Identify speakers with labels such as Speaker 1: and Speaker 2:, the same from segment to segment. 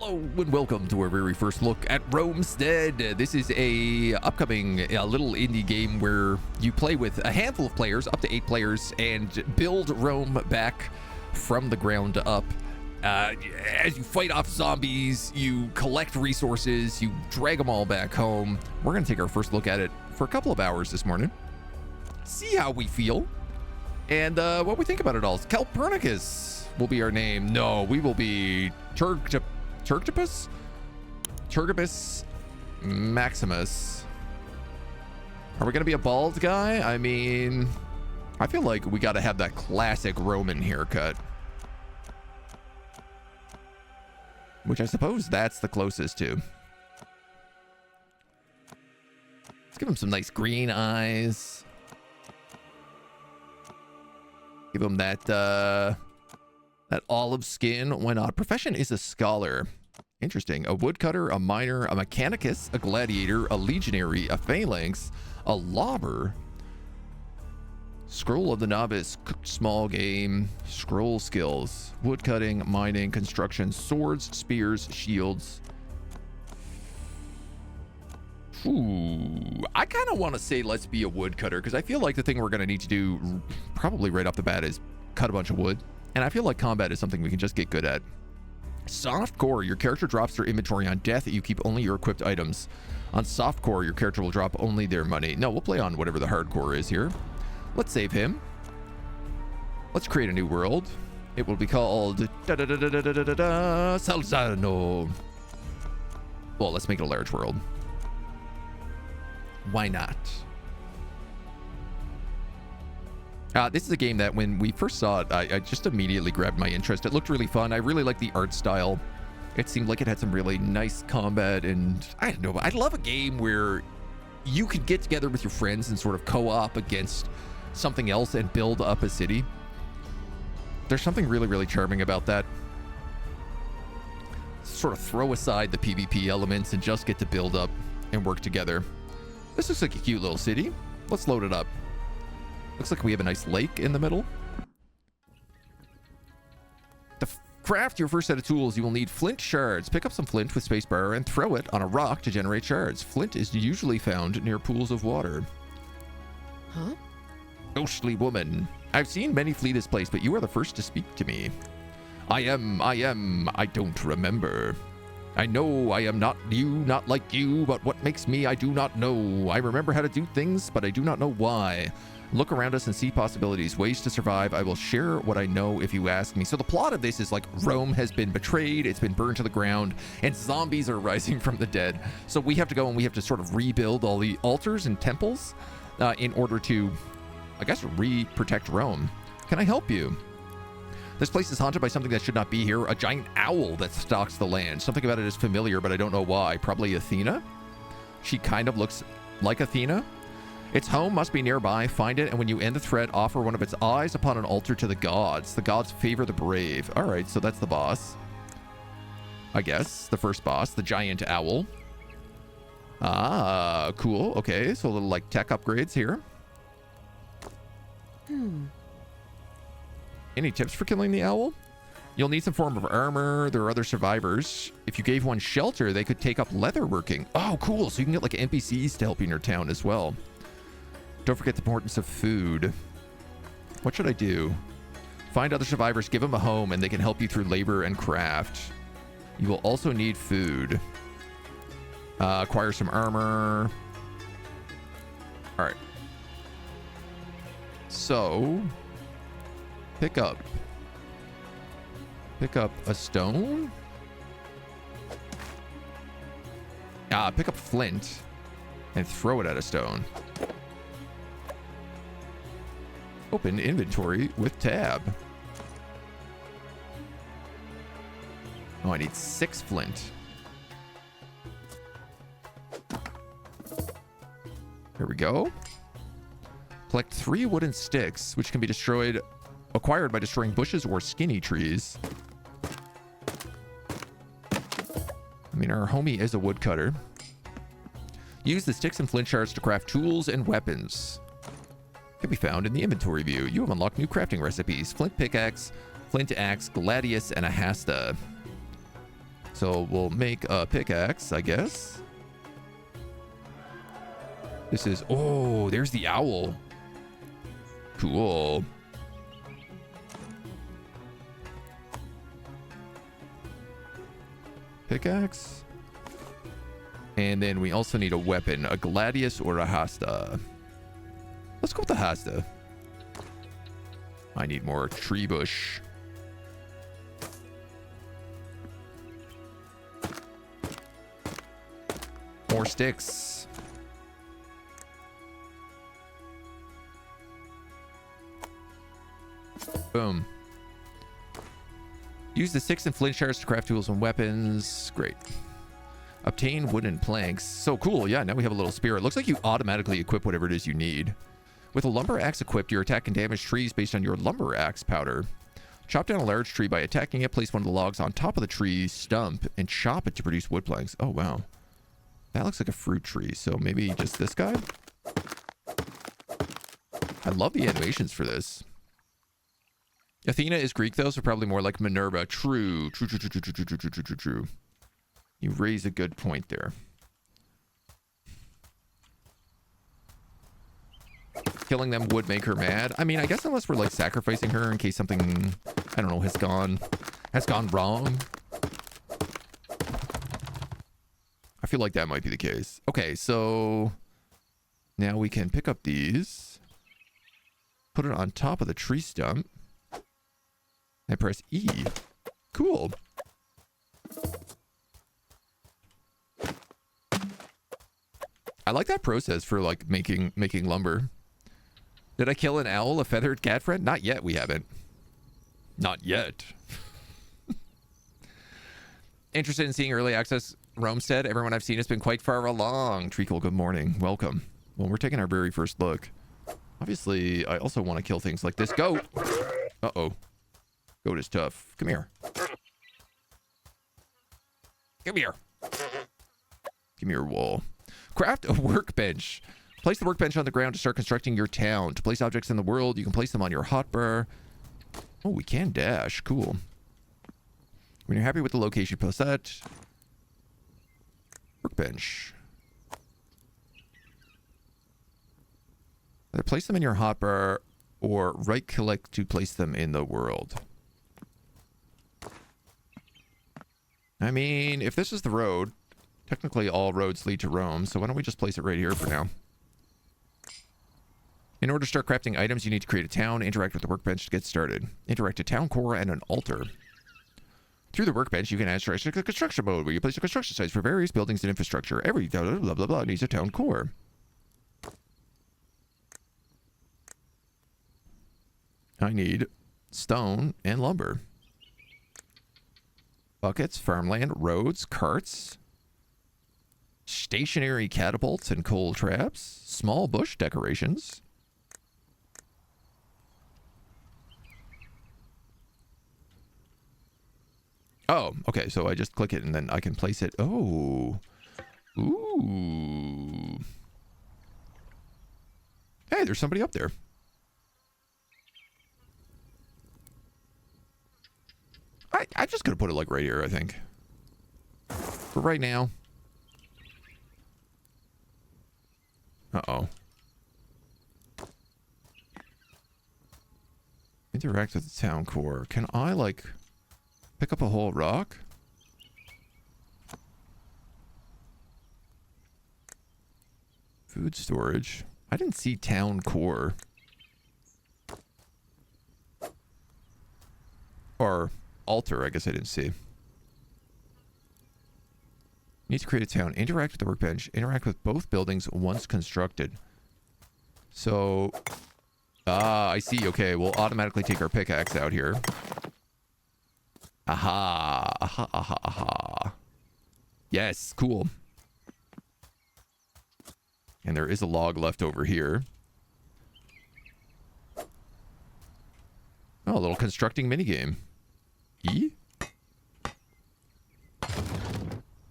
Speaker 1: Hello and welcome to our very first look at Romestead. This is a upcoming little indie game where you play with a handful of players, up to 8 players, and build Rome back from the ground up. As you fight off zombies, you collect resources, you drag them all back home. We're going to take our first look at it for a couple of hours this morning. See how we feel and what we think about it all. Calpurnicus will be our name. No, we will be Turgibus Maximus. Are we gonna be a bald guy? I mean, I feel like we gotta have that classic Roman haircut, which I suppose that's the closest to. Let's give him some nice green eyes. Give him that olive skin. Why not? Profession is a scholar. Interesting. A woodcutter, a miner, a mechanicus, a gladiator, a legionary, a phalanx, a lobber. Scroll of the novice, cooked small game, scroll skills, woodcutting, mining, construction, swords, spears, shields. Ooh, I kind of want to say let's be a woodcutter because I feel like the thing we're going to need to do probably right off the bat is cut a bunch of wood. And I feel like combat is something we can just get good at. Soft core, your character drops their inventory. On death, you keep only your equipped items. On soft core, your character will drop only their money. No, we'll play on whatever the hardcore is here. Let's save him. Let's create a new world. It will be called Salzano. Well, let's make it a large world. Why not? This is a game that when we first saw it, I just immediately grabbed my interest. It looked really fun. I really liked the art style. It seemed like it had some really nice combat, and I don't know, I love a game where you could get together with your friends and sort of co-op against something else and build up a city. There's something really, really charming about that. Sort of throw aside the PvP elements and just get to build up and work together. This looks like a cute little city. Let's load it up. Looks like we have a nice lake in the middle. To craft your first set of tools, you will need flint shards. Pick up some flint with spacebar and throw it on a rock to generate shards. Flint is usually found near pools of water.
Speaker 2: Huh?
Speaker 1: Ghostly woman. I've seen many flee this place, but you are the first to speak to me. I don't remember. I know I am not you, not like you, but what makes me, I do not know. I remember how to do things, but I do not know why. Look around us and see possibilities, ways to survive. I will share what I know if you ask me. So the plot of this is like Rome has been betrayed, it's been burned to the ground, and zombies are rising from the dead. So we have to go and we have to sort of rebuild all the altars and temples in order to, I guess, protect Rome. Can I help you? This place is haunted by something that should not be here. A giant owl that stalks the land. Something about it is familiar, but I don't know why. Probably Athena? She kind of looks like Athena. Its home must be nearby. Find it, and when you end the thread, offer one of its eyes upon an altar to the gods. The gods favor the brave. All right, so that's the boss. I guess. The first boss, the giant owl. Ah, cool. Okay, so a little like tech upgrades here. Any tips for killing the owl? You'll need some form of armor. There are other survivors. If you gave one shelter, they could take up leatherworking. Oh, cool. So you can get like NPCs to help you in your town as well. Don't forget the importance of food. What should I do? Find other survivors, give them a home, and they can help you through labor and craft. You will also need food. Acquire some armor. All right. So, pick up a stone. Pick up flint and throw it at a stone. Open inventory with tab. Oh, I need 6 flint. Here we go. Collect 3 wooden sticks, which can be acquired by destroying bushes or skinny trees. I mean, our homie is a woodcutter. Use the sticks and flint shards to craft tools and weapons. Can be found in the inventory view. You have unlocked new crafting recipes. Flint pickaxe, flint axe, gladius, and a hasta. So we'll make a pickaxe, I guess. This is... Oh, there's the owl. Cool. Pickaxe. And then we also need a weapon. A gladius or a hasta. Let's go with the hasta. I need more tree bush. More sticks. Boom. Use the sticks and flint shards to craft tools and weapons. Great. Obtain wooden planks. So cool. Yeah, now we have a little spear. It looks like you automatically equip whatever it is you need. With a lumber axe equipped, your attack can damage trees based on your lumber axe powder. Chop down a large tree by attacking it. Place one of the logs on top of the tree stump and chop it to produce wood planks. Oh, wow. That looks like a fruit tree. So maybe just this guy? I love the animations for this. Athena is Greek, though, so probably more like Minerva. True. True. You raise a good point there. Killing them would make her mad. I mean, I guess unless we're like sacrificing her in case something, I don't know, has gone wrong. I feel like that might be the case. Okay, so now we can pick up these, put it on top of the tree stump, and press E. Cool. I like that process for like making lumber. Did I kill an owl, a feathered cat friend? Not yet, we haven't. Not yet. Interested in seeing early access Romestead? Everyone I've seen has been quite far along. Treacle, good morning. Welcome. Well, we're taking our very first look. Obviously, I also want to kill things like this goat. Uh-oh. Goat is tough. Come here. Come here. Give me your wool. Craft a workbench. Place the workbench on the ground to start constructing your town. To place objects in the world, you can place them on your hotbar. Oh, we can dash. Cool. When you're happy with the location, post that. Workbench. Either place them in your hotbar or right-click to place them in the world. I mean, if this is the road, technically all roads lead to Rome, so why don't we just place it right here for now? In order to start crafting items, you need to create a town, interact with the workbench to get started. Interact a town core and an altar. Through the workbench, you can add construction mode, where you place the construction sites for various buildings and infrastructure. Every blah, blah, blah, blah needs a town core. I need stone and lumber. Buckets, farmland, roads, carts, stationary catapults and coal traps, small bush decorations. Oh, okay, so I just click it and then I can place it. Oh. Ooh. Hey, there's somebody up there. I'm just gonna put it like right here, I think. For right now. Uh-oh. Interact with the town core. Can I, like, pick up a whole rock? Food storage. I didn't see town core. Or altar, I guess I didn't see. Need to create a town. Interact with the workbench. Interact with both buildings once constructed. So... Ah, I see. Okay, we'll automatically take our pickaxe out here. Aha. Aha, aha, aha. Yes, cool. And there is a log left over here. Oh, a little constructing minigame. E?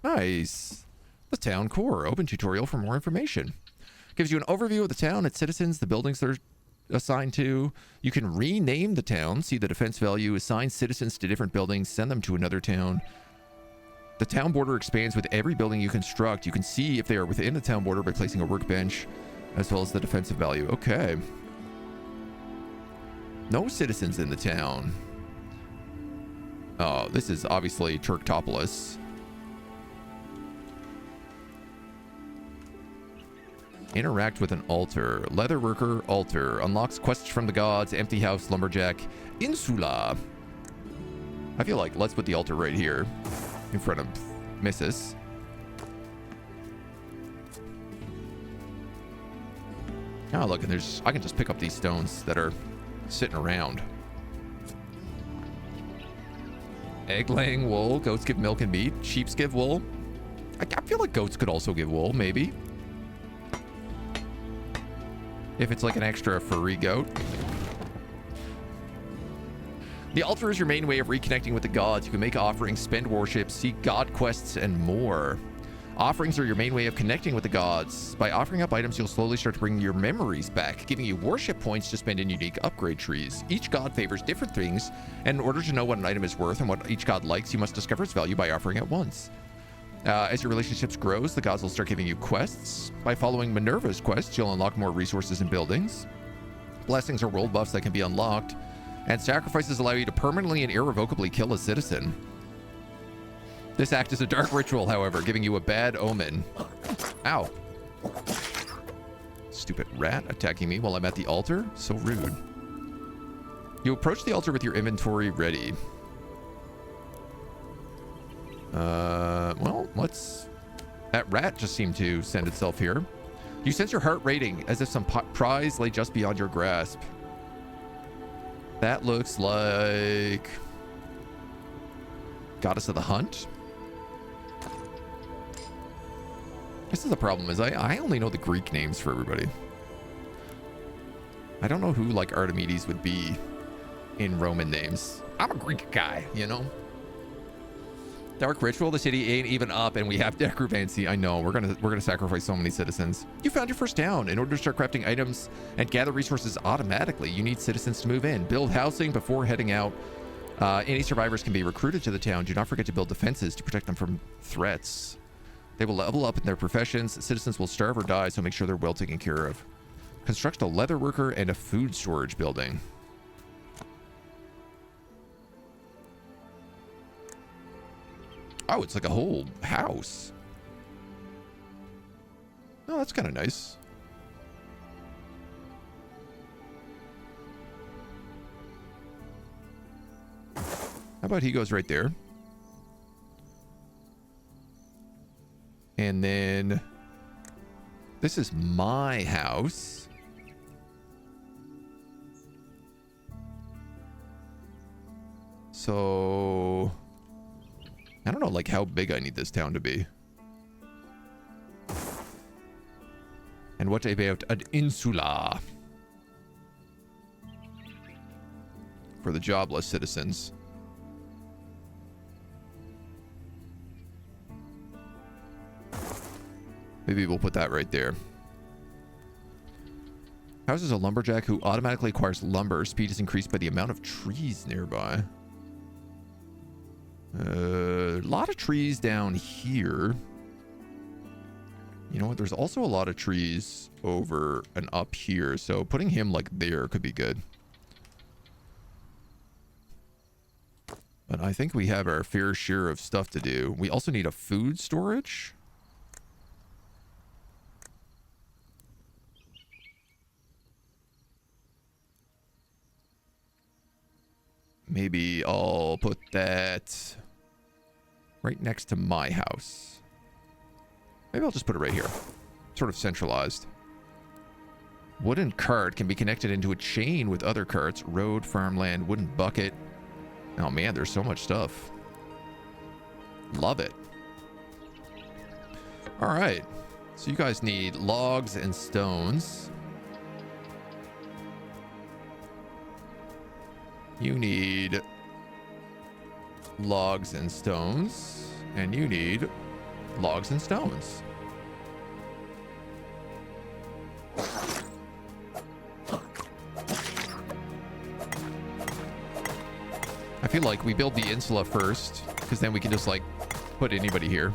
Speaker 1: Nice. The town core. Open tutorial for more information. Gives you an overview of the town, its citizens, the buildings they're assigned to. You can rename the town. See the defense value. Assign citizens to different buildings. Send them to another town. The town border expands with every building you construct. You can see if they are within the town border by placing a workbench, as well as the defensive value. Okay. No citizens in the town. Oh, this is obviously Turktopolis. Interact with an altar. Leatherworker, altar. Unlocks quests from the gods. Empty house, lumberjack. Insula. I feel like let's put the altar right here in front of Mrs. Oh, look, and I can just pick up these stones that are sitting around. Egg-laying wool. Goats give milk and meat. Sheep give wool. I feel like goats could also give wool, maybe. If it's like an extra furry goat. The altar is your main way of reconnecting with the gods. You can make offerings, spend worship, seek god quests, and more. Offerings are your main way of connecting with the gods. By offering up items, you'll slowly start to bring your memories back, giving you worship points to spend in unique upgrade trees. Each god favors different things, and in order to know what an item is worth and what each god likes, you must discover its value by offering it once. As your relationships grows, the gods will start giving you quests. By following Minerva's quests, you'll unlock more resources and buildings. Blessings are world buffs that can be unlocked, and sacrifices allow you to permanently and irrevocably kill a citizen. This act is a dark ritual, however, giving you a bad omen. Ow. Stupid rat attacking me while I'm at the altar? So rude. You approach the altar with your inventory ready. Well, let's... That rat just seemed to send itself here. You sense your heart rating as if some prize lay just beyond your grasp. That looks like... Goddess of the Hunt? This is the problem, is I only know the Greek names for everybody. I don't know who, like, Archimedes would be in Roman names. I'm a Greek guy, you know? Dark ritual, the city ain't even up and we have necromancy. I know, we're gonna sacrifice so many citizens. You found your first town. In order to start crafting items and gather resources automatically, you need citizens to move in. Build housing before heading out. Any survivors can be recruited to the town. Do not forget to build defenses to protect them from threats. They will level up in their professions. Citizens will starve or die, so make sure they're well taken care of. Construct a leather worker and a food storage building. Oh, it's like a whole house. Oh, that's kind of nice. How about he goes right there? And then this is my house. So I don't know, like, how big I need this town to be. And what about an insula? For the jobless citizens. Maybe we'll put that right there. House is a lumberjack who automatically acquires lumber. Speed is increased by the amount of trees nearby. A lot of trees down here. You know what? There's also a lot of trees over and up here. So putting him like there could be good. But I think we have our fair share of stuff to do. We also need a food storage. Maybe I'll put that right next to my house. Maybe I'll just put it right here. Sort of centralized. Wooden cart can be connected into a chain with other carts. Road, farmland, wooden bucket. Oh man, there's so much stuff. Love it. All right. So you guys need logs and stones. You need logs and stones, and you need logs and stones. I feel like we build the insula first, because then we can just, like, put anybody here.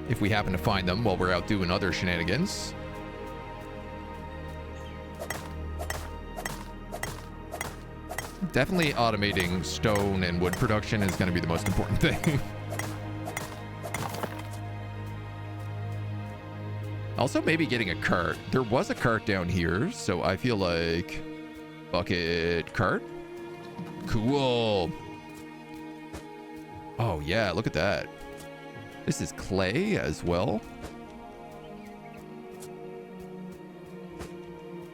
Speaker 1: If we happen to find them while we're out doing other shenanigans. Definitely automating stone and wood production is going to be the most important thing. Also, maybe getting a cart. There was a cart down here, so I feel like... Bucket cart? Cool. Oh, yeah, look at that. This is clay as well.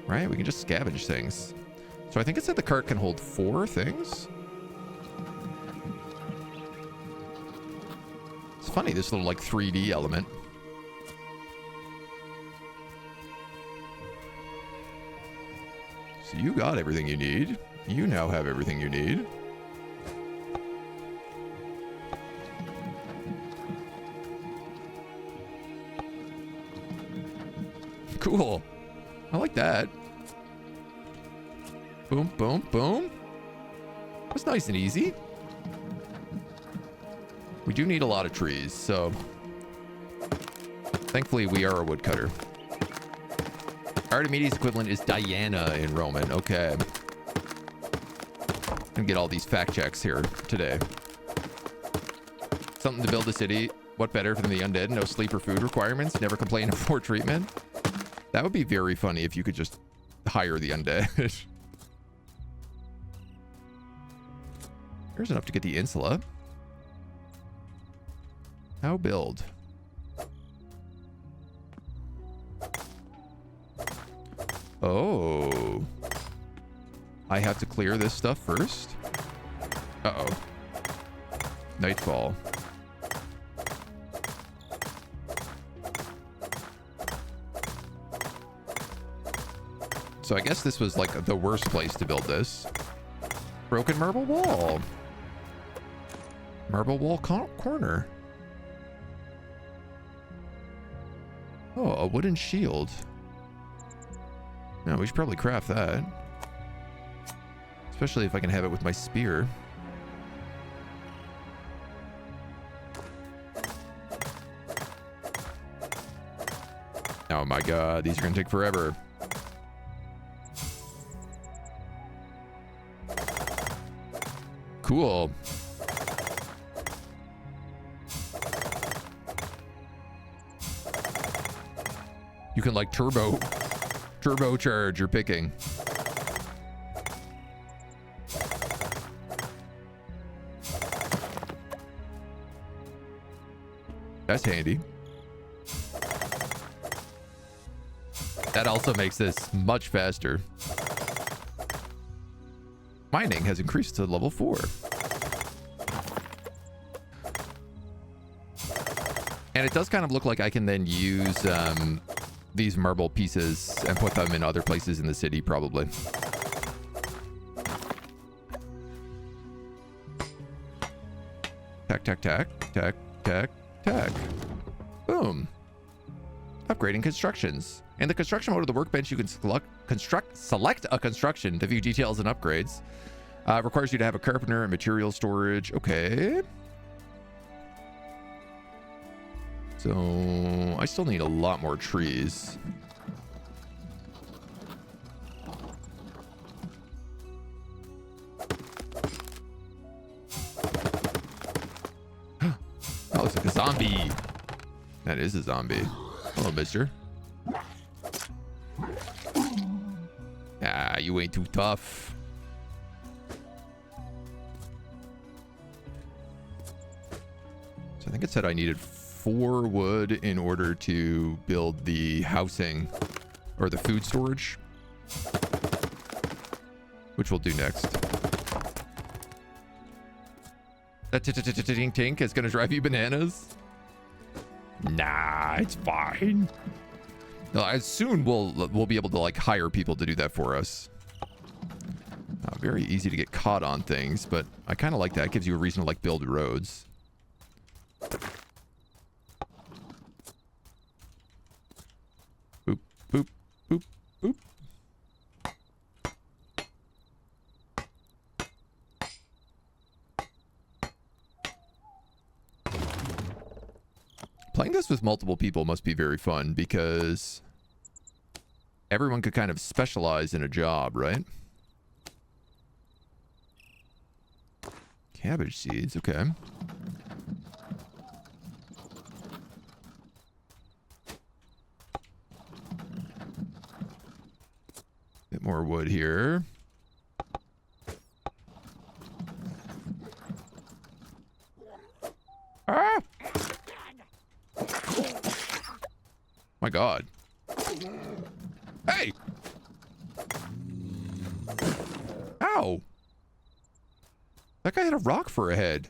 Speaker 1: Right, we can just scavenge things. So I think it said the cart can hold 4 things. It's funny, this little like 3D element. So you got everything you need. You now have everything you need. Cool. I like that. Boom, boom, boom. That's nice and easy. We do need a lot of trees, so... Thankfully, we are a woodcutter. Archimedes' equivalent is Diana in Roman. Okay. Gonna get all these fact checks here today. Something to build a city. What better than the undead? No sleep or food requirements. Never complain of poor treatment. That would be very funny if you could just hire the undead. Here's enough to get the insula. How build? Oh. I have to clear this stuff first? Uh-oh. Nightfall. So I guess this was like the worst place to build this. Broken marble wall. Marble wall corner. Oh, a wooden shield. No, we should probably craft that. Especially if I can have it with my spear. Oh my god, these are gonna take forever. Cool. You can like turbocharge your picking. That's handy. That also makes this much faster. Mining has increased to level 4. And it does kind of look like I can then use these marble pieces and put them in other places in the city, probably. Tack, tack, tack, tack, tack, tack. Boom. Upgrading constructions. In the construction mode of the workbench, you can select a construction to view details and upgrades. Requires you to have a carpenter and material storage. Okay. So I still need a lot more trees. That looks like a zombie. That is a zombie. Hello, mister. Ah, you ain't too tough. So I think it said I needed 4 wood in order to build the housing or the food storage, which we'll do next. That tink is going to drive you bananas. Nah, it's fine. No, soon we'll be able to like hire people to do that for us. Very easy to get caught on things, but I kind of like that. It gives you a reason to like build roads. Boop, boop, boop, boop. Playing this with multiple people must be very fun because everyone could kind of specialize in a job, right? Cabbage seeds, okay. Bit more wood here. Ah! My God. Hey! Ow! That guy had a rock for a head.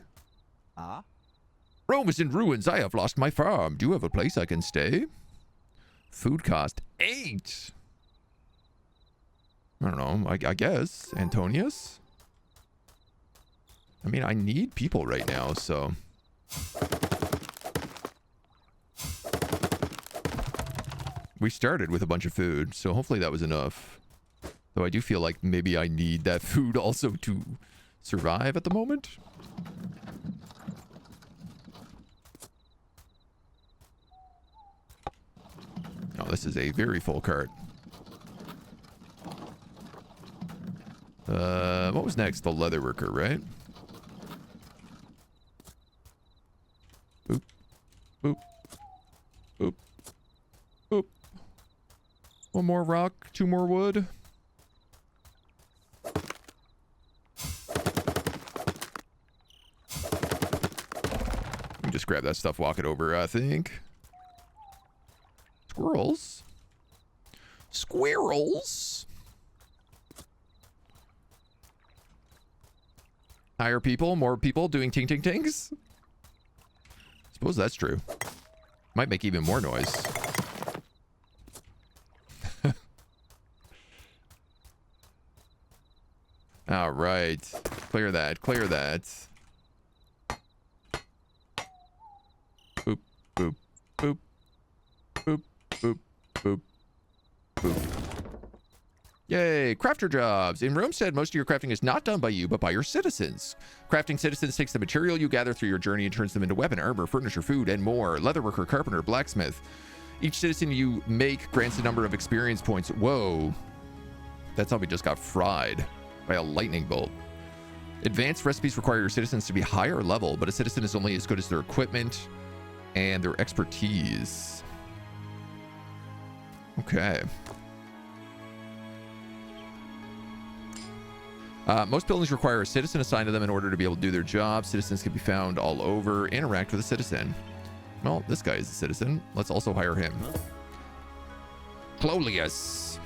Speaker 1: Rome is in ruins. I have lost my farm. Do you have a place I can stay? Food cost 8. I don't know. I guess. Antonius? I mean, I need people right now, so... We started with a bunch of food, so hopefully that was enough. Though I do feel like maybe I need that food also to survive at the moment. Oh, this is a very full cart. What was next? The leather worker, right? Boop. Boop. Boop. Boop. One more rock, 2 more wood. Just grab that stuff, walk it over, I think. Squirrels. Squirrels. Higher people, more people doing ting ting tings. Suppose that's true. Might make even more noise. All right. Clear that, clear that. Boop, boop, boop, boop, boop, boop, boop. Yay, crafter jobs. In Romestead, most of your crafting is not done by you, but by your citizens. Crafting citizens takes the material you gather through your journey and turns them into weapon, armor, furniture, food, and more. Leatherworker, carpenter, blacksmith. Each citizen you make grants a number of experience points. Whoa. That zombie just got fried by a lightning bolt. Advanced recipes require your citizens to be higher level, but a citizen is only as good as their equipment and their expertise. Okay. Most buildings require a citizen assigned to them in order to be able to do their job. Citizens can be found all over. Interact with a citizen. Well, this guy is a citizen. Let's also hire him. Clolius.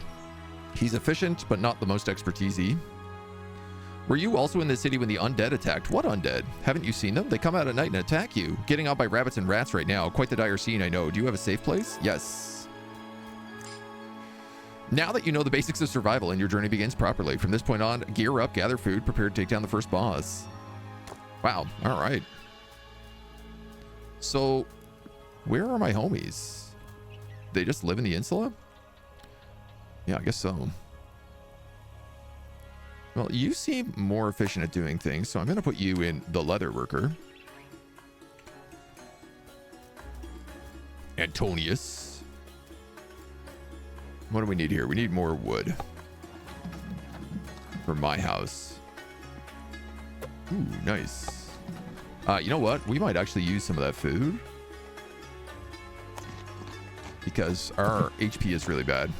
Speaker 1: He's efficient, but not the most expertisey. Were you also in the city when the undead attacked? What undead? Haven't you seen them? They come out at night and attack you. Getting out by rabbits and rats right now. Quite the dire scene, I know. Do you have a safe place? Yes. Now that you know the basics of survival and your journey begins properly, from this point on, gear up, gather food, prepare to take down the first boss. Wow. All right. So, where are my homies? They just live in the insula? Yeah, I guess so. Well, you seem more efficient at doing things, so I'm going to put you in the leather worker. Antonius. What do we need here? We need more wood. For my house. Ooh, nice. You know what? We might actually use some of that food. Because our HP is really bad.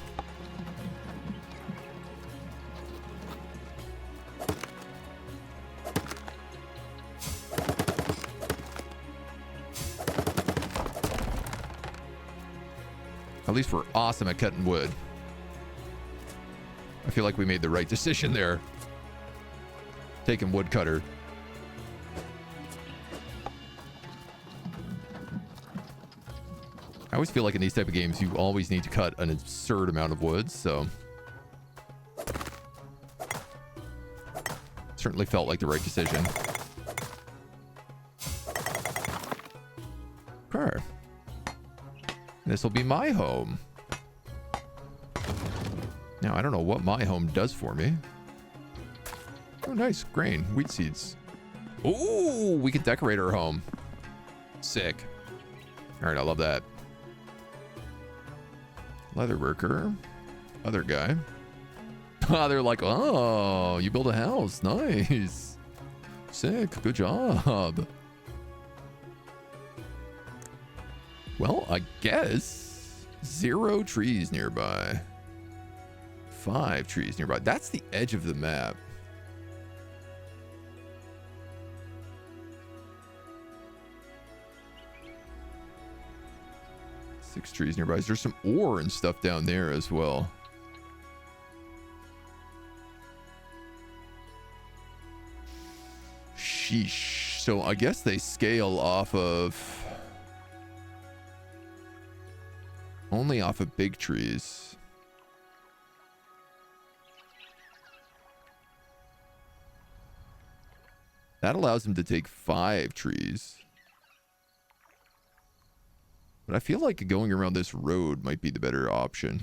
Speaker 1: At least we're awesome at cutting wood. I feel like we made the right decision there. Taking woodcutter. I always feel like in these type of games, you always need to cut an absurd amount of wood, so... Certainly felt like the right decision. Okay. This will be my home. Now, I don't know what my home does for me. Oh, nice. Grain. Wheat seeds. Ooh, we can decorate our home. Sick. All right, I love that. Leatherworker. Other guy. They're like, oh, you build a house. Nice. Sick. Good job. Well, I guess 0 trees nearby. 5 trees nearby. That's the edge of the map. Six trees nearby. There's some ore and stuff down there as well. Sheesh. So I guess they scale off of... only off of big trees. That allows them to take 5 trees. But I feel like going around this road might be the better option.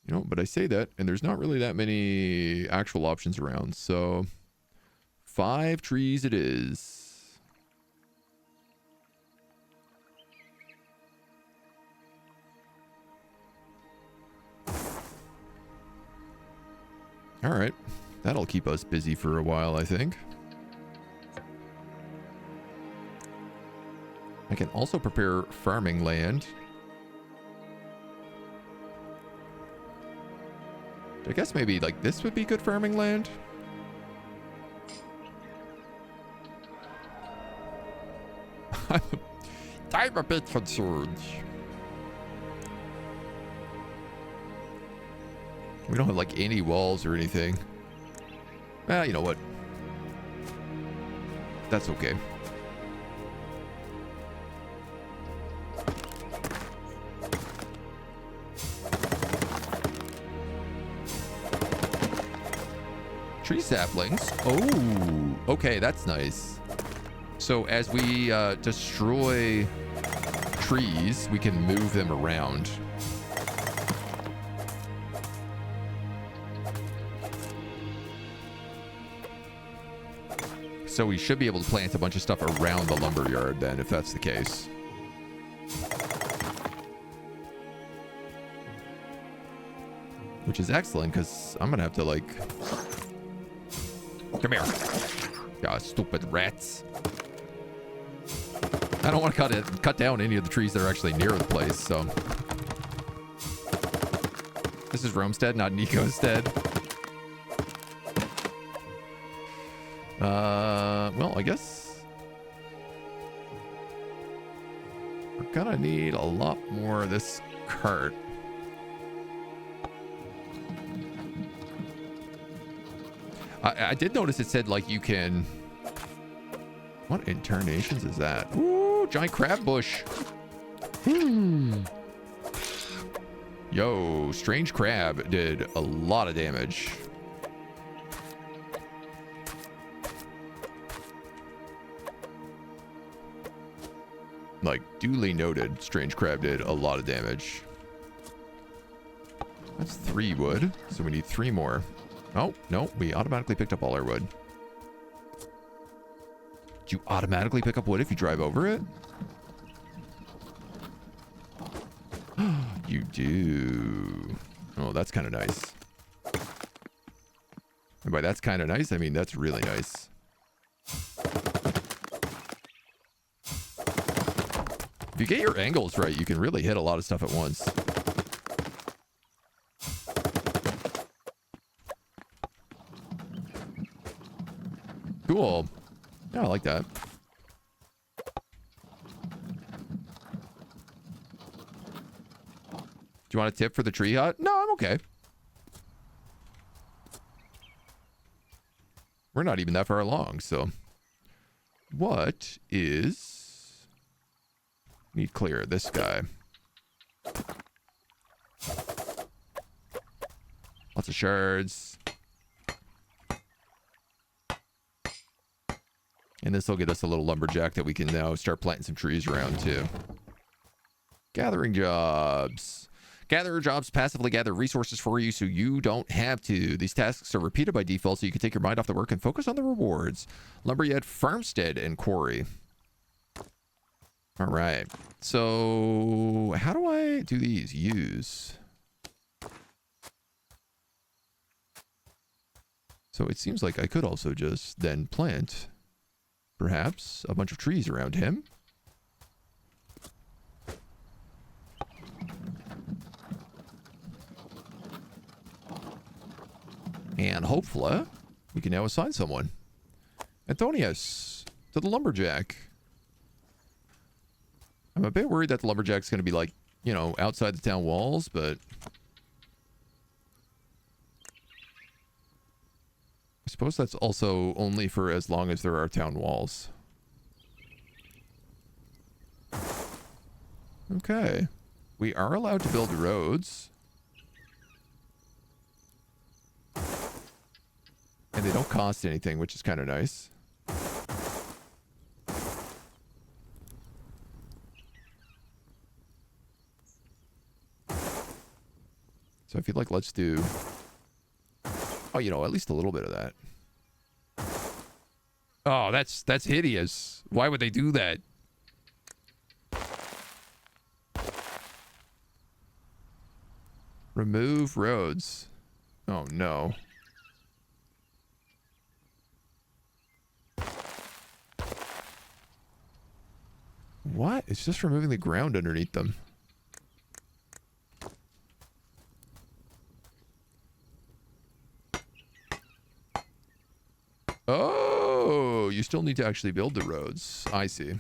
Speaker 1: You know, but I say that, and there's not really that many actual options around. So 5 trees it is. All right, that'll keep us busy for a while, I think. I can also prepare farming land. I guess maybe like this would be good farming land. I'm a bit concerned. We don't have like any walls or anything. Well, you know what? That's okay. Tree saplings. Oh, okay, that's nice. So as we destroy trees, we can move them around. So we should be able to plant a bunch of stuff around the lumber yard then, if that's the case. Which is excellent, because I'm going to have to, like... Come here. God, stupid rats. I don't want to cut down any of the trees that are actually near the place, so... This is Romestead, not Nicostead. Well, I guess... we're gonna need a lot more of this cart. I did notice it said, like, you can... What incarnations is that? Ooh, giant crab bush. Yo, strange crab did a lot of damage. Like, duly noted, strange crab did a lot of damage. That's 3 wood, so we need 3 more. Oh, no, we automatically picked up all our wood. Do you automatically pick up wood if you drive over it? You do. Oh, that's kind of nice. And by that's kind of nice, I mean that's really nice. If you get your angles right, you can really hit a lot of stuff at once. Cool. Yeah, I like that. Do you want a tip for the tree hut? No, I'm okay. We're not even that far along, so... What is... Need clear this guy. Lots of shards. And this will get us a little lumberjack that we can now start planting some trees around too. Gathering jobs. Gatherer jobs passively gather resources for you so you don't have to. These tasks are repeated by default so you can take your mind off the work and focus on the rewards. Lumberyard, farmstead, and quarry. All right. So how do I do these? Use. So it seems like I could also just then plant, perhaps, a bunch of trees around him. And hopefully, we can now assign someone. Antonius, to the lumberjack. I'm a bit worried that the lumberjack's going to be like, you know, outside the town walls, but I suppose that's also only for as long as there are town walls. Okay. We are allowed to build roads. And they don't cost anything, which is kind of nice. So I feel like let's do... Oh, you know, at least a little bit of that. Oh, that's hideous. Why would they do that? Remove roads. Oh, no. What? It's just removing the ground underneath them. Oh, you still need to actually build the roads. I see.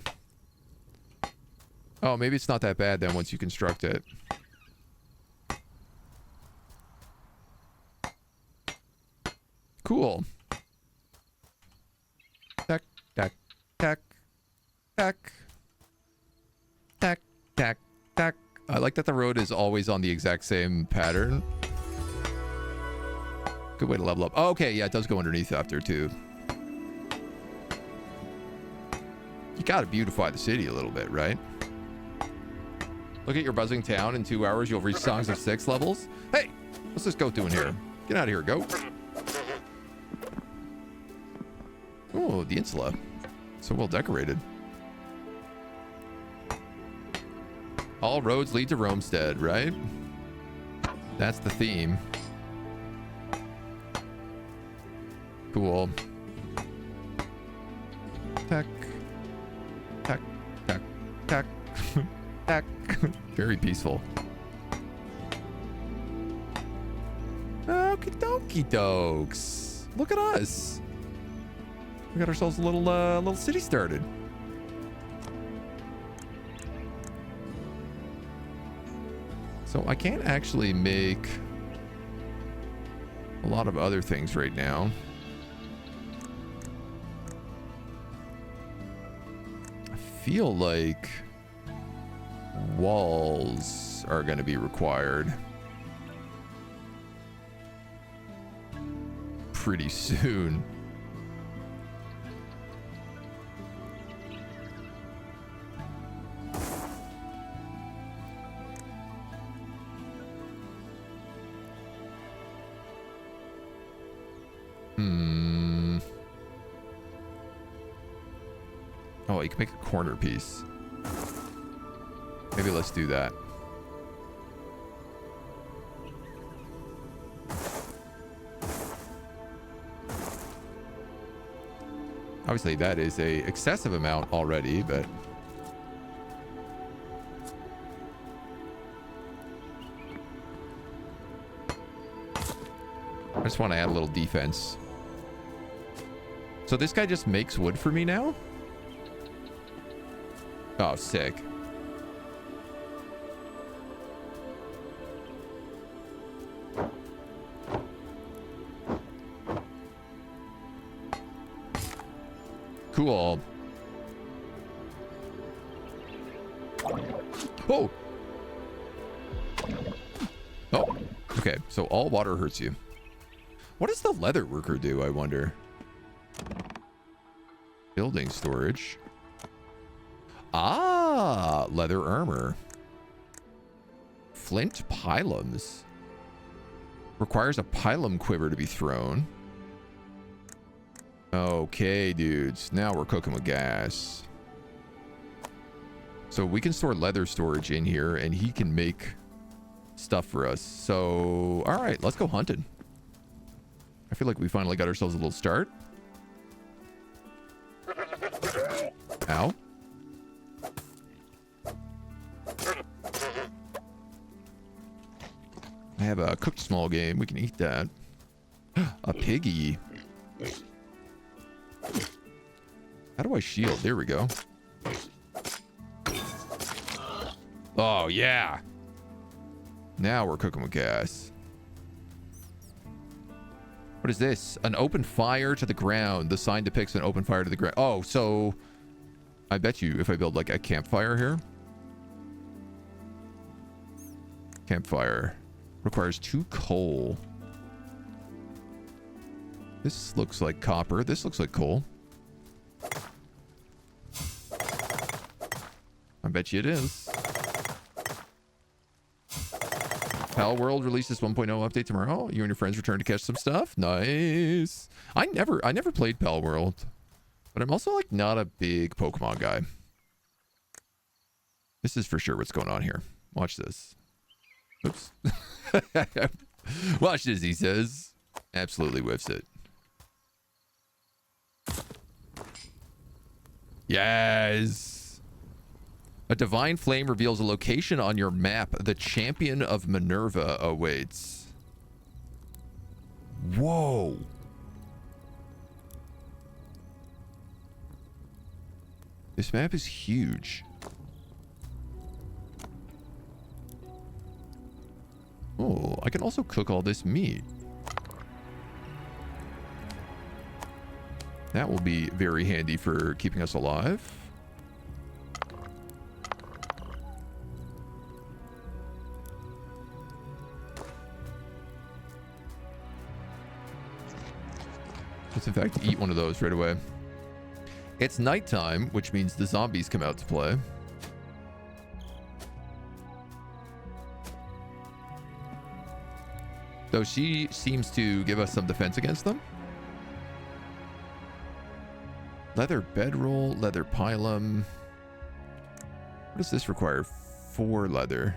Speaker 1: Oh, maybe it's not that bad then once you construct it. Cool. Tack, tack, tack, tack. Tack, tack, tack. I like that the road is always on the exact same pattern. Good way to level up. Oh, okay, yeah, it does go underneath after, too. You gotta beautify the city a little bit, right? Look at your buzzing town. In 2 hours, you'll reach Songs of 6 levels. Hey, what's this goat doing here? Get out of here, goat. Oh, the insula. So well decorated. All roads lead to Romestead, right? That's the theme. Cool. Tack. Tack. Tack. Tack. Tack. Very peaceful. Okie dokie dokes. Look at us. We got ourselves a little city started. So I can't actually make a lot of other things right now. I feel like walls are going to be required pretty soon. Oh, you can make a corner piece. Maybe let's do that. Obviously, that is a excessive amount already, but I just want to add a little defense. So this guy just makes wood for me now? Oh, sick. Cool. Oh! Oh, okay. So all water hurts you. What does the leather worker do, I wonder? Building storage. Ah, leather armor. flint pylums. Requires a pylum quiver to be thrown. Okay, dudes. Now we're cooking with gas. So we can store leather storage in here, and he can make stuff for us. So, all right, let's go hunting. I feel like we finally got ourselves a little start. Ow. I have a cooked small game. We can eat that. A piggy. How do I shield? There we go. Oh, yeah. Now we're cooking with gas. What is this? An open fire to the ground. The sign depicts an open fire to the ground. Oh, so I bet you if I build like a campfire here. Campfire requires 2 coal. This looks like copper. This looks like coal. I bet you it is. Pal World releases 1.0 update tomorrow. You and your friends return to catch some stuff. Nice. I never played Pal World, but I'm also like not a big Pokemon guy. This is for sure what's going on here. Watch this. Oops. Watch this, he says. Absolutely whiffs it. Yes. A divine flame reveals a location on your map. The champion of Minerva awaits. Whoa. This map is huge. Oh, I can also cook all this meat. That will be very handy for keeping us alive. Let's in fact eat one of those right away. It's nighttime, which means the zombies come out to play. Though she seems to give us some defense against them. Leather bedroll, leather pylum. What does this require? 4 leather.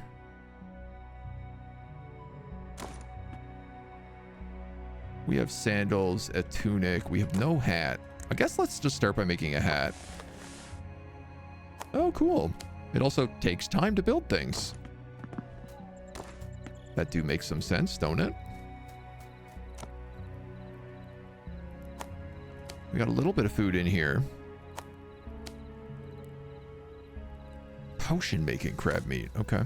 Speaker 1: We have sandals, a tunic. We have no hat. I guess let's just start by making a hat. Oh, cool. It also takes time to build things. That do make some sense, don't it? We got a little bit of food in here. Potion making crab meat. Okay.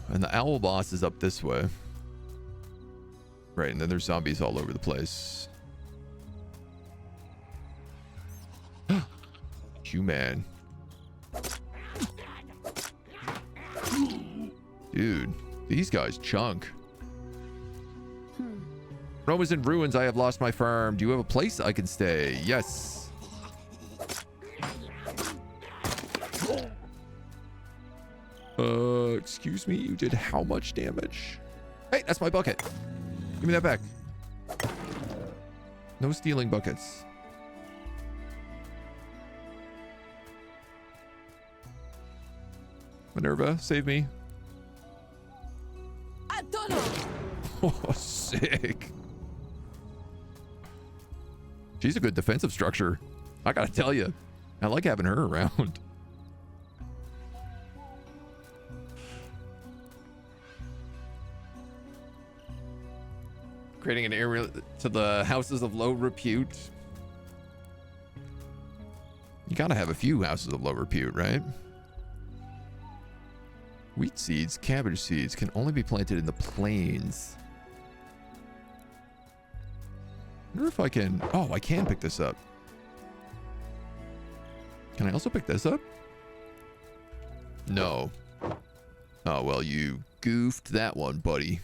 Speaker 1: And the owl boss is up this way. Right, and then there's zombies all over the place. Human. Dude, these guys chunk. Rome is in ruins. I have lost my farm. Do you have a place I can stay? Yes. Excuse me, you did how much damage? Hey, that's my bucket. Give me that back. No stealing buckets. Minerva, save me.
Speaker 2: I don't know.
Speaker 1: Oh, sick. She's a good defensive structure. I gotta tell you. I like having her around. Creating an area to the houses of low repute. You gotta have a few houses of low repute, right? Wheat seeds, cabbage seeds can only be planted in the plains. I wonder if I can... Oh, I can pick this up. Can I also pick this up? No. Oh, well, you goofed that one, buddy.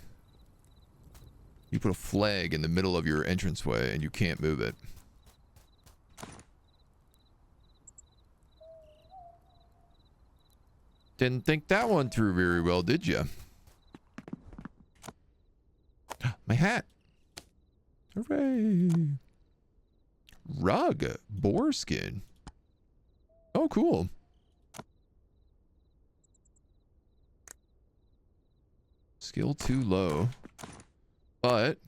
Speaker 1: You put a flag in the middle of your entranceway and you can't move it. Didn't think that one through very well, did you? My hat. Hooray. Rug. Boar skin. Oh, cool. Skill too low. But.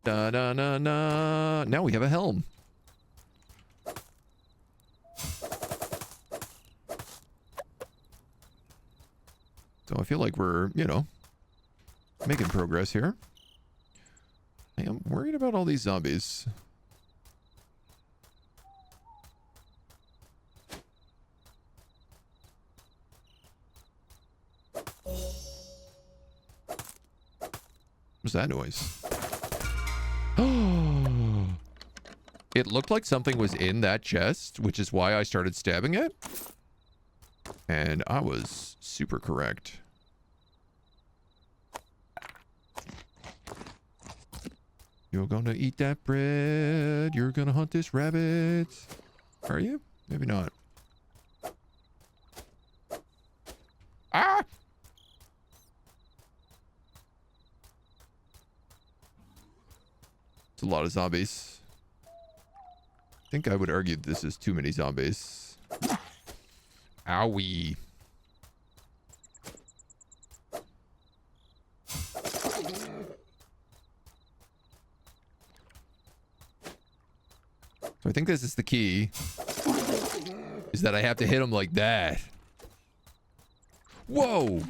Speaker 1: Da-da-na-na. Now we have a helm. So I feel like we're, you know, making progress here. I am worried about all these zombies. What's that noise? Oh! It looked like something was in that chest, which is why I started stabbing it. And I was super correct. You're gonna eat that bread. You're gonna hunt this rabbit. Are you? Maybe not. Ah! It's a lot of zombies. I think I would argue this is too many zombies. Owie. So I think this is the key. Is that I have to hit him like that. Whoa!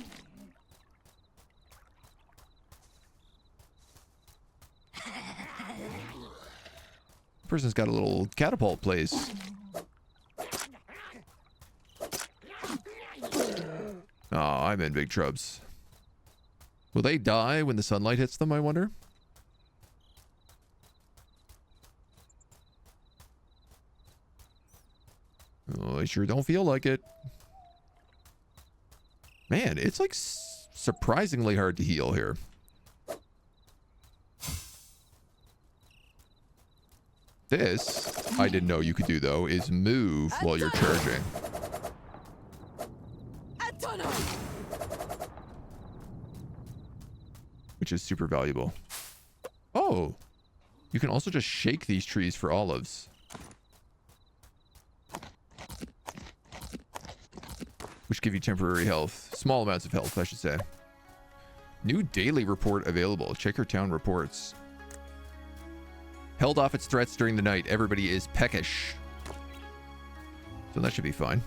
Speaker 1: Person's got a little catapult place. Oh, I'm in big troubles. Will they die when the sunlight hits them, I wonder? Oh, I sure don't feel like it. Man, it's like surprisingly hard to heal here. This, I didn't know you could do though, is move while you're charging. Which is super valuable. Oh, you can also just shake these trees for olives. Which give you temporary health. Small amounts of health, I should say. New daily report available. Check your town reports. Held off its threats during the night. Everybody is peckish. So that should be fine.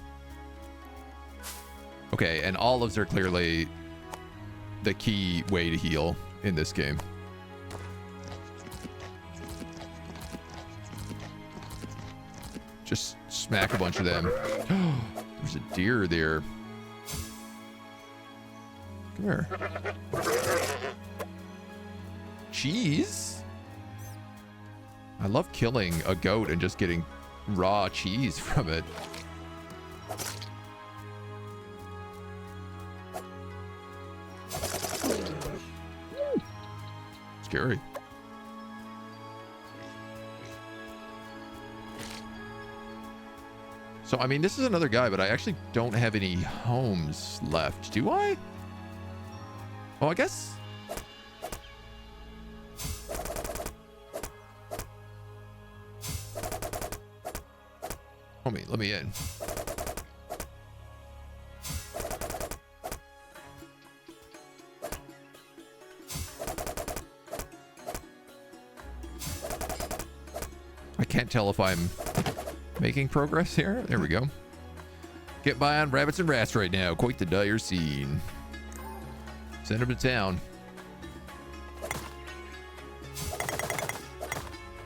Speaker 1: Okay, and olives are clearly the key way to heal in this game. Just smack a bunch of them. There's a deer there. Come here. Cheese? I love killing a goat and just getting raw cheese from it. Scary. So, I mean, this is another guy, but I actually don't have any homes left. Do I? Oh, I guess... Homie, let me in. I can't tell if I'm making progress here. There we go. Get by on rabbits and rats right now. Quite the dire scene. Send them to town.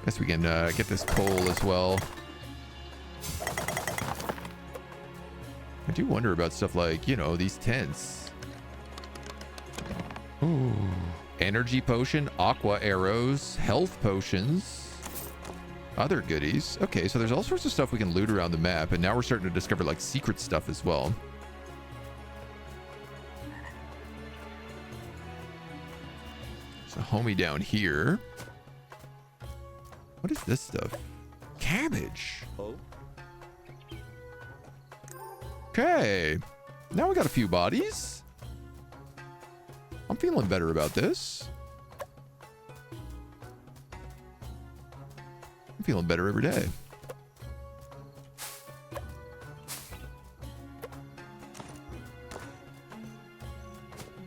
Speaker 1: Guess we can get this coal as well. I do wonder about stuff like, you know, these tents. Ooh. Energy potion, aqua arrows, health potions, other goodies. Okay, so there's all sorts of stuff we can loot around the map, and now we're starting to discover like secret stuff as well. So homie down here. What is this stuff? Cabbage.
Speaker 3: Oh.
Speaker 1: Okay. Now we got a few bodies. I'm feeling better about this. I'm feeling better every day.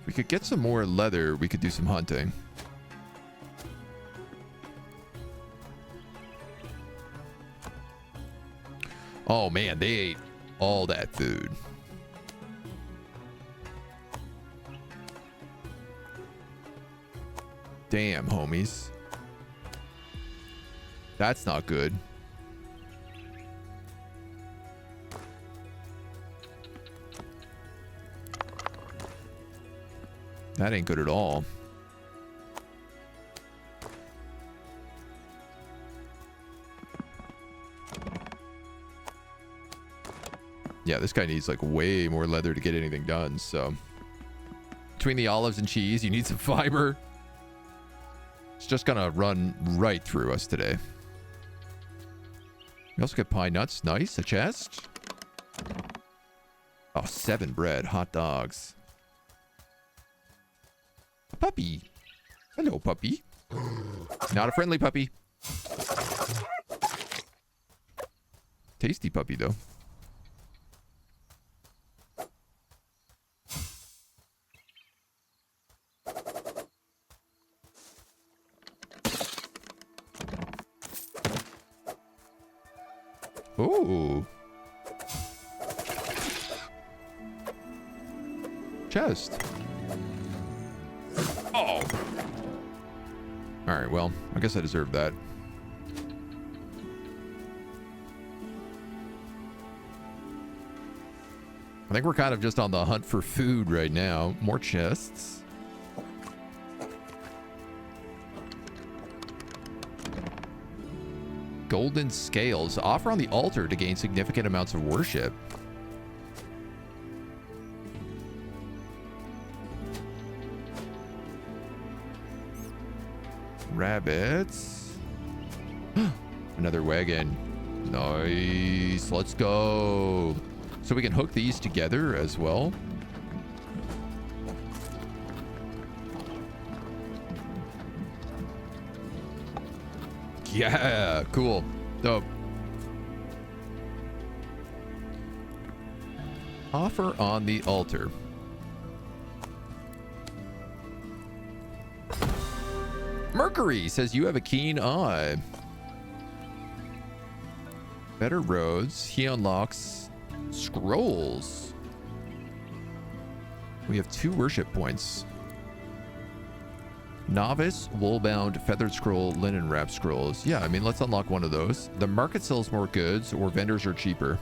Speaker 1: If we could get some more leather, we could do some hunting. Oh man, they ate all that food. Damn, homies. That's not good. That ain't good at all. Yeah, this guy needs like way more leather to get anything done, so. Between the olives and cheese, you need some fiber. It's just gonna run right through us today. We also get pine nuts. Nice. A chest. Oh, 7 bread. Hot dogs. A puppy. Hello, puppy. Not a friendly puppy. Tasty puppy, though. Ooh. Chest. Oh. Alright, well, I guess I deserve that. I think we're kind of just on the hunt for food right now. More chests. Golden scales. Offer on the altar to gain significant amounts of worship. Rabbits. Another wagon. Nice. Let's go. So we can hook these together as well. Yeah, cool. Dope. Offer on the altar. Mercury says you have a keen eye. Better roads. He unlocks scrolls. We have 2 worship points. Novice, wool-bound, feathered scroll, linen wrap scrolls. Yeah, I mean, let's unlock one of those. The market sells more goods, or vendors are cheaper.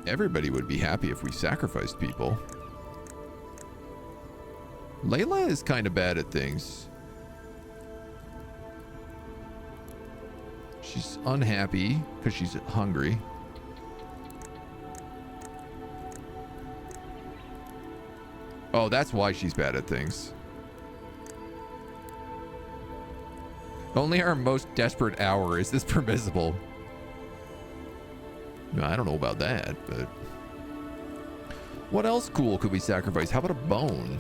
Speaker 1: Everybody would be happy if we sacrificed people. Layla is kind of bad at things. She's unhappy because she's hungry. Oh, that's why she's bad at things. Only our most desperate hour is this permissible. No, I don't know about that, but... What else cool could we sacrifice? How about a bone?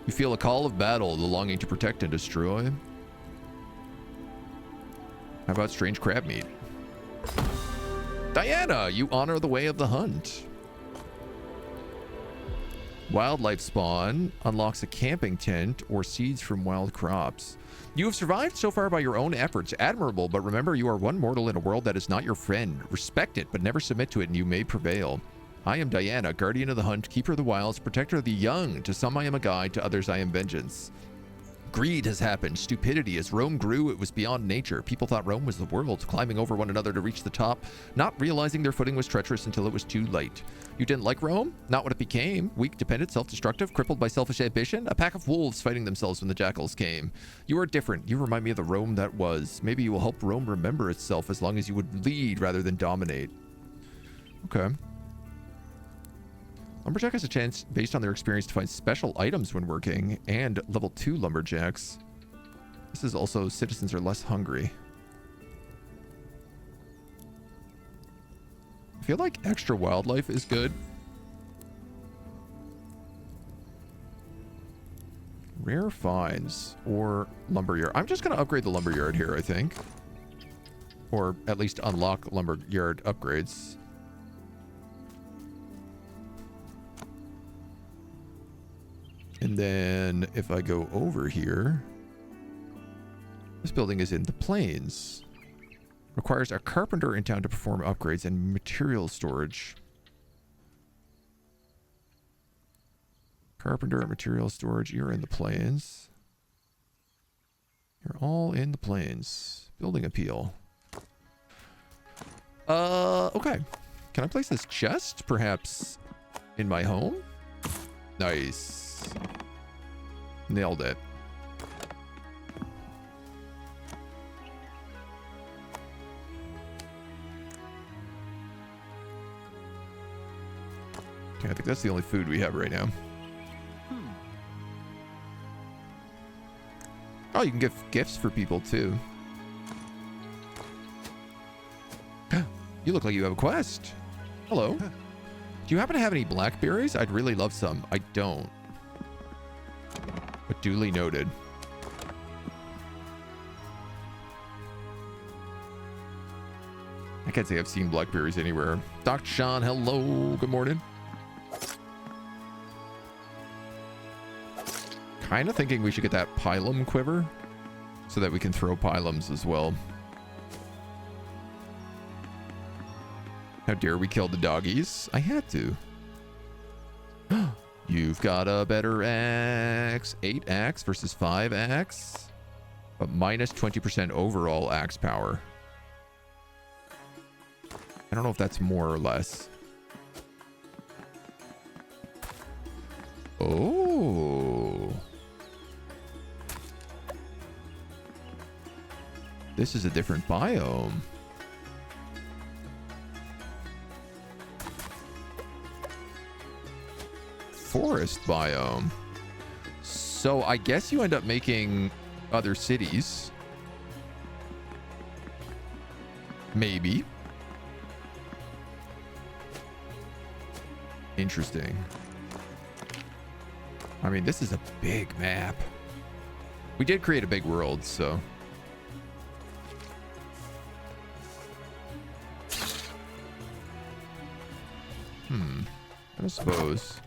Speaker 1: You feel a call of battle, the longing to protect and destroy. How about strange crab meat? Diana, you honor the way of the hunt. Wildlife spawn unlocks a camping tent or seeds from wild crops. You have survived so far by your own efforts. Admirable, but remember you are one mortal in a world that is not your friend. Respect it, but never submit to it, and you may prevail. I am Diana, guardian of the hunt, keeper of the wilds, protector of the young. To some I am a guide, to others I am vengeance. Greed has happened. Stupidity. As Rome grew, it was beyond nature. People thought Rome was the world, climbing over one another to reach the top, not realizing their footing was treacherous until it was too late. You didn't like Rome? Not what it became. Weak, dependent, self-destructive, crippled by selfish ambition? A pack of wolves fighting themselves when the jackals came. You are different. You remind me of the Rome that was. Maybe you will help Rome remember itself as long as you would lead rather than dominate. Okay. Lumberjack has a chance, based on their experience, to find special items when working, and level 2 lumberjacks. This is also citizens are less hungry. I feel like extra wildlife is good. Rare finds or lumberyard. I'm just going to upgrade the lumberyard here, I think. Or at least unlock lumberyard upgrades. And then if I go over here, this building is in the plains. Requires a carpenter in town to perform upgrades and material storage. Carpenter and material storage, you're in the plains. You're all in the plains. Building appeal. Okay. Can I place this chest, perhaps, in my home? Nice. Nailed it. Okay, I think that's the only food we have right now. Oh, you can give gifts for people too. You look like you have a quest. Hello. Do you happen to have any blackberries? I'd really love some. I don't. But duly noted. I can't say I've seen blackberries anywhere. Dr. Sean, hello. Good morning. Kind of thinking we should get that pylum quiver so that we can throw pylums as well. How dare we kill the doggies? I had to. You've got a better axe. 8 axe versus 5 axe. But minus 20% overall axe power. I don't know if that's more or less. Oh. This is a different biome. Forest biome. So I guess you end up making other cities. Maybe. Interesting. I mean, this is a big map. We did create a big world, so. I suppose.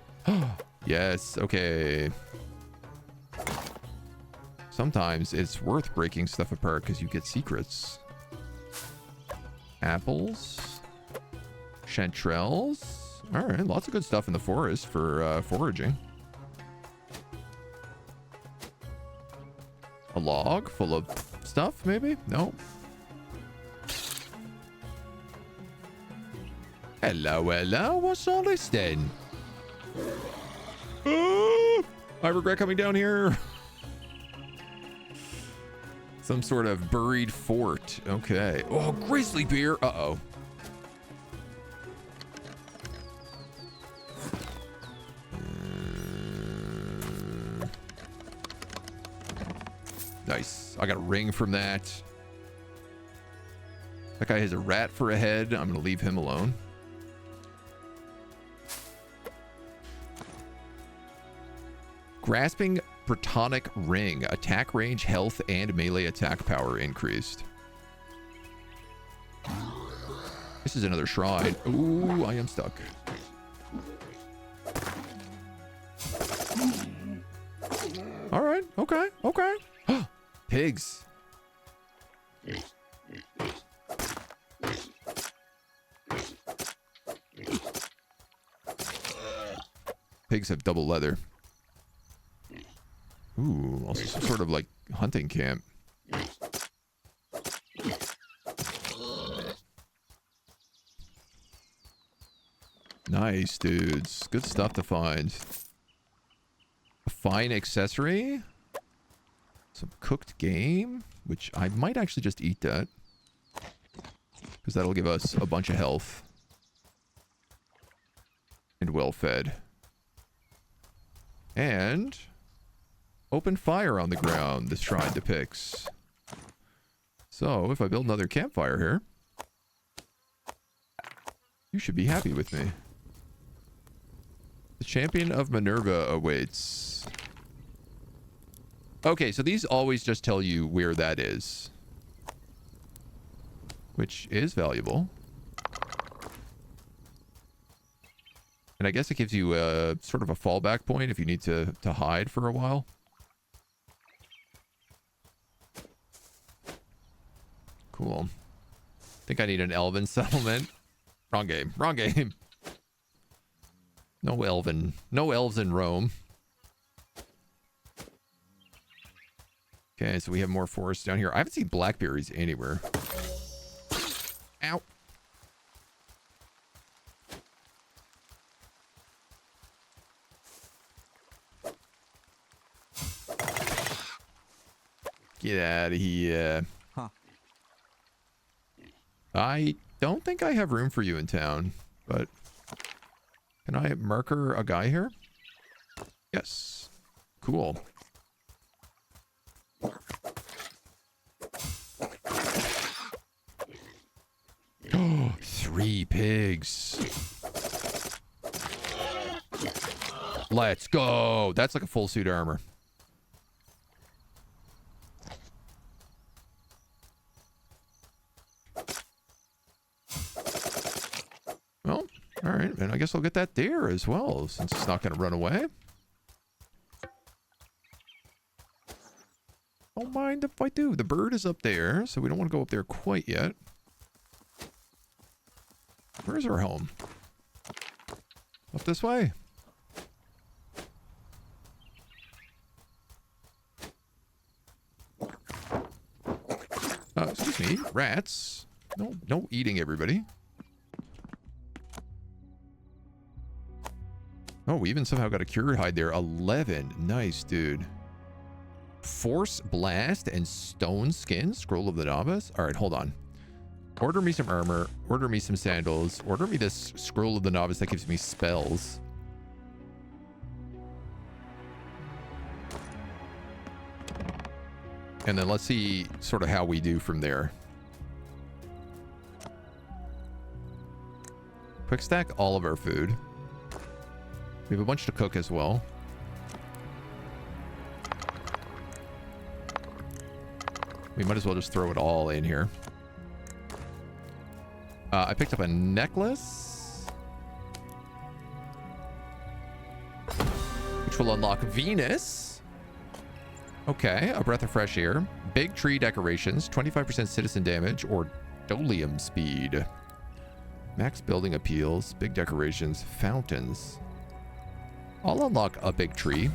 Speaker 1: Yes, okay. Sometimes it's worth breaking stuff apart because you get secrets. Apples. Chanterelles. Alright, lots of good stuff in the forest for foraging. A log full of stuff, maybe? No. Hello, hello. What's all this then? I regret coming down here. Some sort of buried fort. Okay. Oh, grizzly bear. Uh-oh. Nice. I got a ring from that. That guy has a rat for a head. I'm going to leave him alone. Grasping Britonic Ring. Attack range, health, and melee attack power increased. This is another shrine. Ooh, I am stuck. All right. Okay. Okay. Pigs. Pigs have double leather. Ooh, also some sort of like hunting camp. Nice, dudes. Good stuff to find. A fine accessory. Some cooked game, which I might actually just eat that. Because that'll give us a bunch of health. And well fed. And... Open fire on the ground, the shrine depicts. So, if I build another campfire here, you should be happy with me. The champion of Minerva awaits. Okay, so these always just tell you where that is, which is valuable. And I guess it gives you a sort of a fallback point if you need to hide for a while. Cool. Think I need an elven settlement. Wrong game. Wrong game. No elves in Rome. Okay, so we have more forest down here. I haven't seen blackberries anywhere. Ow. Get out of here.
Speaker 3: Huh.
Speaker 1: I don't think I have room for you in town, but can I marker a guy here? Yes. Cool. Oh, 3 pigs. Let's go. That's like a full suit armor. Well, all right, and I guess I'll get that deer as well, since it's not going to run away. Don't mind if I do. The bird is up there, so we don't want to go up there quite yet. Where's our home? Up this way. Excuse me, rats. No eating everybody. Oh, we even somehow got a cured hide there. 11. Nice, dude. Force blast and stone skin. Scroll of the novice. All right, hold on. Order me some armor. Order me some sandals. Order me this scroll of the novice that gives me spells. And then let's see sort of how we do from there. Quick stack all of our food. We have a bunch to cook as well. We might as well just throw it all in here. I picked up a necklace, which will unlock Venus. Okay, a breath of fresh air. Big tree decorations, 25% citizen damage or dolium speed. Max building appeals, big decorations, fountains. I'll unlock a big tree.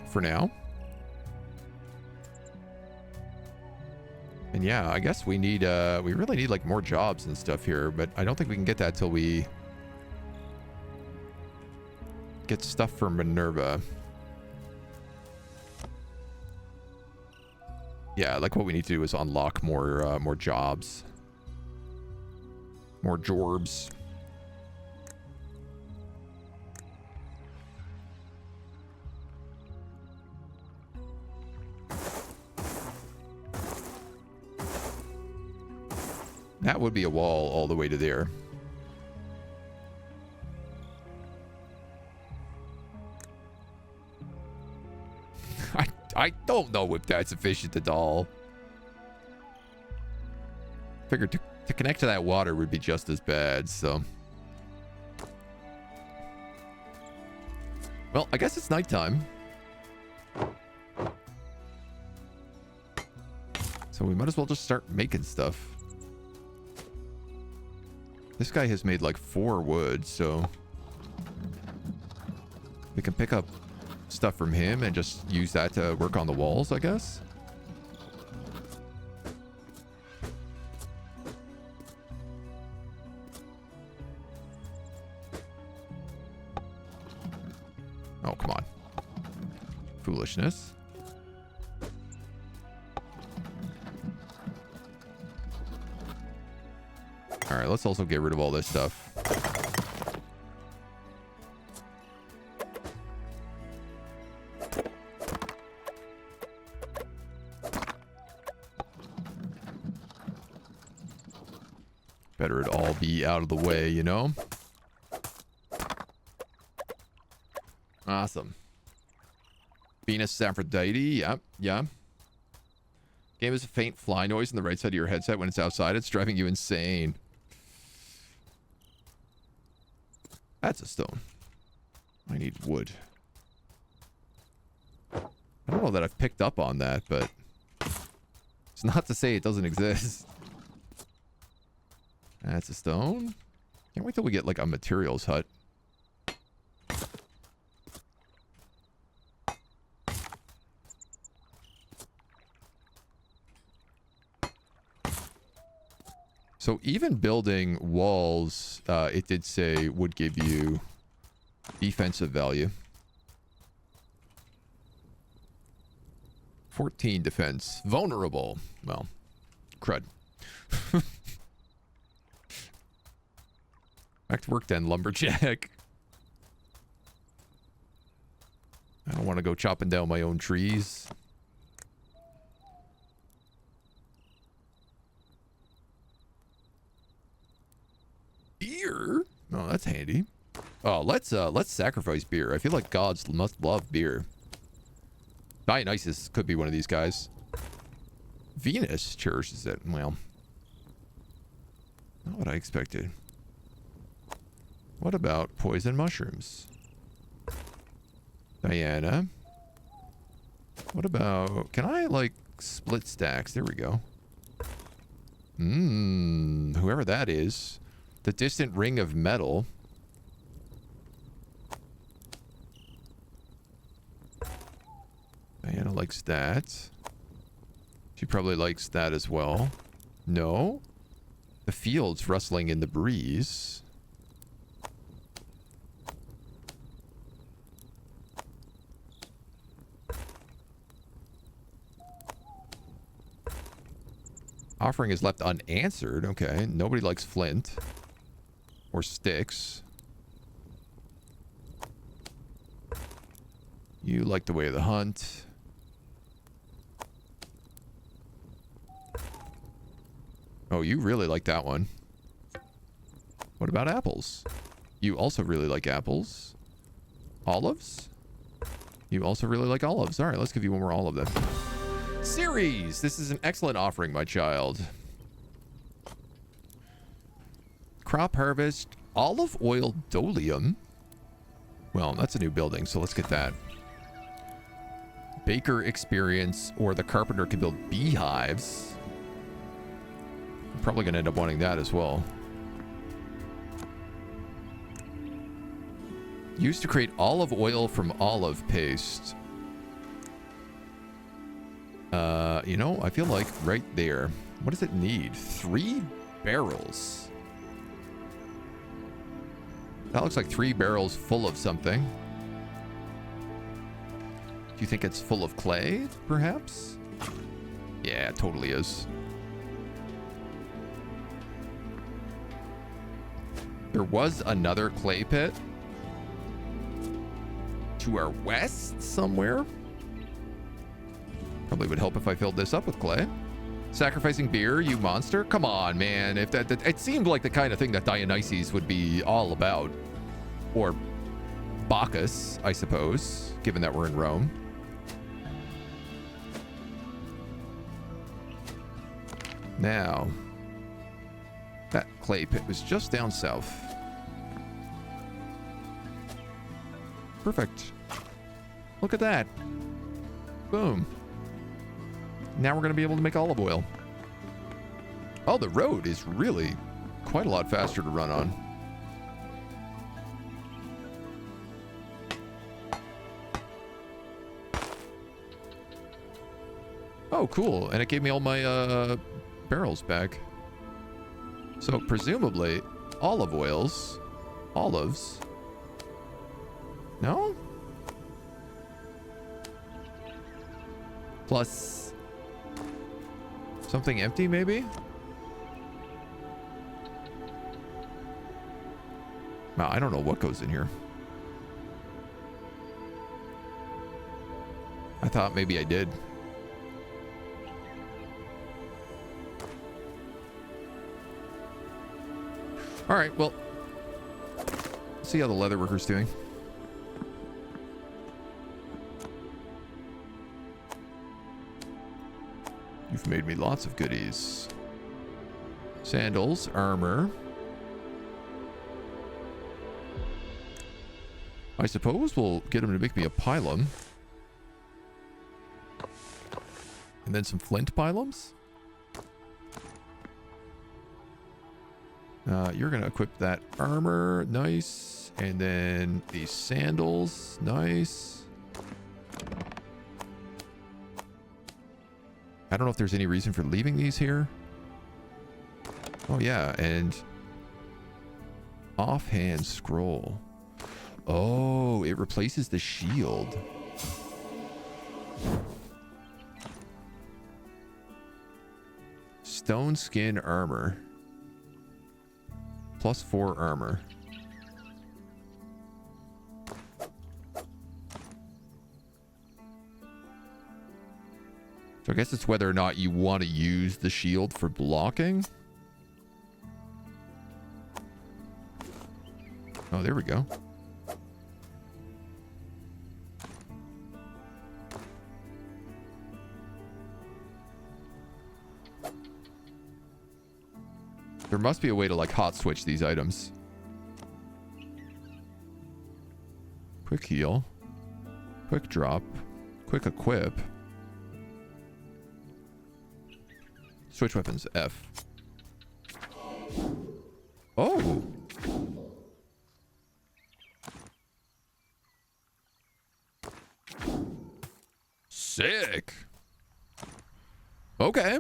Speaker 1: For now. And yeah, I guess we need we really need like more jobs and stuff here, but I don't think we can get that till we get stuff from Minerva. Yeah, like what we need to do is unlock more jobs. More jorbs. That would be a wall all the way to there. I don't know if that's efficient at all. Figured to connect to that water would be just as bad, so. Well, I guess it's nighttime. So we might as well just start making stuff. This guy has made like 4 wood, so we can pick up stuff from him and just use that to work on the walls, I guess. Oh, come on. Foolishness. All right, let's also get rid of all this stuff. Better it all be out of the way, you know? Awesome. Venus Aphrodite. Yep, yeah. Game is a faint fly noise on the right side of your headset when it's outside. It's driving you insane. That's a stone. I need wood. I don't know that I've picked up on that, but it's not to say it doesn't exist. That's a stone. Can't wait till we get like a materials hut. So even building walls, it did say would give you defensive value. 14 defense. Vulnerable. Well, crud. Back to work then, lumberjack. I don't want to go chopping down my own trees. Beer? Oh, that's handy. Oh, let's sacrifice beer. I feel like gods must love beer. Dionysus could be one of these guys. Venus cherishes it. Well, not what I expected. What about poison mushrooms? Diana. What about... Can I, like, split stacks? There we go. Whoever that is. The distant ring of metal. Diana likes that. She probably likes that as well. No. The fields rustling in the breeze. Offering is left unanswered. Okay. Nobody likes flint. Or sticks. You like the way of the hunt. Oh, you really like that one. What about apples? You also really like apples. Olives? You also really like olives. All right, let's give you one more olive then. Ceres! This is an excellent offering, my child. Crop harvest, olive oil dolium. Well, that's a new building, so let's get that. Baker experience, or the carpenter can build beehives. I'm probably going to end up wanting that as well. Used to create olive oil from olive paste. You know, I feel like right there. What does it need? 3 barrels. That looks like 3 barrels full of something. Do you think it's full of clay, perhaps? Yeah, it totally is. There was another clay pit to our west somewhere. Probably would help if I filled this up with clay. Sacrificing beer, you monster? Come on, man. If that it seemed like the kind of thing that Dionysus would be all about. Or Bacchus, I suppose, given that we're in Rome. Now, that clay pit was just down south. Perfect. Look at that. Boom. Now we're going to be able to make olive oil. Oh, the road is really quite a lot faster to run on. Oh, cool. And it gave me all my barrels back. So presumably olive oils, olives. No? Plus something empty, maybe? Wow, I don't know what goes in here. I thought maybe I did. All right, well, see how the leather worker's doing. You've made me lots of goodies. Sandals, armor. I suppose we'll get him to make me a pylon. And then some flint pylons. You're going to equip that armor. Nice. And then these sandals. Nice. I don't know if there's any reason for leaving these here. Oh, yeah. And offhand scroll. Oh, it replaces the shield. Stone skin armor. +4 armor. So I guess it's whether or not you want to use the shield for blocking. Oh, there we go. There must be a way to like hot switch these items. Quick heal. Quick drop. Quick equip. Switch weapons, F. Oh! Sick! Okay.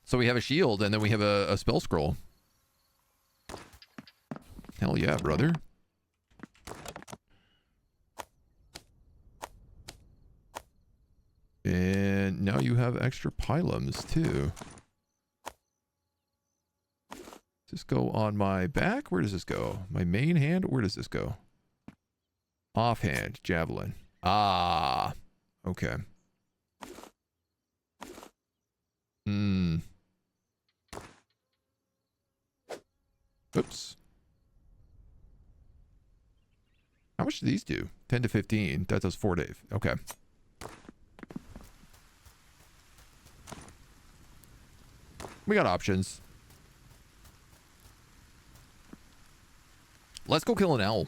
Speaker 1: So we have a shield, and then we have a spell scroll. Hell yeah, brother. And now you have extra pylons, too. Does this go on my back? Where does this go? My main hand? Where does this go? Offhand, javelin. Ah, okay. Oops. How much do these do? 10 to 15. That does 4 days. Okay. We got options. Let's go kill an owl.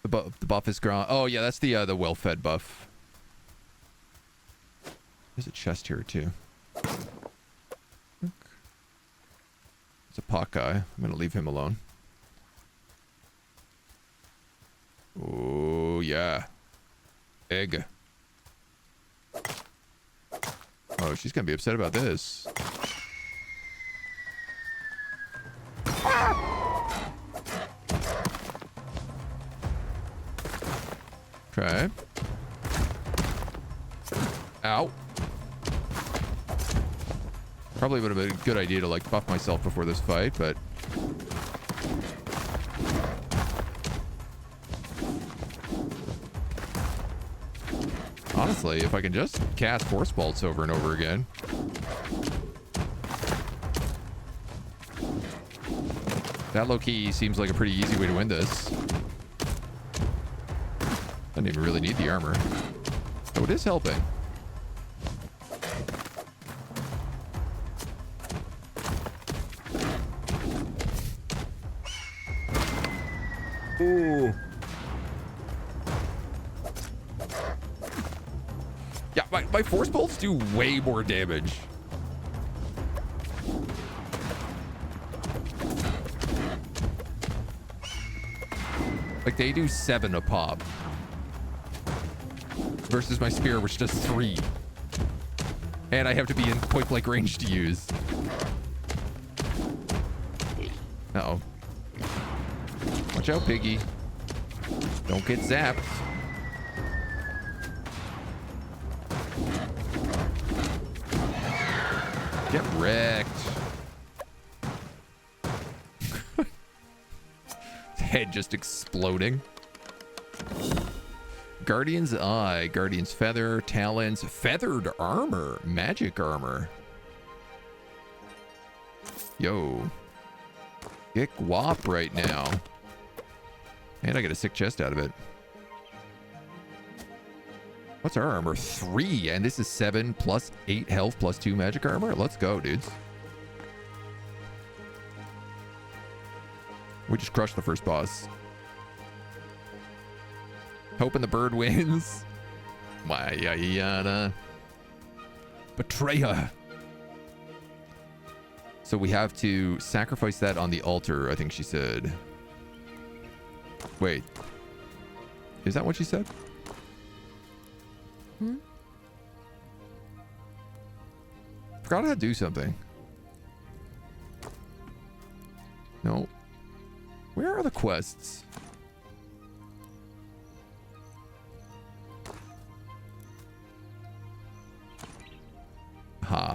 Speaker 1: The buff is gone. Oh yeah, that's the well-fed buff. There's a chest here too. It's a pot guy. I'm gonna leave him alone. Oh yeah. Egg. Oh, she's gonna be upset about this. Okay. Ow. Probably would have been a good idea to like buff myself before this fight, but honestly, if I can just cast force bolts over and over again. That low-key seems like a pretty easy way to win this. I don't even really need the armor. Oh, it is helping. Ooh. Yeah, my force bolts do way more damage. Like, they do 7 a pop. Versus my spear, which does 3. And I have to be in point-blank range to use. Uh-oh. Watch out, piggy. Don't get zapped. Get wrecked. head just exploding. Guardian's Eye, Guardian's Feather, Talons, Feathered Armor, Magic Armor. Yo. Get guap right now. And I get a sick chest out of it. What's our armor? 3, and this is 7 plus 8 health plus 2 magic armor. Let's go, dudes. We just crushed the first boss. Hoping the bird wins. Mayayana. Betrayer. So we have to sacrifice that on the altar, I think she said. Wait. Is that what she said? Forgot how to do something. No. Where are the quests?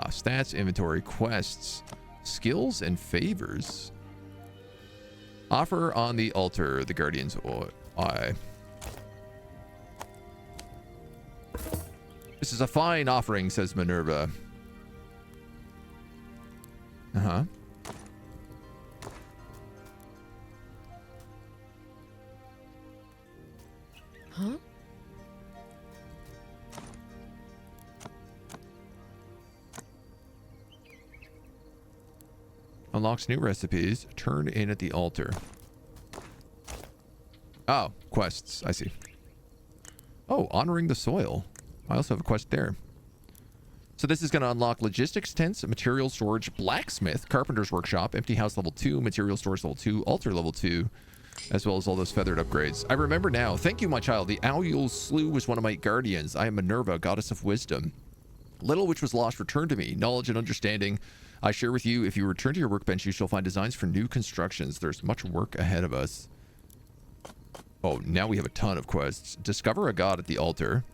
Speaker 1: Stats, inventory, quests, skills, and favors. Offer on the altar, the Guardian's Eye. This is a fine offering, says Minerva. Uh-huh.
Speaker 2: Huh?
Speaker 1: Unlocks new recipes. Turn in at the altar. Oh, quests. I see. Oh, honoring the soil. I also have a quest there. So this is going to unlock logistics tents, material storage, blacksmith, carpenter's workshop, empty house level 2, material storage level 2, altar level 2, as well as all those feathered upgrades. I remember now. Thank you, my child. The Owl Slew was one of my guardians. I am Minerva, goddess of wisdom. Little which was lost returned to me. Knowledge and understanding I share with you. If you return to your workbench, you shall find designs for new constructions. There's much work ahead of us. Oh, now we have a ton of quests. Discover a god at the altar.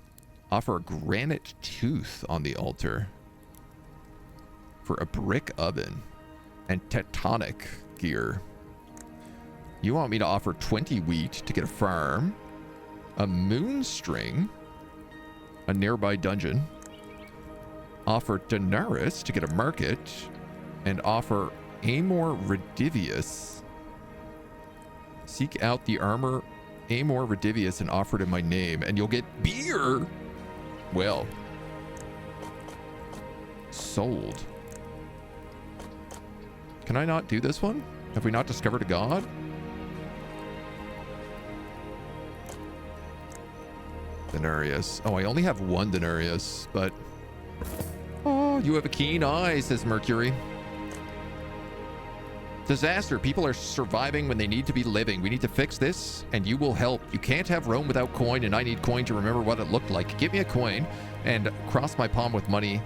Speaker 1: Offer a granite tooth on the altar. For a brick oven. And tectonic gear. You want me to offer 20 wheat to get a farm. A moon string. A nearby dungeon. Offer denarius to get a market. And offer Amor Redivius. Seek out the armor Amor Redivius and offer it in my name, and you'll get beer. Well, sold. Can I not do this one? Have we not discovered a god? Denarius. Oh, I only have 1 denarius, but... Oh, you have a keen eye, says Mercury. Disaster. People are surviving when they need to be living. We need to fix this, and you will help. You can't have Rome without coin, and I need coin to remember what it looked like. Give me a coin, and cross my palm with money.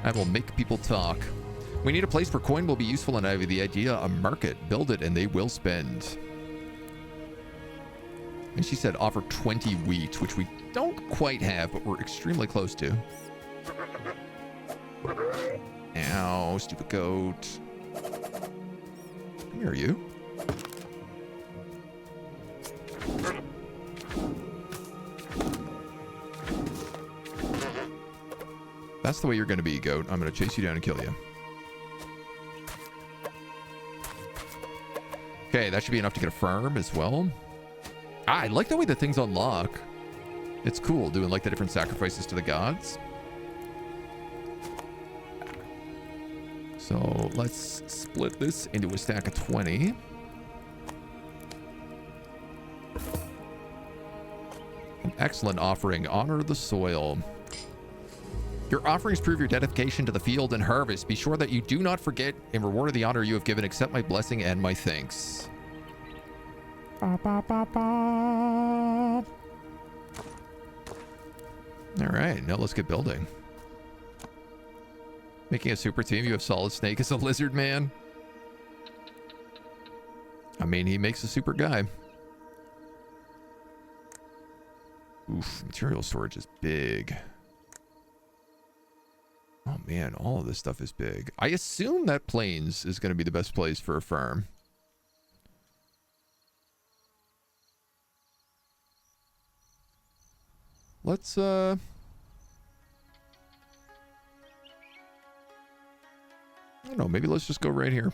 Speaker 1: I will make people talk. We need a place where coin will be useful, and I have the idea, a market. Build it, and they will spend. And she said offer 20 wheat, which we don't quite have, but we're extremely close to. Ow, stupid goat. Come here, you. That's the way you're going to be, goat. I'm going to chase you down and kill you. Okay, that should be enough to get a farm as well. I like the way the things unlock. It's cool doing like the different sacrifices to the gods. So let's split this into a stack of 20. An excellent offering. Honor the soil. Your offerings prove your dedication to the field and harvest. Be sure that you do not forget, in reward of the honor you have given, accept my blessing and my thanks. Ba, ba, ba, ba. All right, now let's get building. Making a super team, you have Solid Snake as a lizard man. I mean, he makes a super guy. Oof, material storage is big. Oh man, all of this stuff is big. I assume that Plains is going to be the best place for a farm. let's I don't know, maybe let's just go right here.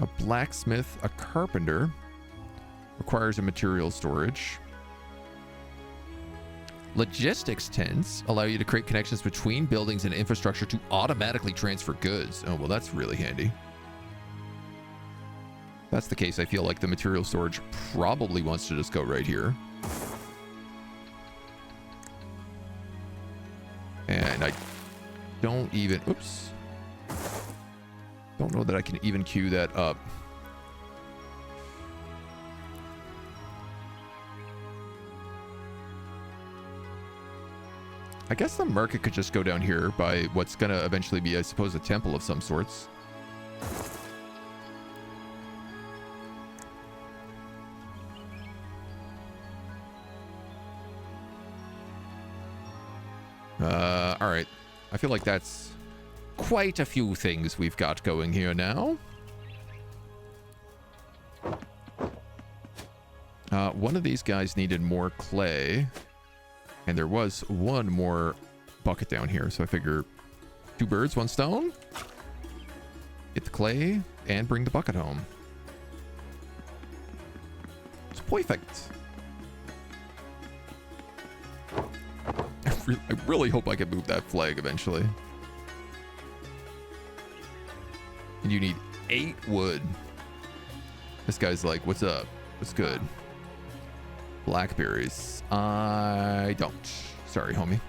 Speaker 1: A blacksmith, a carpenter. Requires a material storage. Logistics tents allow you to create connections between buildings and infrastructure to automatically transfer goods. Oh, well, that's really handy. If that's the case, I feel like the material storage probably wants to just go right here. And I don't even... Oops. Don't know that I can even queue that up. I guess the market could just go down here by what's going to eventually be, I suppose, a temple of some sorts. All right. I feel like that's quite a few things we've got going here now. One of these guys needed more clay. And there was one more bucket down here. So I figure 2 birds, 1 stone. Get the clay and bring the bucket home. It's perfect. I really hope I can move that flag eventually. And you need 8 wood. This guy's like, what's up? What's good? Blackberries. I don't. Sorry, homie.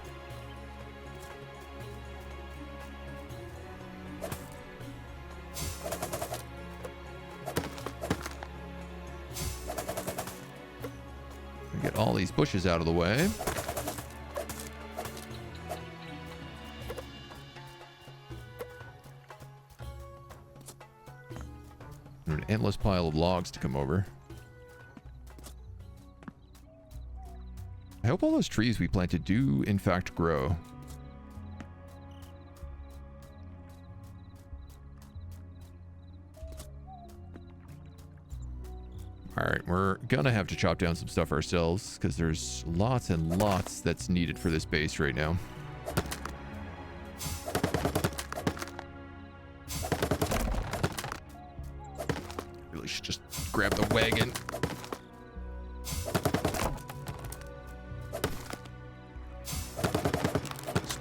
Speaker 1: Get all these bushes out of the way. An endless pile of logs to come over. I hope all those trees we planted do, in fact, grow. Alright, we're gonna have to chop down some stuff ourselves, because there's lots and lots that's needed for this base right now. Really should just grab the wagon.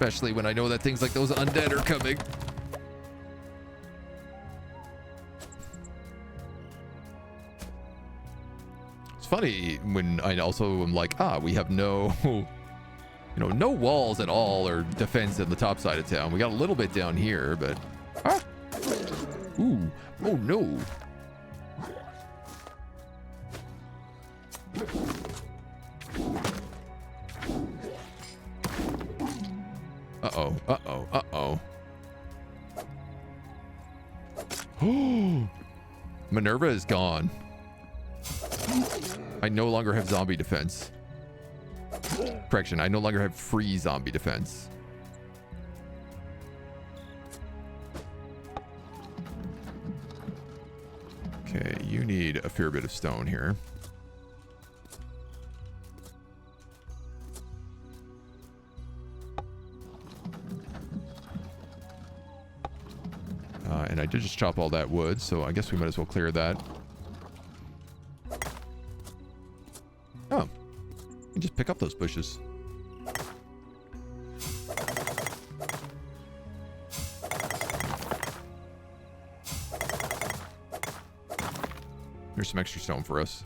Speaker 1: Especially when I know that things like those undead are coming. It's funny when I also am like, we have no, no walls at all or defense in the top side of town. We got a little bit down here, but ooh, oh no. Uh-oh, uh-oh, uh-oh. Oh, Minerva is gone. I no longer have zombie defense. Correction, I no longer have free zombie defense. Okay, you need a fair bit of stone here. And I did just chop all that wood, so I guess we might as well clear that. Oh. You can just pick up those bushes. Here's some extra stone for us.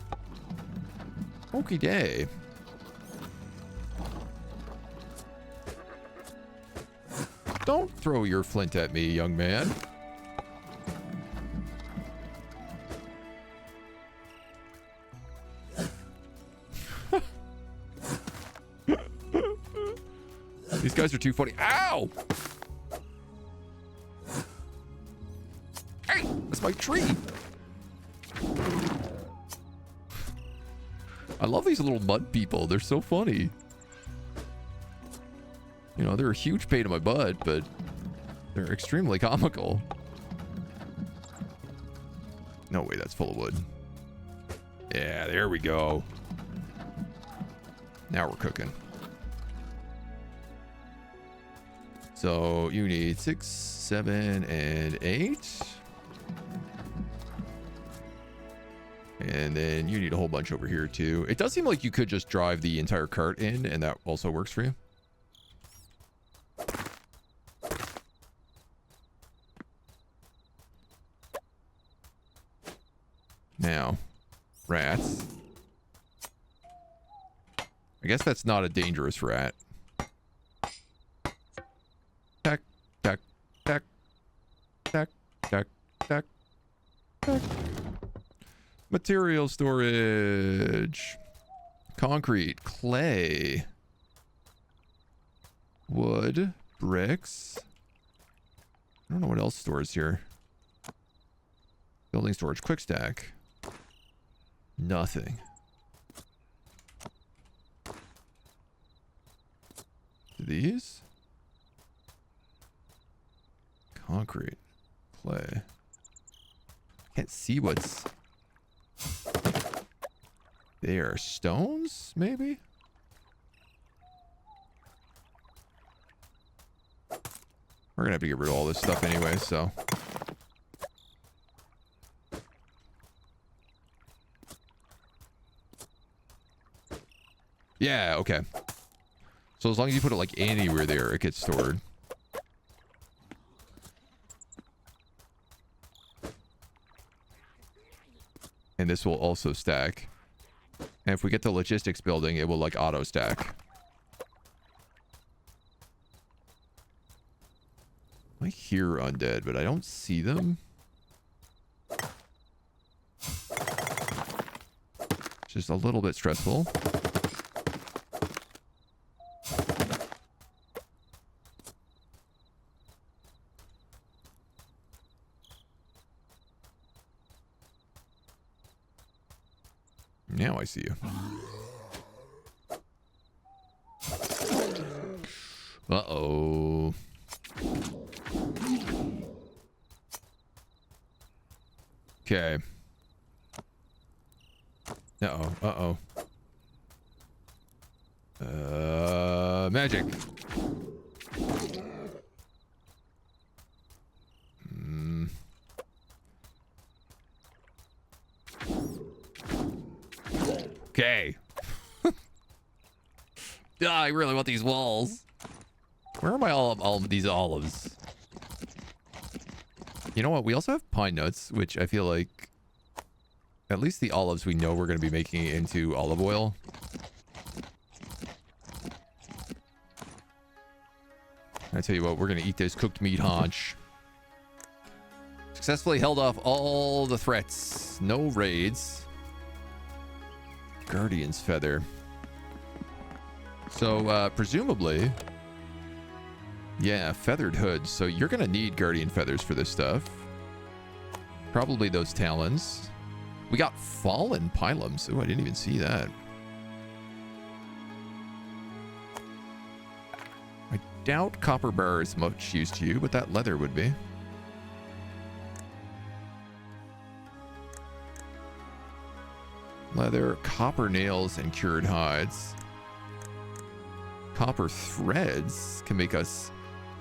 Speaker 1: Okie day. Don't throw your flint at me, young man. These guys are too funny. Ow! Hey, that's my tree. I love these little mud people. They're so funny. You know, they're a huge pain in my butt, but they're extremely comical. No way, that's full of wood. Yeah, there we go. Now we're cooking. So you need 6, 7, and 8. And then you need a whole bunch over here too. It does seem like you could just drive the entire cart in, and that also works for you. Now, rats. I guess that's not a dangerous rat. Tack, tack, tack, tack, tack, tack, tack. Material storage. Concrete, clay, wood, bricks. I don't know what else stores here. Building storage, quick stack. Nothing. These? Concrete, clay. Can't see what's there. Stones, maybe? We're gonna have to get rid of all this stuff anyway, so. Yeah, okay. So as long as you put it like anywhere there, it gets stored. And this will also stack. And if we get the logistics building, it will like auto stack. I hear undead, but I don't see them. Just a little bit stressful. Now I see you. Uh-oh. Okay. Uh-oh. Uh-oh. Magic. Okay. I really want these walls. Where are my all of these olives? You know what? We also have pine nuts, which I feel like at least the olives we know we're going to be making into olive oil. I tell you what, we're going to eat this cooked meat haunch. Successfully held off all the threats. No raids. Guardian's feather. So, presumably... Yeah, feathered hoods. So you're going to need guardian feathers for this stuff. Probably those talons. We got fallen pilums. Oh, I didn't even see that. I doubt copper bar is much use to you, but that leather would be. Leather, copper nails, and cured hides. Copper threads can make us...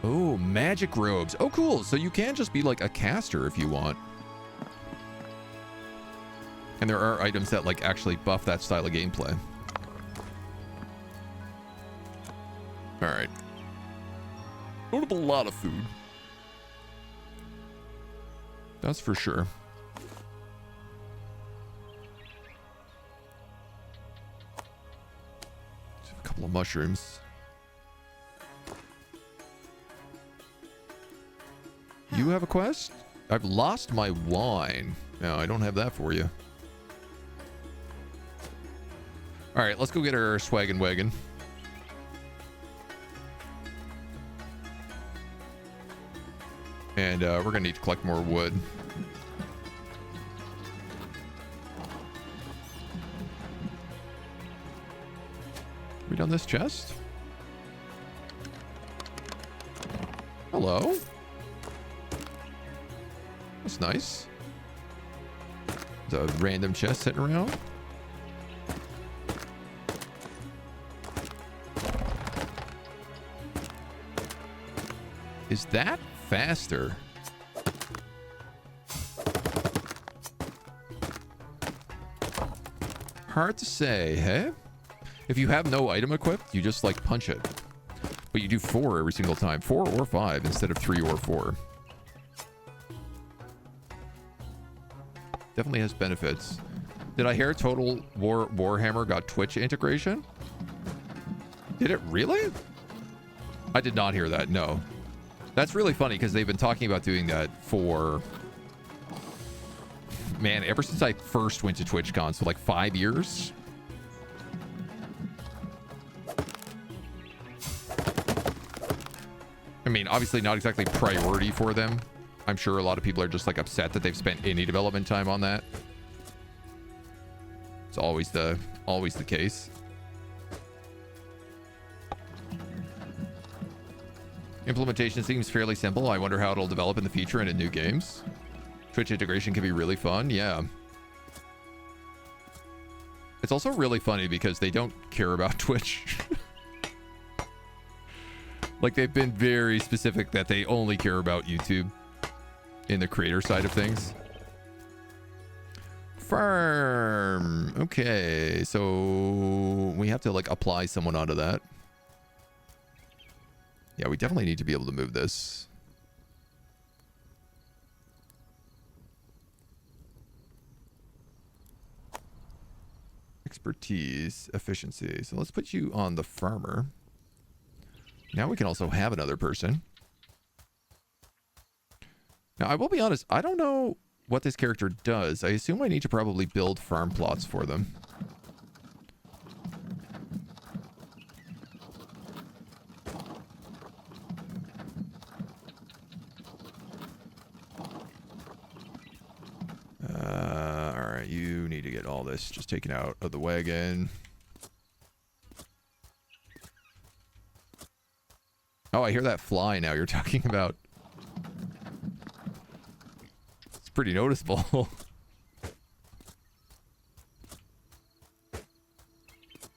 Speaker 1: Oh, magic robes. Oh, cool. So you can just be like a caster if you want. And there are items that like actually buff that style of gameplay. All right. Notable lot of food. That's for sure. A couple of mushrooms. You have a quest? I've lost my wine. No, I don't have that for you. All right, let's go get our swaggin' wagon. And we're gonna need to collect more wood. We done this chest? Hello? That's nice. There's a random chest sitting around. Is that faster? Hard to say, hey? If you have no item equipped, you just like punch it. But you do 4 every single time. 4 or 5 instead of 3 or 4. Definitely has benefits. Did I hear Total Warhammer got Twitch integration? Did it really? I did not hear that, no. That's really funny because they've been talking about doing that for... Man, ever since I first went to TwitchCon, so like 5 years. I mean, obviously not exactly priority for them. I'm sure a lot of people are just like upset that they've spent any development time on that. It's always the case. Implementation seems fairly simple. I wonder how it'll develop in the future and in new games. Twitch integration can be really fun, yeah. It's also really funny because they don't care about Twitch. Like, they've been very specific that they only care about YouTube in the creator side of things. Farm. Okay, so we have to, like, apply someone onto that. Yeah, we definitely need to be able to move this. Expertise, efficiency. So let's put you on the farmer. Now we can also have another person. Now, I will be honest, I don't know what this character does. I assume I need to probably build farm plots for them. Alright, you need to get all this just taken out of the wagon. Oh, I hear that fly now you're talking about. It's pretty noticeable.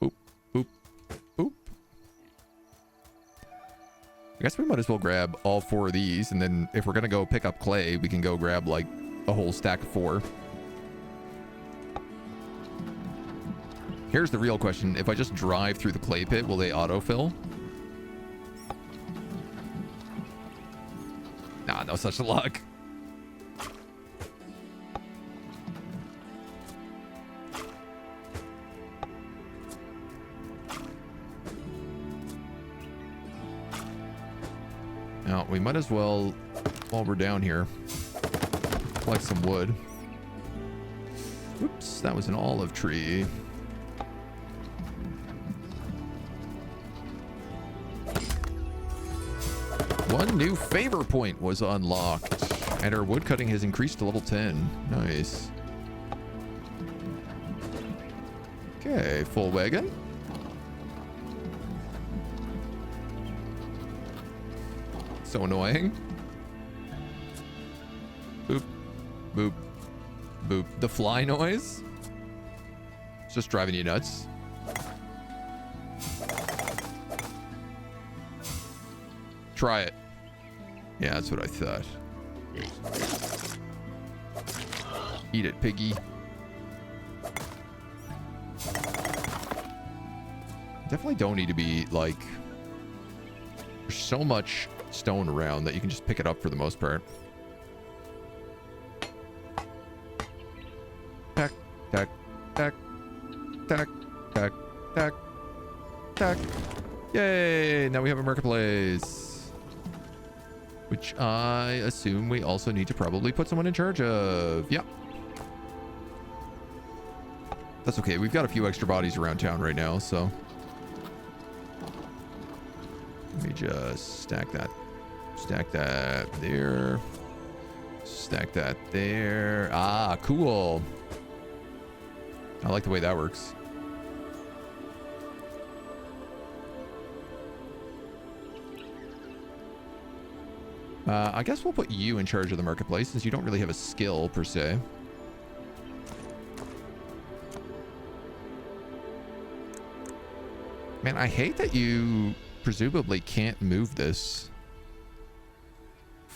Speaker 1: Oop, oop, oop. I guess we might as well grab all 4 of these, and then if we're gonna go pick up clay, we can go grab like a whole stack of 4. Here's the real question. If I just drive through the clay pit, will they autofill? Nah, no such luck. Now, we might as well, while we're down here, collect some wood. Oops, that was an olive tree. One new favor point was unlocked, and our woodcutting has increased to level 10. Nice. Okay, full wagon. So annoying. Boop, boop, boop. The fly noise? It's just driving you nuts. Try it. Yeah, that's what I thought. Eat it, piggy. Definitely don't need to be, like... There's so much stone around that you can just pick it up for the most part. Tack, tack, tack, tack, tack, tack, tack. Yay! Now we have a marketplace. Which I assume we also need to probably put someone in charge of. Yep. That's okay. We've got a few extra bodies around town right now, so... Let me just stack that. Stack that there. Stack that there. Ah, cool. I like the way that works. I guess we'll put you in charge of the marketplace since you don't really have a skill per se. Man, I hate that you presumably can't move this.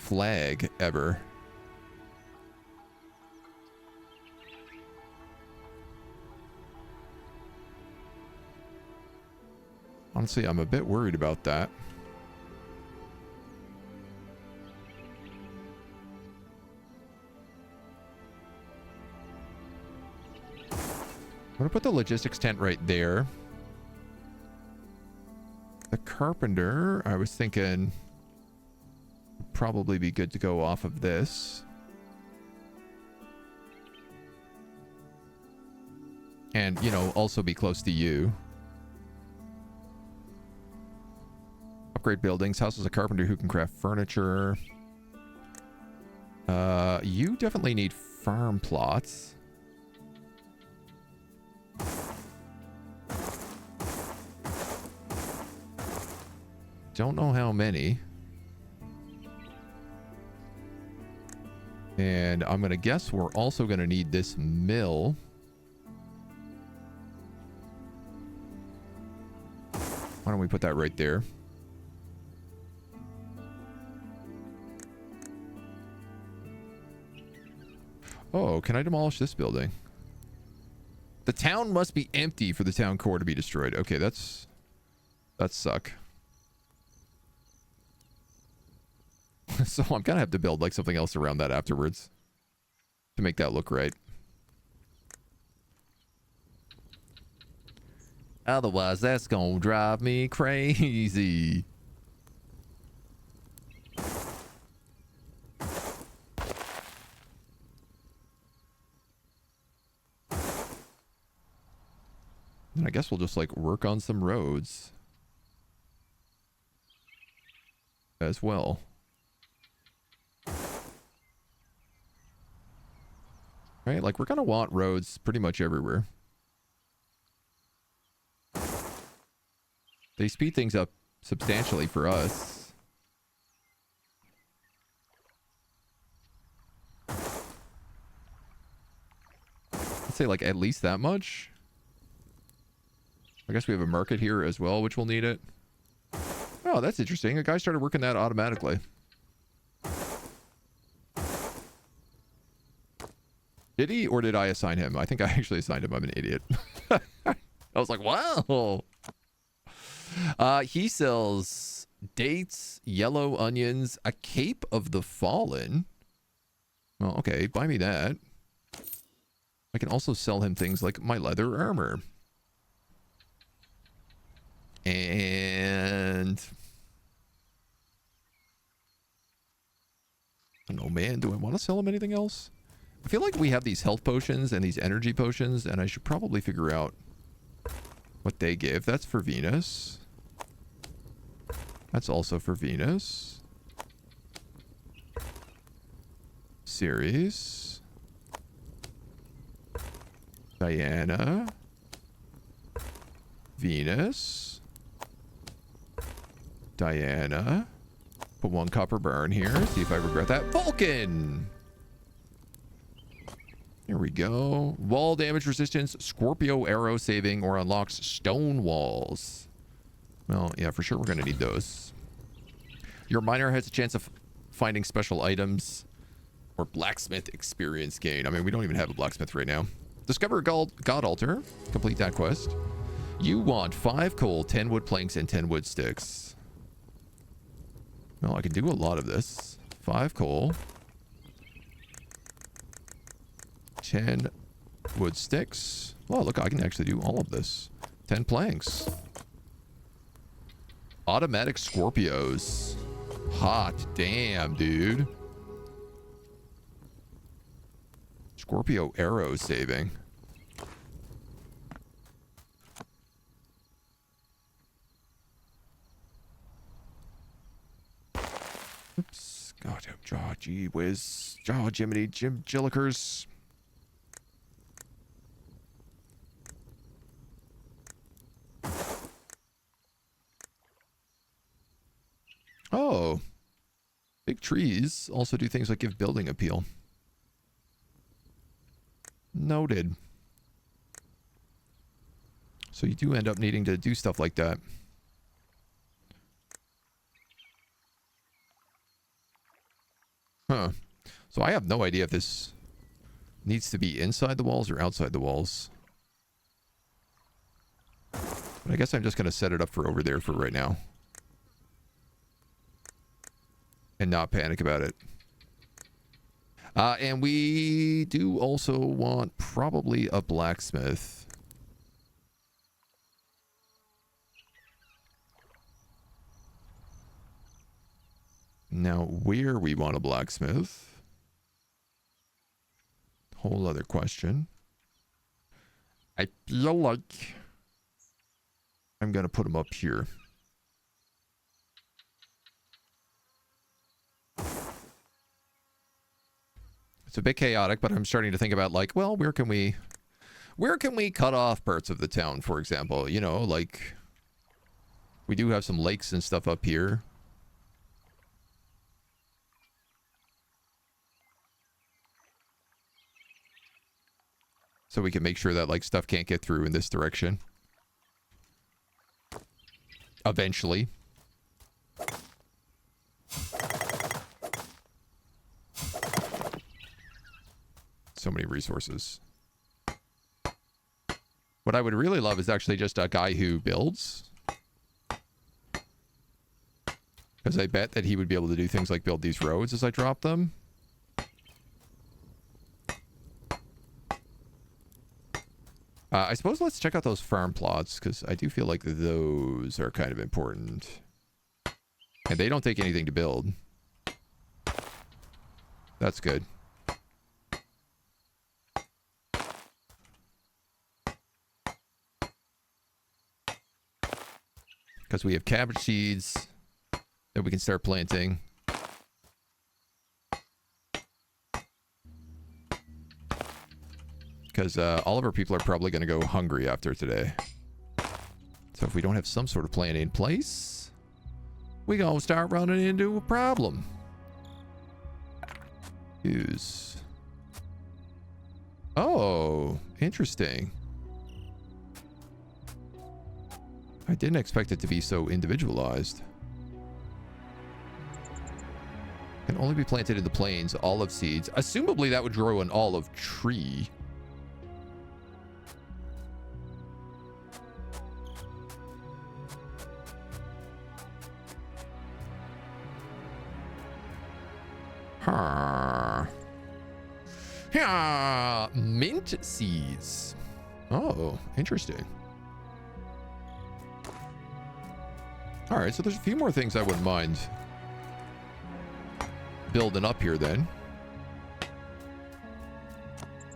Speaker 1: flag ever. Honestly, I'm a bit worried about that. I'm going to put the logistics tent right there. The carpenter, I was thinking, would probably be good to go off of this. And, you know, also be close to you. Upgrade buildings. House is a carpenter who can craft furniture. You definitely need farm plots. Don't know how many. And I'm going to guess we're also going to need this mill. Why don't we put that right there? Oh, can I demolish this building? The town must be empty for the town core to be destroyed. Okay, that suck. So I'm gonna have to build like something else around that afterwards to make that look right. Otherwise, that's gonna drive me crazy. And I guess we'll just like work on some roads as well. Right? Like we're gonna want roads pretty much everywhere. They speed things up substantially for us. I'd say like at least that much. I guess we have a market here as well, which will need it. Oh, that's interesting. A guy started working that automatically. Did he, or did I assign him? I think I actually assigned him. I'm an idiot. I was like, wow. He sells dates, yellow onions, a cape of the fallen. Well, okay, buy me that. I can also sell him things like my leather armor. And I don't know, man. Do I want to sell him anything else? I feel like we have these health potions and these energy potions, and I should probably figure out what they give. That's for Venus. That's also for Venus. Ceres. Diana. Venus. Diana. Put 1 copper bar in here. See if I regret that. Vulcan! Here we go. Wall damage resistance, Scorpio arrow saving, or unlocks stone walls. Well, yeah, for sure we're going to need those. Your miner has a chance of finding special items or blacksmith experience gain. I mean, we don't even have a blacksmith right now. Discover a god altar. Complete that quest. You want 5 coal, 10 wood planks, and 10 wood sticks. Well, I can do a lot of this. 5 coal. 10 wood sticks. Oh, look, I can actually do all of this. 10 planks. Automatic Scorpios. Hot damn, dude. Scorpio arrow saving. Oops. God, jaw, gee whiz. Jaw, Jiminy, Jim Jillikers. Oh. Big trees also do things like give building appeal. Noted. So you do end up needing to do stuff like that. Huh. So I have no idea if this needs to be inside the walls or outside the walls. But I guess I'm just going to set it up for over there for right now. And not panic about it. And we do also want probably a blacksmith. Now, where we want a blacksmith? Whole other question. I feel like I'm going to put him up here. It's a bit chaotic, but I'm starting to think about, like, well, where can we cut off parts of the town, for example? You know, like, we do have some lakes and stuff up here. So we can make sure that, like, stuff can't get through in this direction. Eventually. So many resources. What I would really love is actually just a guy who builds. Because I bet that he would be able to do things like build these roads as I drop them. I suppose let's check out those farm plots, because I do feel like those are kind of important. And they don't take anything to build. That's good. Because we have cabbage seeds that we can start planting. Because all of our people are probably going to go hungry after today. So if we don't have some sort of plan in place, we're going to start running into a problem. Use. Oh, interesting. I didn't expect it to be so individualized. Can only be planted in the plains, olive seeds. Assumably that would grow an olive tree. Huh. Yeah, mint seeds. Oh, interesting. All right, so there's a few more things I wouldn't mind building up here then.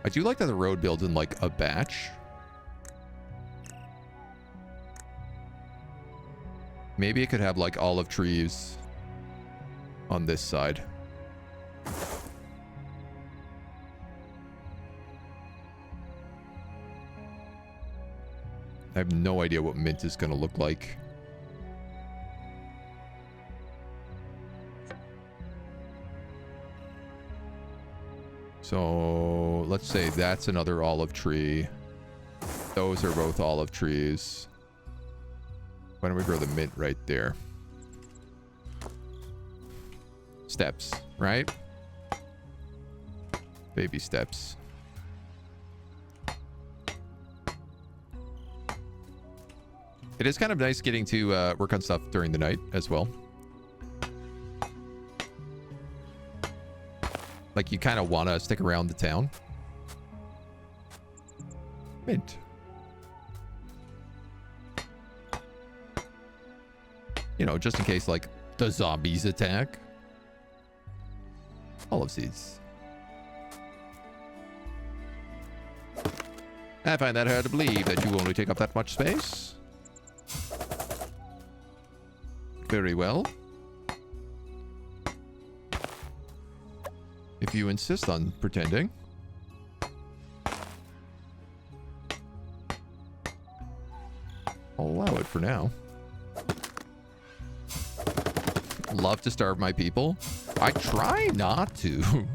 Speaker 1: I do like that the road builds in like a batch. Maybe it could have like olive trees on this side. I have no idea what mint is going to look like. So let's say that's another olive tree. Those are both olive trees. Why don't we grow the mint right there? Steps, right? Baby steps. It is kind of nice getting to work on stuff during the night as well. Like, you kind of want to stick around the town. Mint. You know, just in case, like, the zombies attack. Olive seeds. I find that hard to believe that you only take up that much space. Very well. If you insist on pretending. I'll allow it for now. Love to starve my people. I try not to.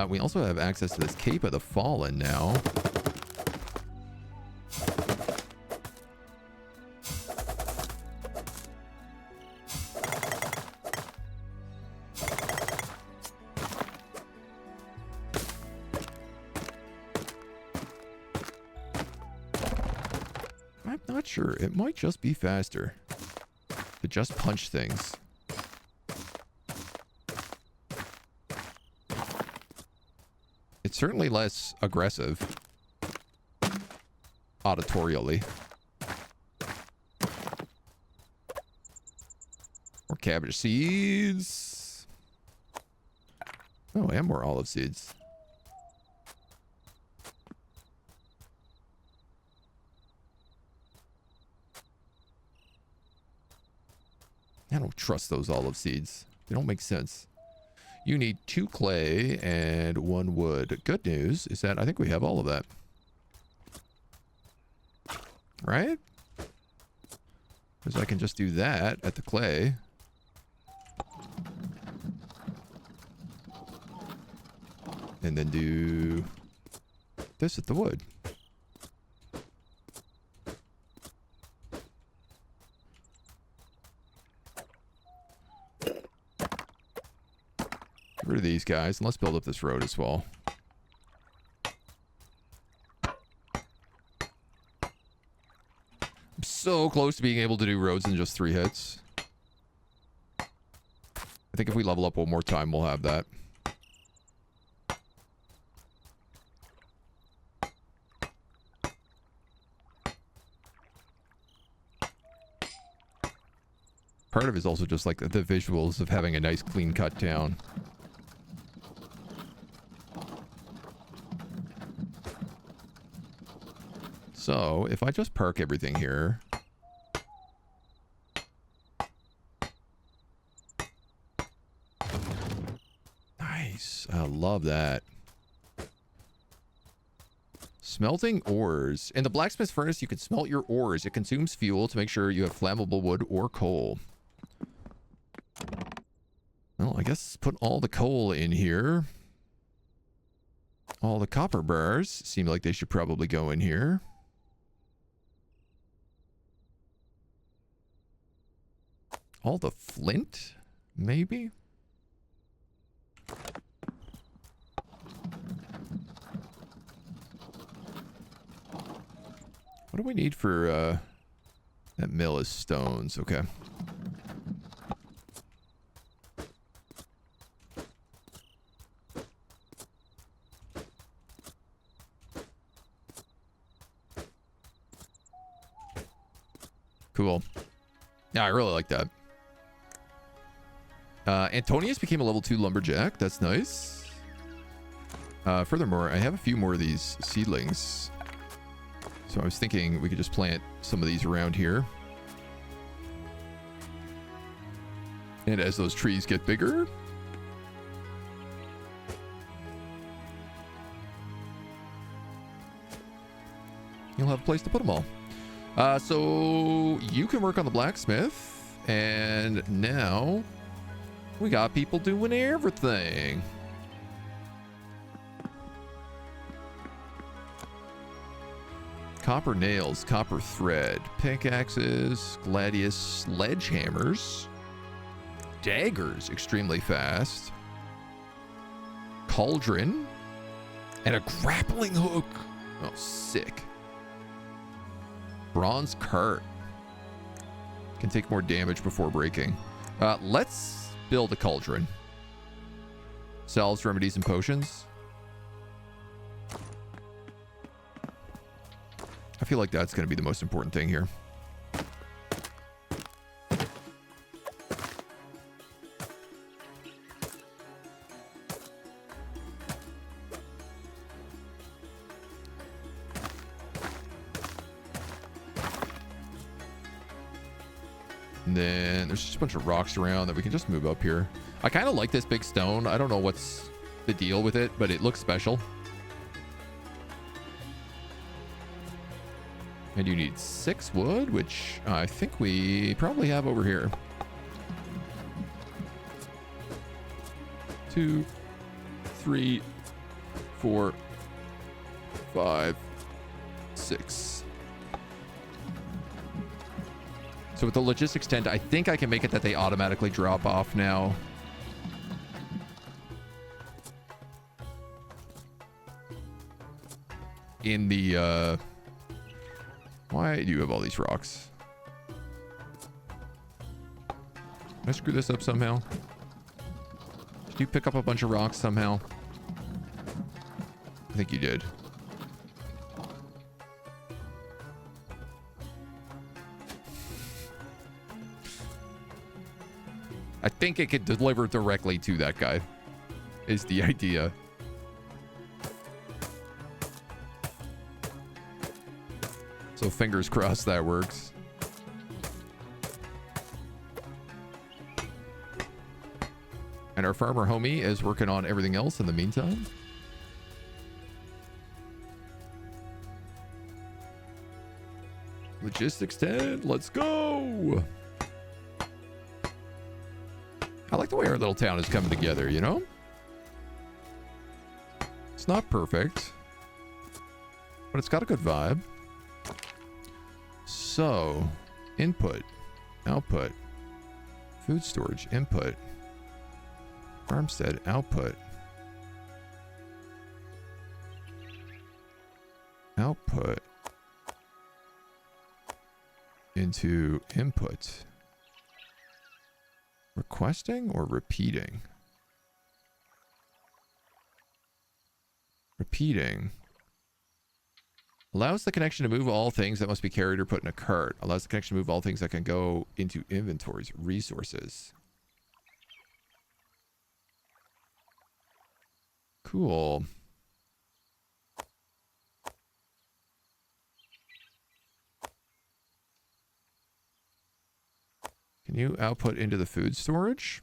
Speaker 1: We also have access to this Cape of the Fallen now. sure. It might just be faster to just punch things. It's certainly less aggressive auditorially. More cabbage seeds. Oh, and more olive seeds. I don't trust those olive seeds. They don't make sense. You need 2 clay and 1 wood. Good news is that I think we have all of that. Right? Because I can just do that at the clay. And then do this at the wood. Get rid of these guys, and let's build up this road as well. I'm so close to being able to do roads in just 3 hits. I think if we level up one more time, we'll have that. Part of it is also just like the visuals of having a nice clean cut town. So, if I just park everything here. Nice. I love that. Smelting ores. In the blacksmith furnace, you can smelt your ores. It consumes fuel to make sure you have flammable wood or coal. Well, I guess put all the coal in here. All the copper bars seem like they should probably go in here. All the flint, maybe? What do we need for, that mill is stones, okay. Cool. Yeah, I really like that. Antonius became a level 2 lumberjack. That's nice. Furthermore, I have a few more of these seedlings. So I was thinking we could just plant some of these around here. And as those trees get bigger, you'll have a place to put them all. So you can work on the blacksmith, and now we got people doing everything. Copper nails, copper thread, pickaxes, gladius sledgehammers, daggers extremely fast, cauldron, and a grappling hook. Oh, sick. Bronze cart. Can take more damage before breaking. Let's build a cauldron. Salves, remedies, and potions. I feel like that's going to be the most important thing here. And then there's just a bunch of rocks around that we can just move up here. I kind of like this big stone. I don't know what's the deal with it, but it looks special. And you need 6 wood, which I think we probably have over here. 2, 3, 4, 5, 6. So with the logistics tent, I think I can make it that they automatically drop off now. In the Why do you have all these rocks? Did I screw this up somehow? Did you pick up a bunch of rocks somehow? I think you did. I think it could deliver directly to that guy, is the idea. So fingers crossed that works. And our farmer homie is working on everything else in the meantime. Logistics 10, let's go! I like the way our little town is coming together, you know? It's not perfect, but it's got a good vibe. So, input, output, food storage, input, farmstead, output, output, into input. Requesting or repeating? Repeating. Allows the connection to move all things that must be carried or put in a cart. Allows the connection to move all things that can go into inventories. Resources. Cool. Can you output into the food storage?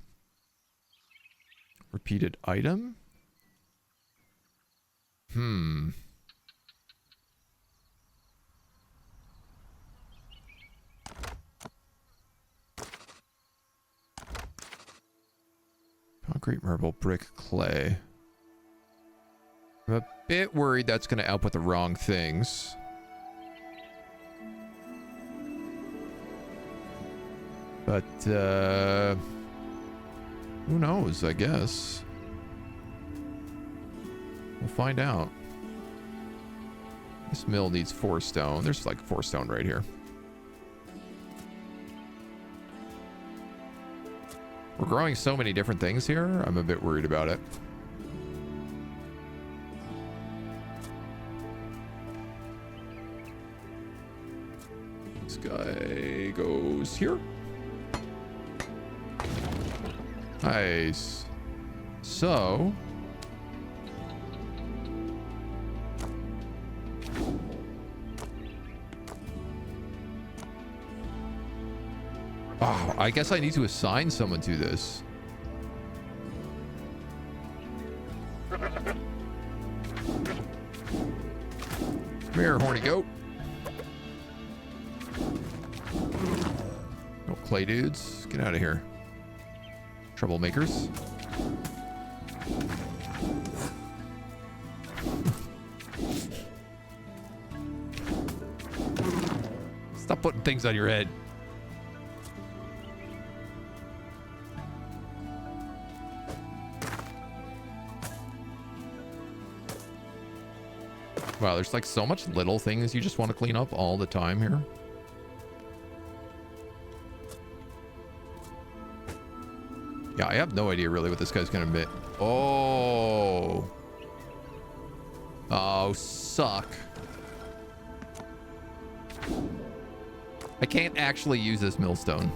Speaker 1: Repeated item? Concrete, marble, brick, clay. I'm a bit worried that's going to output the wrong things. But, who knows, I guess. We'll find out. This mill needs 4 stone. There's like 4 stone right here. We're growing so many different things here. I'm a bit worried about it. This guy goes here. Nice. So... oh, I guess I need to assign someone to this. Come here, horny goat. No clay dudes. Get out of here. Troublemakers. Stop putting things on your head. Wow, there's like so much little things you just want to clean up all the time here. Yeah, I have no idea really what this guy's gonna admit. Oh. Oh, suck. I can't actually use this millstone.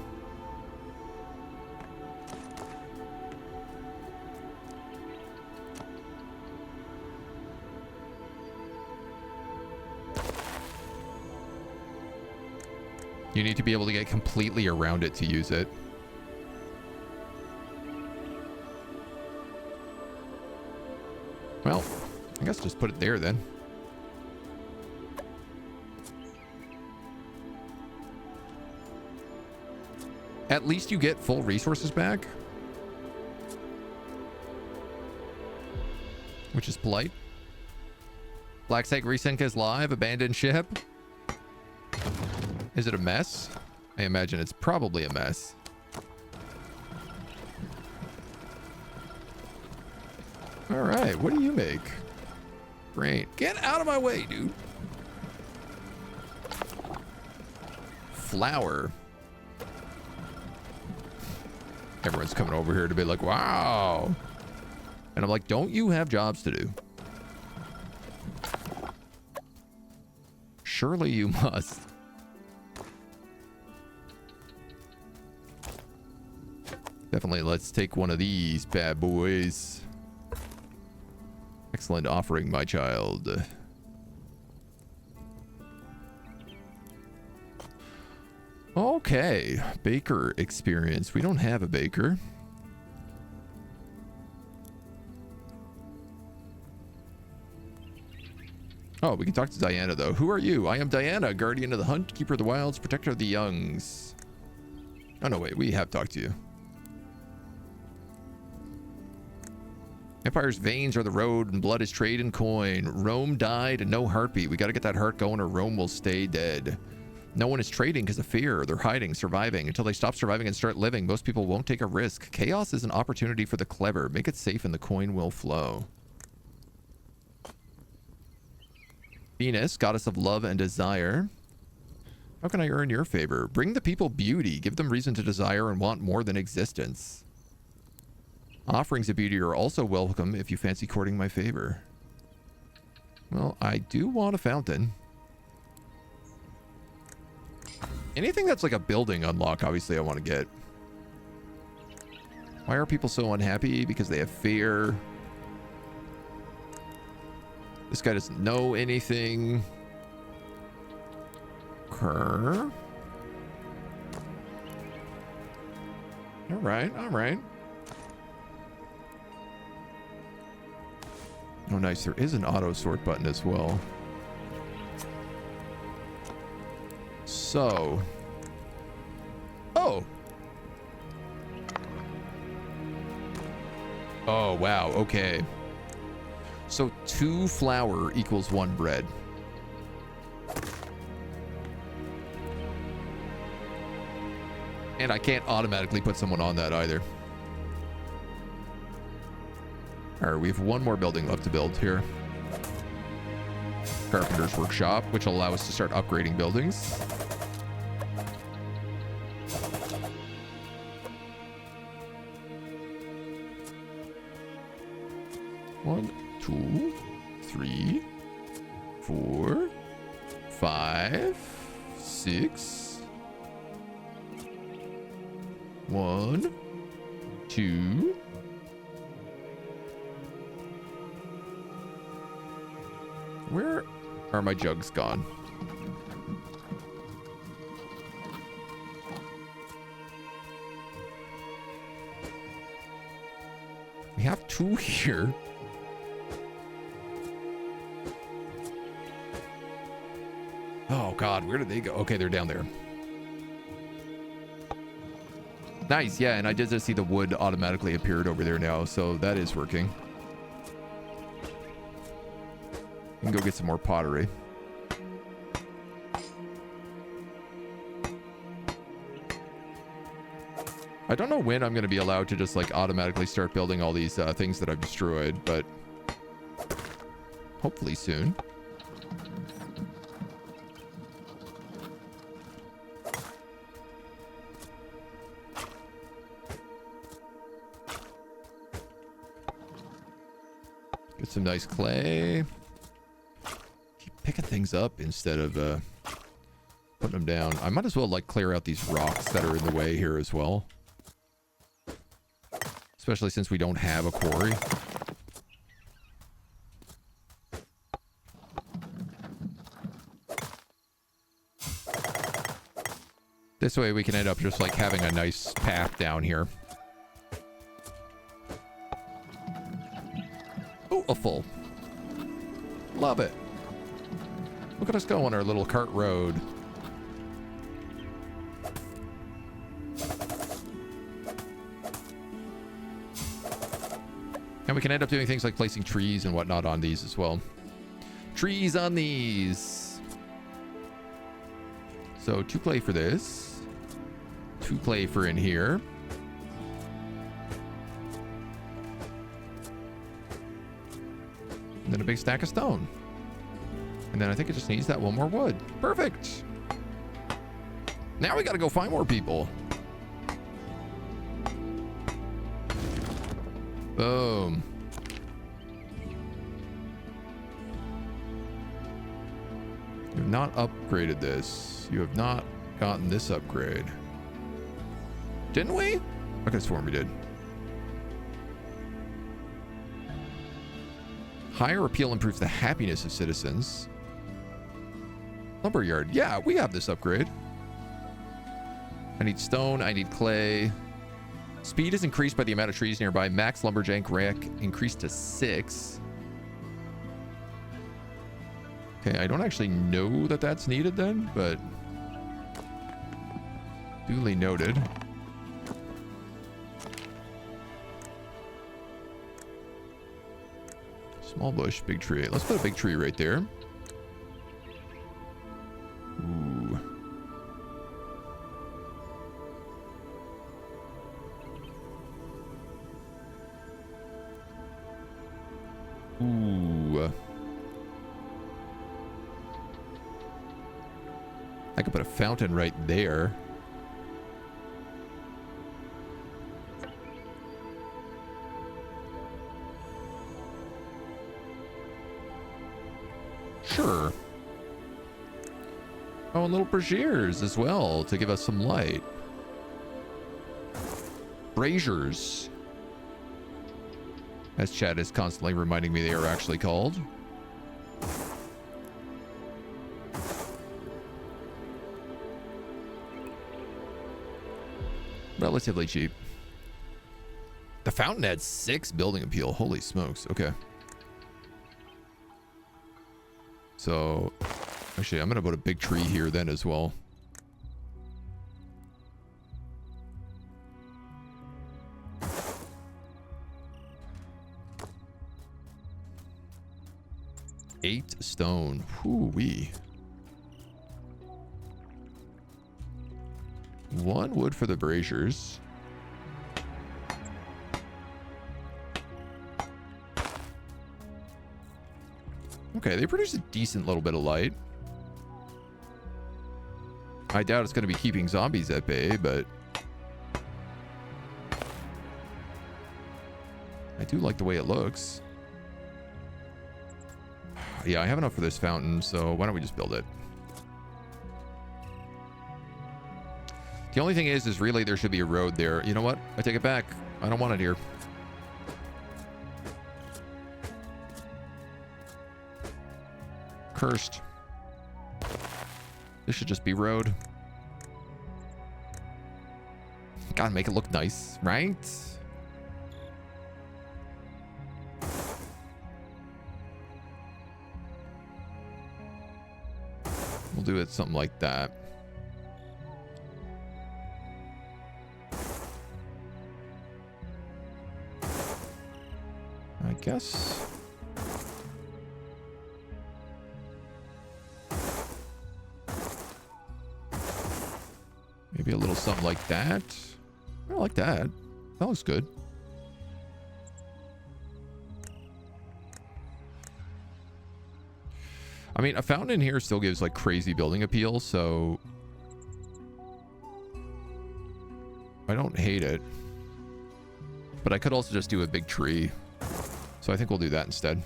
Speaker 1: You need to be able to get completely around it to use it. Well, I guess just put it there then. At least you get full resources back. Which is polite. Black Site Resync is live. Abandoned ship. Is it a mess? I imagine it's probably a mess. All right, what do you make? Great. Get out of my way, dude. flour. Everyone's coming over here to be like, wow. And I'm like, don't you have jobs to do? Surely you must. Definitely, let's take one of these bad boys. Excellent offering, my child. Okay, baker experience. We don't have a baker. Oh, we can talk to Diana, though. Who are you? I am Diana, guardian of the hunt, keeper of the wilds, protector of the youngs. Oh, no, wait. We have talked to you. Empire's veins are the road, and blood is trade and coin. Rome died and no heartbeat. We got to get that heart going or Rome will stay dead. No one is trading because of fear. They're hiding, surviving. Until they stop surviving and start living, most people won't take a risk. Chaos is an opportunity for the clever. Make it safe and the coin will flow. Venus, goddess of love and desire. How can I earn your favor? Bring the people beauty. Give them reason to desire and want more than existence. Offerings of beauty are also welcome if you fancy courting my favor. Well, I do want a fountain. Anything that's like a building unlock, obviously I want to get. Why are people so unhappy? Because they have fear. This guy doesn't know anything. All right, all right. Oh, nice. There is an auto sort button as well. So. Oh. Oh, wow. Okay. So 2 flour equals 1 bread. And I can't automatically put someone on that either. All right, we have 1 more building left to build here. Carpenter's workshop, which will allow us to start upgrading buildings. One, 2, 3, 4, 5, 6. 1, 2. Where are my jugs gone? We have 2 here. Oh God, where did they go? Okay, they're down there. Nice, yeah, and I did just see the wood automatically appeared over there now, so that is working. We can go get some more pottery. I don't know when I'm going to be allowed to just like automatically start building all these things that I've destroyed, but hopefully soon. Get some nice clay. Keep picking things up instead of putting them down. I might as well like clear out these rocks that are in the way here as well. Especially since we don't have a quarry. This way we can end up just like having a nice path down here. Oh, a full. Love it. Look at us go on our little cart road. And we can end up doing things like placing trees and whatnot on these as well. Trees on these. So 2 clay for this. 2 clay for in here. And then a big stack of stone. And then I think it just needs that 1 more wood. Perfect. Now we gotta go find more people. Boom. You have not upgraded this. You have not gotten this upgrade. Didn't we? I could have sworn we did. Higher appeal improves the happiness of citizens. Lumberyard. Yeah, we have this upgrade. I need stone. I need clay. Speed is increased by the amount of trees nearby. Max lumberjack rank increased to 6. Okay, I don't actually know that that's needed then, but duly noted. Small bush, big tree. Let's put a big tree right there. Ooh. Ooh. I could put a fountain right there. Sure. Oh, and little braziers as well to give us some light. Braziers. As Chad is constantly reminding me they are actually called. Relatively cheap. The fountain had 6 building appeal. Holy smokes. Okay. So, actually, I'm going to put a big tree here then as well. Eight stone. Whoo-wee. 1 wood for the braziers. Okay, they produce a decent little bit of light. I doubt it's going to be keeping zombies at bay, but I do like the way it looks. Yeah, I have enough for this fountain, so why don't we just build it? The only thing is really there should be a road there. You know what? I take it back. I don't want it here. Cursed. This should just be road. Gotta make it look nice, right? We'll do it something like that. I guess. Maybe a little something like that. I like that. That looks good. I mean, a fountain here still gives like crazy building appeal, so I don't hate it. But I could also just do a big tree. So I think we'll do that instead.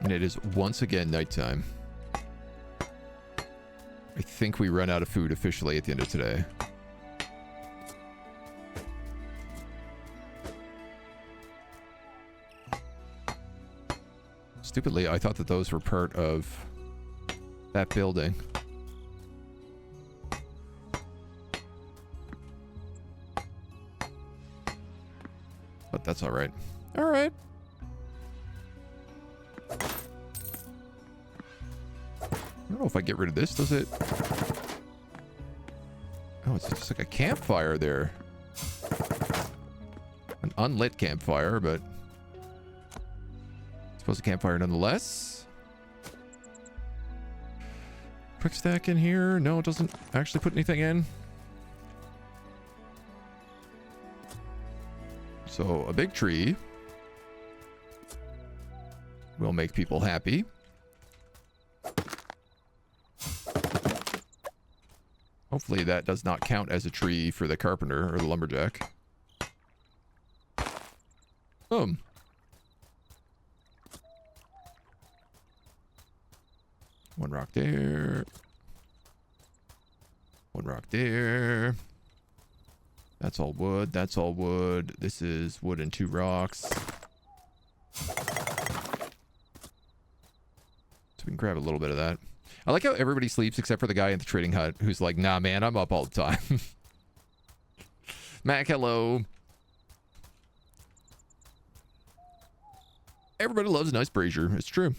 Speaker 1: And it is once again nighttime. I think we run out of food officially at the end of today. Stupidly, I thought that those were part of that building. But that's all right. All right. I don't know if I get rid of this, does it? Oh, it's just like a campfire there. An unlit campfire, but I suppose a campfire nonetheless. Quick stack in here. No, it doesn't actually put anything in. So a big tree. will make people happy. Hopefully that does not count as a tree for the carpenter or the lumberjack. Boom. One rock there. One rock there. That's all wood. That's all wood. This is wood and 2 rocks. So we can grab a little bit of that. I like how everybody sleeps except for the guy in the trading hut who's like, nah, man, I'm up all the time. Mac, hello. Everybody loves a nice brazier. It's true.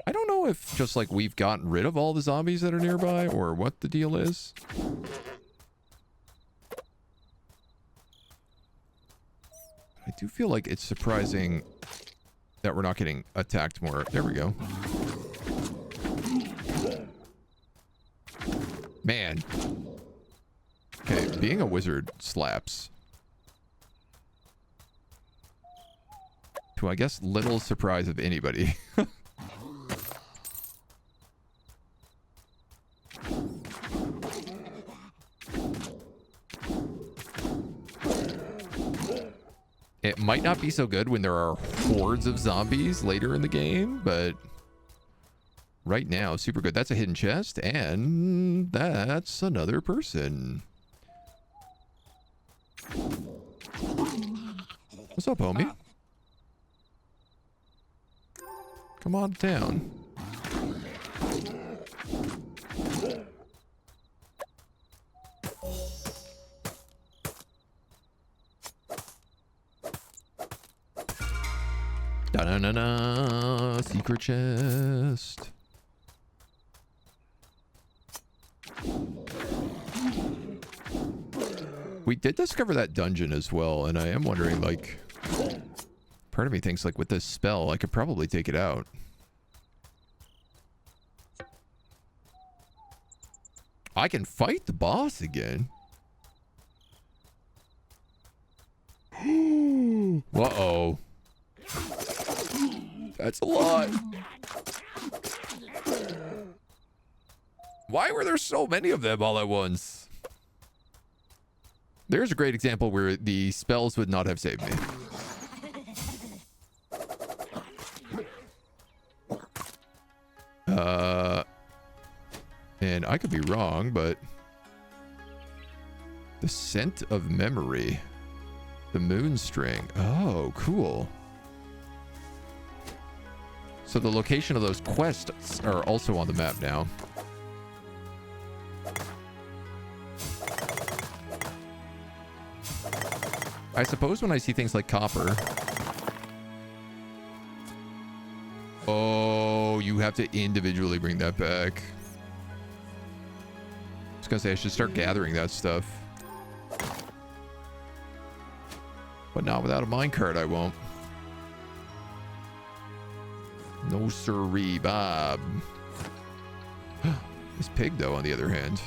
Speaker 1: I don't know if just like we've gotten rid of all the zombies that are nearby or what the deal is. I do feel like it's surprising that we're not getting attacked more. There we go. Man. Okay, being a wizard slaps. To, I guess, little surprise of anybody. It might not be so good when there are hordes of zombies later in the game, but right now, super good. That's a hidden chest, and that's another person. What's up, homie? Come on down. Da-na-na-na, secret chest. We did discover that dungeon as well, and I am wondering, like, part of me thinks, like, with this spell, I could probably take it out. I can fight the boss again. Uh-oh. That's a lot. Why were there so many of them all at once? There's a great example where the spells would not have saved me. And I could be wrong, but the scent of memory, the moon string. Oh, cool. So the location of those quests are also on the map now. I suppose when I see things like copper. Oh, you have to individually bring that back. I was gonna say I should start gathering that stuff. But not without a minecart, I won't. No sirree, Bob. This pig, though, on the other hand.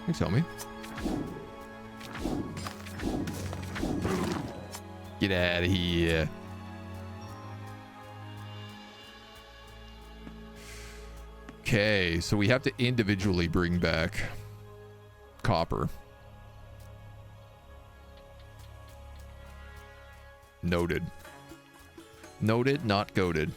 Speaker 1: Thanks, homie. Get out of here. Okay, so we have to individually bring back copper. Noted. Noted, not goated.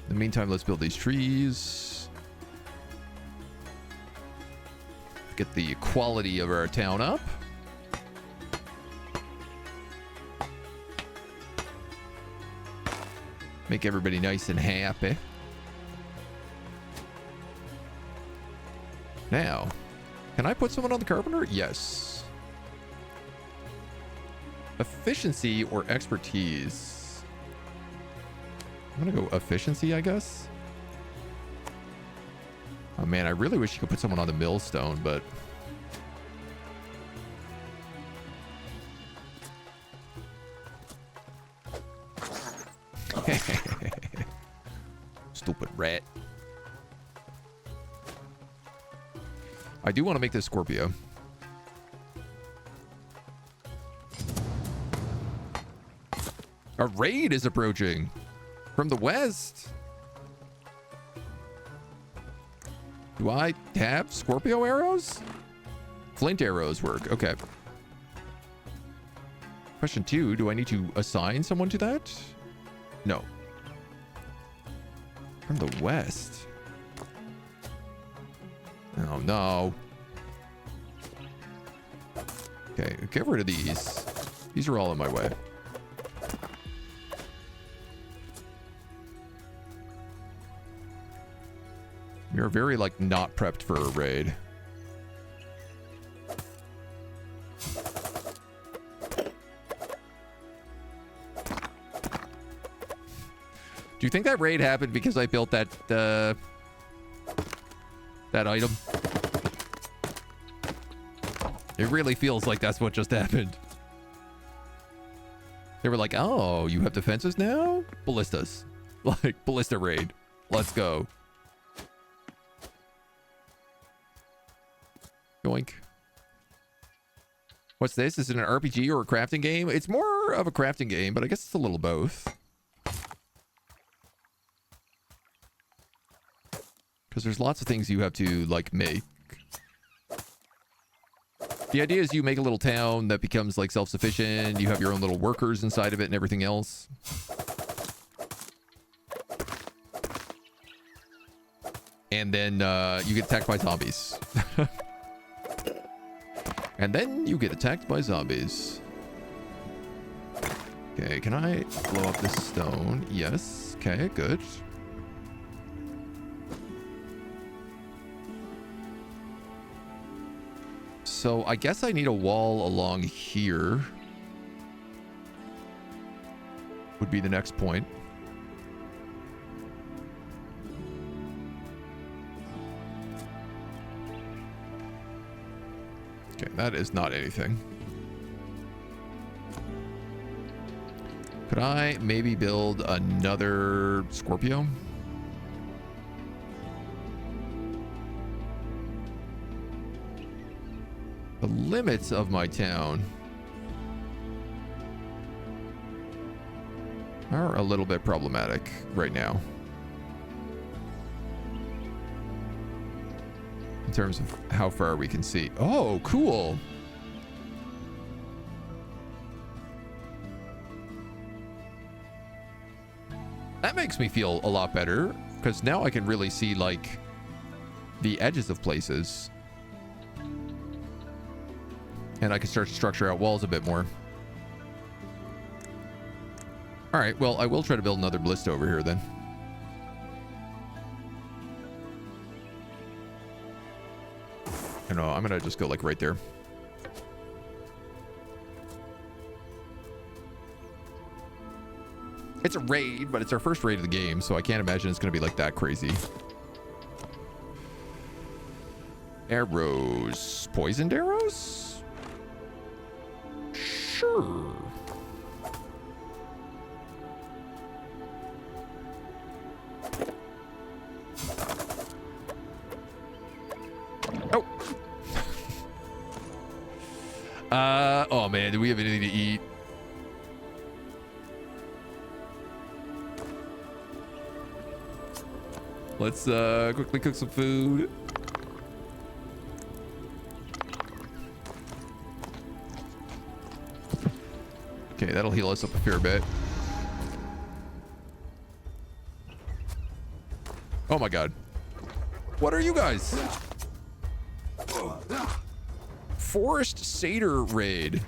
Speaker 1: In the meantime, let's build these trees. Get the quality of our town up. Make everybody nice and happy. Now, can I put someone on the carpenter? Yes. Efficiency or expertise? I'm gonna go efficiency, I guess. Oh man, I really wish you could put someone on the millstone, but... Stupid rat. I do want to make this Scorpio. A raid is approaching from the west. Do I have Scorpio arrows? Flint arrows work. Okay. Question 2, do I need to assign someone to that? No. From the west. Oh, no. Okay, get rid of these. These are all in my way. You're very, like, not prepped for a raid. Do you think that raid happened because I built that, that item? It really feels like that's what just happened. They were like, oh, you have defenses now? Ballistas. Like, ballista raid. Let's go. Yoink. What's this? Is it an RPG or a crafting game? It's more of a crafting game, but I guess it's a little both. Because there's lots of things you have to, like, make. The idea is you make a little town that becomes, like, self-sufficient. You have your own little workers inside of it and everything else. And then you get attacked by zombies. And then you get attacked by zombies. Okay, can I blow up this stone? Yes. Okay, good. So I guess I need a wall along here. Would be the next point. Okay, that is not anything. Could I maybe build another Scorpio? The limits of my town are a little bit problematic right now. In terms of how far we can see. Oh, cool. That makes me feel a lot better, because now I can really see, like, the edges of places. And I can start to structure out walls a bit more. All right, well, I will try to build another ballista over here then. I know, I'm gonna just go like right there. It's a raid, but it's our first raid of the game, so I can't imagine it's gonna be like that crazy. Arrows. Poisoned arrows? Sure. Oh. Oh man, do we have anything to eat? Let's quickly cook some food. Okay, that'll heal us up a fair bit. Oh my god. What are you guys? Forest Satyr raid.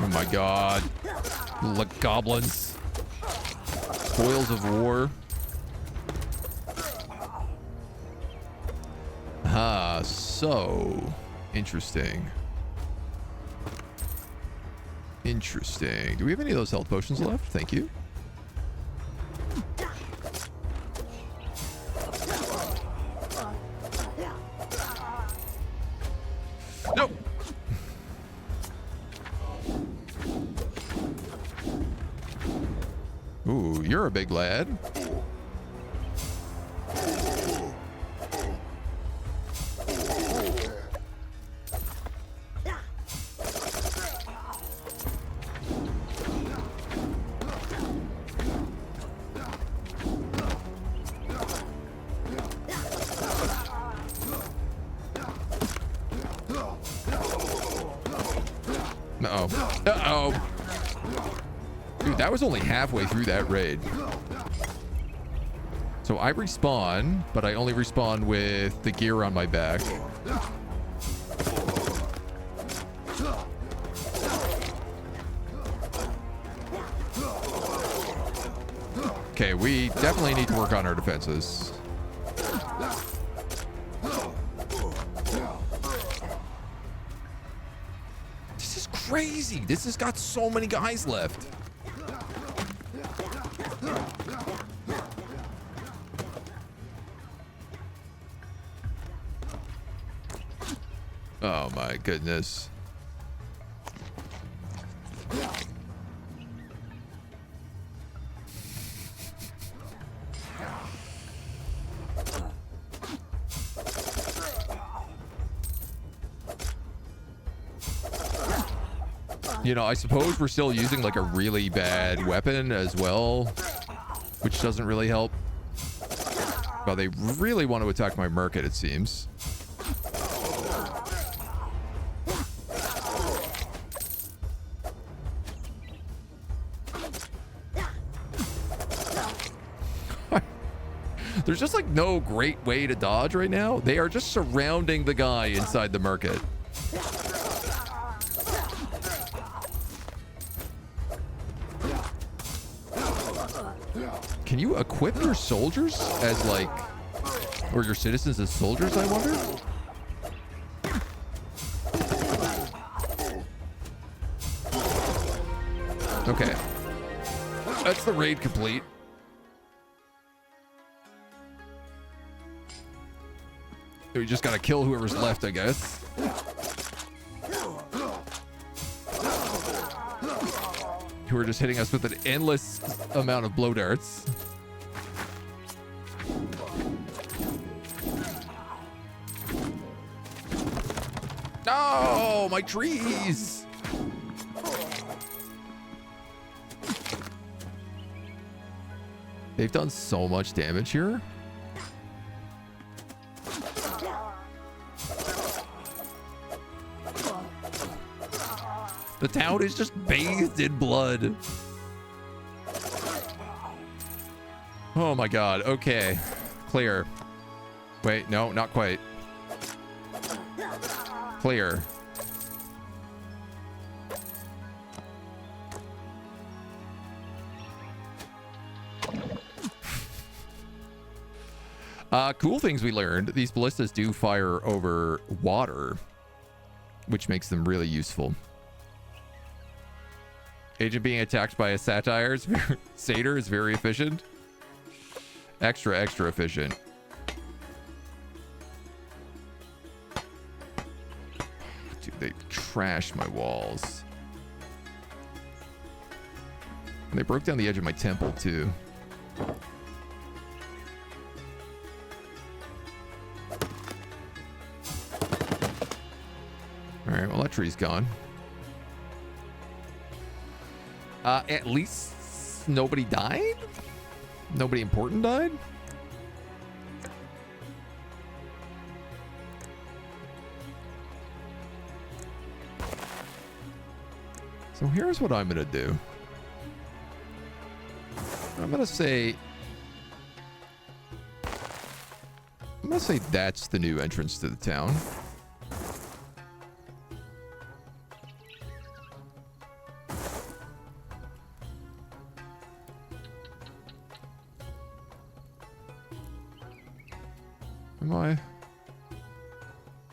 Speaker 1: Oh my god. Like goblins. Spoils of war. Ah, so interesting. Interesting. Do we have any of those health potions left? Thank you. You're a big lad. Uh-oh. Uh-oh. Dude, that was only halfway through that raid. So I respawn, but I only respawn with the gear on my back. Okay, we definitely need to work on our defenses. This is crazy. This has got so many guys left. Oh my goodness. You know, I suppose we're still using like a really bad weapon as well, which doesn't really help. But they really want to attack my market, it seems. There's just like no great way to dodge right now. They are just surrounding the guy inside the market. Can you equip your soldiers as like, or your citizens as soldiers, I wonder? Okay. That's the raid complete. We just gotta kill whoever's left, I guess. Who are just hitting us with an endless amount of blow darts. No, my trees! They've done so much damage here. The town is just bathed in blood. Oh my god. Okay. Clear. Wait, no, not quite. Clear. Cool things we learned. These ballistas do fire over water, which makes them really useful. Agent being attacked by a Satyrs. Satyr is very efficient. Extra efficient. Dude, they trashed my walls. And they broke down the edge of my temple, too. Alright, well, that tree's gone. At least nobody died? Nobody important died? So here's what I'm gonna do. I'm gonna say that's the new entrance to the town.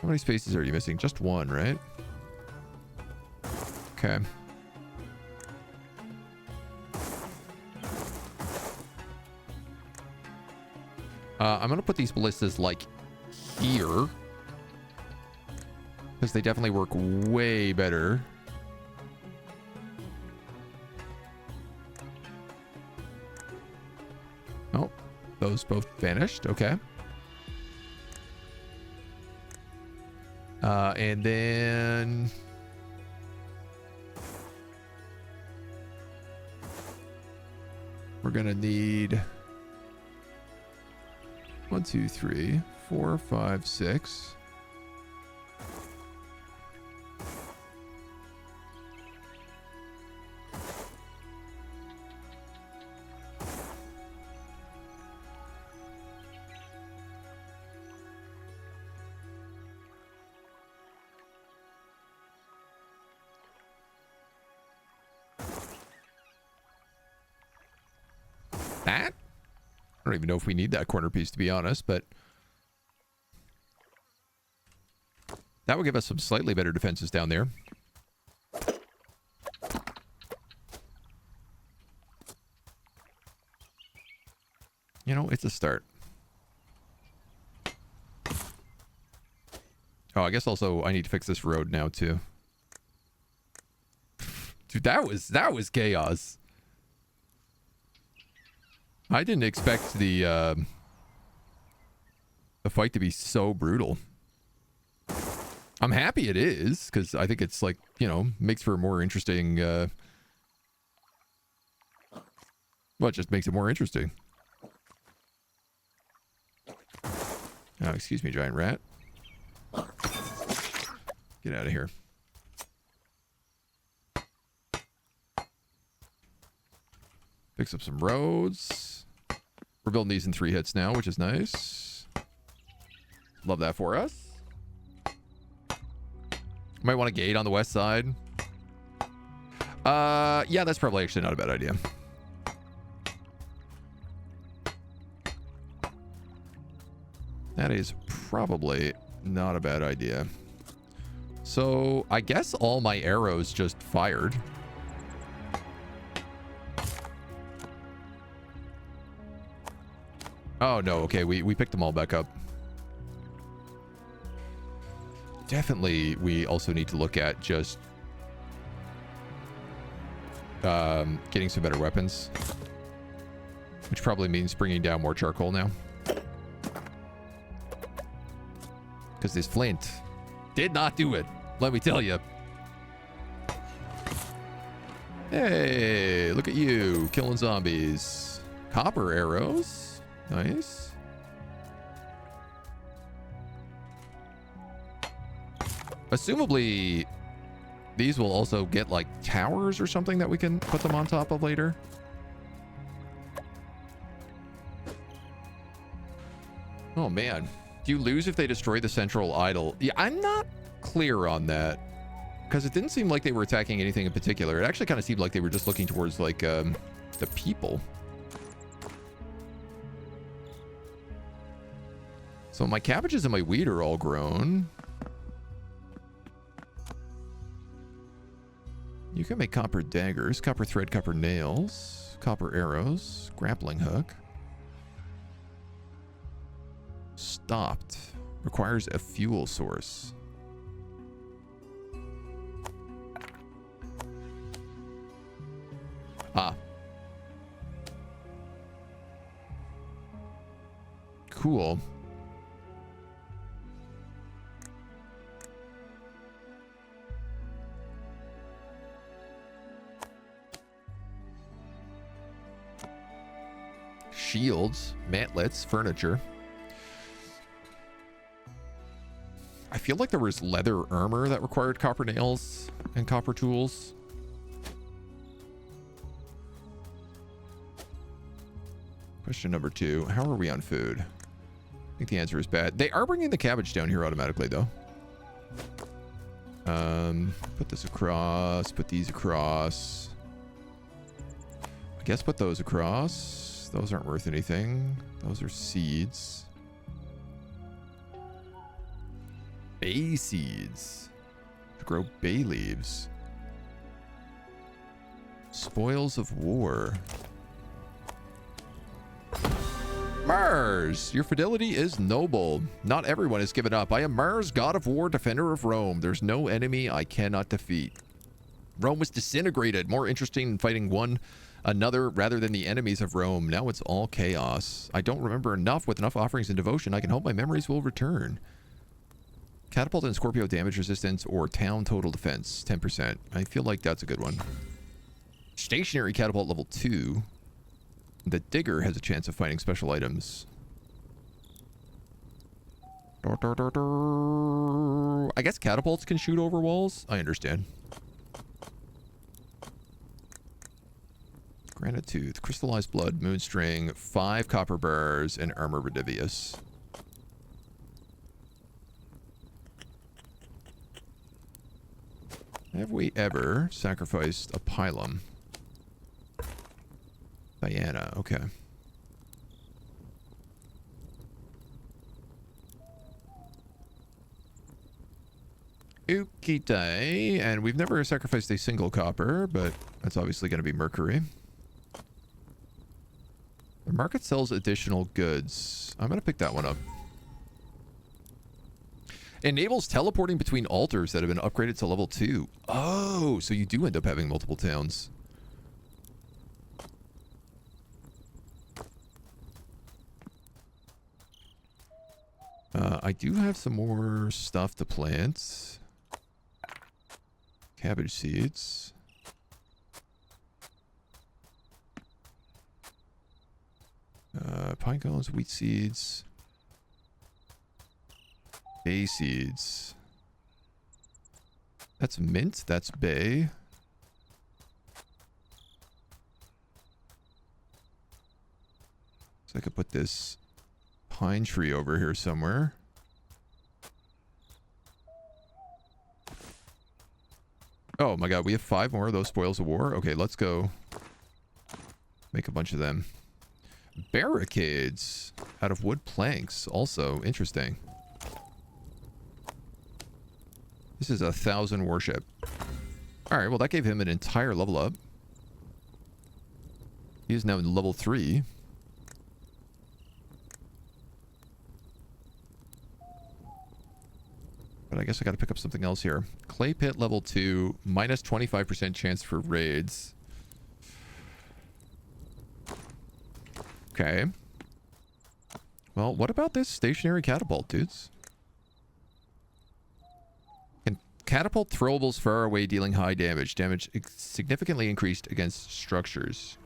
Speaker 1: How many spaces are you missing? Just one, right? Okay. I'm gonna put these ballistas like here, because they definitely work way better. Oh, those both vanished. Okay. And then we're gonna need 1, 2, 3, 4, 5, 6. That? I don't even know if we need that corner piece, to be honest, but that would give us some slightly better defenses down there. You know, it's a start. Oh, I guess also I need to fix this road now too. Dude, that was chaos. I didn't expect the fight to be so brutal. I'm happy it is, because I think it's like, you know, makes for a more interesting, well, it just makes it more interesting. Oh, excuse me, giant rat. Get out of here. Fix up some roads. We're building these in 3 hits now, which is nice. Love that for us. Might want a gate on the west side. Yeah, that's probably actually not a bad idea. That is probably not a bad idea. So, I guess all my arrows just fired. Oh, no. Okay, we picked them all back up. Definitely, we also need to look at just getting some better weapons. Which probably means bringing down more charcoal now. Because this flint did not do it. Let me tell you. Hey, look at you. Killing zombies. Copper arrows. Nice. Assumably, these will also get like towers or something that we can put them on top of later. Oh man. Do you lose if they destroy the central idol? Yeah, I'm not clear on that. Because it didn't seem like they were attacking anything in particular. It actually kind of seemed like they were just looking towards like the people. So my cabbages and my wheat are all grown. You can make copper daggers, copper thread, copper nails, copper arrows, grappling hook. Stopped. Requires a fuel source. Ah. Cool. Shields, mantlets, furniture. I feel like there was leather armor that required copper nails and copper tools. Question number 2. How are we on food? I think the answer is bad. They are bringing the cabbage down here automatically, though. Put this across. Put these across. I guess put those across. Those aren't worth anything. Those are seeds. Bay seeds. To grow bay leaves. Spoils of war. Mars, your fidelity is noble. Not everyone is given up. I am Mars, god of war, defender of Rome. There's no enemy I cannot defeat. Rome was disintegrated. More interesting than fighting one Another, rather than the enemies of Rome. Now it's all chaos. I don't remember enough. With enough offerings and devotion, I can hope my memories will return. Catapult and Scorpio damage resistance or town total defense, 10%. I feel like that's a good one. Stationary catapult level 2. The digger has a chance of fighting special items. I guess catapults can shoot over walls. I understand. Granite Tooth, Crystallized Blood, Moonstring, 5 Copper Bars, and Armor Redivius. Have we ever sacrificed a Pylum? Diana, okay. Okie day. And we've never sacrificed a single copper, but that's obviously going to be Mercury. The market sells additional goods. I'm going to pick that one up. Enables teleporting between altars that have been upgraded to level 2. Oh, so you do end up having multiple towns. I do have some more stuff to plant. Cabbage seeds. Pine cones, wheat seeds. Bay seeds. That's mint. That's bay. So I could put this pine tree over here somewhere. Oh my god, we have 5 more of those spoils of war. Okay, let's go make a bunch of them. Barricades out of wood planks. Also interesting. This is 1,000 worship. Alright, well that gave him an entire level up. He is now in level 3. But I guess I gotta pick up something else here. Clay pit level 2, minus 25% chance for raids. Okay. Well, what about this stationary catapult, dudes? Can catapult throwables far away, dealing high damage. Damage significantly increased against structures.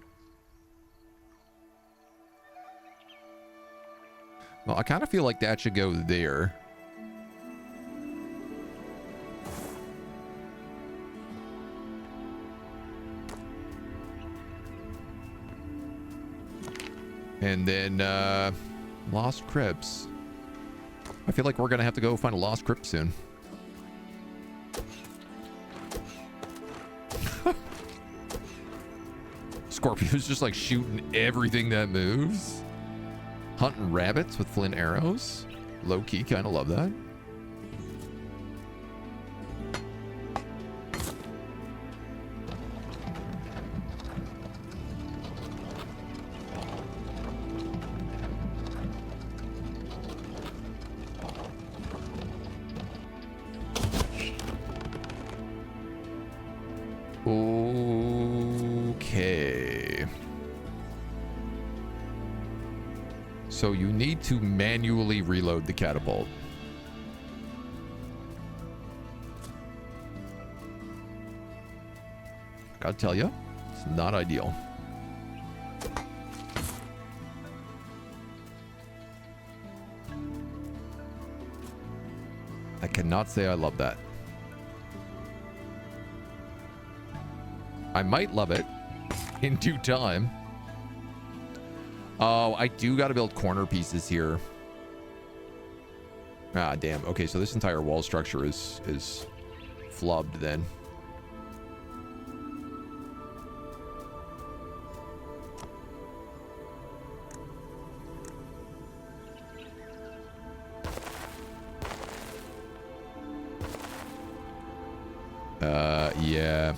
Speaker 1: Well, I kind of feel like that should go there. And then, Lost Crypts. I feel like we're gonna have to go find a Lost Crypt soon. Scorpio's just like shooting everything that moves. Hunting rabbits with flint arrows. Low-key, kind of love that. Okay. So you need to manually reload the catapult. Gotta tell you, it's not ideal. I cannot say I love that. I might love it in due time. Oh, I do got to build corner pieces here. Ah, damn. Okay, so this entire wall structure is flubbed then. Yeah.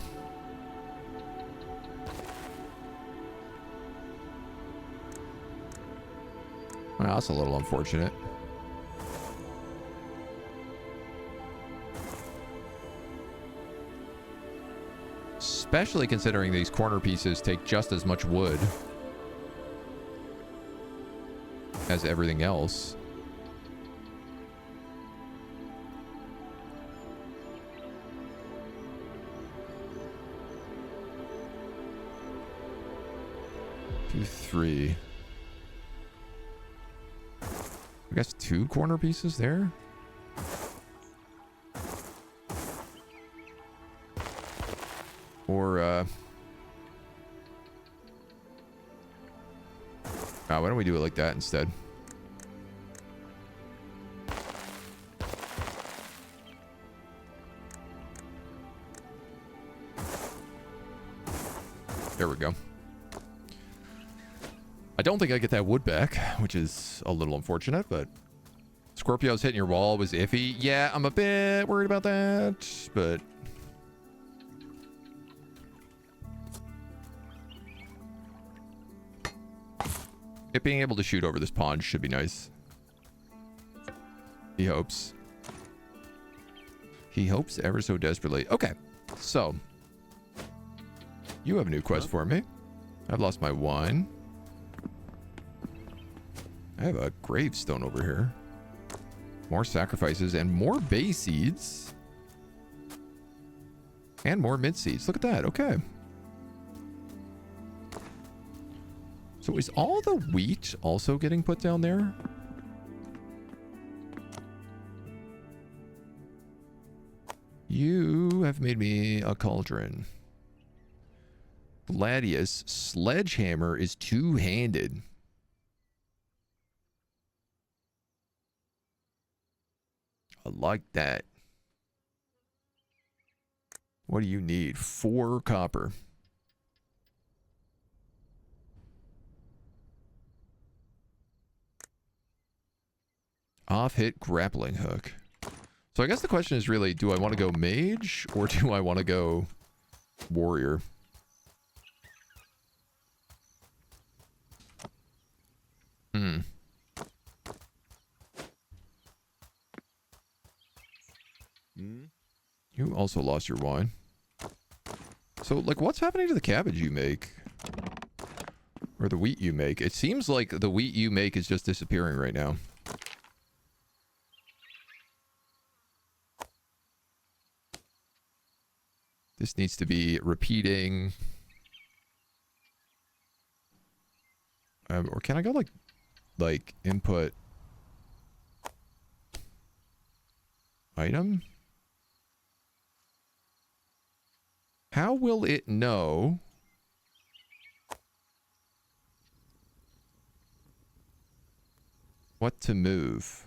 Speaker 1: Well, that's a little unfortunate. Especially considering these corner pieces take just as much wood as everything else. Two, three. I guess 2 corner pieces there. Or, why don't we do it like that instead? There we go. I don't think I get that wood back, which is a little unfortunate, but Scorpio's hitting your wall was iffy. Yeah, I'm a bit worried about that, but it being able to shoot over this pond should be nice. He hopes. He hopes ever so desperately. Okay, so you have a new quest for me. I've lost my wine. I have a gravestone over here. More sacrifices and more bay seeds. And more mint seeds. Look at that. Okay. So is all the wheat also getting put down there? You have made me a cauldron. Gladius, sledgehammer is two-handed. I like that. What do you need? 4 copper. Off-hit grappling hook. So I guess the question is really, do I want to go mage or do I want to go warrior? You also lost your wine. So, like, what's happening to the cabbage you make? Or the wheat you make? It seems like the wheat you make is just disappearing right now. This needs to be repeating. Or can I go like input item? How will it know what to move?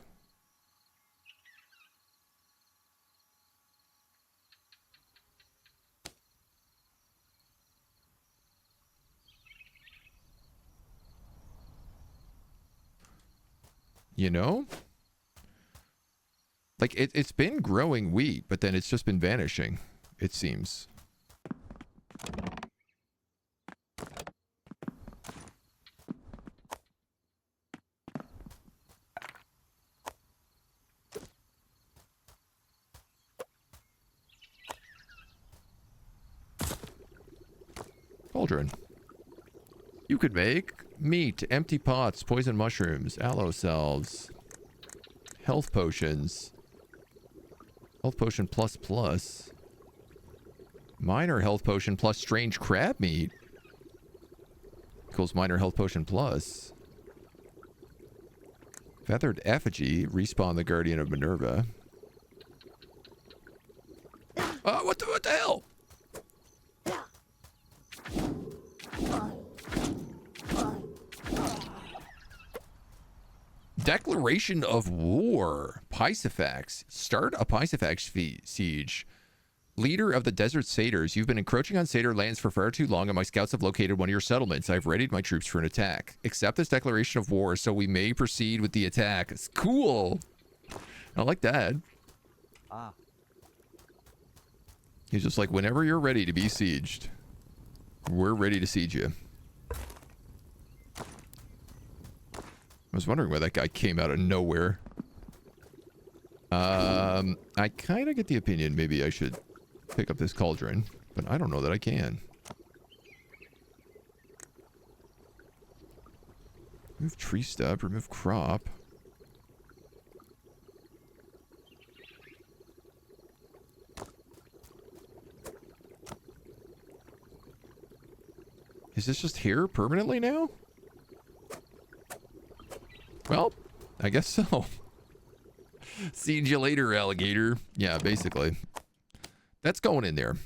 Speaker 1: You know? Like, it's been growing wheat, but then it's just been vanishing, it seems. Cauldron. You could make meat, empty pots, poison mushrooms, aloe salves, health potions, health potion plus plus, minor health potion plus strange crab meat equals minor health potion plus, feathered effigy, respawn the guardian of Minerva. What the hell? Declaration of war. Pisophax. Start a Pisophax siege. Leader of the Desert Satyrs, you've been encroaching on Satyr lands for far too long, and my scouts have located one of your settlements. I've readied my troops for an attack. Accept this declaration of war so we may proceed with the attack. It's cool. I like that. He's just like, whenever you're ready to be sieged, we're ready to siege you. I was wondering why that guy came out of nowhere. I kind of get the opinion maybe I should pick up this cauldron. But I don't know that I can. Remove tree stub, remove crop. Is this just here permanently now? Well, I guess so. See you later, alligator. Yeah, basically. That's going in there.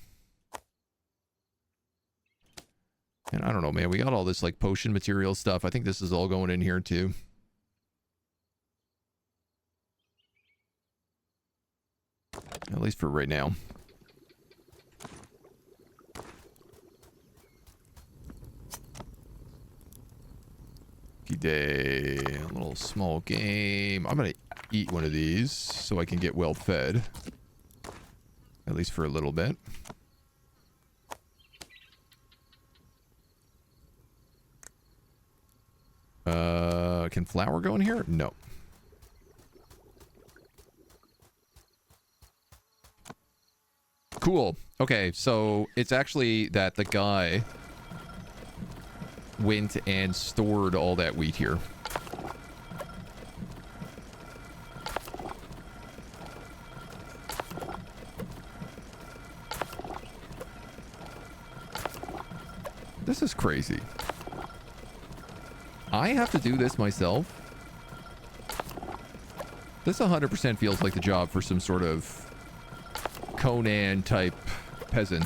Speaker 1: And I don't know, man. We got all this, like, potion material stuff. I think this is all going in here, too. At least for right now. Day, a little small game. I'm gonna eat one of these so I can get well fed, at least for a little bit. Can flour go in here? No. Cool. Okay, so it's actually that the guy went and stored all that wheat here. This is crazy. I have to do this myself. This 100% feels like the job for some sort of Conan type peasant.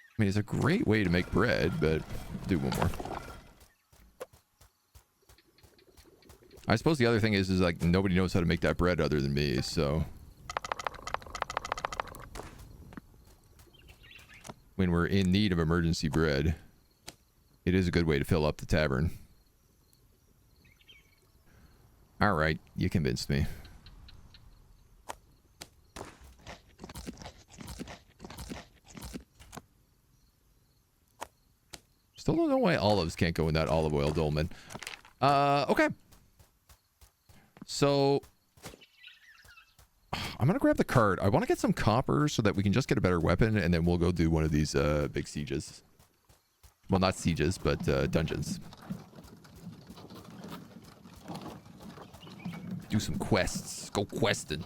Speaker 1: I mean, it's a great way to make bread, but do one more. I suppose the other thing is like nobody knows how to make that bread other than me, so when we're in need of emergency bread, it is a good way to fill up the tavern. All right, you convinced me. Still don't know why olives can't go in that olive oil dolmen. Okay. So, I'm going to grab the cart. I want to get some copper so that we can just get a better weapon, and then we'll go do one of these big sieges. Well, not sieges, but dungeons. Do some quests. Go questing.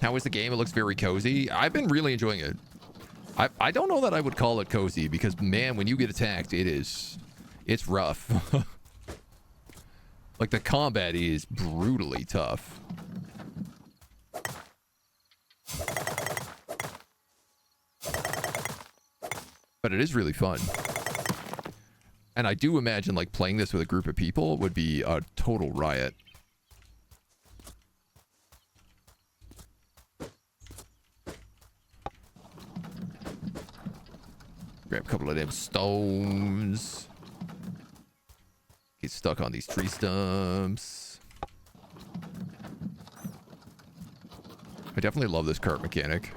Speaker 1: How is the game? It looks very cozy. I've been really enjoying it. I don't know that I would call it cozy because, man, when you get attacked, it's rough. Like, the combat is brutally tough. But it is really fun. And I do imagine, like, playing this with a group of people would be a total riot. Grab a couple of them stones. Get stuck on these tree stumps. I definitely love this cart mechanic.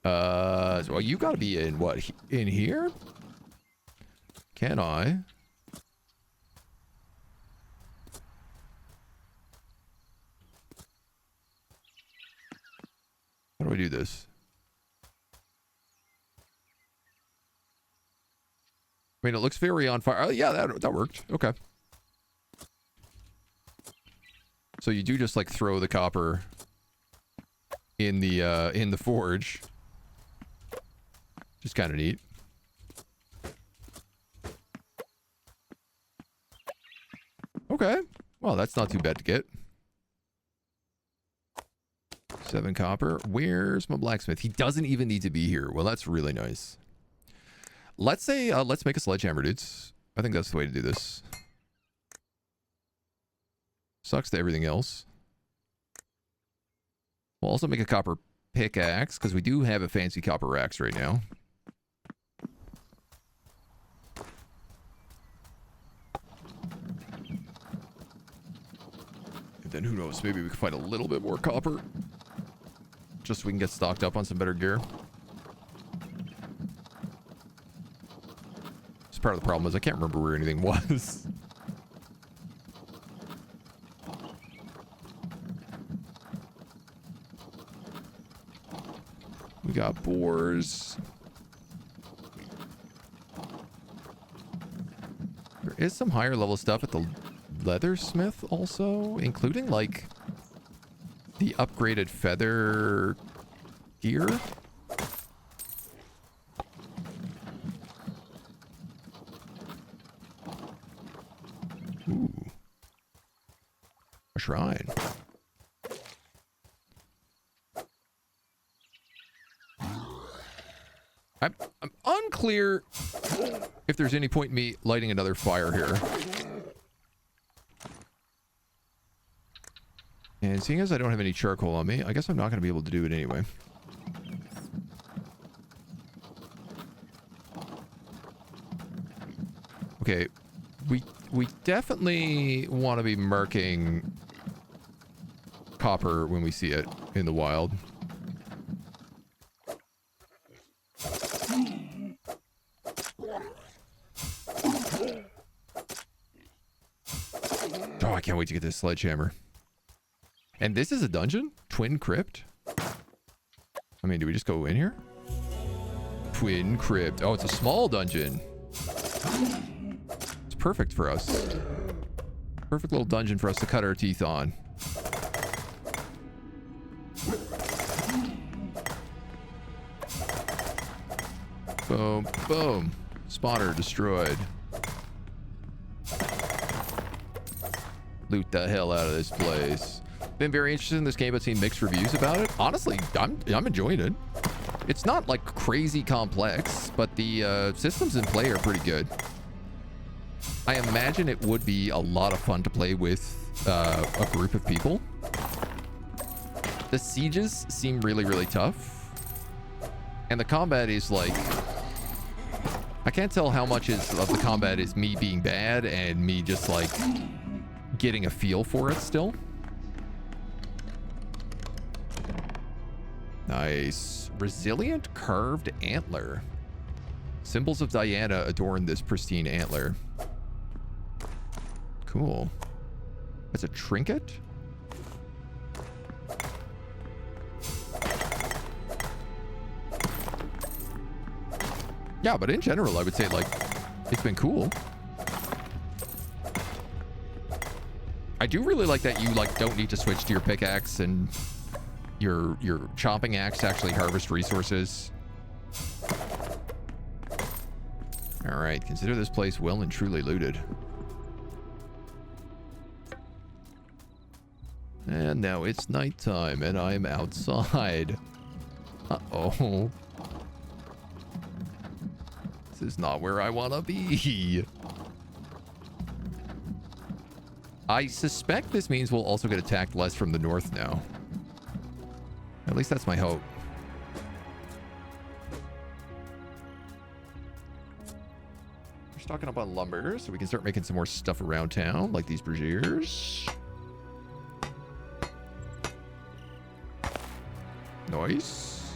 Speaker 1: Well, you gotta be in what? In here? Can I? How do I do this? I mean, it looks very on fire. Oh, yeah, that worked. Okay. So you do just like throw the copper in the forge. Just kind of neat. Okay. Well, that's not too bad to get. 7 copper. Where's my blacksmith? He doesn't even need to be here. Well, that's really nice. Let's say, let's make a sledgehammer, dudes. I think that's the way to do this. Sucks to everything else. We'll also make a copper pickaxe, because we do have a fancy copper axe right now. And then who knows, maybe we can find a little bit more copper. just so we can get stocked up on some better gear. It's part of the problem is I can't remember where anything was. We got boars. There is some higher level stuff at the leathersmith also, including like the upgraded feather gear. Ooh. A shrine. I'm unclear if there's any point in me lighting another fire here. And seeing as I don't have any charcoal on me, I guess I'm not going to be able to do it anyway. Okay, we definitely want to be marking copper when we see it in the wild. Oh, I can't wait to get this sledgehammer. And this is a dungeon? Twin Crypt? I mean, do we just go in here? Twin Crypt. Oh, it's a small dungeon. It's perfect for us. Perfect little dungeon for us to cut our teeth on. Boom, boom. Spawner destroyed. Loot the hell out of this place. Been very interested in this game, but seen mixed reviews about it. Honestly, I'm enjoying it. It's not like crazy complex, but the systems in play are pretty good. I imagine it would be a lot of fun to play with a group of people. The sieges seem really, really tough. And the combat is like... I can't tell how much of the combat is me being bad and me just like getting a feel for it still. Nice. Resilient carved antler. Symbols of Diana adorn this pristine antler. Cool. That's a trinket? Yeah, but in general, I would say, like, it's been cool. I do really like that you, like, don't need to switch to your pickaxe and your chopping axe to actually harvest resources. All right, consider this place well and truly looted. And now it's nighttime, and I'm outside. Uh-oh. This is not where I want to be. I suspect this means we'll also get attacked less from the north now. At least that's my hope. We're stocking up on lumber, so we can start making some more stuff around town, like these braziers. Nice.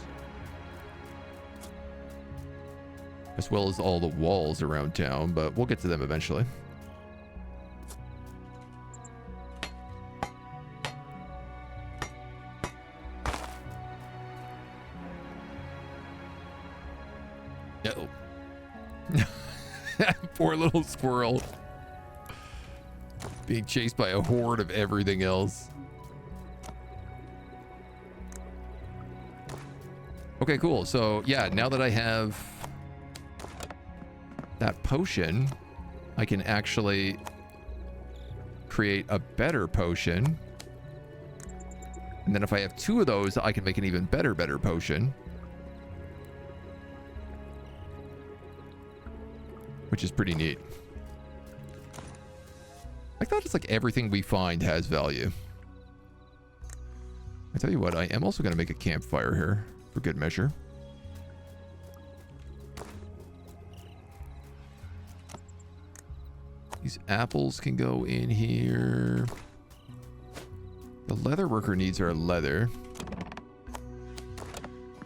Speaker 1: As well as all the walls around town, but we'll get to them eventually. Uh-oh. Poor little squirrel. Being chased by a horde of everything else. Okay, cool. So, yeah, now that I have that potion, I can actually create a better potion. And then if I have 2 of those, I can make an even better potion. Which is pretty neat. Like that, it's like everything we find has value. I tell you what, I am also going to make a campfire here for good measure. These apples can go in here. The leather worker needs our leather.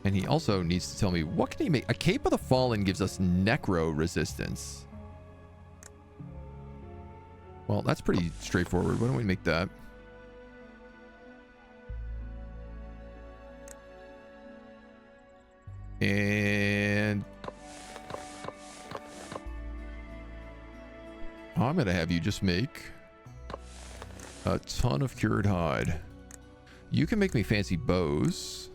Speaker 1: And he also needs to tell me, what can he make? A Cape of the Fallen gives us necro resistance. Well, that's pretty straightforward. Why don't we make that? And I'm going to have you just make a ton of cured hide. You can make me fancy bows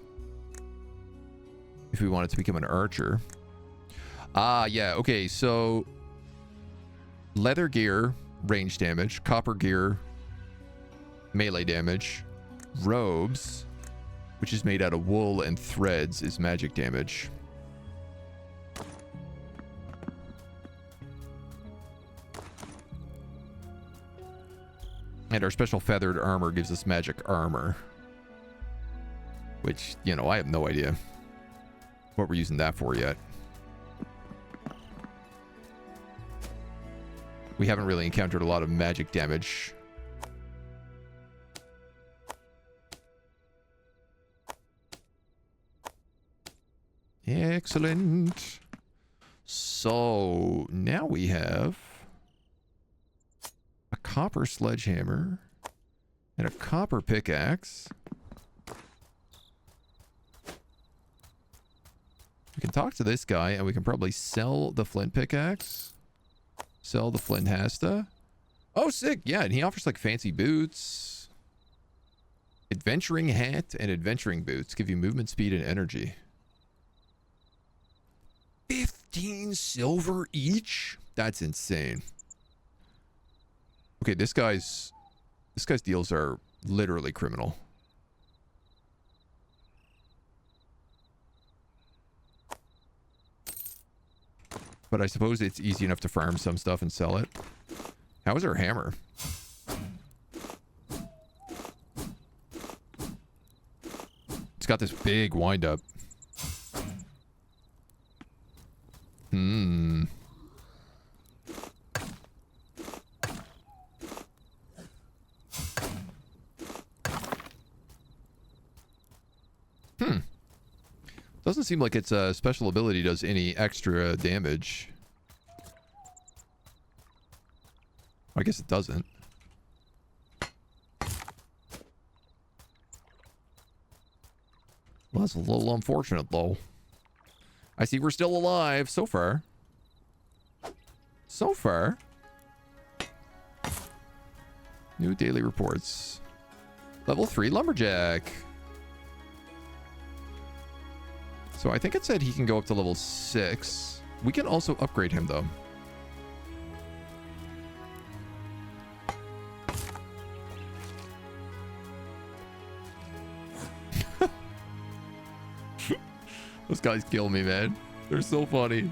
Speaker 1: if we wanted to become an archer. Yeah. Okay, so leather gear, range damage. Copper gear, melee damage. Robes, which is made out of wool and threads, is magic damage. And our special feathered armor gives us magic armor. Which, you know, I have no idea what we're using that for yet. We haven't really encountered a lot of magic damage. Excellent. So now we have a copper sledgehammer and a copper pickaxe. We can talk to this guy and we can probably sell the flint pickaxe. Sell the flint hasta. Oh, sick. Yeah, and he offers like fancy boots. Adventuring hat and adventuring boots give you movement speed and energy. 15 silver each? That's insane. Okay, this guy's deals are literally criminal. But I suppose it's easy enough to farm some stuff and sell it. How is our hammer? It's got this big wind up. Doesn't seem like its special ability does any extra damage. I guess it doesn't. Well, that's a little unfortunate, though. I see we're still alive so far. So far. New daily reports. Level 3 lumberjack. So I think it said he can go up to level 6. We can also upgrade him, though. Those guys kill me, man. They're so funny.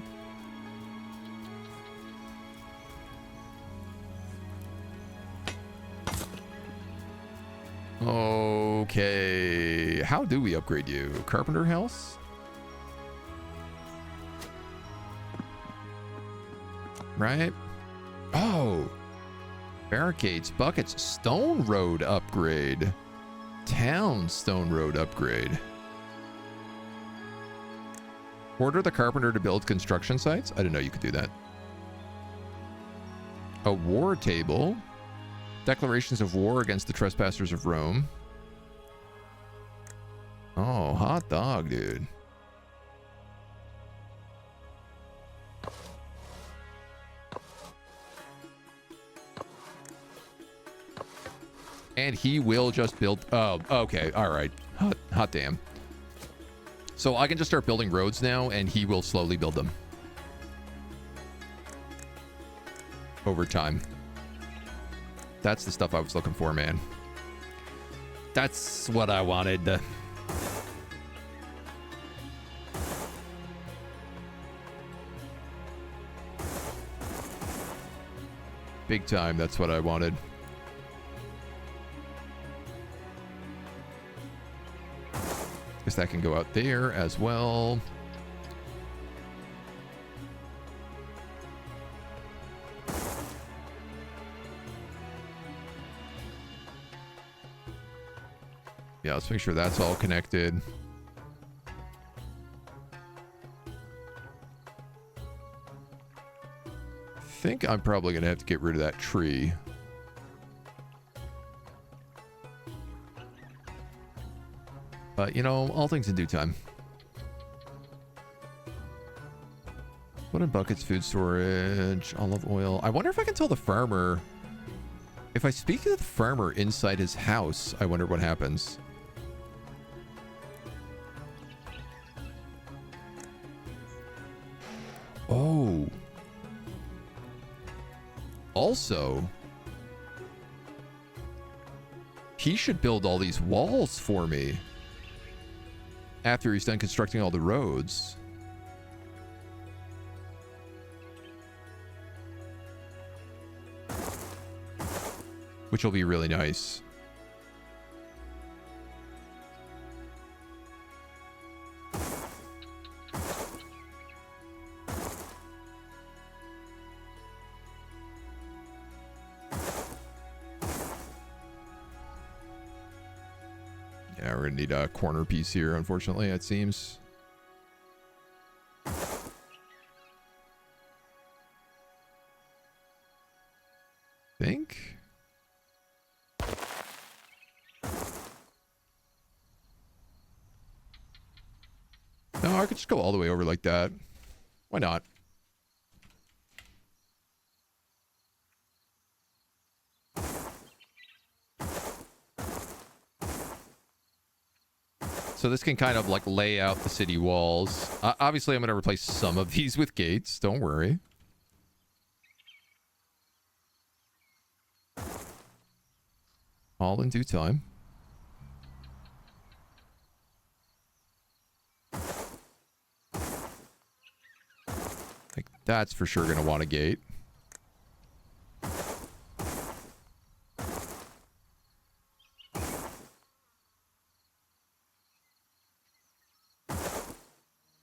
Speaker 1: Okay. How do we upgrade you? Carpenter house? Right? Oh. Barricades, buckets, stone road upgrade. Town stone road upgrade. Order the carpenter to build construction sites? I didn't know you could do that. A war table. Declarations of war against the trespassers of Rome. Oh, hot dog, dude. And he will just build... Oh, okay. All right. Hot damn. So I can just start building roads now, and he will slowly build them. Over time. That's the stuff I was looking for, man. That's what I wanted. Big time, that's what I wanted. Guess that can go out there as well. Yeah, let's make sure that's all connected. think I'm probably going to have to get rid of that tree. But, you know, all things in due time. Wooden buckets, food storage, olive oil. I wonder if I can tell the farmer... If I speak to the farmer inside his house, I wonder what happens. Oh. Also, he should build all these walls for me after he's done constructing all the roads. Which will be really nice. Yeah, we're gonna need a corner piece here, unfortunately, it seems. Think? No, I could just go all the way over like that. Why not? So this can kind of like lay out the city walls. Obviously, I'm going to replace some of these with gates. Don't worry. All in due time. Like, that's for sure going to want a gate.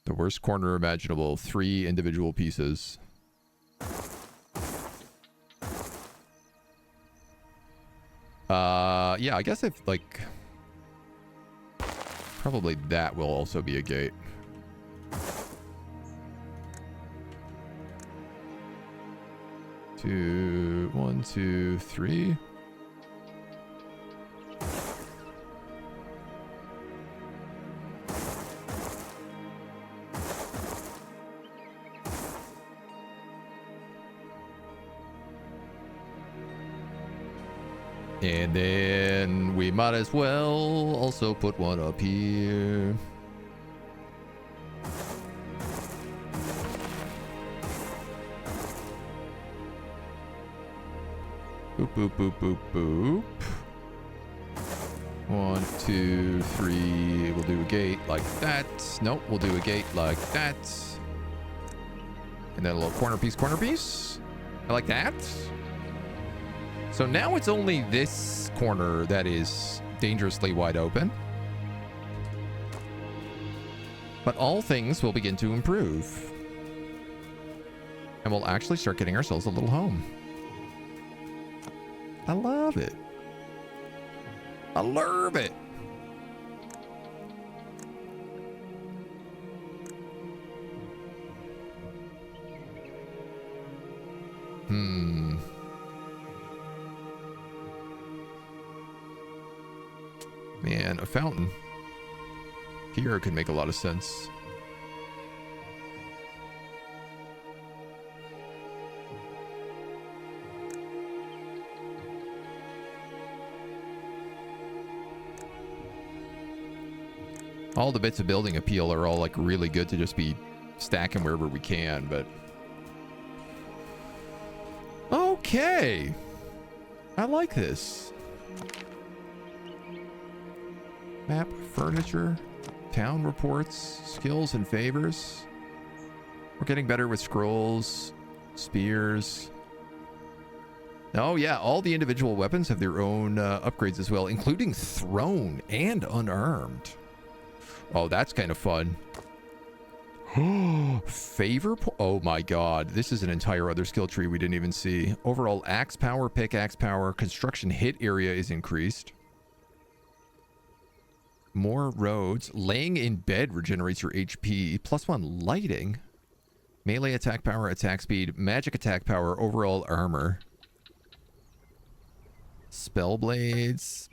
Speaker 1: The worst corner imaginable. 3 individual pieces. Yeah, I guess if, like... Probably that will also be a gate. One, two, three. And then we might as well also put one up here. Boop, boop, boop, boop, boop. 1, 2, 3. We'll do a gate like that. Nope, we'll do a gate like that. And then a little corner piece. I like that. So now it's only this corner that is dangerously wide open. But all things will begin to improve. And we'll actually start getting ourselves a little home. I love it. I love it. Man, a fountain here could make a lot of sense. All the bits of building appeal are all like really good to just be stacking wherever we can, but okay. I like this. Map, furniture, town reports, skills and favors. We're getting better with scrolls, spears. Oh yeah, all the individual weapons have their own upgrades as well, including thrown and unarmed. Oh, that's kind of fun. Favor? Oh my god, this is an entire other skill tree we didn't even see. Overall axe power, pickaxe power, construction hit area is increased. More roads. Laying in bed regenerates your HP. +1 lighting. Melee attack power, attack speed, magic attack power, overall armor. Spell blades.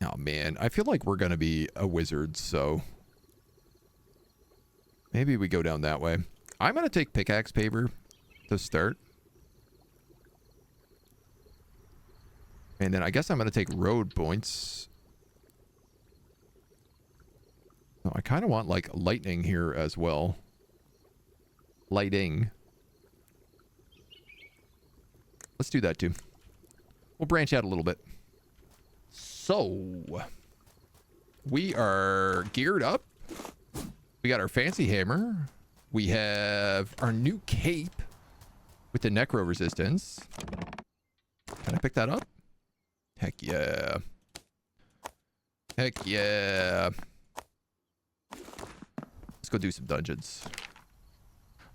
Speaker 1: Oh man, I feel like we're gonna be a wizard, so maybe we go down that way. I'm gonna take pickaxe paper to start. And then I guess I'm gonna take road points. Oh, I kind of want like lightning here as well. Lighting. Let's do that too. We'll branch out a little bit. So, we are geared up. We got our fancy hammer. We have our new cape with the necro resistance. Can I pick that up? Heck yeah. Heck yeah. Let's go do some dungeons.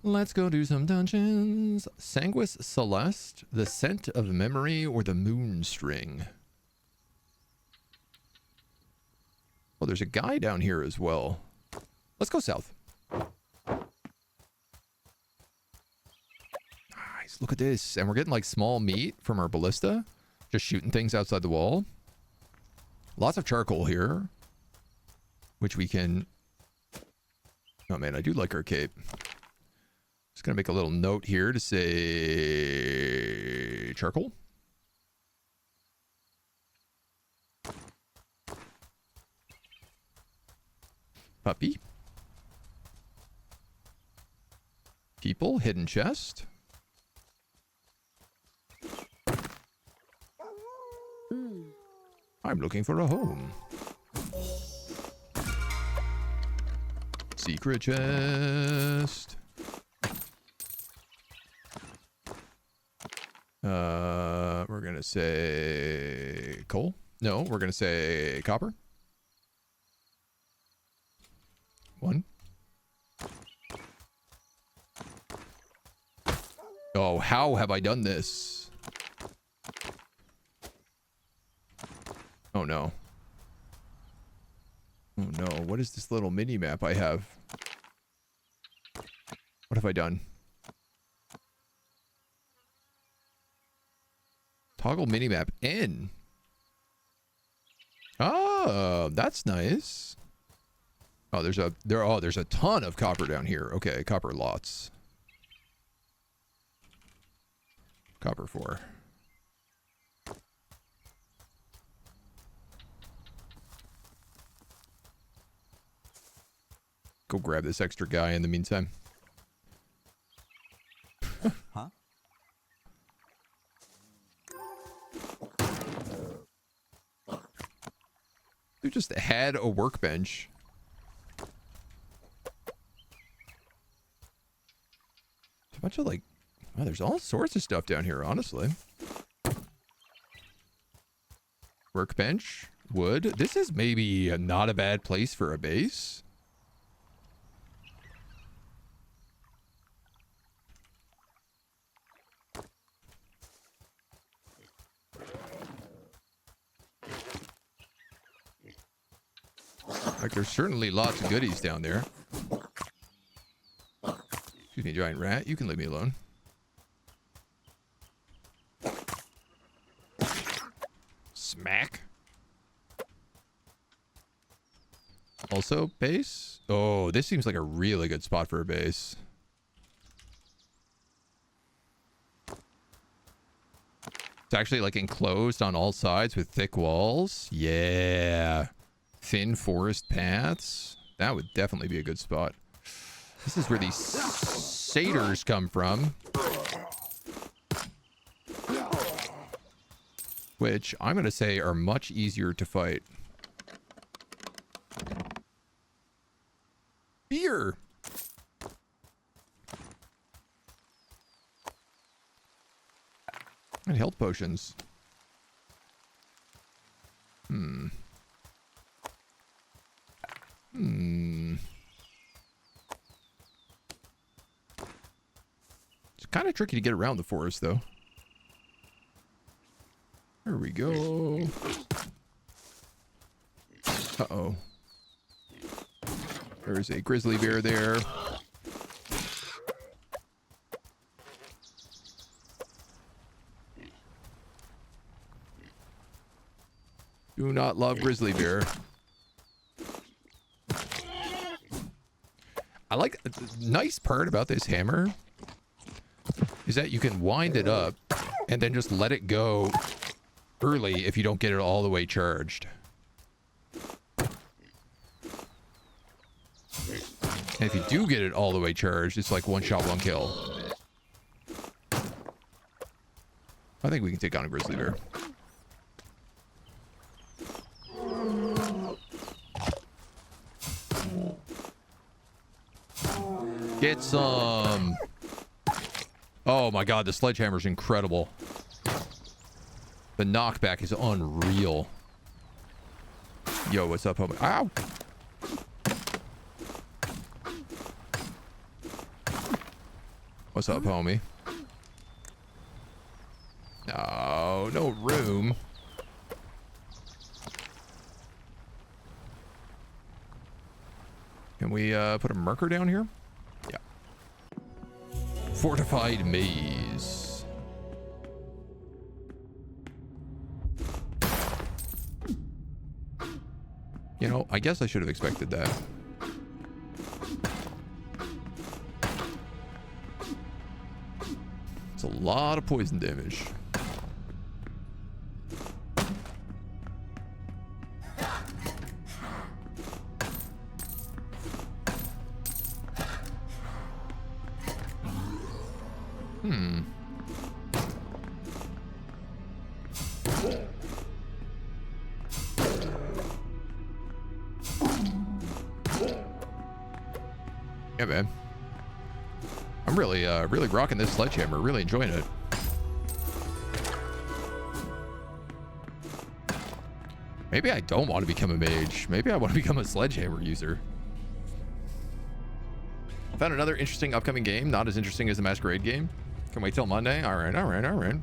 Speaker 1: Let's go do some dungeons. Sanguis Celeste, the scent of memory, or the moon string. Oh, there's a guy down here as well. Let's go south. Nice, look at this. And we're getting like small meat from our ballista. Just shooting things outside the wall. Lots of charcoal here. Which we can... Oh man, I do like our cape. Just gonna make a little note here to say charcoal. Puppy. People, hidden chest. I'm looking for a home. Secret chest. We're gonna say coal. No, we're gonna say copper. 1. Oh, how have I done this? Oh no. Oh no, what is this little mini map I have? What have I done? Toggle minimap in. Oh, that's nice. Oh, there's a ton of copper down here. Okay, copper lots. Copper 4. Go grab this extra guy in the meantime.
Speaker 3: Huh?
Speaker 1: You just had a workbench. A bunch of like, wow, there's all sorts of stuff down here, honestly. Workbench, wood. This is maybe not a bad place for a base. Like, there's certainly lots of goodies down there. Excuse me, giant rat. You can leave me alone. Smack. Also, base. Oh, this seems like a really good spot for a base. It's actually like enclosed on all sides with thick walls. Yeah. Thin forest paths. That would definitely be a good spot. This is where these satyrs come from. Which I'm going to say are much easier to fight. Beer. And health potions. It's kind of tricky to get around the forest, though. There we go. Uh-oh. There's a grizzly bear there. Do not love grizzly bear. I like the nice part about this hammer is that you can wind it up and then just let it go early if you don't get it all the way charged. And if you do get it all the way charged, it's like one shot, one kill. I think we can take on a grizzly bear. Get some. Oh my god, the sledgehammer's incredible. The knockback is unreal. Yo, what's up, homie? Ow! What's up, homie? No, no room. Can we put a marker down here? Yeah. Fortified maze. You know, I guess I should have expected that. It's a lot of poison damage. Yeah, man. I'm really rocking this sledgehammer. Really enjoying it. Maybe I don't want to become a mage. Maybe I want to become a sledgehammer user. Found another interesting upcoming game. Not as interesting as the Masquerade game. Can wait till Monday. All right.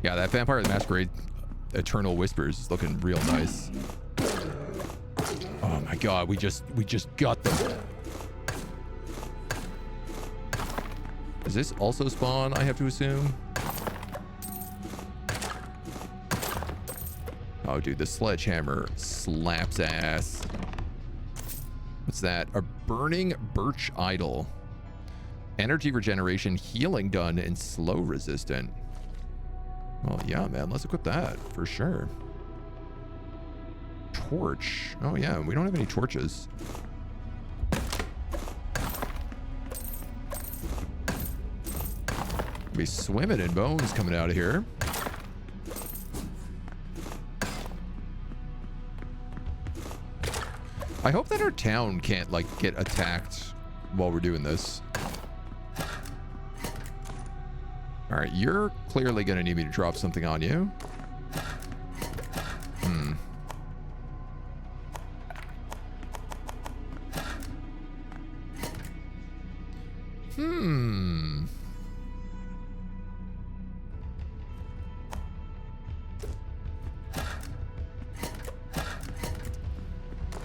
Speaker 1: Yeah, that Vampire the Masquerade Eternal Whispers is looking real nice. Oh my god, we just got them. Does this also spawn, I have to assume? Oh, dude, the sledgehammer slaps ass. What's that? A burning birch idol. Energy regeneration, healing done, and slow resistant. Well, yeah, man, let's equip that for sure. Torch. Oh, yeah, we don't have any torches. Be swimming in bones coming out of here. I hope that our town can't like get attacked while we're doing this. All right, you're clearly gonna need me to drop something on you.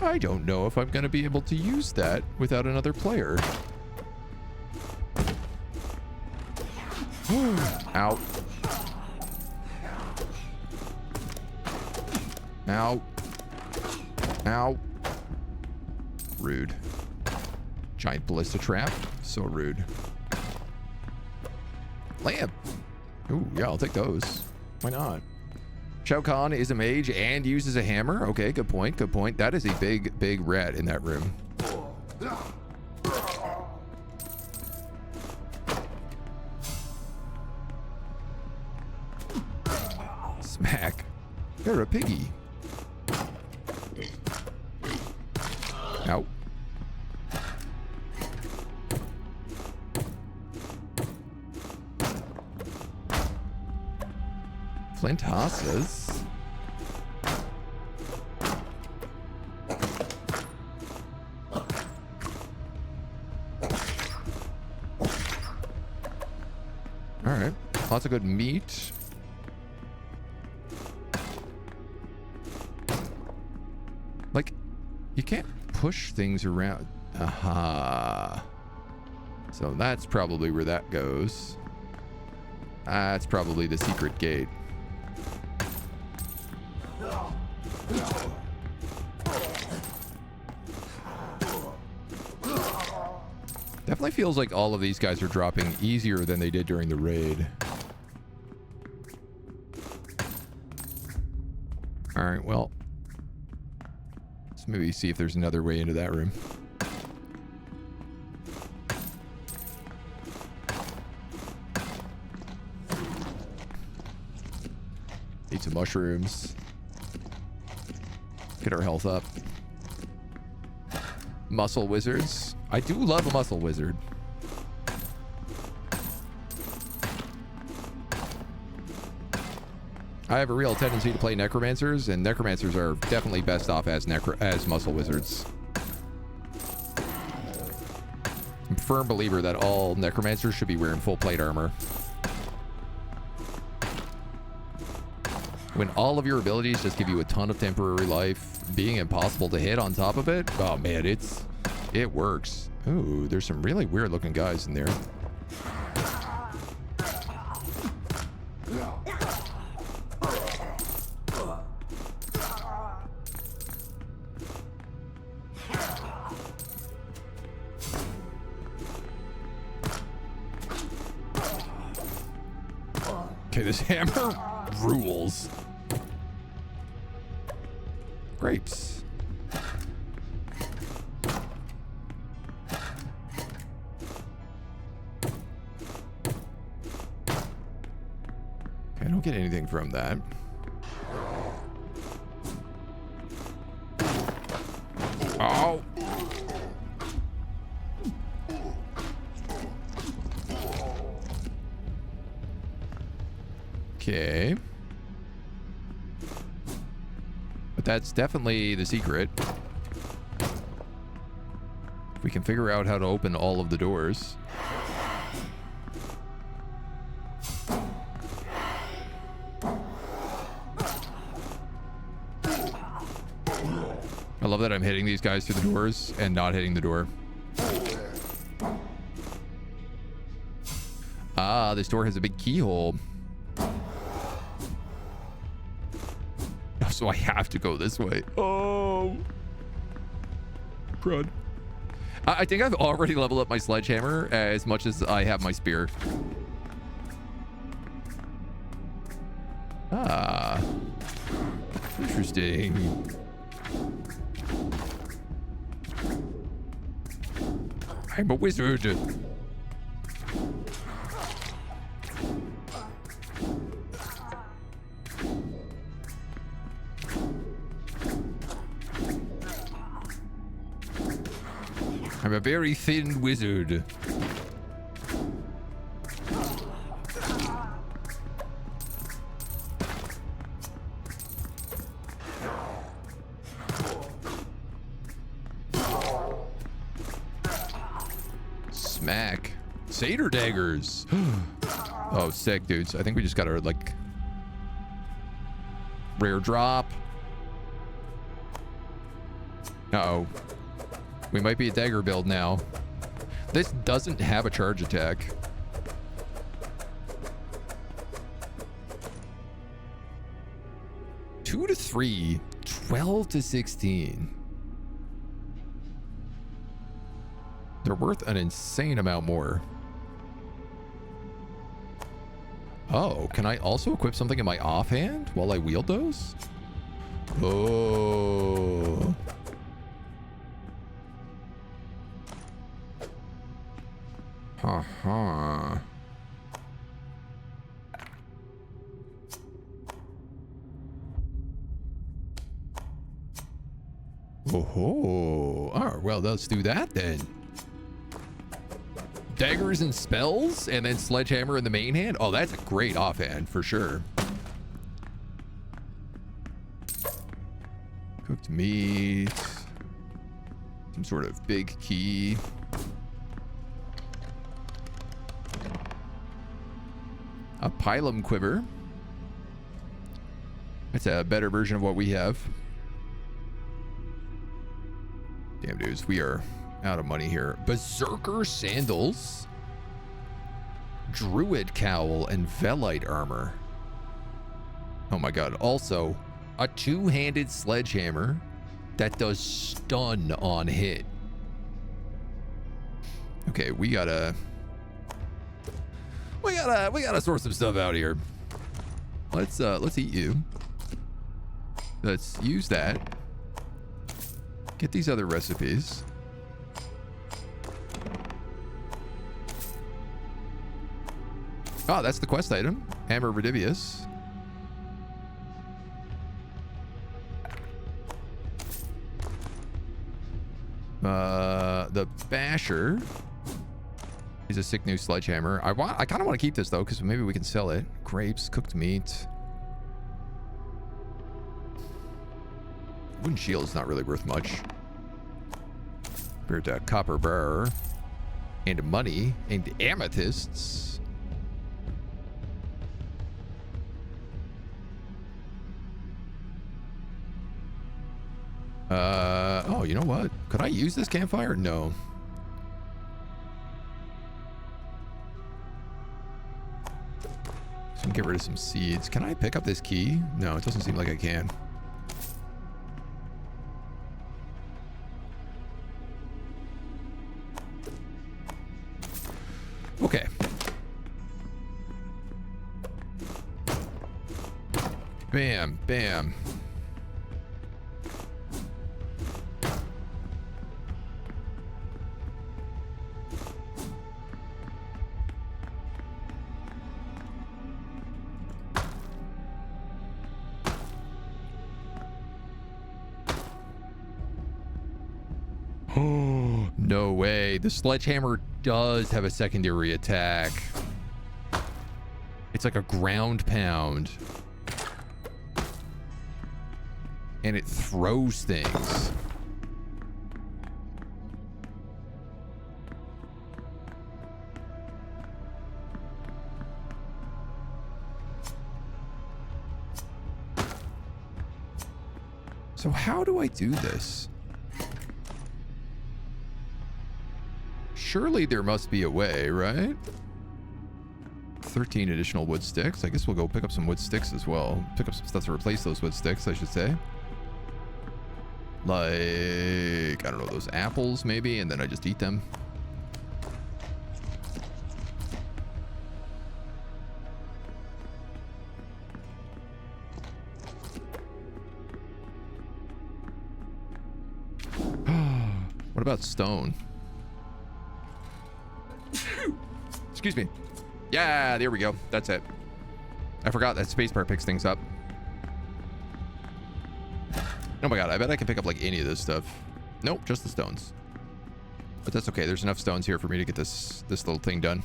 Speaker 1: I don't know if I'm going to be able to use that without another player. Ow. Ow. Ow. Rude. Giant ballista trap. So rude. Lamp. Ooh, yeah, I'll take those. Why not? Shao Kahn is a mage and uses a hammer. Okay, good point, good point. That is a big, big rat in that room. Smack. You're a piggy. Ow. Flint hosses. All right, lots of good meat. Like, you can't push things around. Aha. So that's probably where that goes. That's probably the secret gate. Definitely feels like all of these guys are dropping easier than they did during the raid. Alright, well. Let's maybe see if there's another way into that room. Eat some mushrooms. Get our health up. Muscle wizards. I do love a muscle wizard. I have a real tendency to play necromancers, and necromancers are definitely best off as muscle wizards. I'm a firm believer that all necromancers should be wearing full plate armor. When all of your abilities just give you a ton of temporary life, being impossible to hit on top of it, oh man, it works. Ooh, there's some really weird looking guys in there. Okay, this hammer rules. Grapes. Okay, I don't get anything from that. Oh. Okay. But that's definitely the secret. If we can figure out how to open all of the doors. I love that I'm hitting these guys through the doors and not hitting the door. Ah, this door has a big keyhole. So I have to go this way. Oh. Crud. I think I've already leveled up my sledgehammer as much as I have my spear. Ah. Interesting. I'm a wizard. I'm a very thin wizard. Smack. Satyr daggers. Oh, sick, dudes. I think we just got our, like, rare drop. Uh-oh. We might be a dagger build now. This doesn't have a charge attack. Two to 3, 12 to 16. They're worth an insane amount more. Oh, can I also equip something in my offhand while I wield those? Oh. Uh-huh. Oh, well, let's do that then. Daggers and spells, and then sledgehammer in the main hand. Oh, that's a great offhand for sure. Cooked meat. Some sort of big key. A pilum quiver. That's a better version of what we have. Damn, dudes, we are Out of money here. Berserker sandals, druid cowl, and velite armor. Oh my god. Also, a two-handed sledgehammer that does stun on hit. Okay, we gotta sort some stuff out here. Let's eat you. Let's use that. Get these other recipes. Oh, that's the quest item. Hammer Redivius. The Basher is a sick new sledgehammer. I kind of want to keep this though, because maybe we can sell it. Grapes, cooked meat. Wooden shield is not really worth much. Compared to copper bar and money and amethysts. Oh, you know what? Could I use this campfire? No. So I can get rid of some seeds. Can I pick up this key? No, it doesn't seem like I can. Okay. Bam, bam. No way. The sledgehammer does have a secondary attack. It's like a ground pound. And it throws things. So how do I do this? Surely there must be a way, right? 13 additional wood sticks. I guess we'll go pick up some wood sticks as well. Pick up some stuff to replace those wood sticks, I should say. Like, I don't know, those apples maybe, and then I just eat them. What about stone? Excuse me. Yeah, there we go. That's it. I forgot that spacebar picks things up. Oh my god, I bet I can pick up like any of this stuff. Nope, just the stones. But that's okay. There's enough stones here for me to get this little thing done.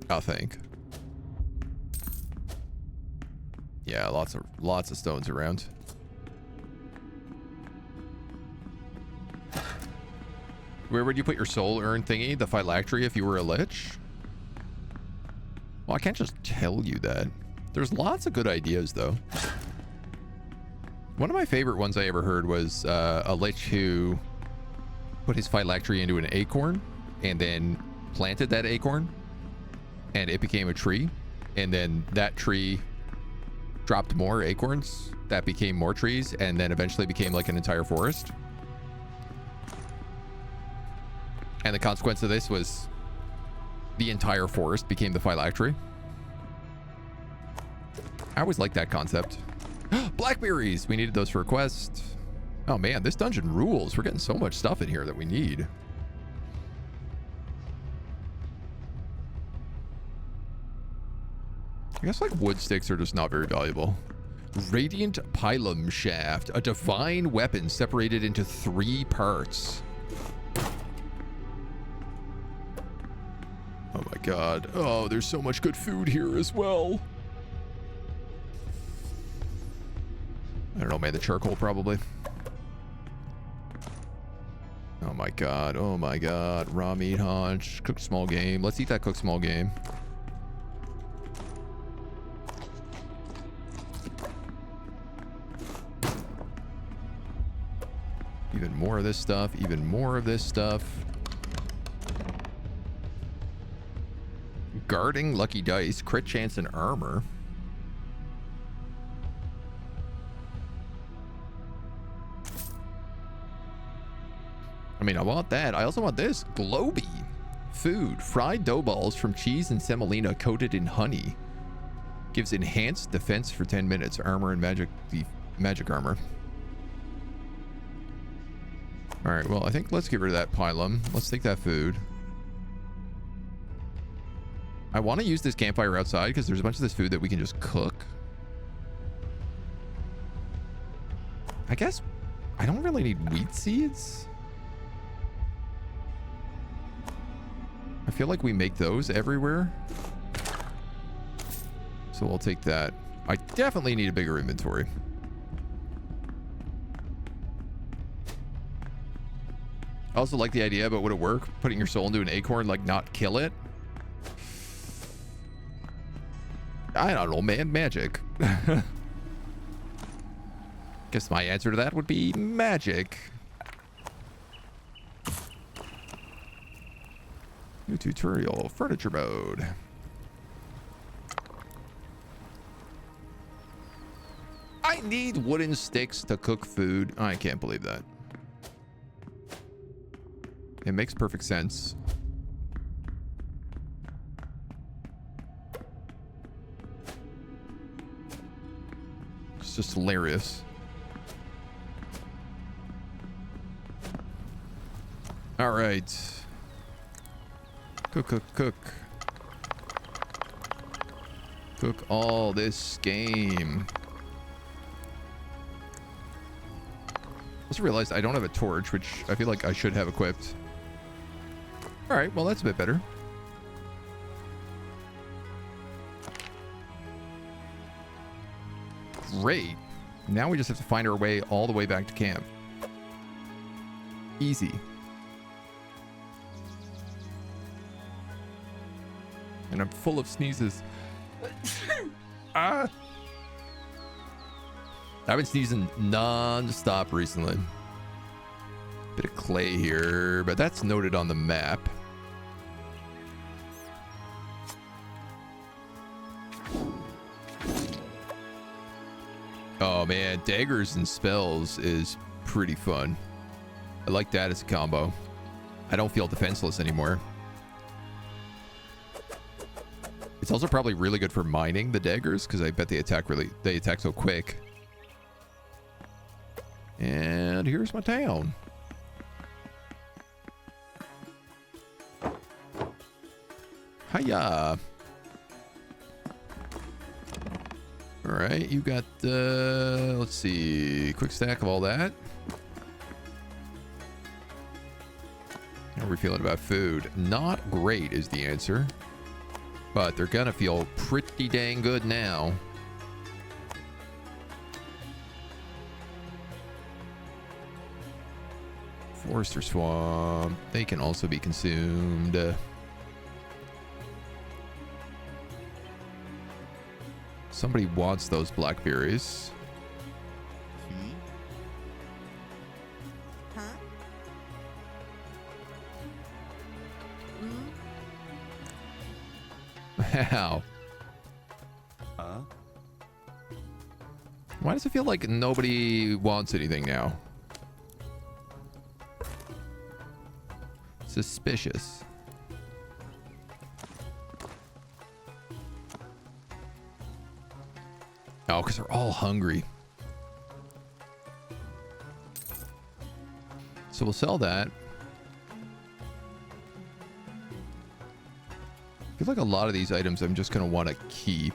Speaker 1: I think. Yeah, lots of stones around. Where would you put your soul urn thingy? The phylactery if you were a lich? Well, I can't just tell you that. There's lots of good ideas, though. One of my favorite ones I ever heard was a lich who put his phylactery into an acorn and then planted that acorn, and it became a tree. And then that tree dropped more acorns that became more trees, and then eventually became like an entire forest. And the consequence of this was the entire forest became the phylactery. I always liked that concept. Blackberries! We needed those for a quest. Oh man, this dungeon rules. We're getting so much stuff in here that we need. I guess like wood sticks are just not very valuable. Radiant Pilum Shaft. A divine weapon separated into 3 parts. Oh my god. Oh, there's so much good food here as well. I don't know, man. The charcoal probably. Oh my god. Oh my god. Raw meat haunch. Cooked small game. Let's eat that cooked small game. more of this stuff, even more of this stuff. Guarding, lucky dice, crit chance, and armor. I mean, I want that. I also want this. Globy. Food. Fried dough balls from cheese and semolina coated in honey. Gives enhanced defense for 10 minutes. Armor and magic armor. Alright, well, I think let's get rid of that pylum. Let's take that food. I want to use this campfire outside because there's a bunch of this food that we can just cook. I guess I don't really need wheat seeds. I feel like we make those everywhere. So we'll take that. I definitely need a bigger inventory. I also like the idea, but would it work? Putting your soul into an acorn, like not kill it? I don't know, man. Magic. Guess my answer to that would be magic. New tutorial, furniture mode. I need wooden sticks to cook food. I can't believe that. It makes perfect sense. It's just hilarious. All right. Cook, cook, cook. Cook all this game. I just realized I don't have a torch, which I feel like I should have equipped. All right, well, that's a bit better. Great. Now we just have to find our way all the way back to camp. Easy. And I'm full of sneezes. I've been sneezing non-stop recently. Bit of clay here, but that's noted on the map. Oh man, daggers and spells is pretty fun. I like that as a combo. I don't feel defenseless anymore. It's also probably really good for mining the daggers because I bet they attack so quick. And here's my town. Hiya. All right, you got let's see, quick stack of all that. How are we feeling about food? Not great is the answer, but they're gonna feel pretty dang good now. Forest or swamp, they can also be consumed. Somebody wants those blackberries.
Speaker 2: Huh?
Speaker 1: How? Why does it feel like nobody wants anything now? Suspicious. Oh, because they're all hungry. So we'll sell that. I feel like a lot of these items I'm just going to want to keep.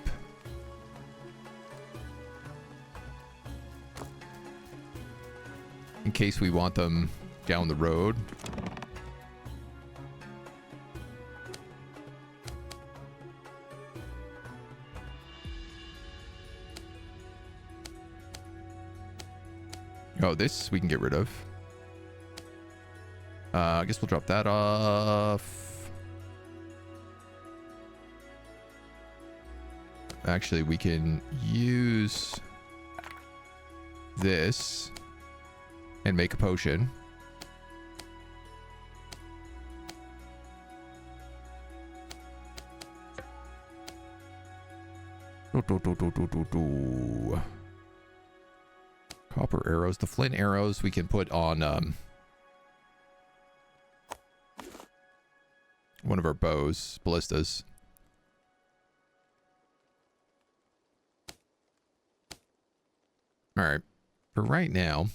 Speaker 1: In case we want them down the road. Oh, this we can get rid of. I guess we'll drop that off. Actually, we can use this and make a potion. Copper arrows. The flint arrows we can put on one of our bows, ballistas. All right. For right now,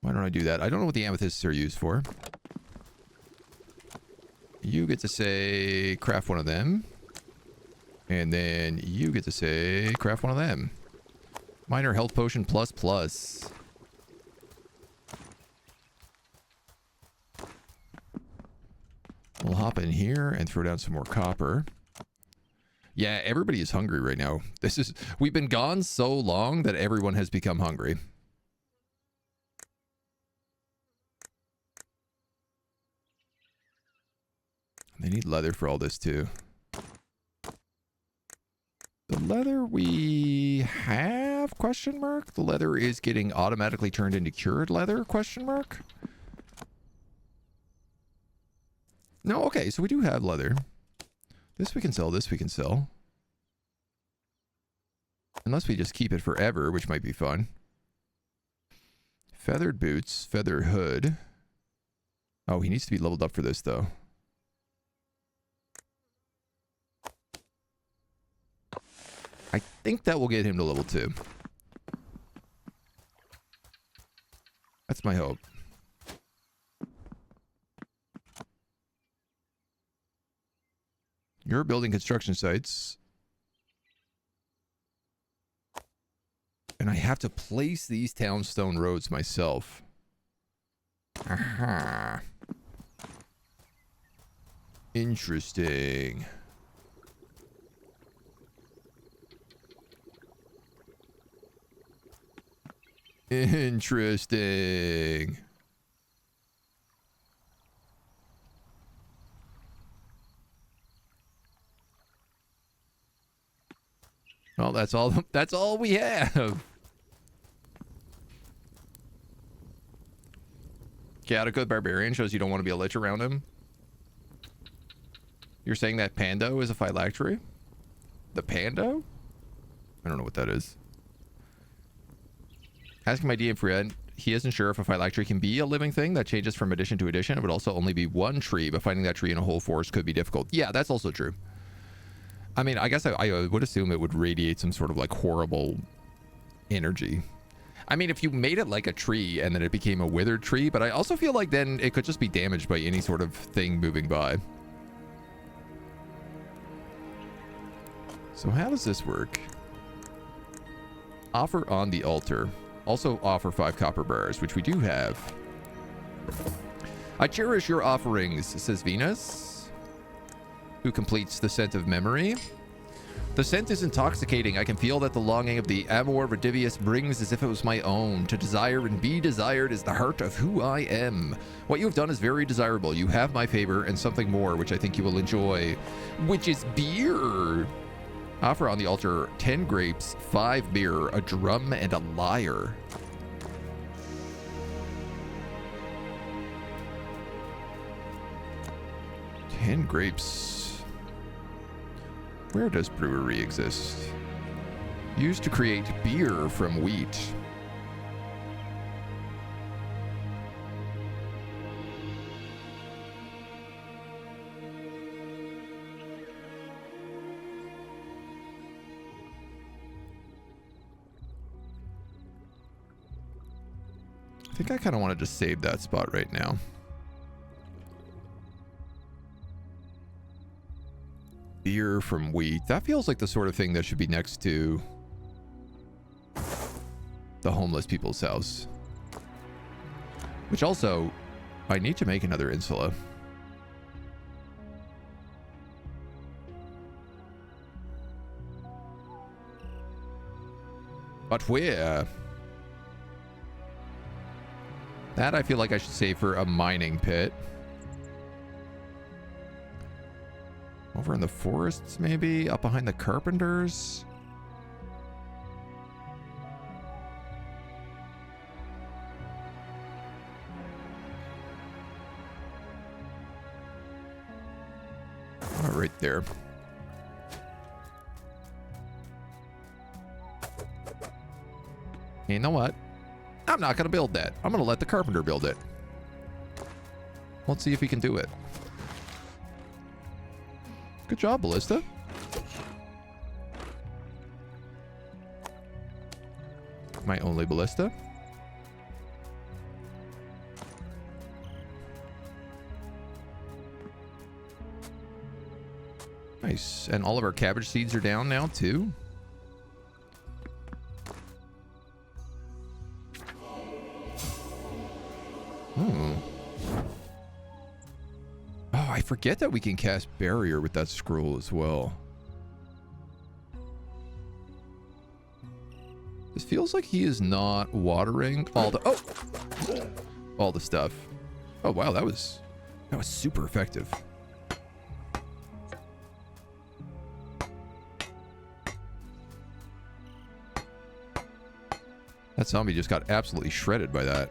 Speaker 1: why don't I do that? I don't know what the amethysts are used for. You get to say craft one of them. And then you get to say craft one of them. Minor health potion plus plus. We'll hop in here and throw down some more copper. Yeah, everybody is hungry right now. We've been gone so long that everyone has become hungry. They need leather for all this too. The leather we have, question mark? The leather is getting automatically turned into cured leather, question mark? No, okay, so we do have leather. This we can sell, this we can sell. Unless we just keep it forever, which might be fun. Feathered boots, feather hood. Oh, he needs to be leveled up for this, though. I think that will get him to level 2. That's my hope. You're building construction sites. And I have to place these townstone roads myself. Aha. Interesting. Interesting. Well, that's all we have. Chaotica the Barbarian shows you don't want to be a lich around him. You're saying that Pando is a phylactery? The Pando? I don't know what that is. Asking my DM friend, he isn't sure if a phylactery can be a living thing that changes from edition to edition. It would also only be one tree, but finding that tree in a whole forest could be difficult. Yeah, that's also true. I mean, I guess I would assume it would radiate some sort of like horrible energy. I mean, if you made it like a tree and then it became a withered tree, but I also feel like then it could just be damaged by any sort of thing moving by. So how does this work? Offer on the altar. Also offer 5 copper bars, which we do have. I cherish your offerings, says Venus, who completes the scent of memory. The scent is intoxicating. I can feel that the longing of the Amor Redivius brings as if it was my own. To desire and be desired is the heart of who I am. What you have done is very desirable. You have my favor and something more, which I think you will enjoy, which is beer. Offer on the altar 10 grapes, 5 beer, a drum, and a lyre. Ten grapes. Where does brewery exist? Used to create beer from wheat. I think I kind of want to just save that spot right now. Beer from wheat. That feels like the sort of thing that should be next to the homeless people's house. Which also, I need to make another insula. But where? That I feel like I should save for a mining pit. Over in the forests, maybe? Up behind the carpenters? Oh, right there. You know what? I'm not going to build that. I'm going to let the carpenter build it. Let's see if he can do it. Good job, Ballista. My only ballista. Nice. And all of our cabbage seeds are down now, too. Oh, I forget that we can cast barrier with that scroll as well. This feels like he is not watering all the all the stuff. Oh wow, that was super effective. That zombie just got absolutely shredded by that.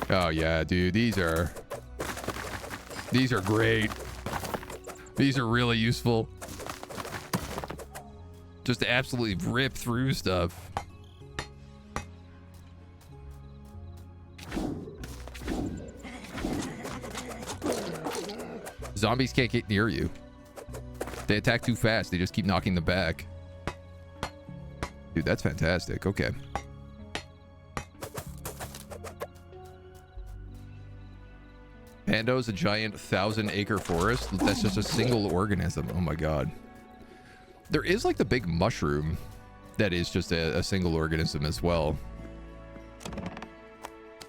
Speaker 1: Oh yeah, dude, these are great. These are really useful. Just to absolutely rip through stuff. Zombies can't get near you. They attack too fast. They just keep knocking them back. Dude, that's fantastic. Okay. Pando's a giant 1,000-acre forest. That's just a single organism. Oh my god. There is like the big mushroom that is just a single organism as well.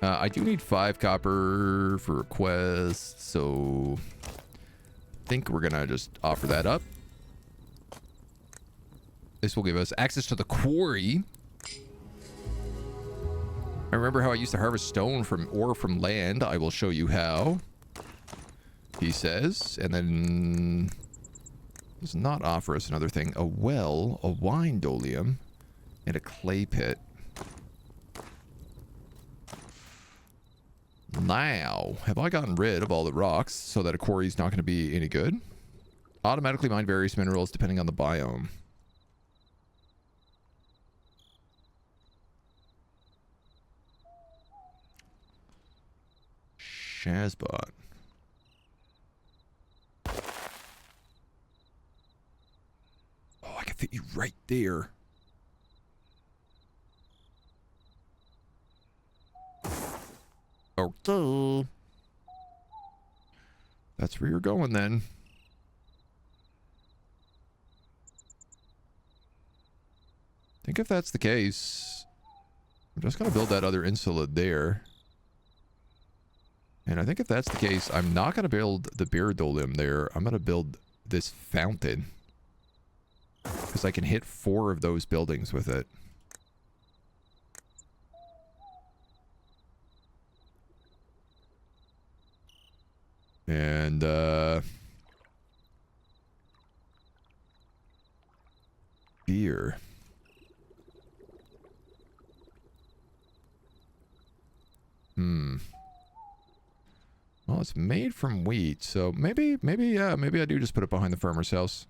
Speaker 1: I do need 5 copper for a quest, so I think we're gonna just offer that up. This will give us access to the quarry. I remember how I used to harvest stone from ore from land. I will show you how, he says. And then does not offer us another thing. A well, a wine dolium, and a clay pit. Now, have I gotten rid of all the rocks so that a quarry is not going to be any good? Automatically mine various minerals depending on the biome. Shazbot. Oh, I can fit you right there. Okay. That's where you're going then. I think if that's the case, I'm just going to build that other insula there. And I think if that's the case, I'm not going to build the Beardolum there. I'm going to build this fountain. Because I can hit 4 of those buildings with it. And, beer. Well, it's made from wheat, so maybe I do just put it behind the farmer's house.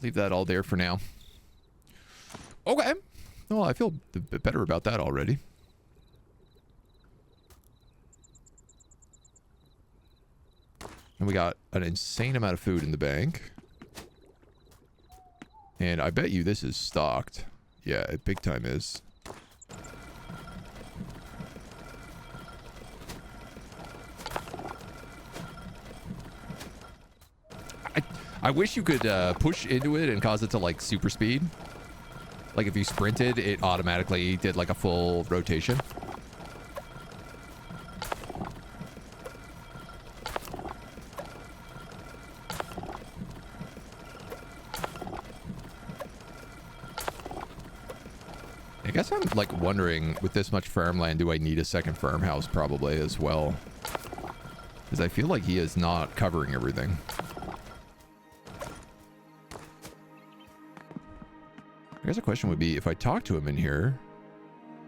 Speaker 1: Leave that all there for now. Okay. Well, I feel a bit better about that already. And we got an insane amount of food in the bank. And I bet you this is stocked. Yeah, it big time is. I wish you could push into it and cause it to like super speed. Like if you sprinted, it automatically did like a full rotation. I guess I'm like wondering, with this much farmland, do I need a second farmhouse probably as well? Because I feel like he is not covering everything. I guess a question would be, if I talk to him in here,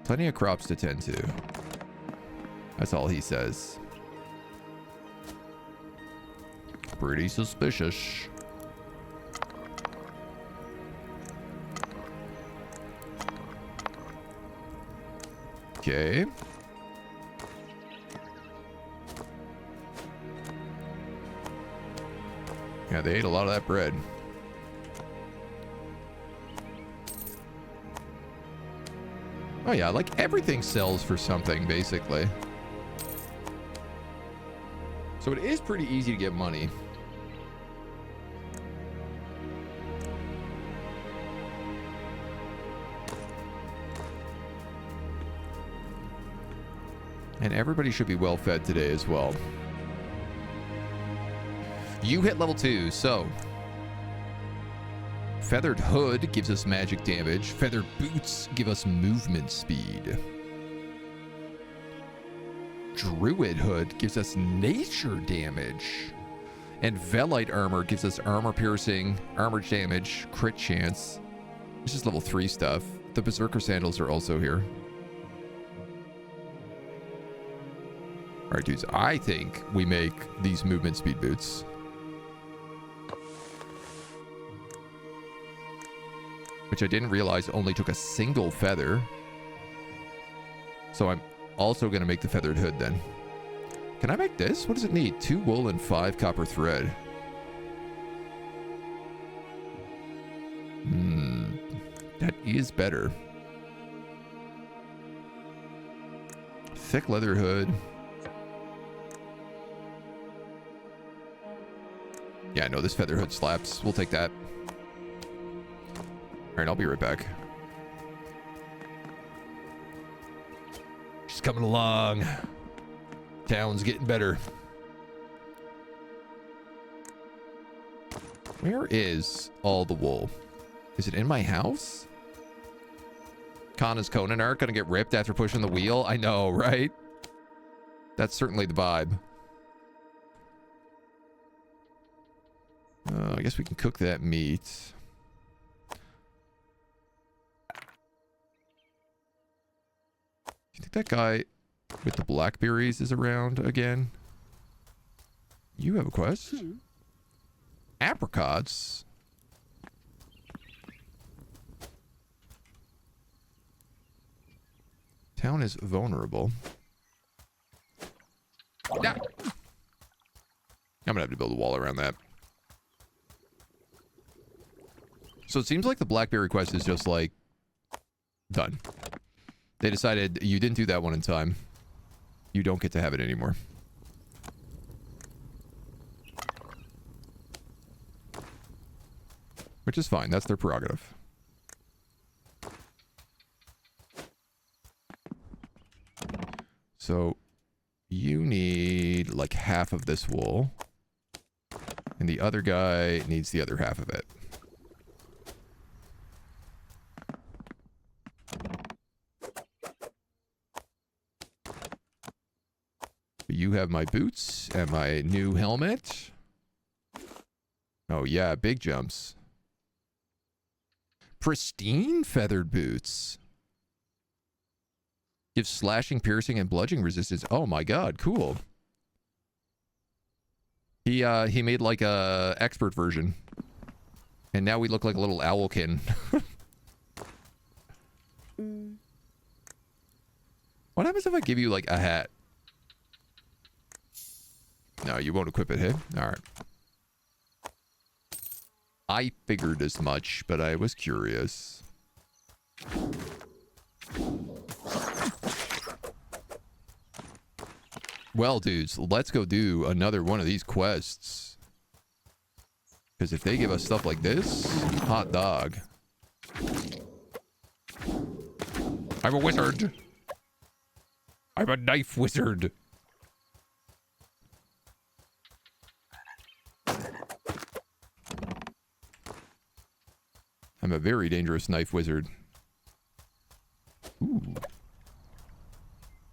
Speaker 1: plenty of crops to tend to. That's all he says. Pretty suspicious. Okay. Yeah, they ate a lot of that bread. Oh yeah, like everything sells for something, basically. So it is pretty easy to get money. And everybody should be well fed today as well. You hit level 2, so Feathered Hood gives us magic damage. Feathered Boots give us movement speed. Druid Hood gives us nature damage. And Velite Armor gives us armor piercing, armor damage, crit chance. This is level 3 stuff. The Berserker Sandals are also here. Alright, dudes, I think we make these movement speed boots. Which I didn't realize only took a single feather. So I'm also going to make the feathered hood then. Can I make this? What does it need? 2 wool and 5 copper thread. That is better. Thick leather hood. Yeah, no, this feather hood slaps. We'll take that. Alright, I'll be right back. She's coming along. Town's getting better. Where is all the wool? Is it in my house? Kana's Conan art gonna get ripped after pushing the wheel? I know, right? That's certainly the vibe. I guess we can cook that meat. You think that guy with the blackberries is around again? You have a quest? Apricots? Town is vulnerable. Yeah. I'm gonna have to build a wall around that. So it seems like the blackberry quest is just like done. They decided you didn't do that one in time. You don't get to have it anymore. Which is fine. That's their prerogative. So you need like half of this wool. And the other guy needs the other half of it. You have my boots and my new helmet. Oh yeah, big jumps. Pristine feathered boots. Gives slashing, piercing, and bludgeoning resistance. Oh my god, cool. He made like a expert version. And now we look like a little owlkin. What happens if I give you like a hat? No, you won't equip it, hey? Alright. I figured as much, but I was curious. Well, dudes, let's go do another one of these quests. Because if they give us stuff like this, hot dog. I'm a wizard. I'm a knife wizard. I'm a very dangerous knife wizard. Ooh.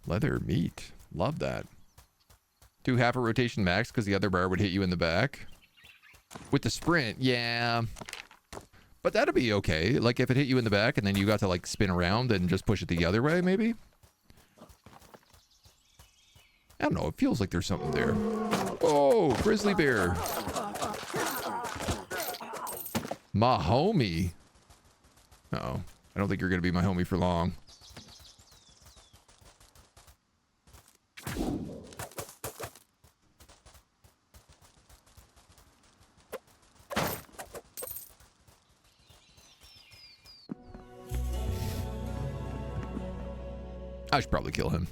Speaker 1: Leather meat. Love that. Do half a rotation max because the other bar would hit you in the back. With the sprint, yeah. But that'd be okay. Like if it hit you in the back and then you got to like spin around and just push it the other way, maybe? I don't know. It feels like there's something there. Oh, grizzly bear. My homie. Uh-oh. I don't think you're going to be my homie for long. I should probably kill him.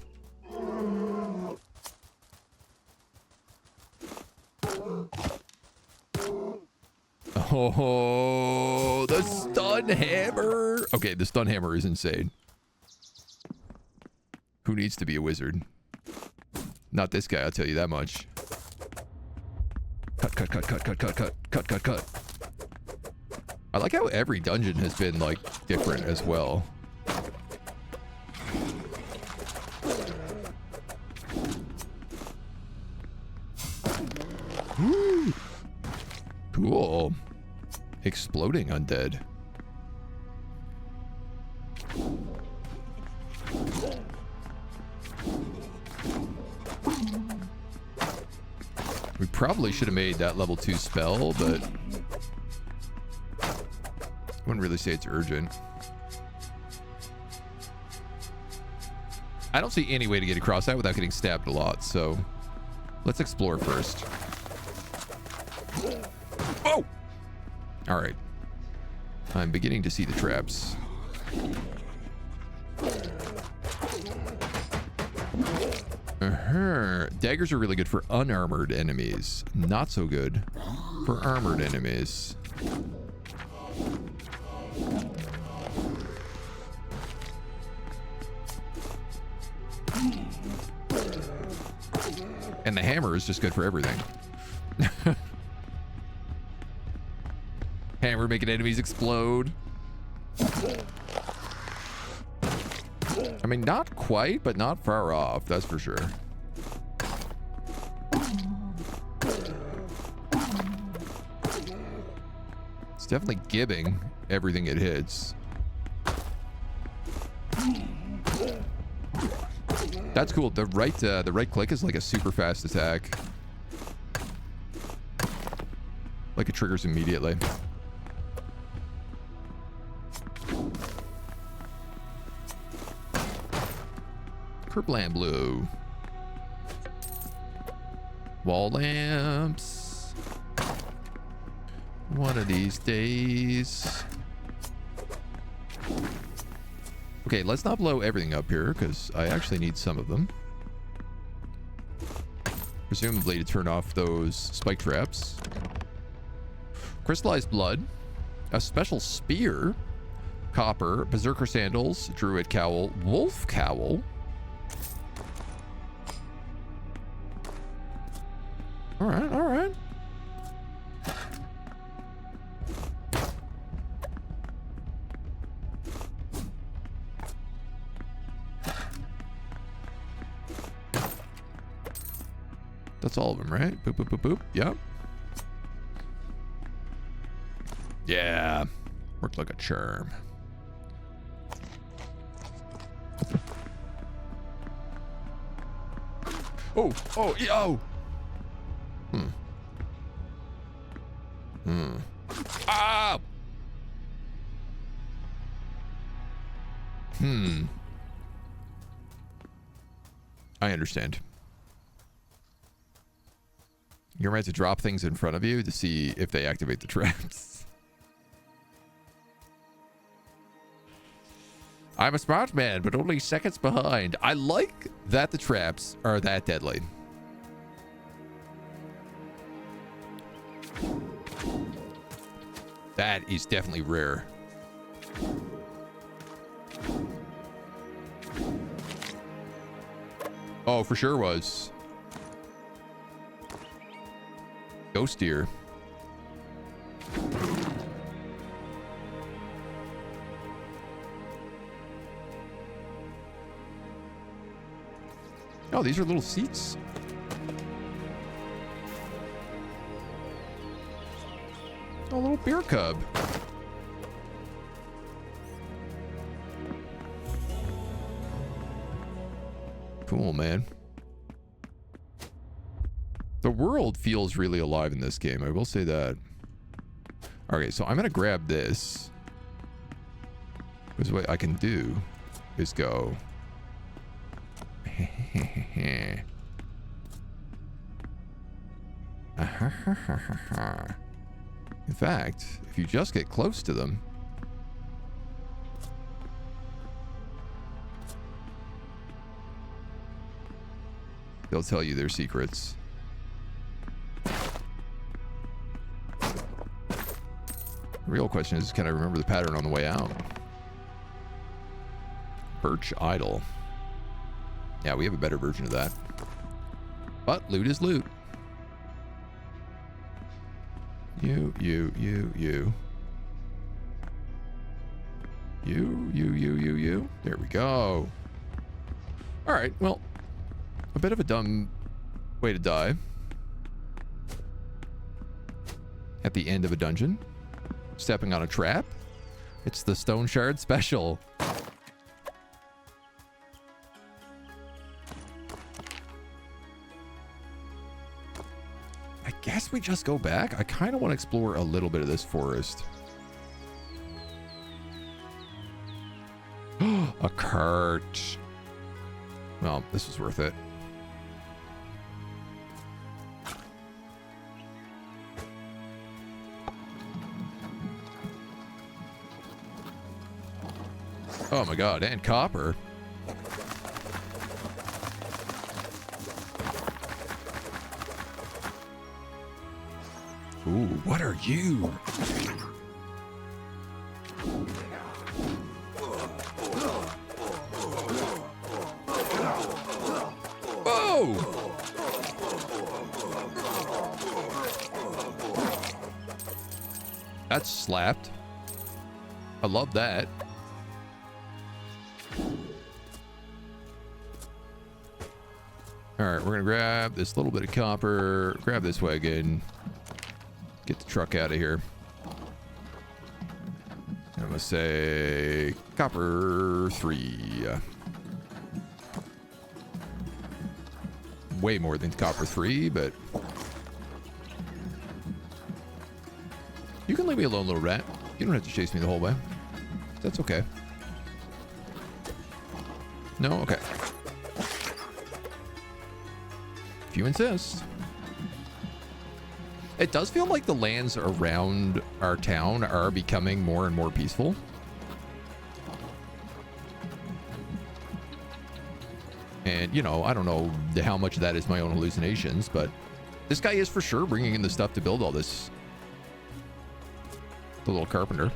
Speaker 1: Oh, the stun hammer. Okay, the stun hammer is insane. Who needs to be a wizard? Not this guy, I'll tell you that much. Cut, cut, cut, cut, cut, cut, cut, cut, cut, cut. I like how every dungeon has been, like, different as well. Woo. Cool. Exploding undead. We probably should have made that level 2 spell, but I wouldn't really say it's urgent. I don't see any way to get across that without getting stabbed a lot, so let's explore first. Oh! Alright. I'm beginning to see the traps. Daggers are really good for unarmored enemies. Not so good for armored enemies. And the hammer is just good for everything. Hammer making enemies explode. I mean, not quite, but not far off, that's for sure. It's definitely gibbing everything it hits. That's cool. The right click is like a super fast attack. Like it triggers immediately. Kerplan blue. Wall lamps. One of these days. Okay, let's not blow everything up here because I actually need some of them. Presumably to turn off those spike traps. Crystallized blood. A special spear. Copper. Berserker sandals. Druid cowl. Wolf cowl. Alright, alright. That's all of them, right? Boop, boop, boop, boop. Yep. Yeah. Worked like a charm. Oh, oh, yo! Ah! I understand. You're right to drop things in front of you to see if they activate the traps. I'm a smart man, but only seconds behind. I like that the traps are that deadly. That is definitely rare. Oh, for sure was. Ghost deer. Oh, these are little seats. A little bear cub. cool, man. The world feels really alive in this game. I will say that. Okay, so I'm going to grab this. Because what I can do is go... In fact, if you just get close to them... they'll tell you their secrets. The real question is, can I remember the pattern on the way out? Birch idol. Yeah, we have a better version of that. But loot is loot. You. There we go. All right, well, a bit of a dumb way to die. At the end of a dungeon. Stepping on a trap. It's the Stone Shard special. I guess we just go back. I kind of want to explore a little bit of this forest. A cart. Well, this was worth it. Oh my god, and copper. Ooh, what are you? Oh! That's slapped. I love that. Alright, we're gonna grab this little bit of copper, grab this wagon, get the truck out of here. I'm gonna say copper 3. Way more than copper 3, but you can leave me alone, little rat. You don't have to chase me the whole way. That's okay. No? Okay. If you insist. It does feel like the lands around our town are becoming more and more peaceful. And, you know, I don't know how much of that is my own hallucinations, but this guy is for sure bringing in the stuff to build all this. The little carpenter.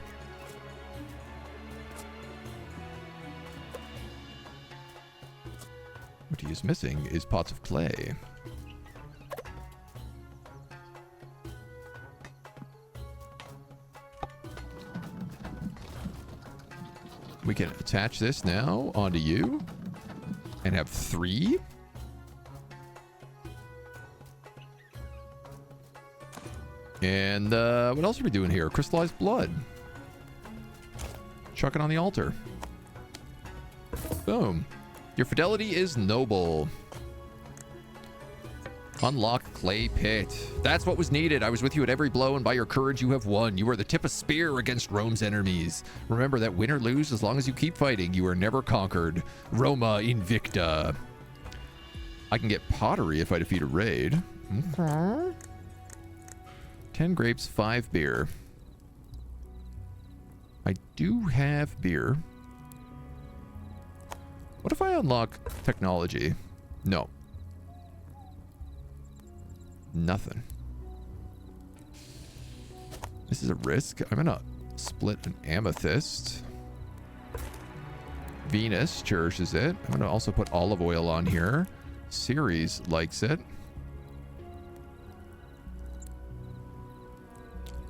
Speaker 1: What he is missing is pots of clay. We can attach this now onto you and have 3. And what else are we doing here? Crystallized blood. Chuck it on the altar. Boom. Your fidelity is noble. Unlock clay pit. That's what was needed. I was with you at every blow, and by your courage you have won. You are the tip of spear against Rome's enemies. Remember that win or lose, as long as you keep fighting, you are never conquered. Roma Invicta. I can get pottery if I defeat a raid. Okay. 10 grapes, 5 beer. I do have beer. What if I unlock technology? No. Nothing. This is a risk. I'm gonna split an amethyst. Venus cherishes it. I'm gonna also put olive oil on here. Ceres likes it.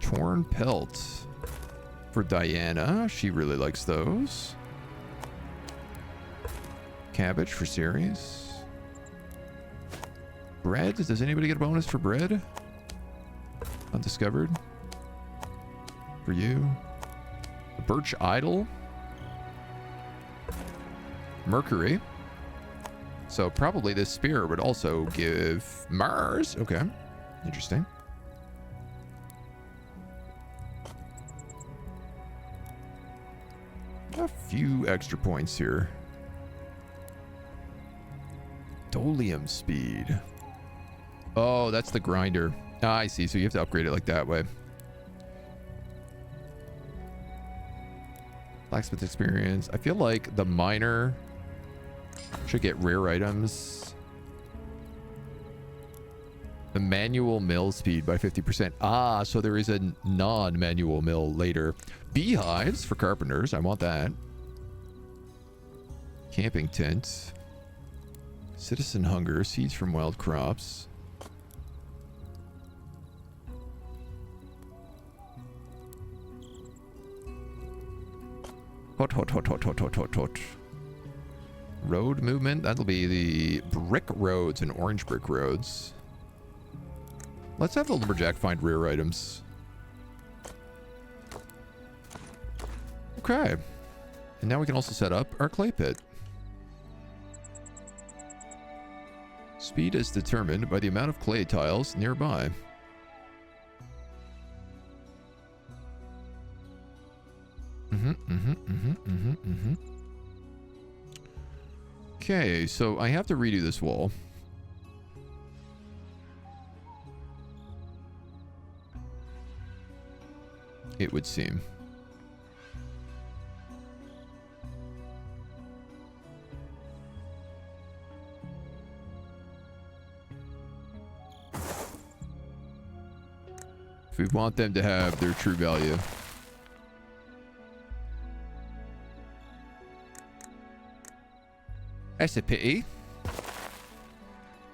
Speaker 1: Torn pelt for Diana. She really likes those. Cabbage for Ceres. Bread? Does anybody get a bonus for bread? Undiscovered. For you. A birch idol. Mercury. So probably this spear would also give Mars. Okay. Interesting. A few extra points here. Dolium speed. Oh, that's the grinder. Ah, I see. So you have to upgrade it like that way. Blacksmith experience. I feel like the miner should get rare items. The manual mill speed by 50%. Ah, so there is a non-manual mill later. Beehives for carpenters. I want that. Camping tent. Citizen hunger. Seeds from wild crops. Hot, hot, hot, hot, hot, hot, hot, hot. Road movement. That'll be the brick roads and orange brick roads. Let's have the lumberjack find rare items. Okay. And now we can also set up our clay pit. Speed is determined by the amount of clay tiles nearby. Okay, so I have to redo this wall. It would seem. If we want them to have their true value. That's a pity.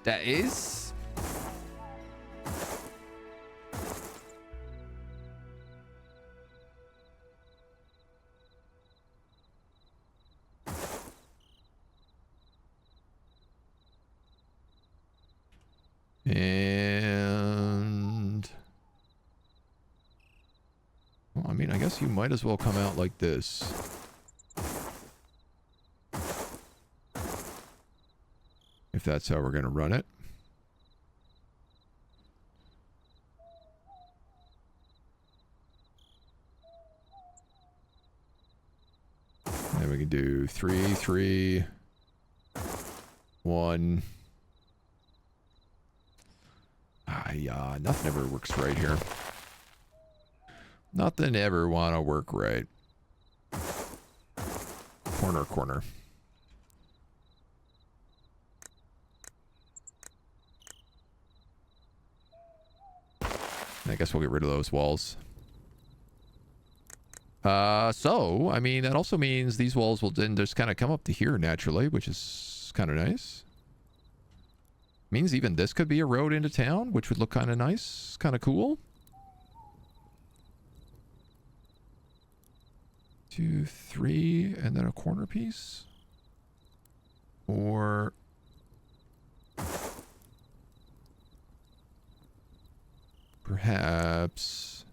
Speaker 1: That is. And well, I mean, I guess you might as well come out like this. If that's how we're going to run it. And then we can do 3, 3, 1. Yeah, nothing ever works right here. Nothing ever want to work right. Corner, corner. I guess we'll get rid of those walls. So, I mean, that also means these walls will then just kind of come up to here naturally, which is kind of nice. Means even this could be a road into town, which would look kind of nice, kind of cool. 2, 3, and then a corner piece. Or perhaps.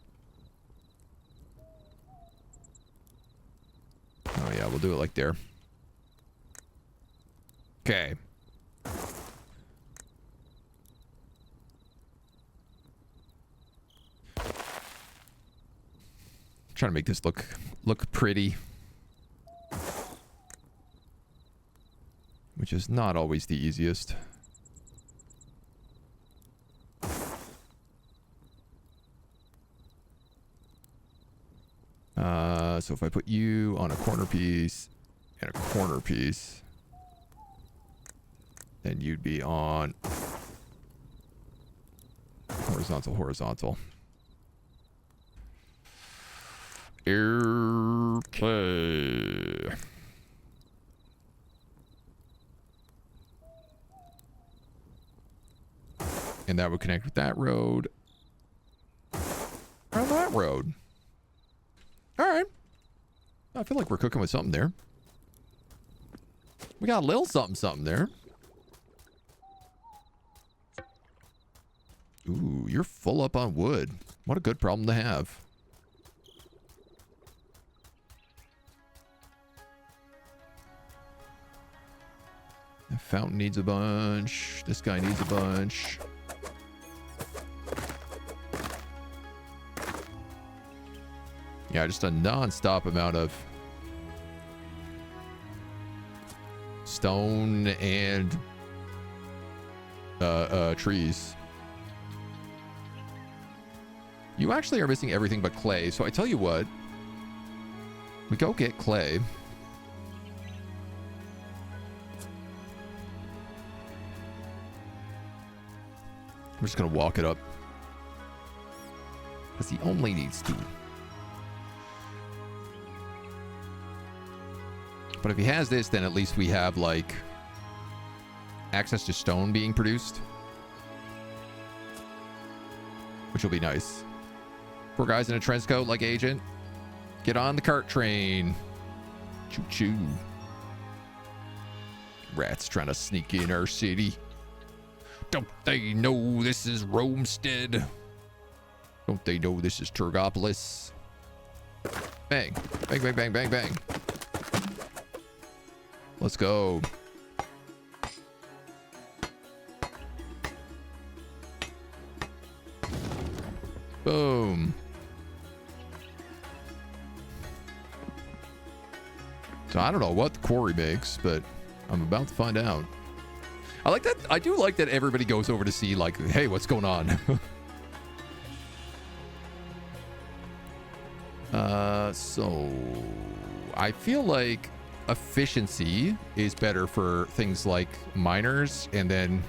Speaker 1: Oh yeah, we'll do it like there. Okay. Trying to make this look pretty, which is not always the easiest. So if I put you on a corner piece and a corner piece, then you'd be on horizontal, horizontal. Okay. And that would connect with that road. Or that road. Alright. I feel like we're cooking with something there. We got a little something there. Ooh, you're full up on wood. What a good problem to have. Fountain needs a bunch. This guy needs a bunch. Yeah, just a non-stop amount of stone and trees. You actually are missing everything but clay. So I tell you what, we go get clay. I'm just gonna walk it up because he only needs to. But if he has this, then at least we have like access to stone being produced, which will be nice. 4 guys in a trench coat like Agent. Get on the cart train. Choo choo. Rats trying to sneak in our city. Don't they know this is Romestead? Don't they know this is Turgopolis? Bang. Bang, bang, bang, bang, bang. Let's go. Boom. So I don't know what the quarry makes, but I'm about to find out. I like that. I do like that everybody goes over to see, like, hey, what's going on? So I feel like efficiency is better for things like miners, and then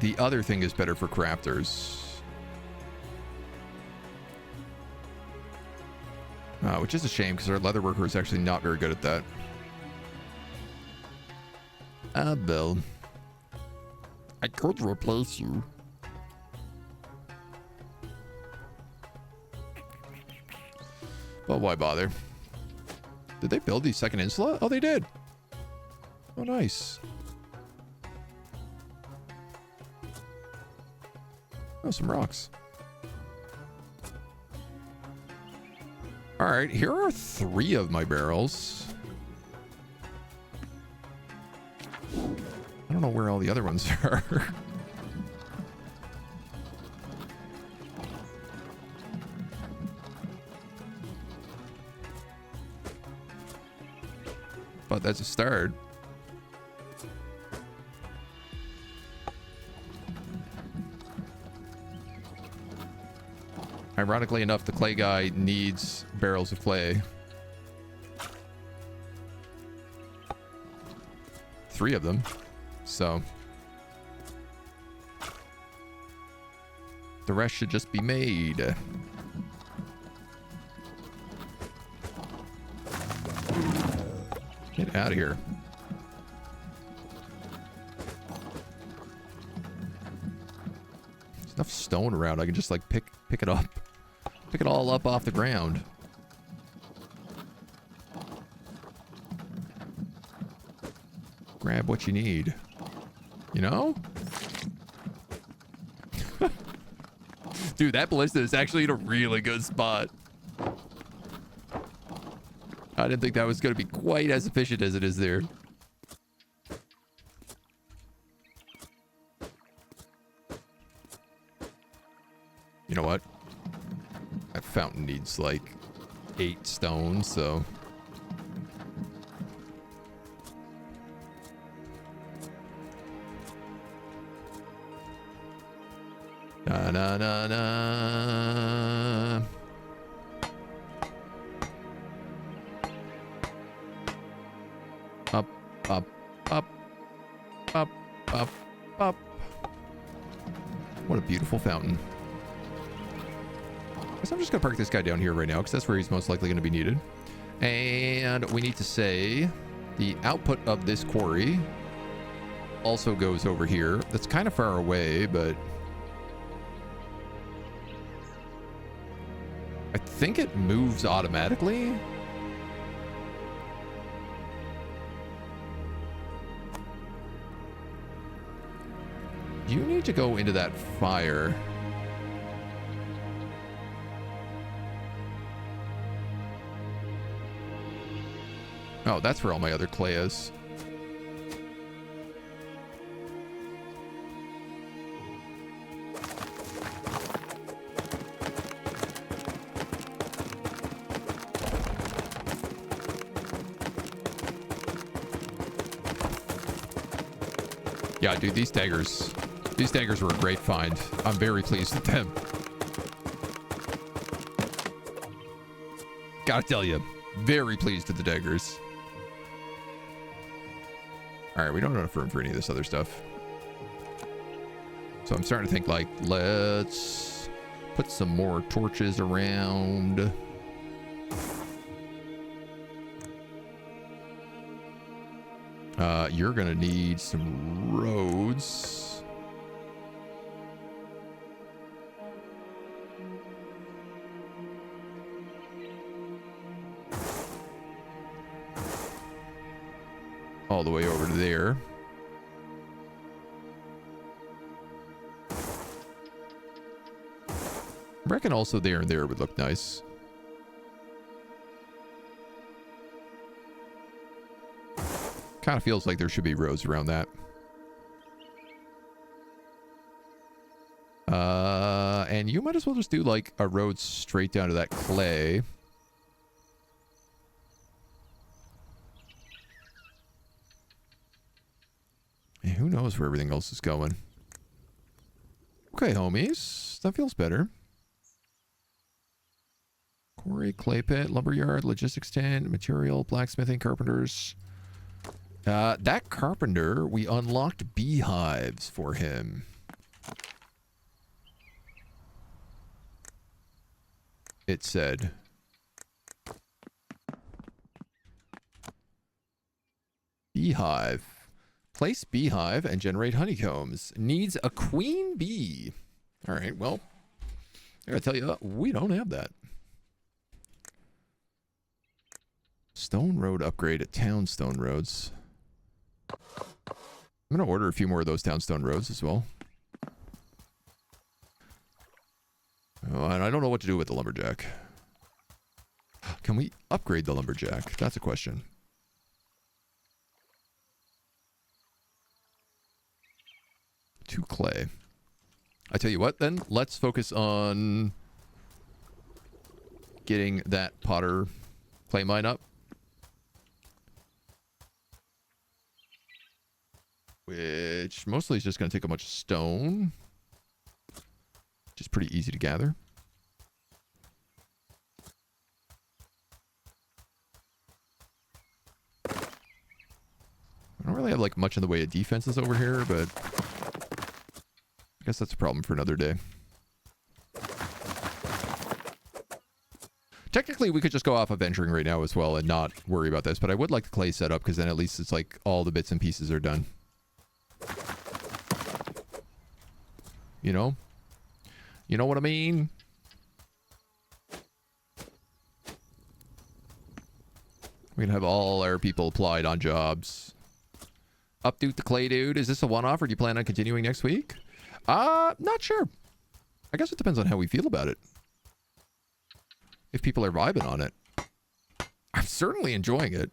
Speaker 1: the other thing is better for crafters. Which is a shame because our leather worker is actually not very good at that. Bill. I could replace you. But why bother? Did they build the second insula? Oh, they did. Oh, nice. Oh, some rocks. All right, here are 3 of my barrels. I don't know where all the other ones are. But that's a start. Ironically enough, the clay guy needs barrels of clay. 3 of them. So the rest should just be made. Get out of here. There's enough stone around. I can just like pick it up. Pick it all up off the ground. Grab what you need. You know? Dude, that ballista is actually in a really good spot. I didn't think that was going to be quite as efficient as it is there. You know what? That fountain needs like 8 stones, so... Na na na na. Up, up, up, up, up, up. What a beautiful fountain. Guess I'm just gonna park this guy down here right now because that's where he's most likely gonna be needed. And we need to say the output of this quarry also goes over here. That's kind of far away, but I think it moves automatically. You need to go into that fire. Oh, that's where all my other clay is. Yeah, dude, these daggers were a great find. I'm very pleased with them. Gotta tell you, very pleased with the daggers. All right, we don't have enough room for any of this other stuff. So I'm starting to think, like, let's put some more torches around. You're gonna need some roads. All the way over to there. I reckon also there and there would look nice. Kind of feels like there should be roads around that. And you might as well just do like a road straight down to that clay. And who knows where everything else is going. Okay, homies. That feels better. Quarry, clay pit, lumberyard, logistics tent, material, blacksmithing, carpenters. That carpenter, we unlocked beehives for him. It said. Beehive. Place beehive and generate honeycombs. Needs a queen bee. All right, well, I gotta tell you, we don't have that. Stone road upgrade at Townstone Roads. I'm going to order a few more of those Townstone Roads as well. Oh, and I don't know what to do with the lumberjack. Can we upgrade the lumberjack? That's a question. To clay. I tell you what, then, let's focus on getting that Potter clay mine up. Which mostly is just going to take a bunch of stone. Which is pretty easy to gather. I don't really have like much in the way of defenses over here, but I guess that's a problem for another day. Technically, we could just go off adventuring right now as well and not worry about this, but I would like the clay set up because then at least it's like all the bits and pieces are done. You know? You know what I mean? We can have all our people applied on jobs. Update the clay dude. Is this a one-off or do you plan on continuing next week? Not sure. I guess it depends on how we feel about it. If people are vibing on it. I'm certainly enjoying it.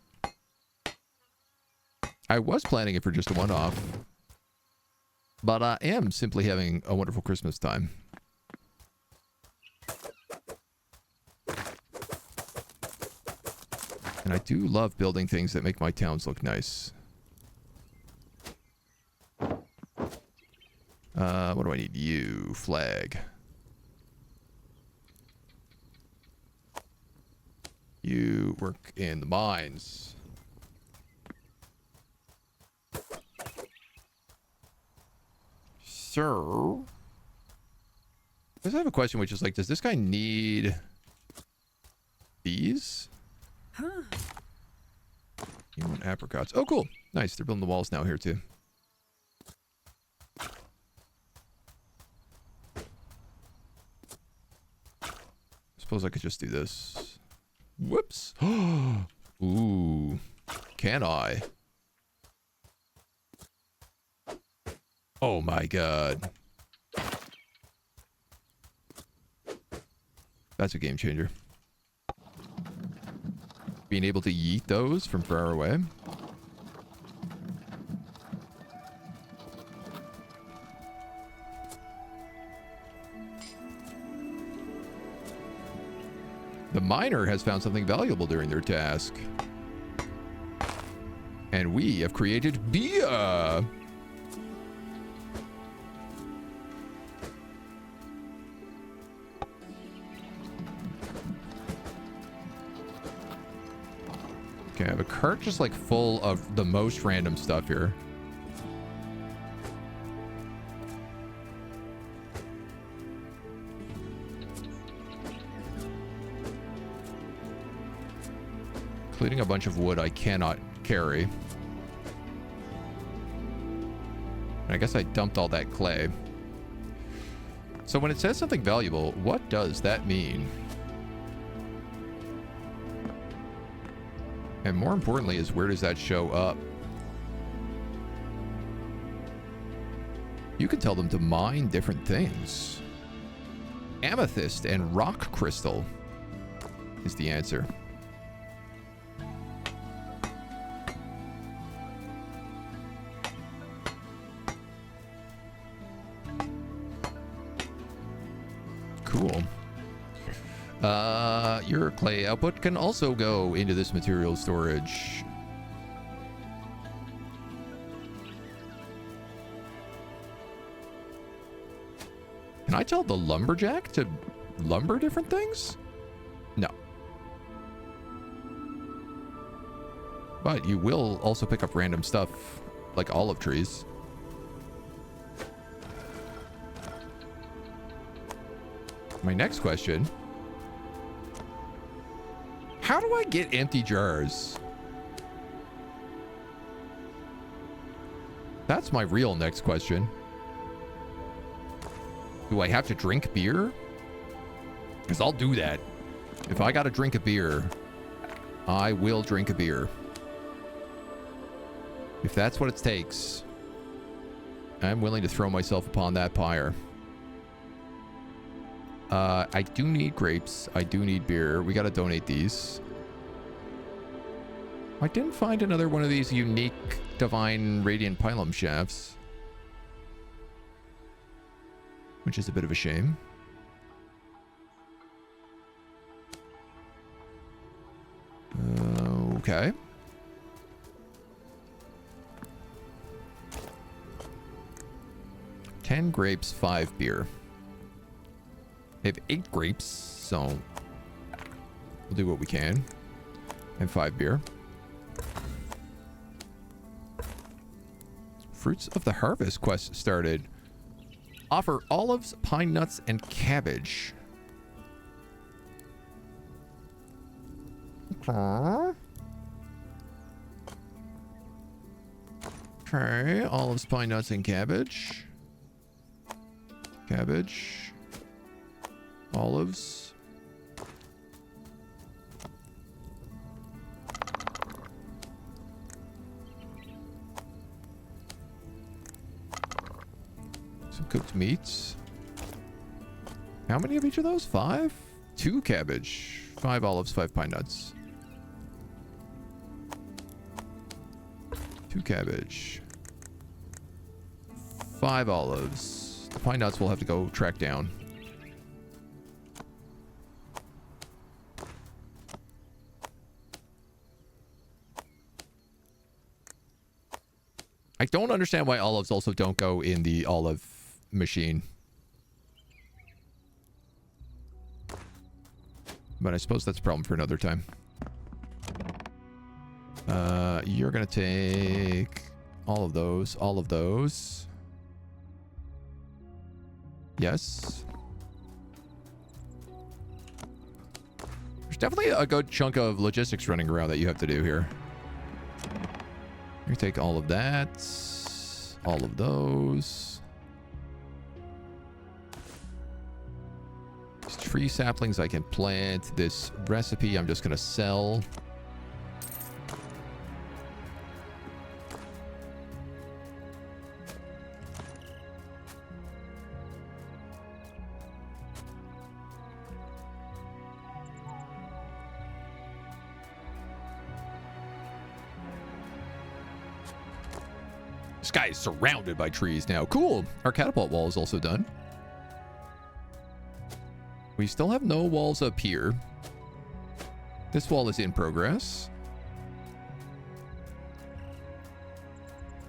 Speaker 1: I was planning it for just a one-off. But I am simply having a wonderful Christmas time. And I do love building things that make my towns look nice. What do I need? You, flag. You work in the mines. Sir. I have a question which is like, does this guy need these? Huh. You want apricots. Oh, cool. Nice. They're building the walls now here too. Suppose I could just do this. Whoops. Ooh. Can I? Oh my god. That's a game changer. Being able to yeet those from far away. The miner has found something valuable during their task. And we have created beer. Okay, I have a cart just like full of the most random stuff here. Including a bunch of wood I cannot carry. I guess I dumped all that clay. So when it says something valuable, what does that mean? And more importantly is, where does that show up? You can tell them to mine different things. Amethyst and rock crystal is the answer. Cool. Your clay output can also go into this material storage. Can I tell the lumberjack to lumber different things? No. But you will also pick up random stuff like olive trees. My next question. How do I get empty jars? That's my real next question. Do I have to drink beer? Because I'll do that. If I gotta drink a beer, I will drink a beer. If that's what it takes, I'm willing to throw myself upon that pyre. I do need grapes. I do need beer. We gotta donate these. I didn't find another one of these unique divine radiant pylum shafts, which is a bit of a shame. Okay. $10 grapes, 5 beer. I have 8 grapes, so we'll do what we can. And 5 beer. Fruits of the Harvest quest started. Offer olives, pine nuts, and cabbage. Okay, olives, pine nuts, and cabbage. Cabbage. Olives. Some cooked meats. How many of each of those? 5? 2 cabbage. 5 olives, 5 pine nuts. 2 cabbage. 5 olives. The pine nuts we'll have to go track down. I don't understand why olives also don't go in the olive machine. But I suppose that's a problem for another time. You're gonna take all of those, all of those. Yes. There's definitely a good chunk of logistics running around that you have to do here. You take all of that, all of those. These tree saplings I can plant. This recipe I'm just gonna sell. This guy is surrounded by trees now. Cool. Our catapult wall is also done. We still have no walls up here. This wall is in progress.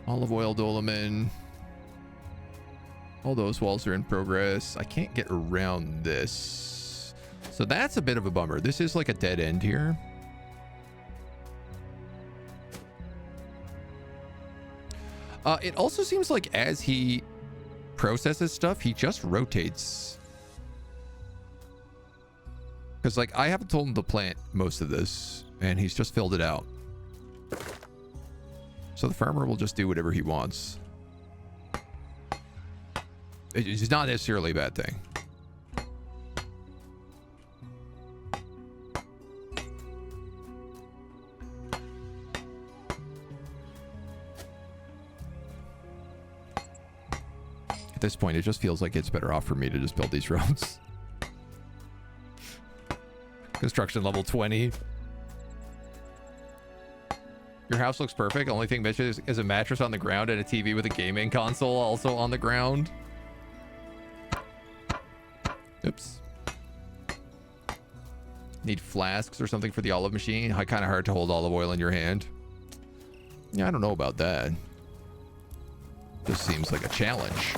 Speaker 1: Olive oil dolmen. All those walls are in progress. I can't get around this. So that's a bit of a bummer. This is like a dead end here. It also seems like as he processes stuff, he just rotates. Because, like, I haven't told him to plant most of this, and he's just filled it out. So the farmer will just do whatever he wants. It's not necessarily a bad thing. At this point, it just feels like it's better off for me to just build these roads. Construction level 20. Your house looks perfect. Only thing missing is a mattress on the ground and a TV with a gaming console also on the ground. Oops. Need flasks or something for the olive machine? Kind of hard to hold olive oil in your hand. Yeah, I don't know about that. This seems like a challenge.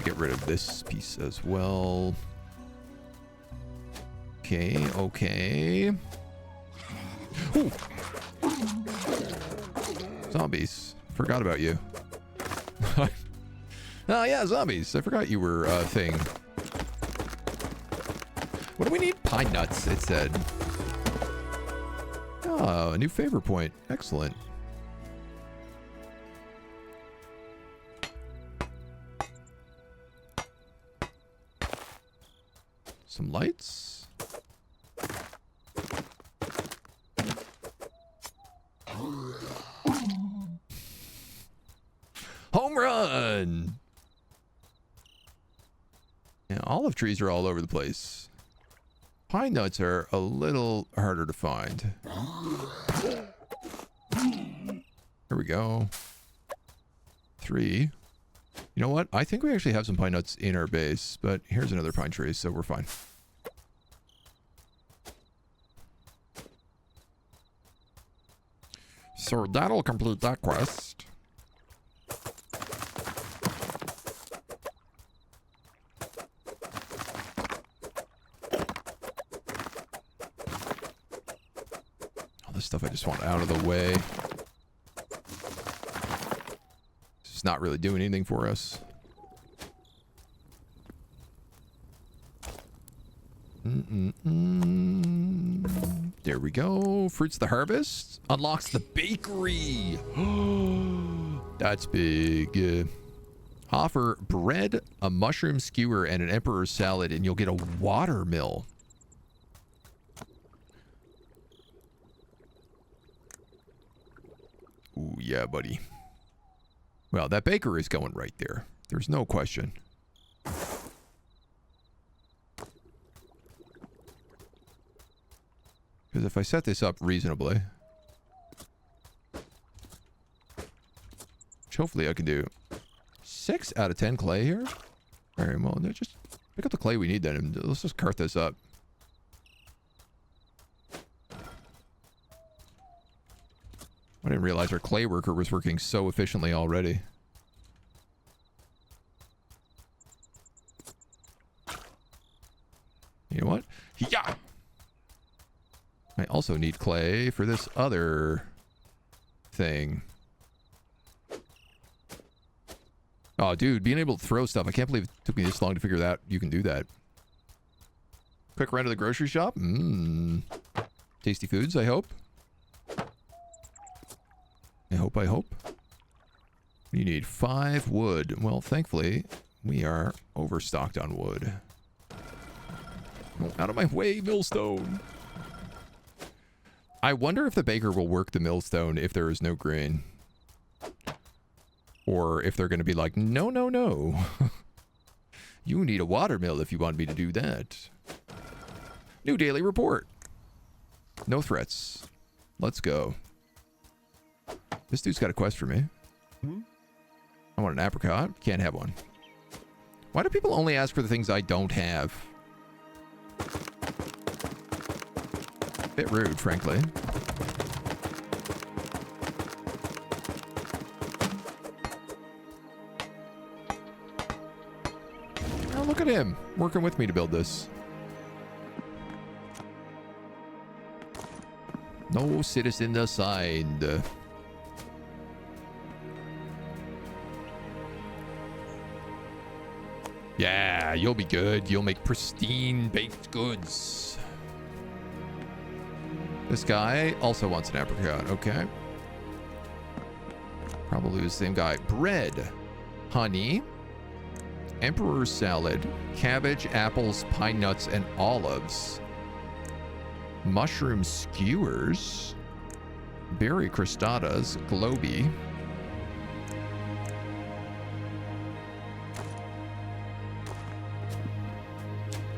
Speaker 1: Get rid of this piece as well. Okay. Ooh. Zombies. Forgot about you. Oh yeah, zombies. I forgot you were a thing. What do we need? Pine nuts, it said. Oh, a new favor point. Excellent. Some lights. Home run! Yeah, olive trees are all over the place. Pine nuts are a little harder to find. Here we go. 3. You know what? I think we actually have some pine nuts in our base, but here's another pine tree, so we're fine. So that'll complete that quest. All this stuff I just want out of the way. It's not really doing anything for us. There we go. Fruits of the harvest unlocks the bakery. That's big. Offer bread, a mushroom skewer, and an emperor's salad, and you'll get a water mill. Ooh, yeah, buddy. Well, that baker is going right there. There's no question. Because if I set this up reasonably, which hopefully I can do 6 out of 10 clay here. All right, well, just pick up the clay we need then, and let's just cart this up. I didn't realize our clay worker was working so efficiently already. You know what? Yeah! I also need clay for this other thing. Oh, dude, being able to throw stuff. I can't believe it took me this long to figure that you can do that. Quick run to the grocery shop. Tasty foods, I hope. I hope. You need 5 wood. Well, thankfully, we are overstocked on wood. Oh, out of my way, millstone. I wonder if the baker will work the millstone if there is no grain. Or if they're going to be like, no, no, no. You need a water mill if you want me to do that. New daily report. No threats. Let's go. This dude's got a quest for me. I want an apricot. Can't have one. Why do people only ask for the things I don't have? Bit rude, frankly. Oh, look at him. Working with me to build this. No citizen assigned. Yeah, you'll be good. You'll make pristine baked goods. This guy also wants an apricot. Okay. Probably the same guy. Bread, honey, emperor's salad, cabbage, apples, pine nuts, and olives. Mushroom skewers, berry crostadas, globy.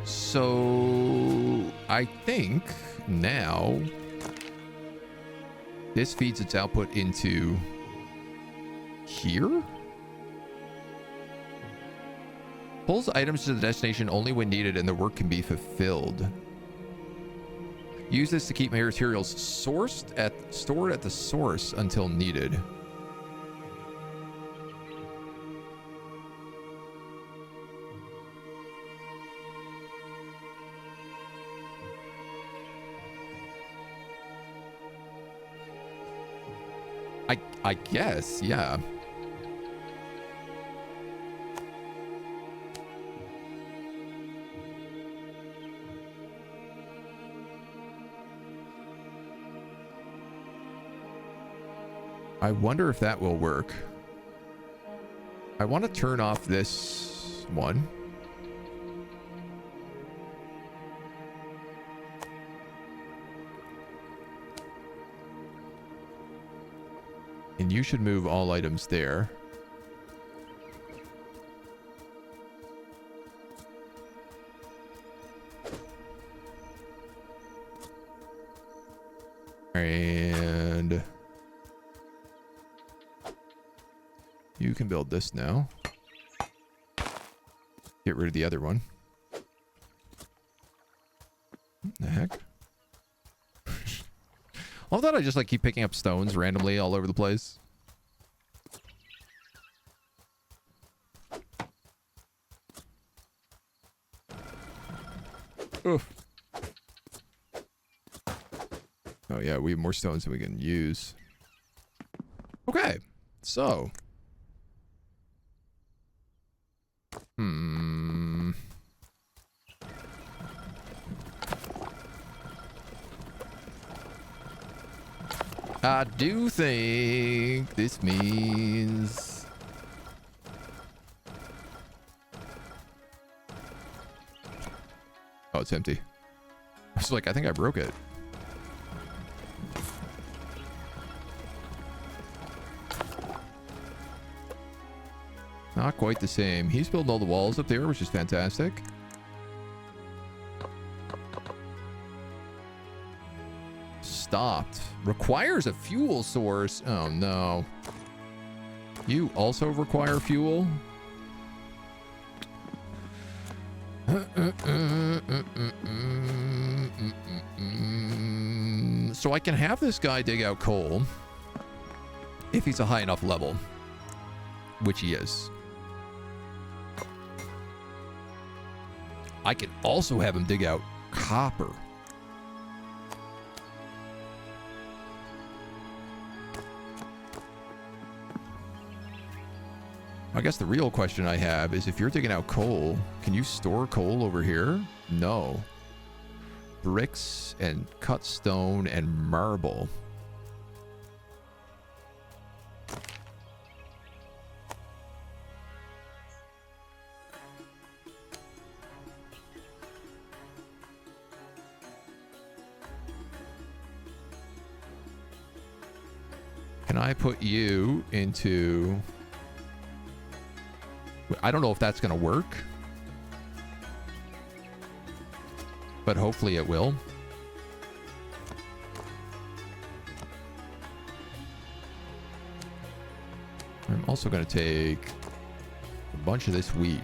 Speaker 1: So I think now this feeds its output into here. Pulls items to the destination only when needed and the work can be fulfilled. Use this to keep materials stored at the source until needed. I guess, yeah. I wonder if that will work. I want to turn off this one. And you should move all items there. And you can build this now. Get rid of the other one. What the heck? I love that I just like keep picking up stones randomly all over the place. Oof. Oh yeah, we have more stones than we can use. Okay, so. I do think this means... Oh, it's empty. I was like, I think I broke it. Not quite the same. He's built all the walls up there, which is fantastic. Stopped. Requires a fuel source. Oh no. You also require fuel? So I can have this guy dig out coal if he's a high enough level, which he is. I can also have him dig out copper. I guess the real question I have is if you're digging out coal, can you store coal over here? No. Bricks and cut stone and marble. Can I put you into... I don't know if that's going to work, but hopefully it will. I'm also going to take a bunch of this wheat.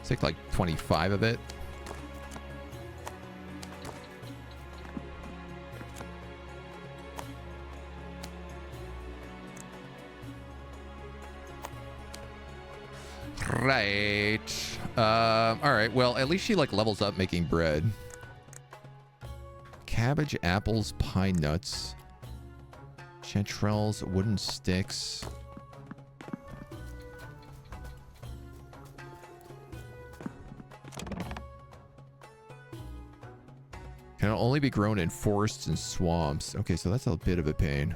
Speaker 1: Take like 25 of it. Right. All right. Well, at least she like levels up making bread. cabbage, apples, pine nuts, chanterelles, wooden sticks. Can only be grown in forests and swamps. Okay, so that's a bit of a pain.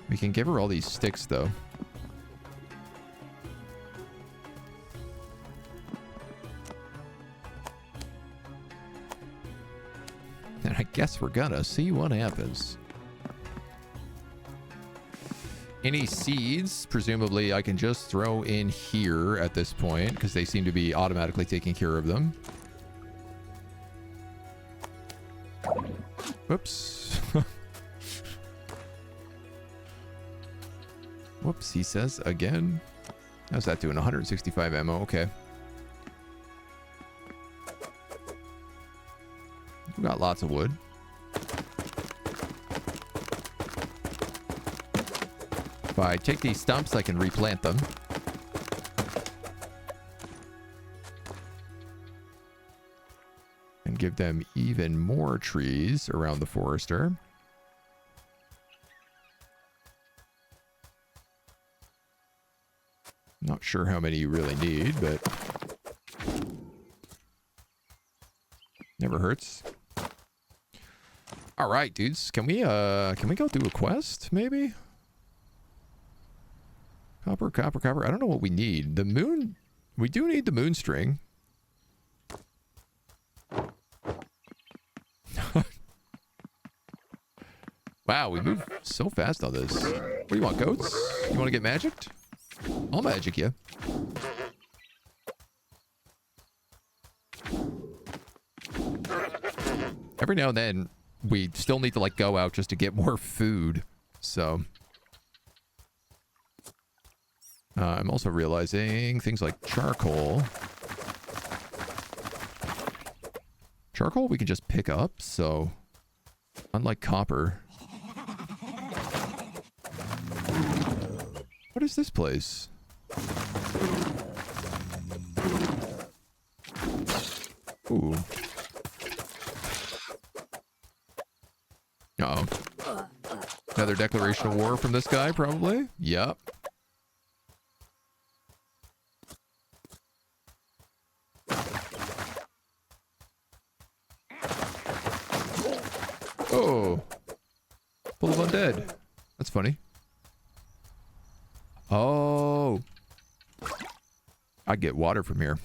Speaker 1: We can give her all these sticks, though. And I guess we're gonna see what happens. Any seeds, presumably I can just throw in here at this point, because they seem to be automatically taking care of them. Whoops. Whoops, he says again. How's that doing? 165 ammo, okay. We got lots of wood. If I take these stumps, I can replant them. And give them even more trees around the forester. Not sure how many you really need, but never hurts. All right, dudes. Can we go do a quest, maybe? Copper, copper, copper. I don't know what we need. The moon... We do need the moon string. Wow, we move so fast on this. What do you want, goats? You want to get magicked? I'll magic you. Every now and then, we still need to, like, go out just to get more food. So... I'm also realizing things like charcoal. Charcoal we can just pick up, so... Unlike copper. What is this place? Ooh. Uh-oh. Another declaration of war from this guy, probably? Yep. Oh. Full of undead. That's funny. Oh. I get water from here.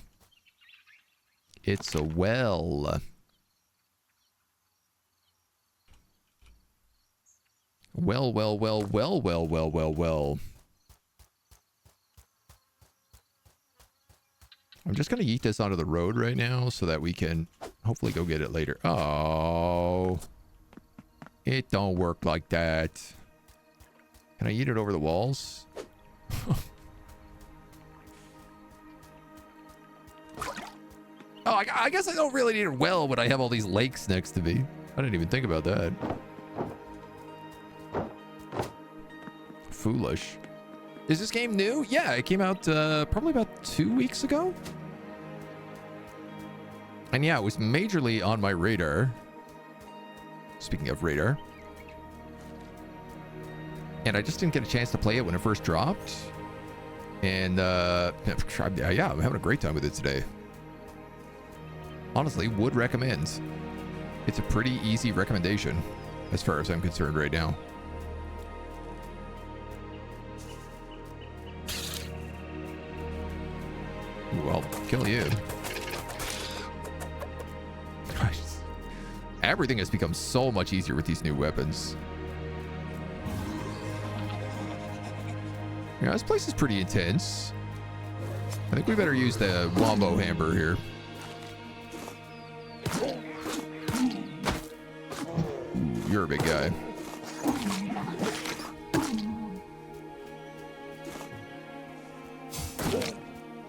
Speaker 1: It's a well. Well, well, well, well, well, well, well, well. I'm just going to yeet this onto the road right now so that we can hopefully go get it later. Oh. It don't work like that. Can I yeet it over the walls? Oh, I guess I don't really need a well when I have all these lakes next to me. I didn't even think about that. Foolish. Is this game new? Yeah, it came out probably about 2 weeks ago. And yeah, it was majorly on my radar. Speaking of radar. And I just didn't get a chance to play it when it first dropped. And yeah, I'm having a great time with it today. Honestly, would recommend. It's a pretty easy recommendation as far as I'm concerned right now. Ooh, I'll kill you. Everything has become so much easier with these new weapons. Yeah, this place is pretty intense. I think we better use the wombo hammer here. Ooh, you're a big guy.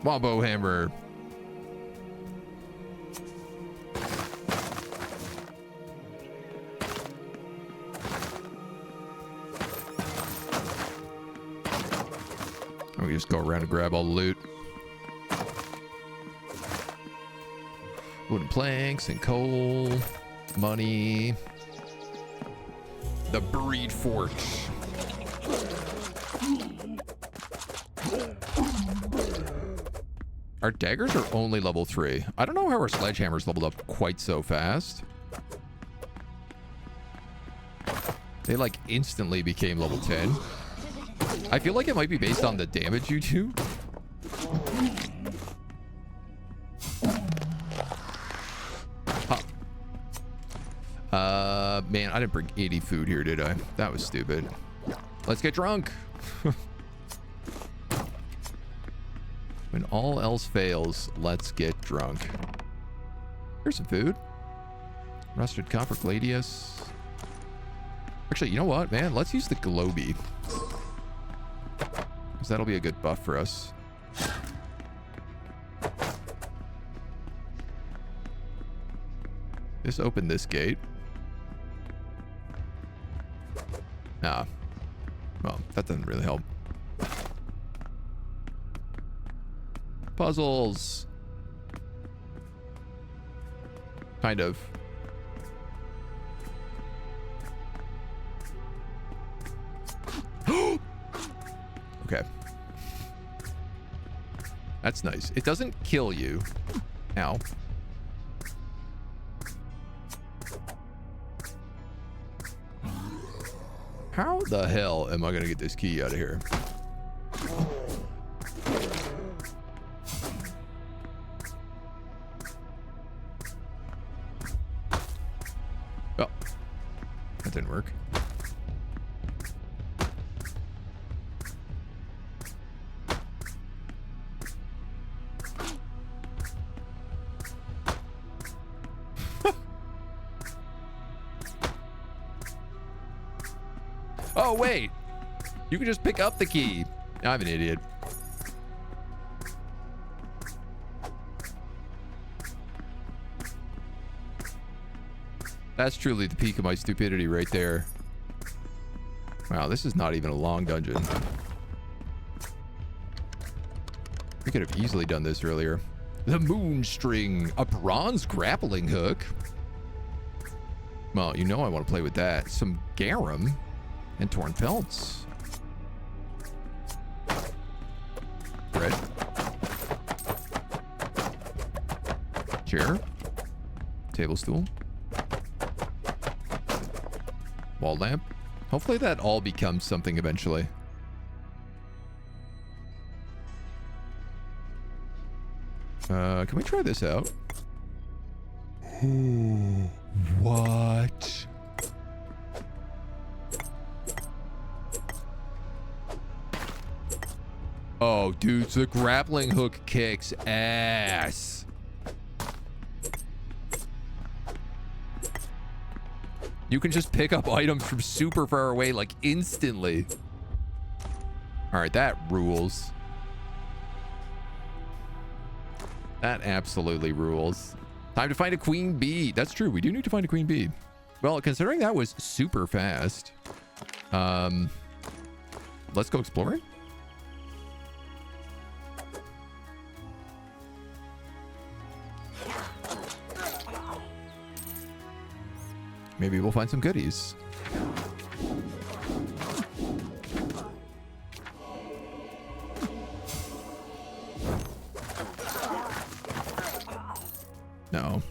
Speaker 1: Wombo hammer. We just go around and grab all the loot. Wooden planks and coal. Money. The breed fort. Our daggers are only level 3. I don't know how our sledgehammers leveled up quite so fast. They like instantly became level 10. I feel like it might be based on the damage you do. Man, I didn't bring 80 food here, did I? That was stupid. Let's get drunk. When all else fails, let's get drunk. Here's some food. Rusted copper gladius. Actually, you know what, man? Let's use the globy. Because that'll be a good buff for us. Just open this gate. Nah. Well, that doesn't really help. Puzzles. Kind of. Okay. That's nice. It doesn't kill you. Ow. How the hell am I going to get this key out of here? Oh. That didn't work. Oh, wait. You can just pick up the key. I'm an idiot. That's truly the peak of my stupidity right there. Wow, this is not even a long dungeon. We could have easily done this earlier. The moon string, a bronze grappling hook. Well, you know I want to play with that. Some garum. And torn pelts. Bread. Chair. Table stool. Wall lamp. Hopefully that all becomes something eventually. Can we try this out? What? Oh, dude, the grappling hook kicks ass. You can just pick up items from super far away, like, instantly. All right, that rules. That absolutely rules. Time to find a queen bee. That's true. We do need to find a queen bee. Well, considering that was super fast, let's go exploring. Maybe we'll find some goodies. No.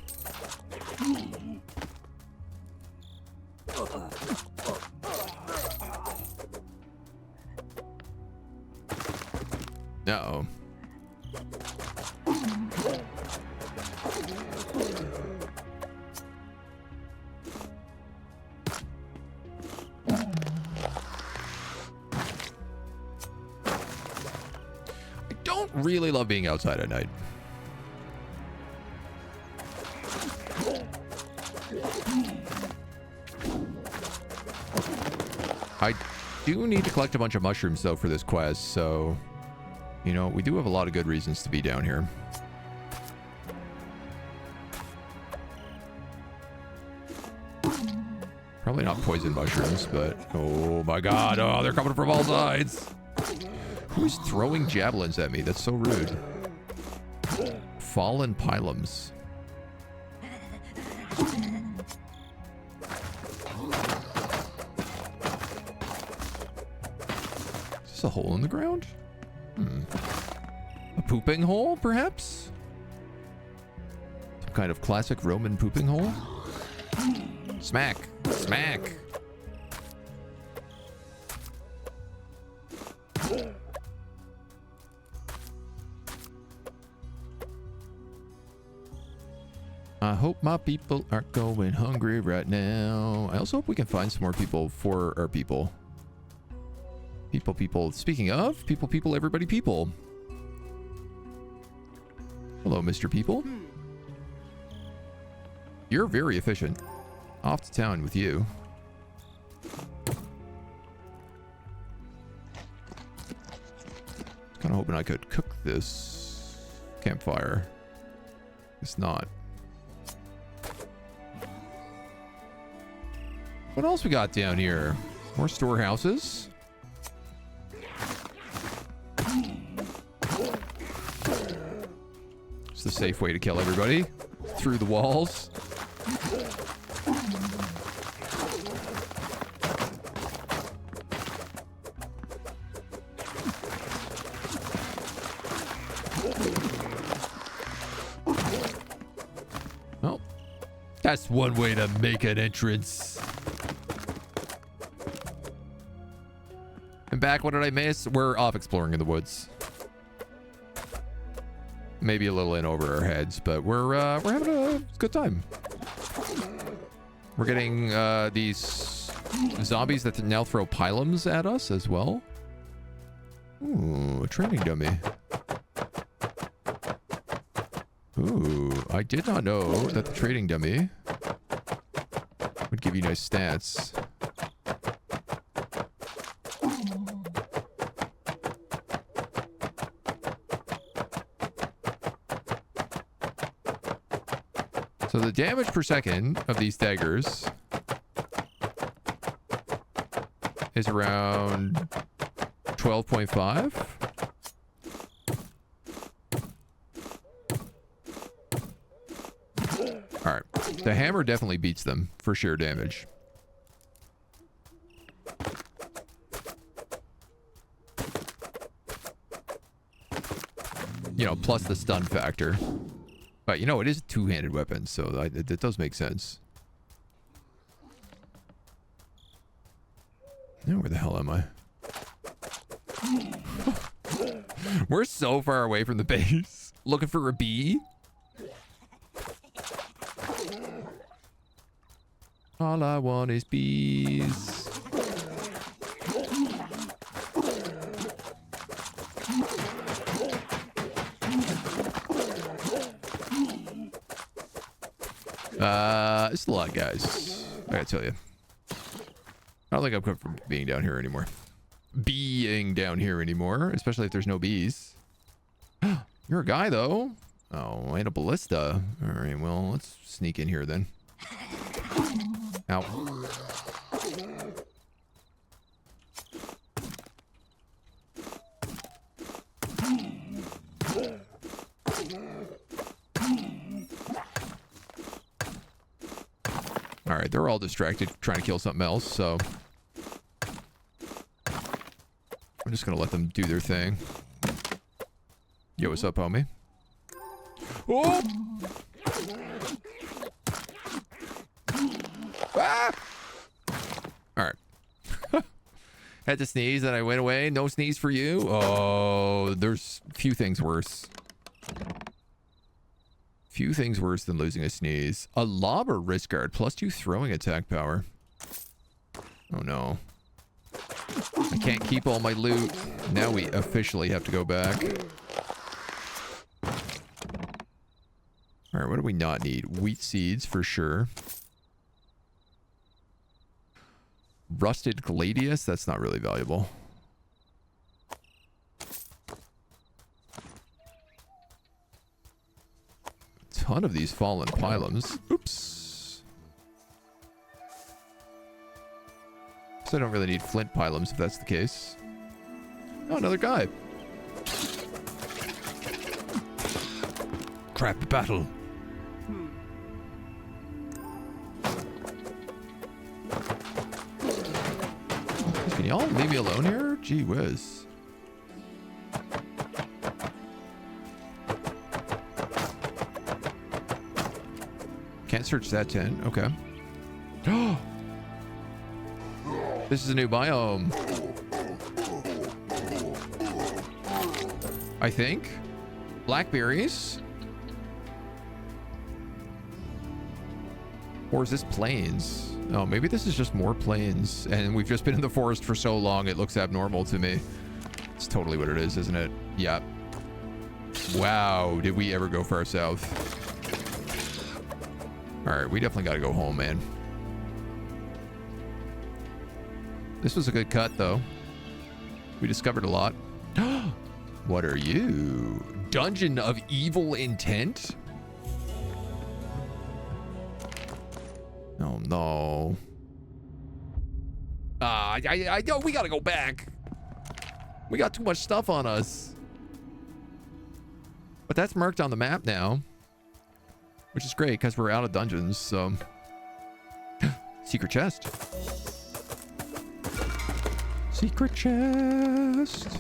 Speaker 1: No. Really love being outside at night. I do need to collect a bunch of mushrooms though for this quest, so you know, we do have a lot of good reasons to be down here. Probably not poison mushrooms, but oh my god, oh, they're coming from all sides. Who's throwing javelins at me? That's so rude. Fallen pylums. Is this a hole in the ground? A pooping hole, perhaps? Some kind of classic Roman pooping hole? Smack! Smack! I hope my people aren't going hungry right now. I also hope we can find some more people for our people. People. Speaking of, people, everybody, people. Hello, Mr. People. You're very efficient. Off to town with you. Kind of hoping I could cook this campfire. It's not. What else we got down here? More storehouses. It's the safe way to kill everybody. Through the walls. Well, that's one way to make an entrance. And back, what did I miss? We're off exploring in the woods. Maybe a little in over our heads, but we're having a good time. We're getting these zombies that now throw pylums at us as well. Ooh, a training dummy. Ooh, I did not know that the trading dummy would give you nice stats. So the damage per second of these daggers is around 12.5. All right. The hammer definitely beats them for sheer damage. You know, plus the stun factor. But, you know, it is a two-handed weapon, so it does make sense. Now, where the hell am I? We're so far away from the base. Looking for a bee? All I want is bees. It's a lot, guys. I gotta tell you. I don't think I'm comfortable being down here anymore. Being down here anymore, especially if there's no bees. You're a guy, though. Oh, and a ballista. All right, well, let's sneak in here then. Ow. All right, they're all distracted trying to kill something else, so I'm just gonna let them do their thing. Yo, what's up, homie? Oh! Ah! All right. Had to sneeze and I went away. No sneeze for you. Oh, there's few things worse. Few things worse than losing a sneeze. A lob or wrist guard, +2 throwing attack power. Oh no. I can't keep all my loot. Now we officially have to go back. Alright, what do we not need? Wheat seeds for sure. Rusted gladius, that's not really valuable. Ton of these fallen pylons. Oops. So I don't really need flint pylons if that's the case. Oh, another guy. Crap battle. Can y'all leave me alone here? Gee whiz. Can't search that tent. Okay. This is a new biome. I think. Blackberries. Or is this plains? Oh, maybe this is just more plains. And we've just been in the forest for so long, it looks abnormal to me. It's totally what it is, isn't it? Yep. Wow, did we ever go far south? Alright, we definitely gotta go home, man. This was a good cut, though. We discovered a lot. What are you? Dungeon of Evil Intent? Oh, no. I know we gotta go back. We got too much stuff on us. But that's marked on the map now. Which is great, because we're out of dungeons, so... Secret chest. Secret chest.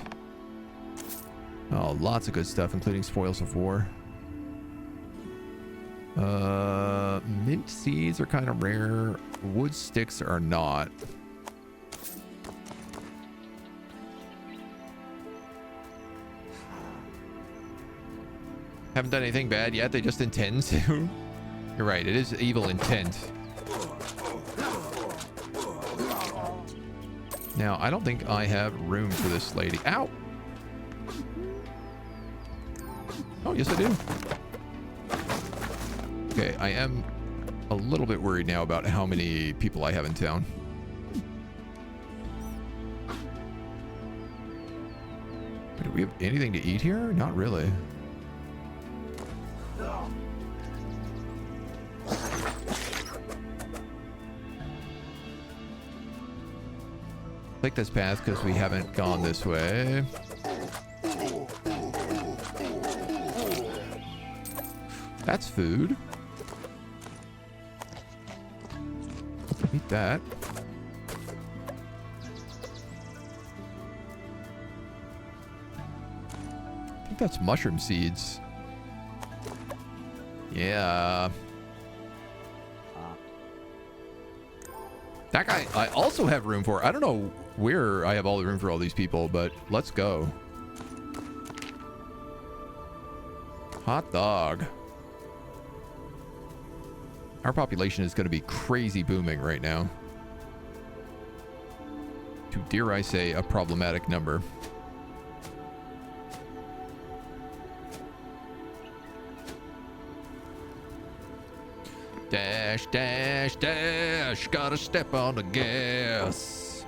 Speaker 1: Oh, lots of good stuff, including spoils of war. Mint seeds are kind of rare. Wood sticks are not. Haven't done anything bad yet. They just intend to. You're right. It is evil intent. Now, I don't think I have room for this lady. Ow! Oh, yes, I do. Okay, I am a little bit worried now about how many people I have in town. Do we have anything to eat here? Not really. Take this path because we haven't gone this way. That's food. Eat that. I think that's mushroom seeds. Yeah. That guy I also have room for. I don't know where I have all the room for all these people, but let's go. Hot dog. Our population is going to be crazy booming right now. To, dare I say, a problematic number. Dash, dash, dash. Gotta step on the gas.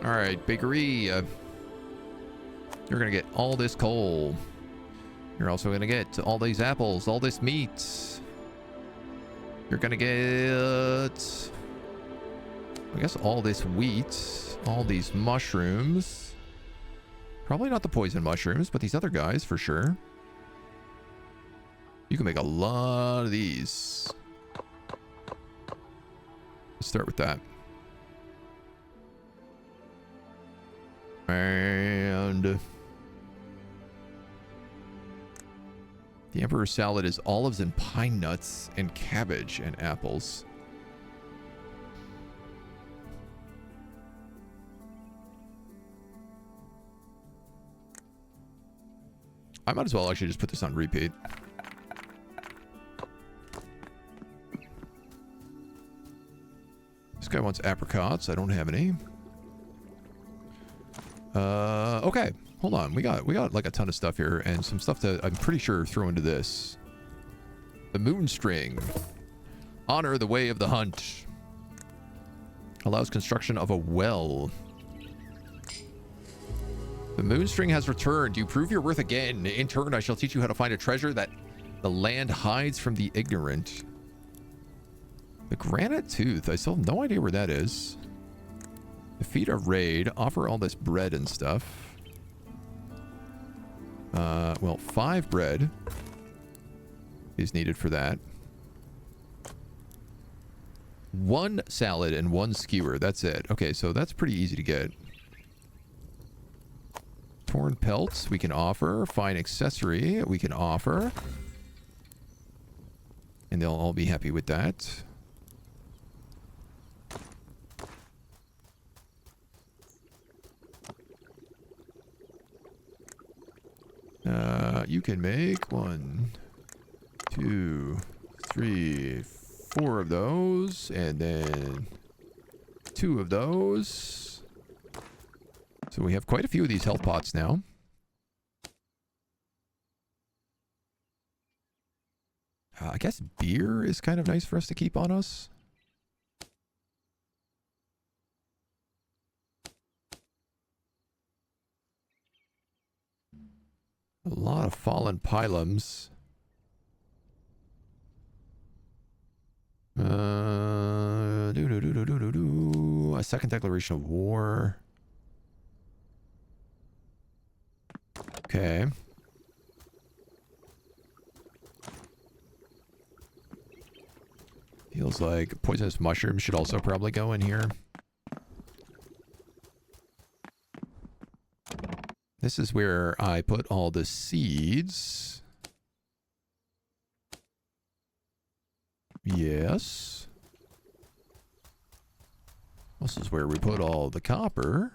Speaker 1: All right, bakery. You're going to get all this coal. You're also going to get all these apples, all this meat. You're going to get, I guess, all this wheat, all these mushrooms. Probably not the poison mushrooms, but these other guys for sure. You can make a lot of these. Let's start with that. And the Emperor's salad is olives and pine nuts and cabbage and apples. I might as well actually just put this on repeat. This guy wants apricots. I don't have any. Okay. Hold on. We got like a ton of stuff here and some stuff that I'm pretty sure throw into this. The moon string. Honor the way of the hunt. Allows construction of a well. The moon string has returned. You prove your worth again. In turn, I shall teach you how to find a treasure that the land hides from the ignorant. The granite tooth. I still have no idea where that is. Defeat a raid. Offer all this bread and stuff. Well, 5 bread. is needed for that. 1 salad and 1 skewer. That's it. Okay, so that's pretty easy to get. Torn pelts we can offer. Fine accessory we can offer. And they'll all be happy with that. You can make 1, 2, 3, 4 of those, and then 2 of those. So we have quite a few of these health pots now. I guess beer is kind of nice for us to keep on us. A lot of fallen pylums. A second declaration of war. Okay. Feels like poisonous mushrooms should also probably go in here. This is where I put all the seeds. Yes. This is where we put all the copper.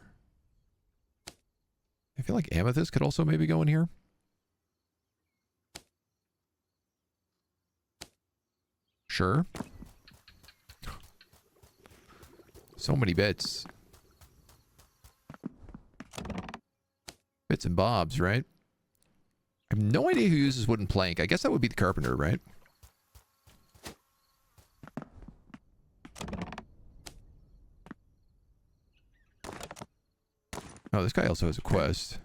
Speaker 1: I feel like amethyst could also maybe go in here. Sure. So many bits. Bits and bobs, right? I have no idea who uses wooden plank. I guess that would be the carpenter, right? Oh, this guy also has a quest.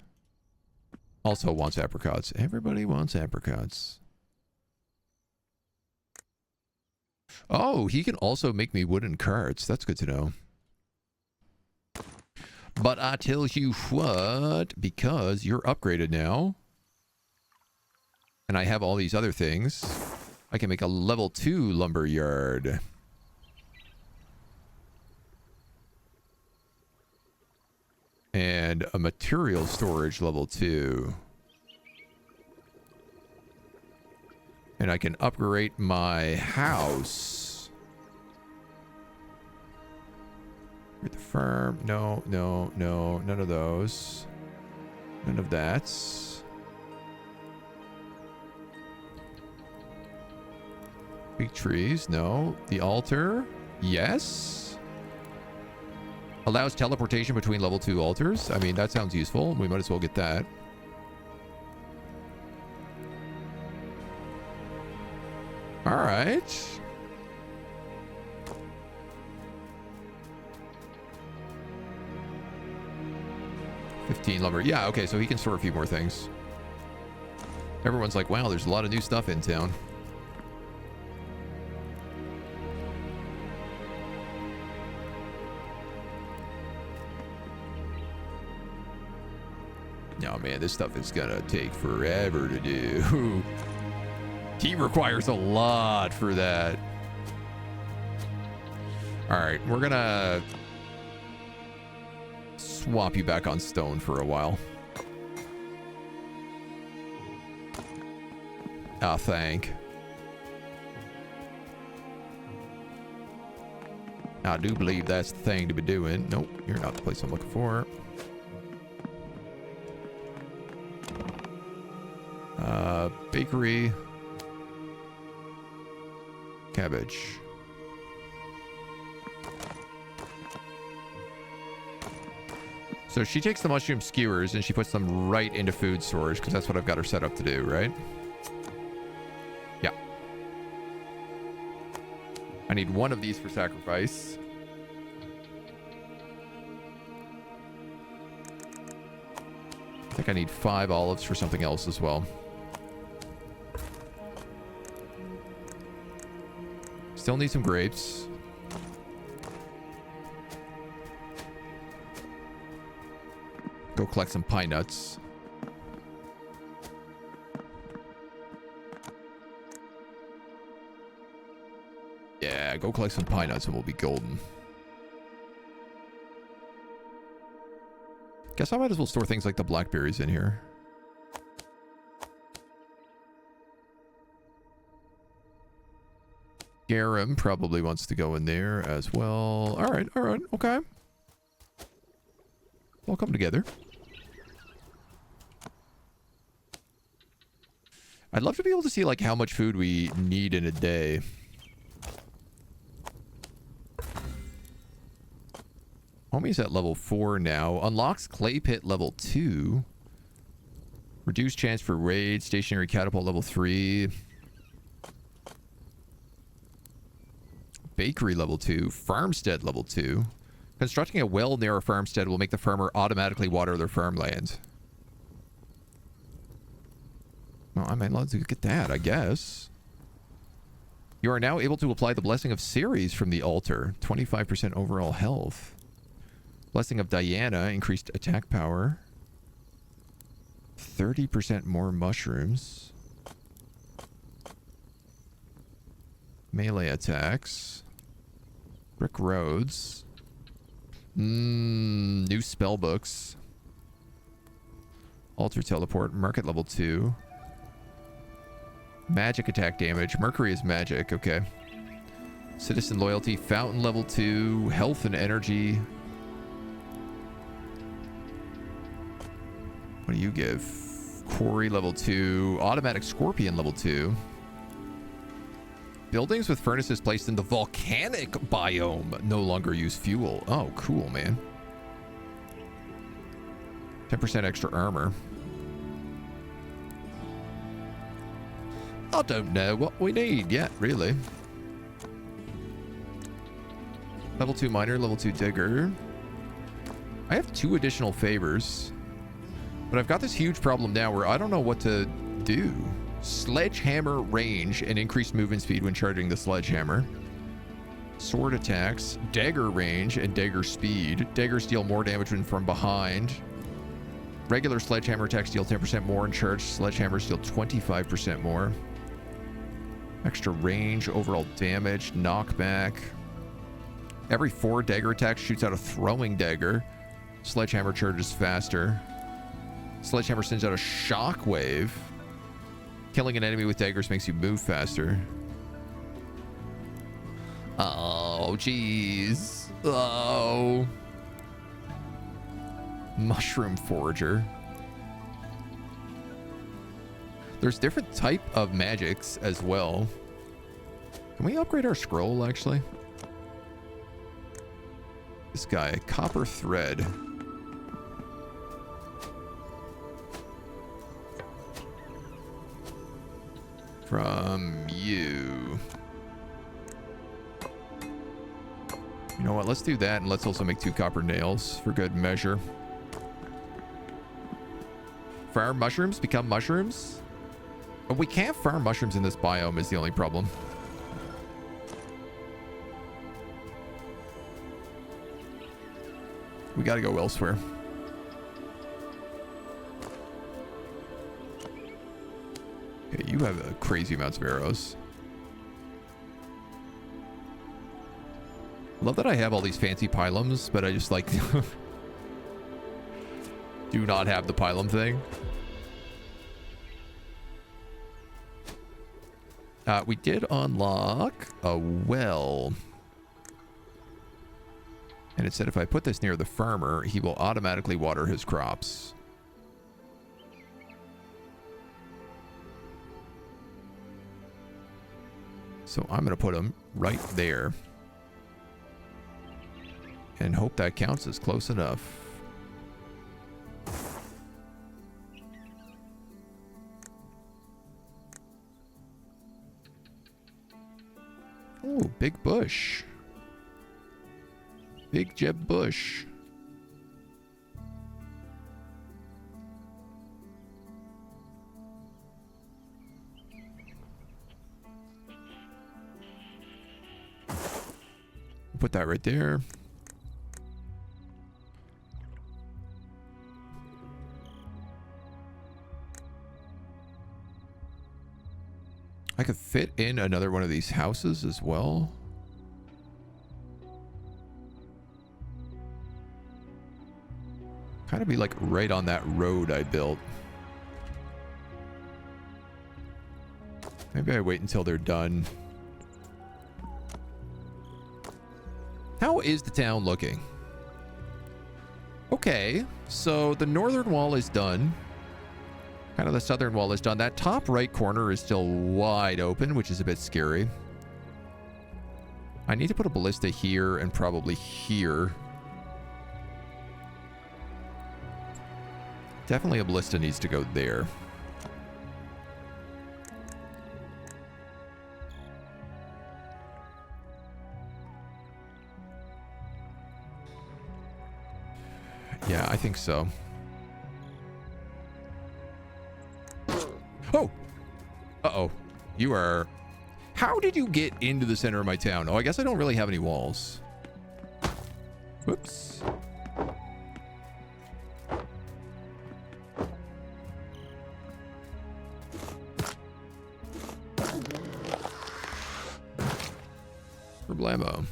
Speaker 1: Also wants apricots. Everybody wants apricots. Oh, he can also make me wooden carts. That's good to know. But I tell you what, because you're upgraded now, and I have all these other things, I can make a level 2 lumber yard. And a material storage level 2. And I can upgrade my house. With the farm. No, no, no. None of those. None of that. Big trees. No. The altar. Yes. Allows teleportation between level 2 altars. I mean, that sounds useful. We might as well get that. All right. $15 lumber. Yeah, okay, so he can store a few more things. Everyone's like, wow, there's a lot of new stuff in town. Oh man, this stuff is gonna take forever to do. He requires a lot for that. Alright, we're gonna swap you back on stone for a while. Ah, thank. I do believe that's the thing to be doing. Nope, you're not the place I'm looking for. Bakery. Cabbage. So she takes the mushroom skewers and she puts them right into food storage because that's what I've got her set up to do, right? Yeah. I need 1 of these for sacrifice. I think I need 5 olives for something else as well. Still need some grapes. Go collect some pine nuts. go collect some pine nuts and we'll be golden. Guess I might as well store things like the blackberries in here. Garum probably wants to go in there as well. All right, okay. We'll come together. I'd love to be able to see like how much food we need in a day. Homie's at level 4 now. Unlocks clay pit level 2. Reduced chance for raid. Stationary catapult level 3. Bakery level 2. Farmstead level 2. Constructing a well near a farmstead will make the farmer automatically water their farmland. Well, I might love to get that, I guess. You are now able to apply the Blessing of Ceres from the altar. 25% overall health. Blessing of Diana, increased attack power. 30% more mushrooms. Melee attacks. Brick roads. New spell books. Altar teleport, market level 2. Magic attack damage. Mercury is magic, okay. Citizen loyalty, fountain level 2. Health and energy. What do you give? Quarry level 2. Automatic scorpion level 2. Buildings with furnaces placed in the volcanic biome no longer use fuel. Oh, cool, man. 10% extra armor. I don't know what we need yet, really. Level 2 miner, level 2 digger. I have 2 additional favors. But I've got this huge problem now where I don't know what to do. Sledgehammer range and increased movement speed when charging the sledgehammer. Sword attacks, dagger range and dagger speed. Daggers deal more damage when from behind. Regular sledgehammer attacks deal 10% more and charged sledgehammers deal 25% more. Extra range, overall damage, knockback. Every 4 dagger attacks shoots out a throwing dagger. Sledgehammer charges faster. Sledgehammer sends out a shockwave. Killing an enemy with daggers makes you move faster. Oh, jeez. Oh. Mushroom Forager. There's different type of magics as well. Can we upgrade our scroll, actually? This guy, Copper Thread. From you. You know what? Let's do that, and let's also make 2 copper nails for good measure. Farm mushrooms become mushrooms? But we can't farm mushrooms in this biome is the only problem. We gotta go elsewhere. Okay, you have crazy amounts of arrows. Love that I have all these fancy pylums, but I just like do not have the pylum thing. We did unlock a well. And it said if I put this near the farmer, he will automatically water his crops. So I'm going to put him right there. And hope that counts as close enough. Oh, big bush. Big Jeb bush. Put that right there. I could fit in another one of these houses as well. Kind of be like right on that road I built. Maybe I wait until they're done. How is the town looking? Okay, so the northern wall is done. Kind of the southern wall is done. That top right corner is still wide open, which is a bit scary. I need to put a ballista here and probably here. Definitely a ballista needs to go there. Yeah, I think so. Oh! Uh-oh. You are... How did you get into the center of my town? Oh, I guess I don't really have any walls. Whoops. Problemo.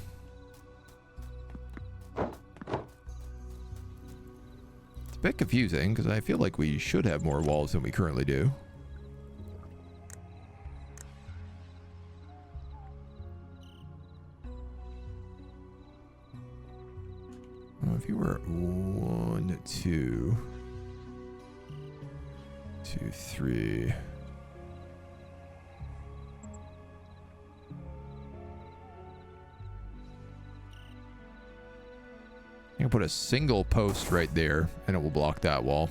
Speaker 1: It's a bit confusing because I feel like we should have more walls than we currently do. If you were 1, 2, 2, 3. You can put a single post right there and it will block that wall.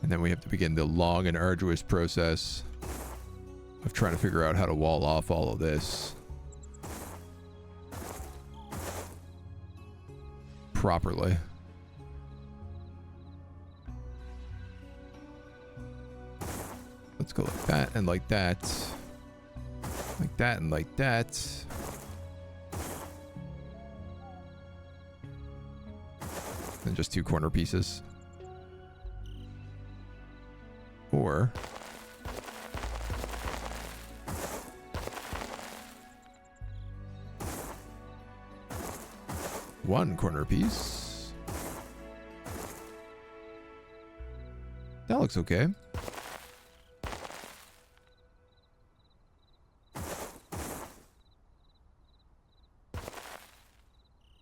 Speaker 1: And then we have to begin the long and arduous process of trying to figure out how to wall off all of this properly. Let's go like that and like that. Like that and like that. And just 2 corner pieces. Or one corner piece. That looks okay.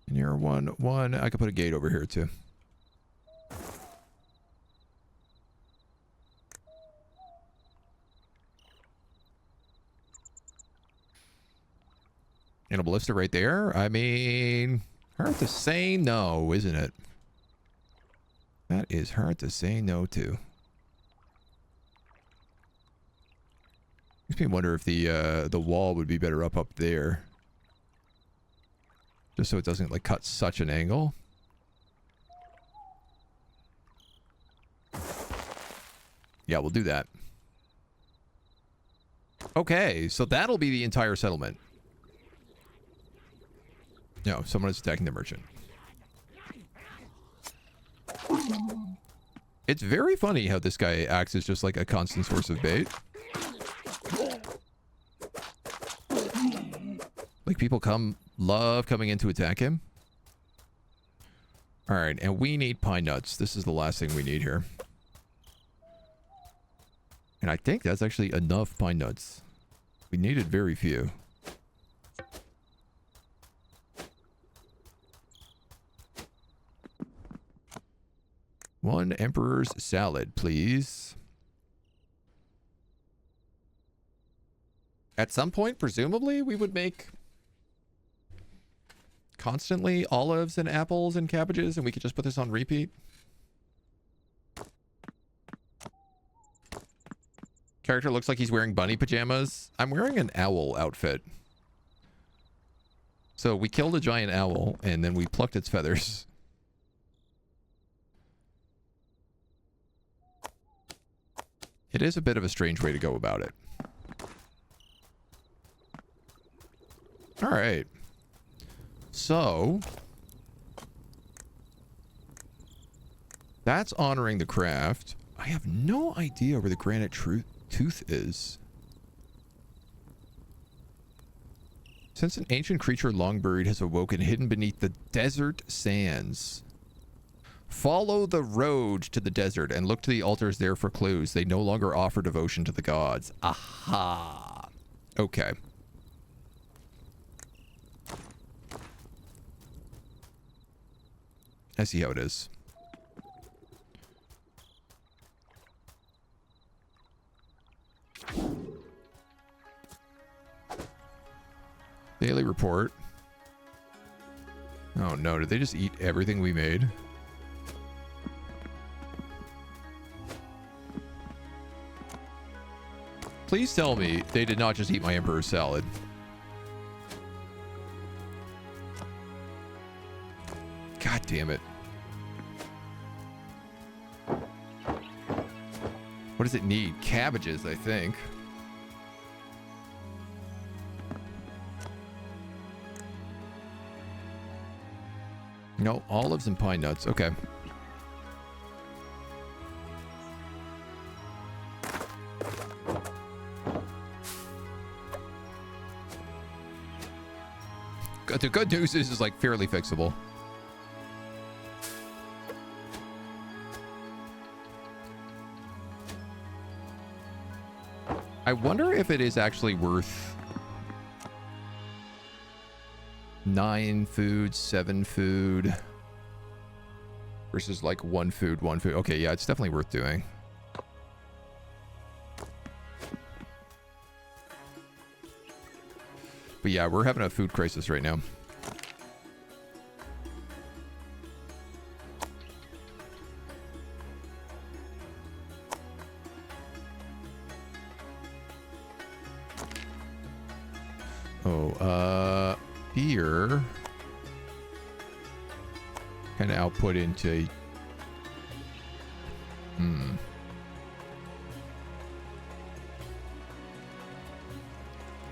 Speaker 1: And you're 1, 1. I could put a gate over here too. And a ballista right there? I mean, hard to say no, isn't it? That is hard to say no to. Makes me wonder if the wall would be better up there. Just so it doesn't like cut such an angle. Yeah, we'll do that. Okay, so that'll be the entire settlement. No, someone is attacking the merchant. It's very funny how this guy acts as just like a constant source of bait. Like people love coming in to attack him. Alright, and we need pine nuts. This is the last thing we need here. And I think that's actually enough pine nuts. We needed very few. One Emperor's salad, please. At some point, presumably, we would make constantly olives and apples and cabbages, and we could just put this on repeat. Character looks like he's wearing bunny pajamas. I'm wearing an owl outfit. So we killed a giant owl, and then we plucked its feathers. It is a bit of a strange way to go about it. Alright. So that's honoring the craft. I have no idea where the granite tooth is. Since an ancient creature long buried has awoken hidden beneath the desert sands. Follow the road to the desert and look to the altars there for clues. They no longer offer devotion to the gods. Aha. Okay. I see how it is. Daily report. Oh no, did they just eat everything we made? Please tell me they did not just eat my Emperor's salad. God damn it. What does it need? Cabbages, I think. No, olives and pine nuts. Okay. The good news is it's like fairly fixable. I wonder if it is actually worth 9 food, 7 food versus like 1 food, 1 food. Okay, yeah, it's definitely worth doing. But yeah, we're having a food crisis right now. Oh, beer kind of output into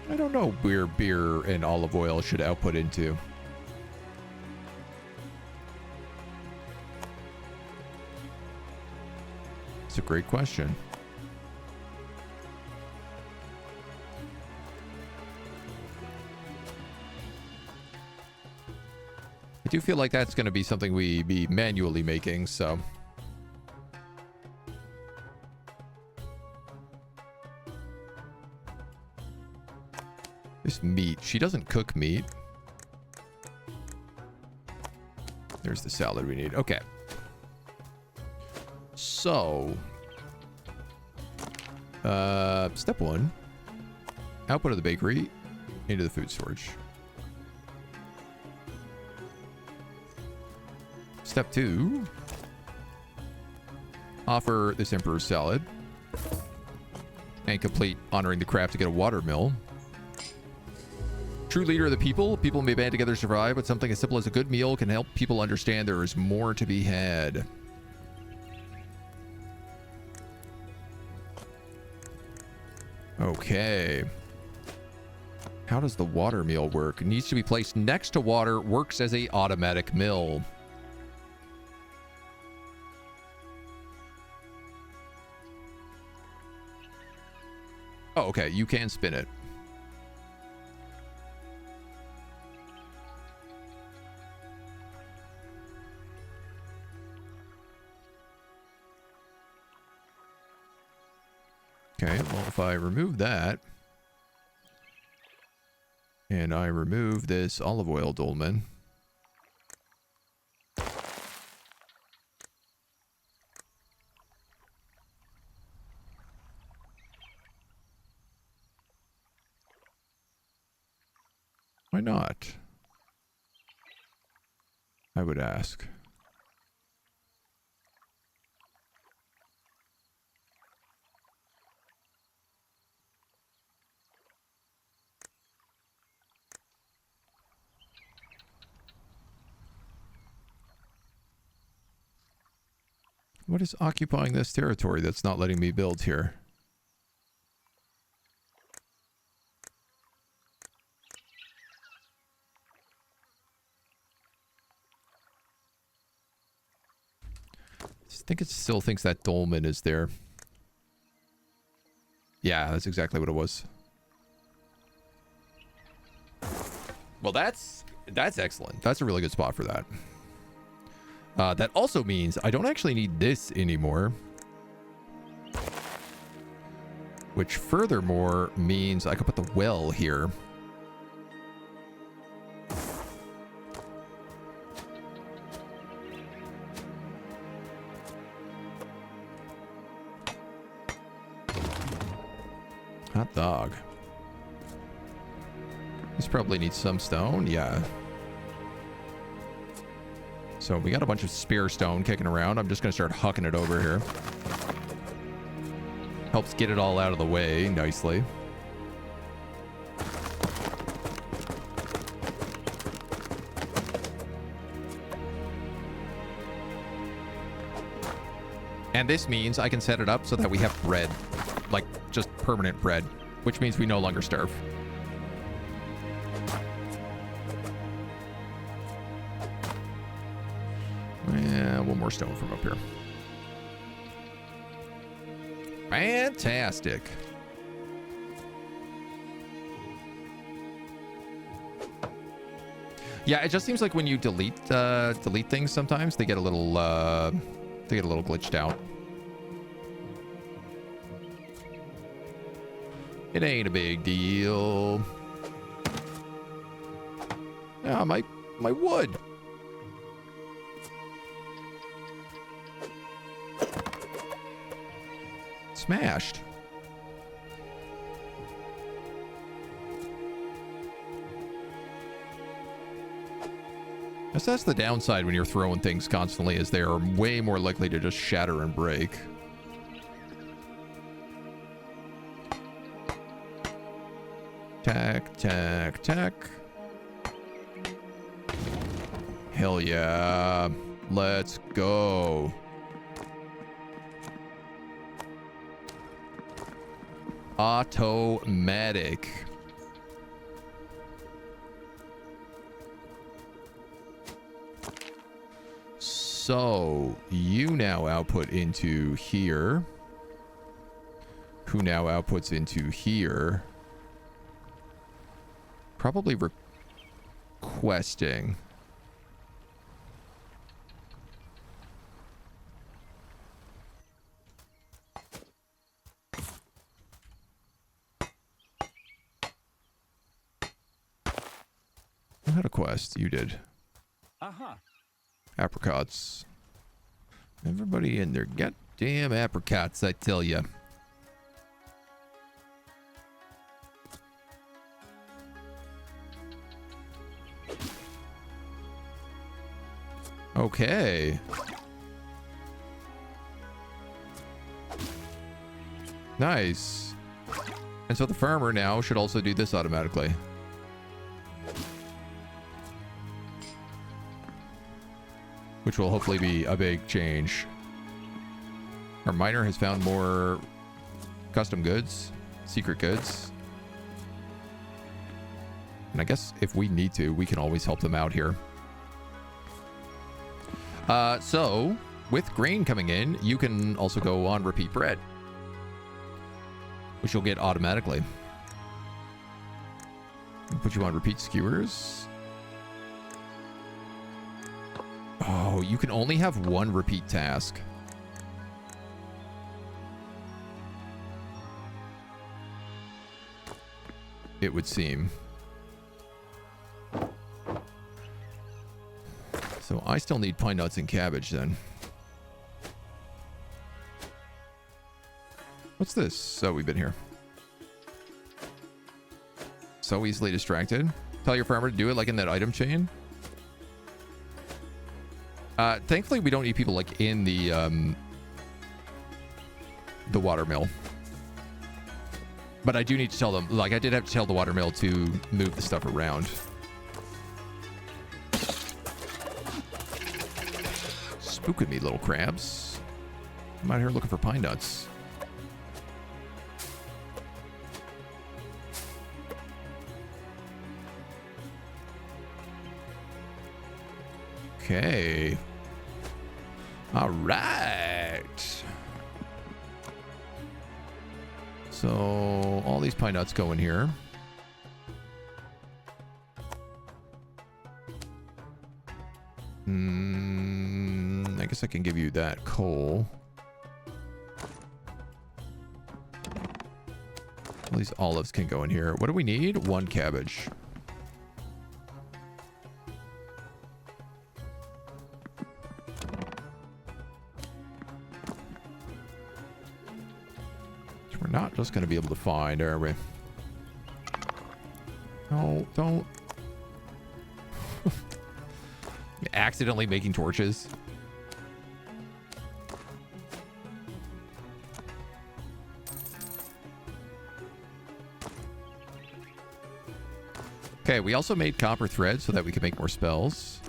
Speaker 1: I don't know where beer and olive oil should output into. It's a great question. I do feel like that's going to be something we be manually making, so. This meat. She doesn't cook meat. There's the salad we need. Okay. So. Step 1. Output of the bakery into the food storage. Step 2. Offer this Emperor's salad. And complete honoring the craft to get a water mill. True leader of the people. People may band together to survive, but something as simple as a good meal can help people understand there is more to be had. Okay. How does the water mill work? It needs to be placed next to water. Works as a automatic mill. Oh, okay. You can spin it. Okay, well, if I remove that, and I remove this olive oil dolmen, why not? I would ask. What is occupying this territory that's not letting me build here? I think it still thinks that dolmen is there. Yeah, that's exactly what it was. Well, that's excellent. That's a really good spot for that. That also means I don't actually need this anymore. Which furthermore means I could put the well here. Hot dog. This probably needs some stone. Yeah. So we got a bunch of spear stone kicking around. I'm just going to start hucking it over here. Helps get it all out of the way nicely. And this means I can set it up so that we have bread. Like, just permanent bread. Which means we no longer starve. Yeah, one more stone from up here. Fantastic. Yeah, it just seems like when you delete things sometimes they get a little glitched out. It ain't a big deal. Ah, my wood. Smashed. Guess that's the downside when you're throwing things constantly, is they are way more likely to just shatter and break. Tack, tack, tack. Hell yeah. Let's go. Automatic. So you now output into here. Who now outputs into here. Probably requesting. I had a quest. You did.
Speaker 3: Uh-huh.
Speaker 1: Apricots. Everybody in their goddamn apricots, I tell ya. Okay. Nice. And so the farmer now should also do this automatically. Which will hopefully be a big change. Our miner has found more custom goods, secret goods. And I guess if we need to, we can always help them out here. So, with grain coming in, you can also go on repeat bread. Which you'll get automatically. Put you on repeat skewers. Oh, you can only have one repeat task. It would seem. So I still need pine nuts and cabbage then. What's this? So we've been here. So easily distracted. Tell your farmer to do it like in that item chain. Thankfully, we don't need people like in the watermill. But I do need to tell them, like I did have to tell the watermill to move the stuff around. Spook at me, little crabs. I'm out here looking for pine nuts. Okay. All right. So all these pine nuts go in here. I guess I can give you that coal. All these olives can go in here. What do we need? 1 cabbage. We're not just going to be able to find, are we? No, don't. Accidentally making torches. Okay, we also made copper thread so that we can make more spells.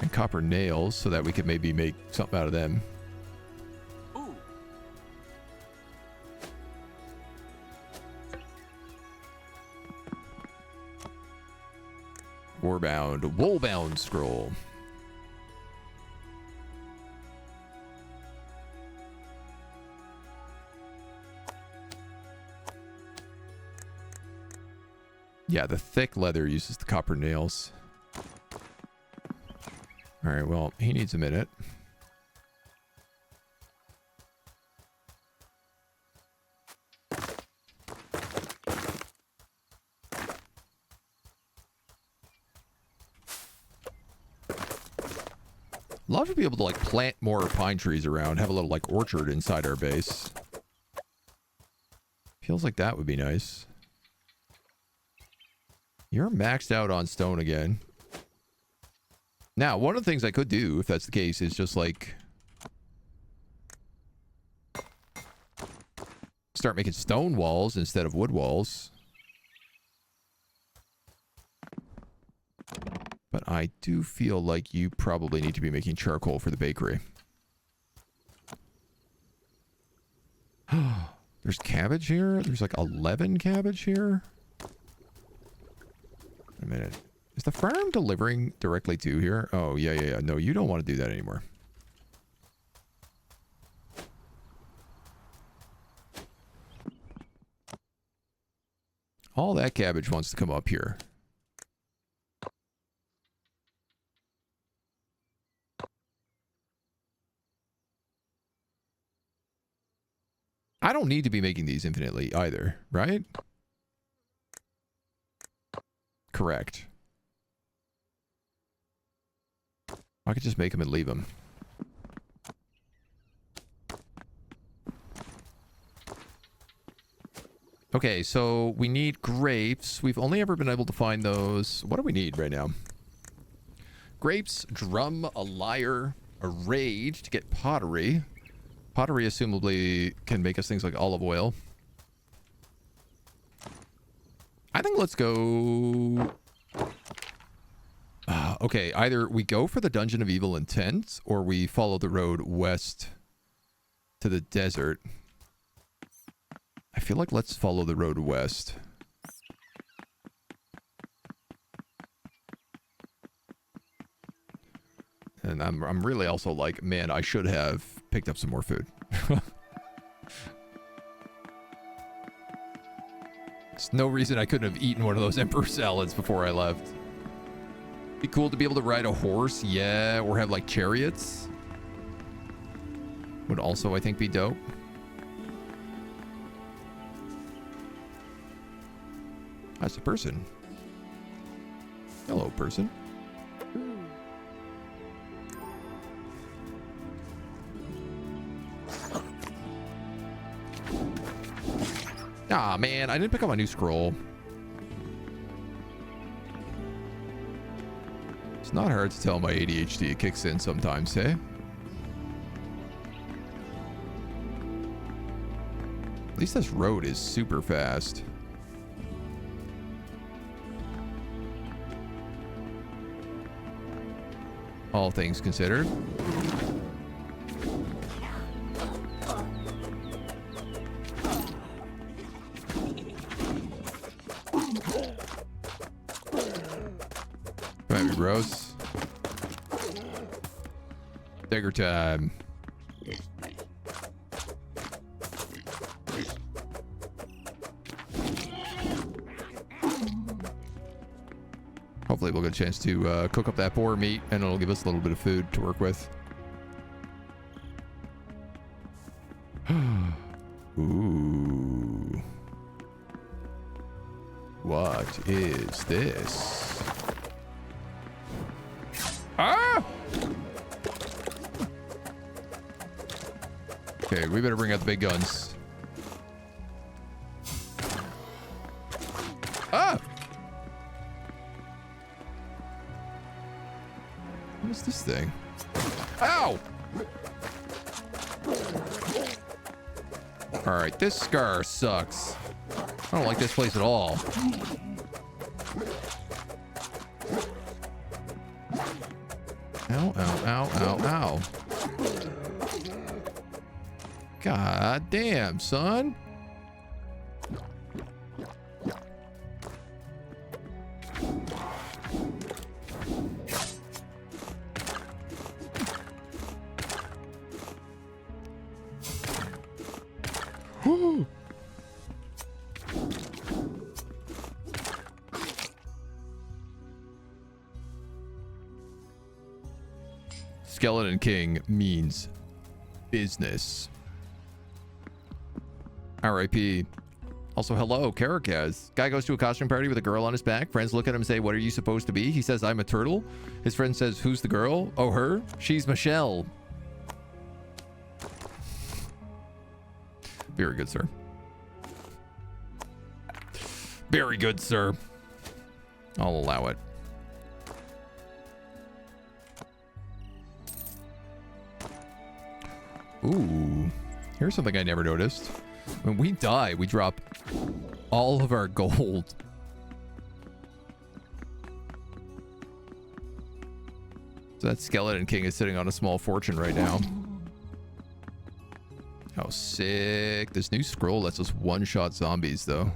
Speaker 1: And copper nails so that we could maybe make something out of them.
Speaker 3: Ooh.
Speaker 1: Warbound, woolbound scroll. Yeah, the thick leather uses the copper nails. All right, well, he needs a minute. Love to be able to like plant more pine trees around, have a little like orchard inside our base. Feels like that would be nice. You're maxed out on stone again. Now, one of the things I could do, if that's the case, is just like start making stone walls instead of wood walls. But I do feel like you probably need to be making charcoal for the bakery. There's cabbage here? There's like 11 cabbage here? Wait a minute. Is the farm delivering directly to here? Oh, yeah. No, you don't want to do that anymore. All that cabbage wants to come up here. I don't need to be making these infinitely either, right? Correct. I could just make them and leave them. Okay, so we need grapes. We've only ever been able to find those. What do we need right now? Grapes, drum, a lyre, a raid to get pottery. Pottery assumably can make us things like olive oil. I think let's go... okay, either we go for the Dungeon of Evil Intent, or we follow the road west to the desert. I feel like let's follow the road west. And I'm really also like, man, I should have picked up some more food. There's no reason I couldn't have eaten one of those Emperor salads before I left. Be cool to be able to ride a horse, yeah, or have like chariots. Would also, I think, be dope. That's a person. Hello, person. Ah, man, I didn't pick up my new scroll. It's not hard to tell my ADHD kicks in sometimes, hey? At least this road is super fast. All things considered. Might be gross. Dagger time. Hopefully we'll get a chance to cook up that boar meat, and it'll give us a little bit of food to work with. Ooh. What is this? Ah! Okay, we better bring out the big guns. Ah! What is this thing? Ow! Alright, this scar sucks. I don't like this place at all. Ow, ow, ow, ow, ow. God damn, son. Skeleton King means business. R.I.P. Also, hello, Karakaz. Guy goes to a costume party with a girl on his back. Friends look at him and say, "What are you supposed to be?" He says, "I'm a turtle." His friend says, "Who's the girl?" "Oh, her? She's Michelle." Very good, sir. Very good, sir. I'll allow it. Ooh, here's something I never noticed. When we die, we drop all of our gold. So that Skeleton King is sitting on a small fortune right now. How sick. This new scroll lets us one-shot zombies, though.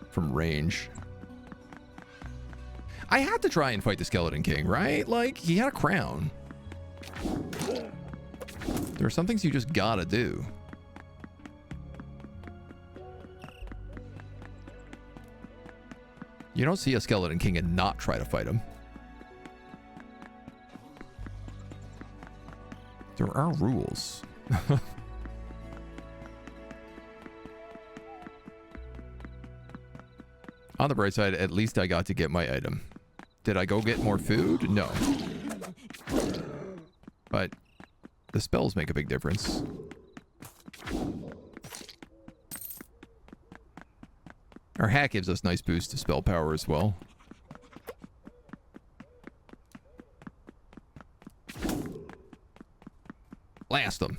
Speaker 1: From range. I had to try and fight the Skeleton King, right? Like, he had a crown. There are some things you just gotta do. You don't see a Skeleton King and not try to fight him. There are rules. On the bright side, at least I got to get my item. Did I go get more food? No. But the spells make a big difference. Our hat gives us nice boost to spell power as well. Blast them.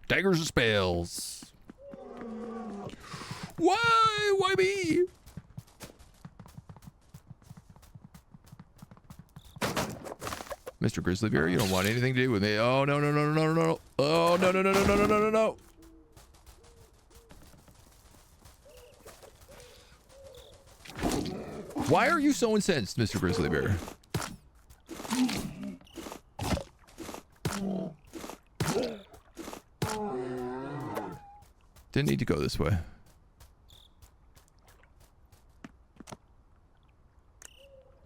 Speaker 1: Daggers and spells. Why? Why me? Mr. Grizzly Bear, you don't want anything to do with me. Oh, no, no, no, no, no, no. Oh, no, no, no, no, no, no, no, no, no. Why are you so incensed, Mr. Grizzly Bear? Didn't need to go this way.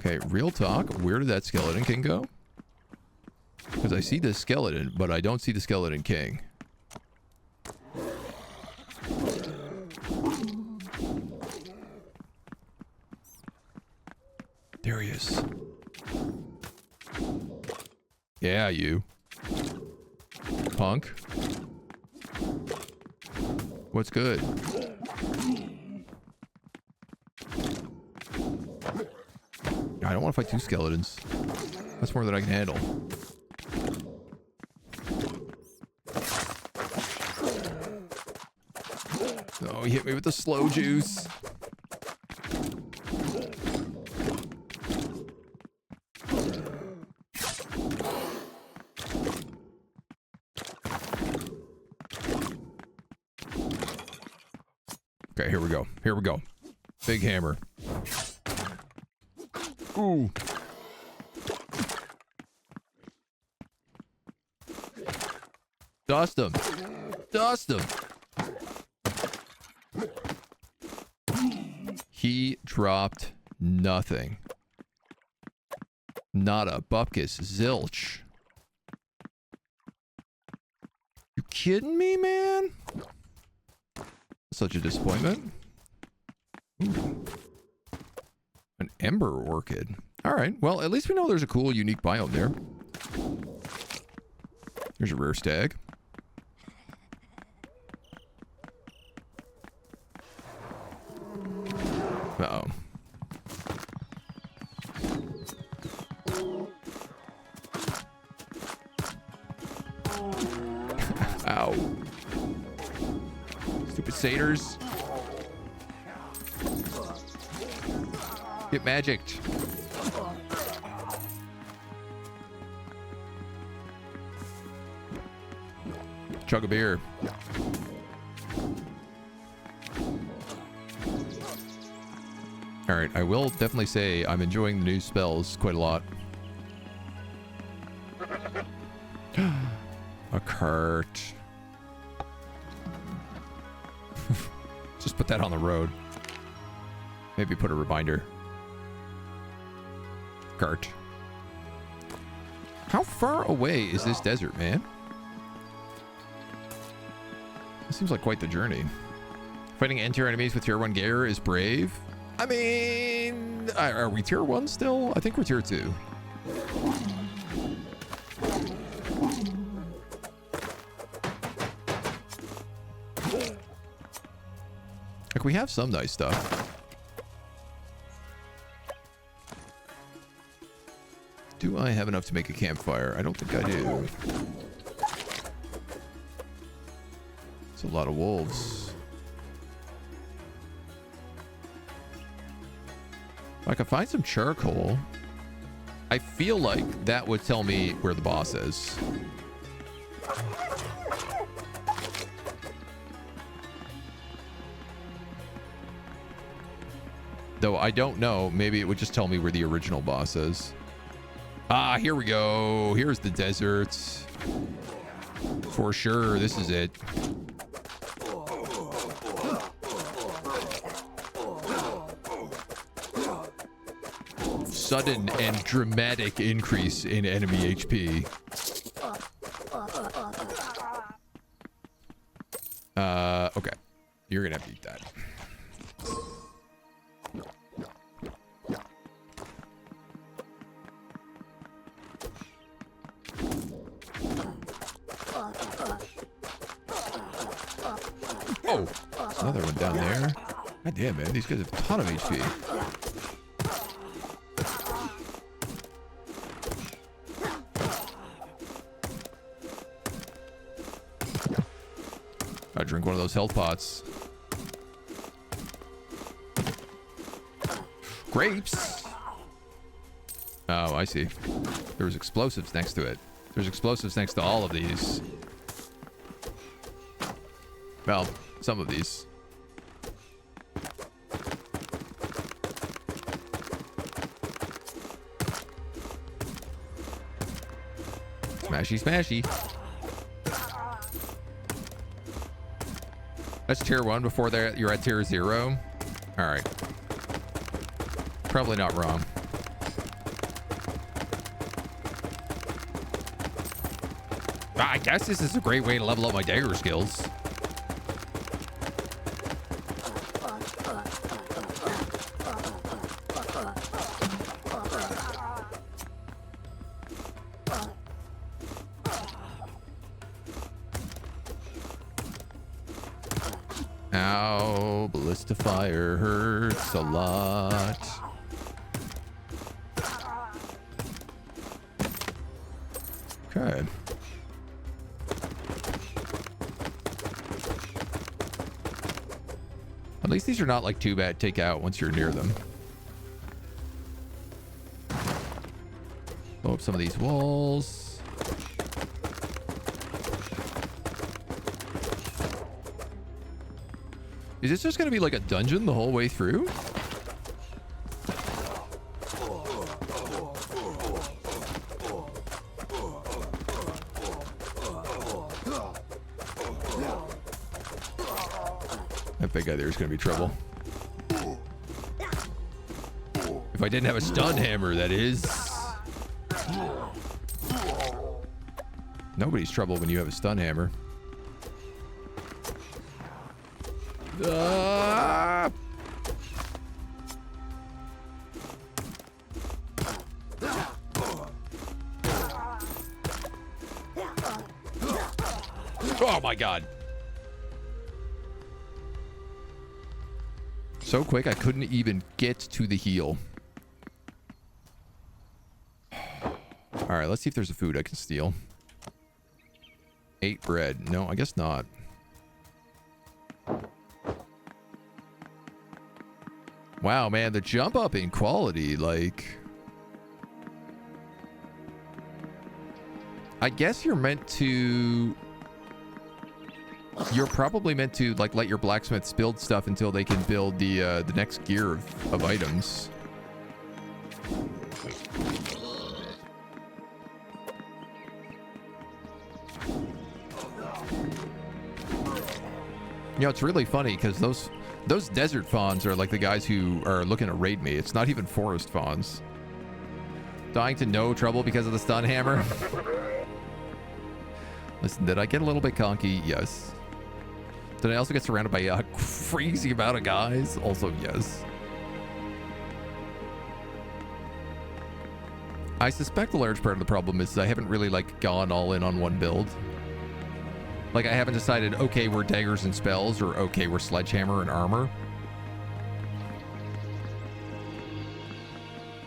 Speaker 1: Okay, real talk. Where did that Skeleton King go? Because I see the skeleton, but I don't see the Skeleton King. There he is. Yeah, you. Punk. What's good? I don't want to fight two skeletons. That's more than I can handle. Oh, he hit me with the slow juice. Okay, here we go. Here we go. Big hammer. Ooh. Dust him. Dust him. He dropped Nothing. Not a bupkis. Zilch. You kidding me, man? Such a disappointment. Ooh. An ember orchid. Alright, well, at least we know there's a cool, unique biome there. There's a rare stag. Uh-oh. Ow. Stupid satyrs. Get magicked. Chug a beer. Alright, I will definitely say I'm enjoying the new spells quite a lot. A cart. Just put that on the road. Maybe put a reminder. Cart. How far away is this desert, man? It seems like quite the journey. Fighting end-tier enemies with tier 1 gear is brave. I mean, are we tier 1 still? I think we're tier 2. Like, we have some nice stuff. Do I have enough to make a campfire? I don't think I do. It's a lot of wolves. If I could find some charcoal, I feel like that would tell me where the boss is. Though I don't know, maybe it would just tell me where the original boss is. Ah, here we go. Here's the desert. For sure, this is it. Sudden and dramatic increase in enemy HP. Okay. You're gonna have to eat that. Oh, there's another one down there. God damn, man. These guys have a ton of HP. Gotta drink one of those health pots. Grapes? Oh, I see. There's explosives next to it. There's explosives next to all of these. Well, some of these. Smashy, smashy. That's tier 1 before you're at tier 0. All right. Probably not wrong. I guess this is a great way to level up my dagger skills. Ow, ballista fire hurts a lot. Okay. At least these are not like too bad to take out once you're near them. Blow up some of these walls. Is this just going to be like a dungeon the whole way through? That big guy there is going to be trouble. If I didn't have a stun hammer, that is. Nobody's trouble when you have a stun hammer. Ah! Oh my god. So quick, I couldn't even get to the heal. Alright, let's see if there's a food I can steal. 8 bread. No, I guess not. Wow, man, the jump up in quality, like... I guess you're meant to... You're probably meant to, like, let your blacksmiths build stuff until they can build the next gear of items. You know, it's really funny because those desert fawns are like the guys who are looking to raid me. It's not even forest fawns. Dying to no trouble because of the stun hammer. Listen, did I get a little bit conky? Yes. Did I also get surrounded by a crazy amount of guys? Also, yes. I suspect a large part of the problem is I haven't really, like, gone all in on one build. Like, I haven't decided, okay, we're daggers and spells, or okay, we're sledgehammer and armor.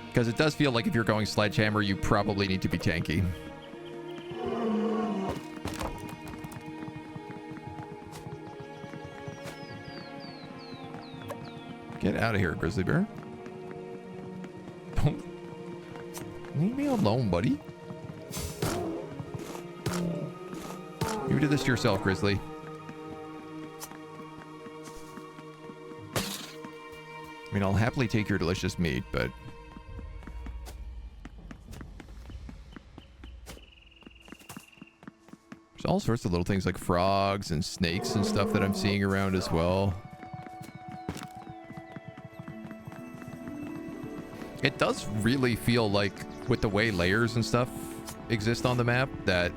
Speaker 1: Because it does feel like if you're going sledgehammer, you probably need to be tanky. Get out of here, grizzly bear. Don't leave me alone, buddy. You did this to yourself, grizzly. I mean, I'll happily take your delicious meat, but... There's all sorts of little things like frogs and snakes and stuff that I'm seeing around as well. It does really feel like, with the way layers and stuff exist on the map, that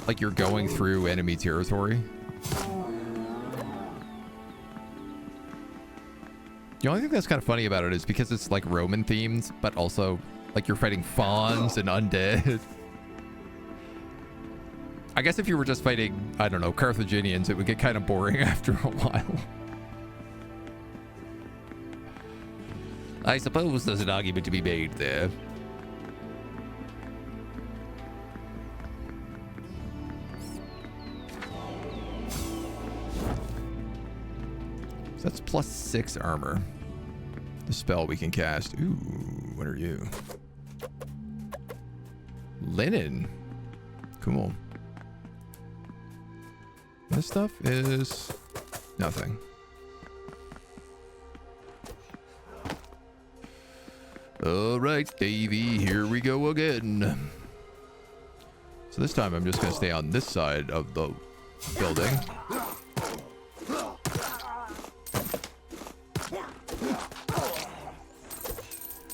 Speaker 1: like you're going through enemy territory. The only thing that's kind of funny about it is because it's like Roman themed, but also like you're fighting fawns and undead. I guess if you were just fighting, I don't know, Carthaginians, it would get kind of boring after a while. I suppose there's an argument to be made there. So that's +6 armor. The spell we can cast. Ooh, what are you? Linen. Cool. This stuff is nothing. All right, Davey, here we go again. So this time I'm just going to stay on this side of the building.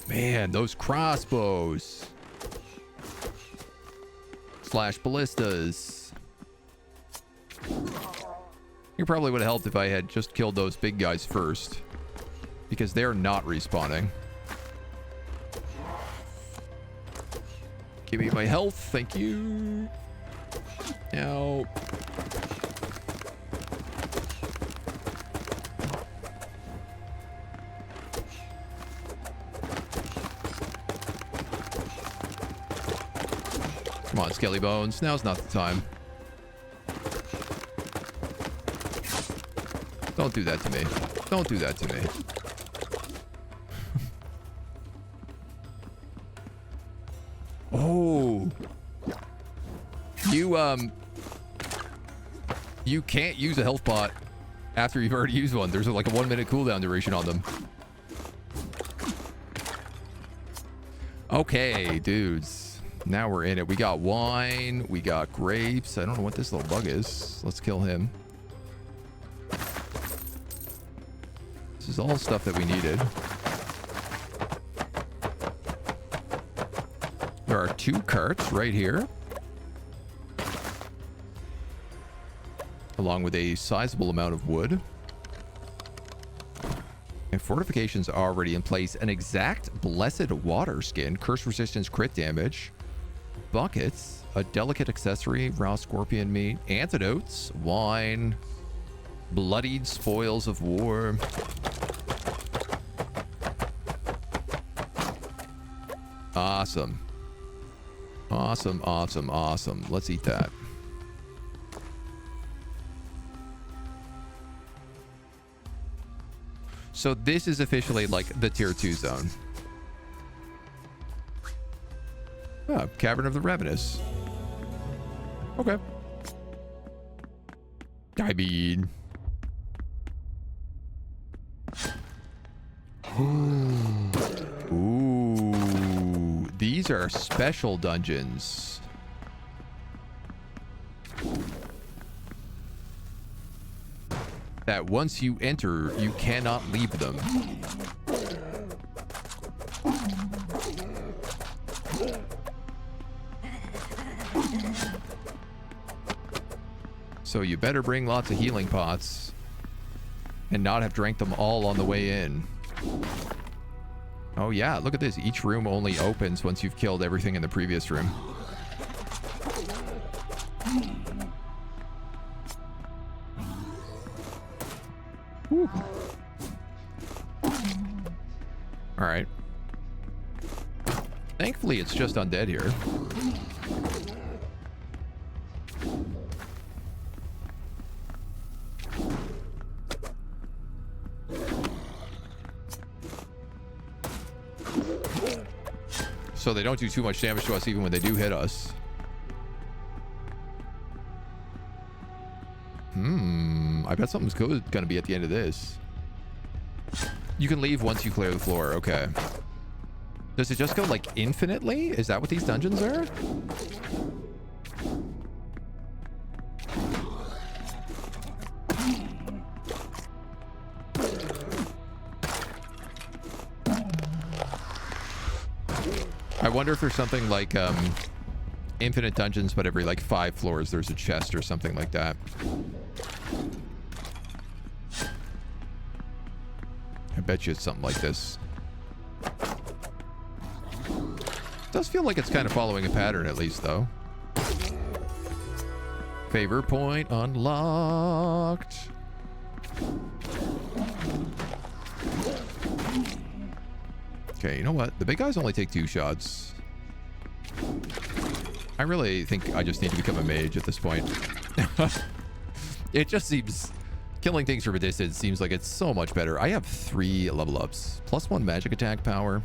Speaker 1: Man, those crossbows. Slash ballistas. It probably would have helped if I had just killed those big guys first. Because they're not respawning. Give me my health, thank you. Now. Come on, Skelly Bones. Now's not the time. Don't do that to me. Don't do that to me. Oh. You can't use a health pot after you've already used one. There's like a 1-minute cooldown duration on them. Okay, dudes. Now we're in it. We got wine. We got grapes. I don't know what this little bug is. Let's kill him. This is all stuff that we needed. There are 2 carts right here, along with a sizable amount of wood. And fortifications are already in place. An exact blessed water skin, curse resistance, crit damage, buckets, a delicate accessory, raw scorpion meat, antidotes, wine, bloodied spoils of war. Awesome. Awesome, awesome, awesome. Let's eat that. So this is officially like the tier 2 zone. Oh, Cavern of the Ravenous. Okay. I mean... Ooh. These are special dungeons. That once you enter, you cannot leave them. So you better bring lots of healing pots and not have drank them all on the way in. Oh yeah, look at this. Each room only opens once you've killed everything in the previous room. Whew. All right. Thankfully, it's just undead here. So they don't do too much damage to us even when they do hit us. I bet something's good gonna be at the end of this. You can leave once you clear the floor. Okay. Does it just go like infinitely? Is that what these dungeons are? I wonder if there's something like infinite dungeons, but every like 5 floors there's a chest or something like that. I bet you it's something like this. Does feel like it's kind of following a pattern at least, though. Favor point unlocked. Okay, you know what? The big guys only take 2 shots. I really think I just need to become a mage at this point. It just seems... Killing things from a distance seems like it's so much better. I have 3 level ups. +1 magic attack power.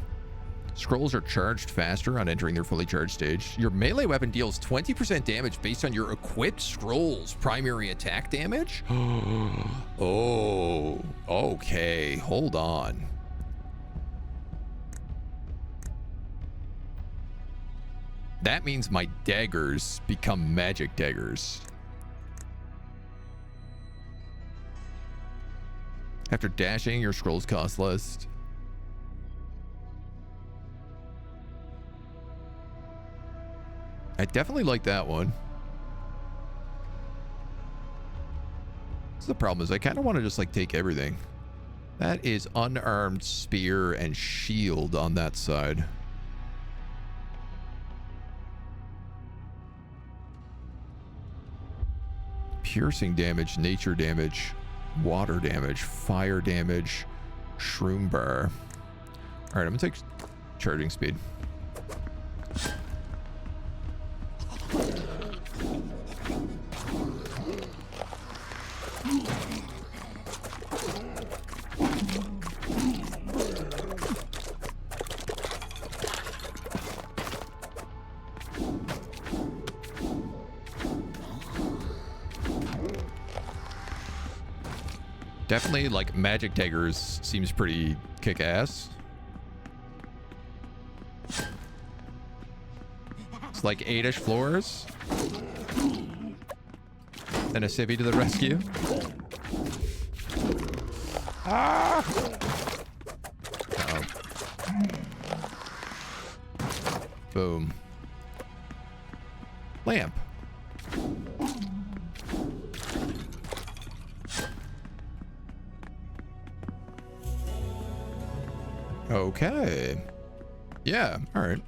Speaker 1: Scrolls are charged faster on entering their fully charged stage. Your melee weapon deals 20% damage based on your equipped scroll's primary attack damage? Oh, okay. Hold on. That means my daggers become magic daggers. After dashing, your scrolls cost less. I definitely like that one. So the problem is I kind of want to just like take everything. That is unarmed spear and shield on that side. Piercing damage, nature damage, water damage, fire damage, shroom bar. All right, I'm gonna take charging speed. Definitely, like, magic daggers seems pretty kick-ass. It's like 8-ish floors. And a civvy to the rescue. Ah! Uh-oh. Boom. lamp. Okay. Yeah, all right.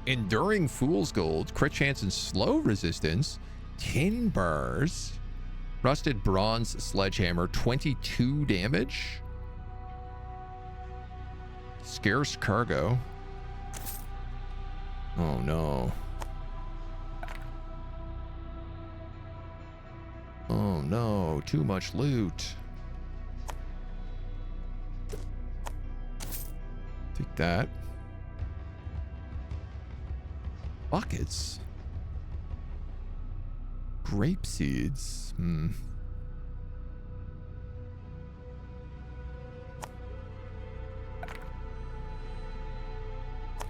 Speaker 1: Enduring Fool's Gold, crit chance and slow resistance, 10 bars, rusted bronze sledgehammer, 22 damage, scarce cargo. Oh no. Oh no, too much loot. Take that. Buckets. Grape seeds.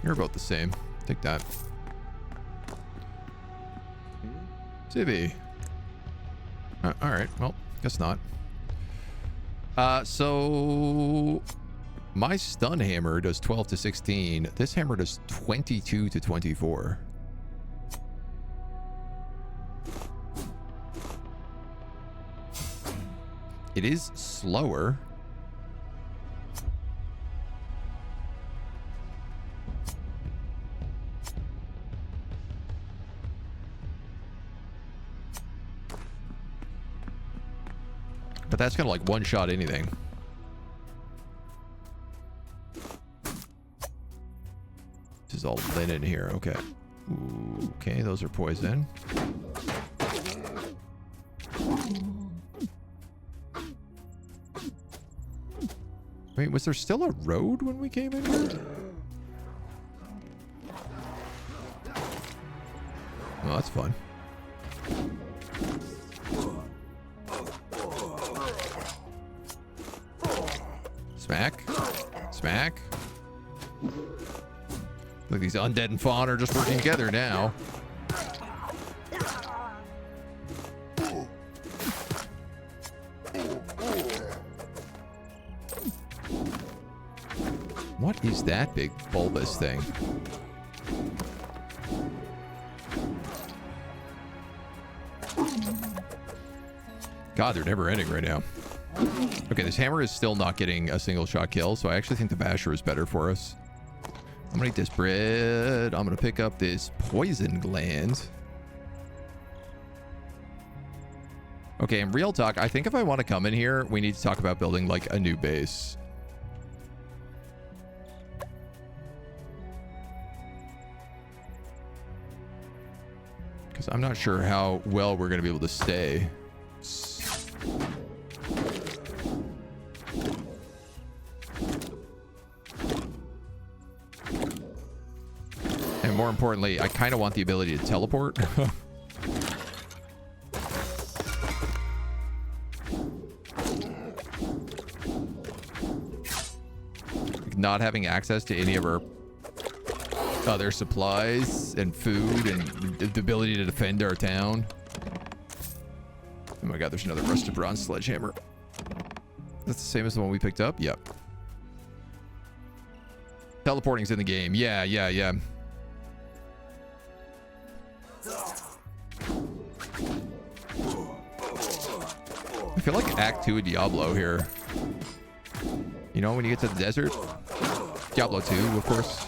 Speaker 1: You're about the same. Take that. Civvy. Alright, well, guess not. So my stun hammer does 12 to 16. This hammer does 22 to 24. It is slower. But that's gonna like one-shot anything. This is all linen here. Okay. Ooh, okay, those are poison. Wait, was there still a road when we came in here? Oh, that's fun. Smack. Smack. Look, these undead and fawn are just working together now. What is that big bulbous thing? God, they're never ending right now. Okay, this hammer is still not getting a single shot kill, so I actually think the basher is better for us. I'm gonna eat this bread. I'm gonna pick up this poison gland. Okay, in real talk, I think if I want to come in here, we need to talk about building like a new base. Because I'm not sure how well we're going to be able to stay. And more importantly, I kind of want the ability to teleport. Not having access to any of our other supplies and food and the ability to defend our town. Oh my god, there's another rusted bronze sledgehammer. That's the same as the one we picked up? Yep. Teleporting's in the game. Yeah. I feel like Act 2 of Diablo here. You know, when you get to the desert? Diablo 2, of course.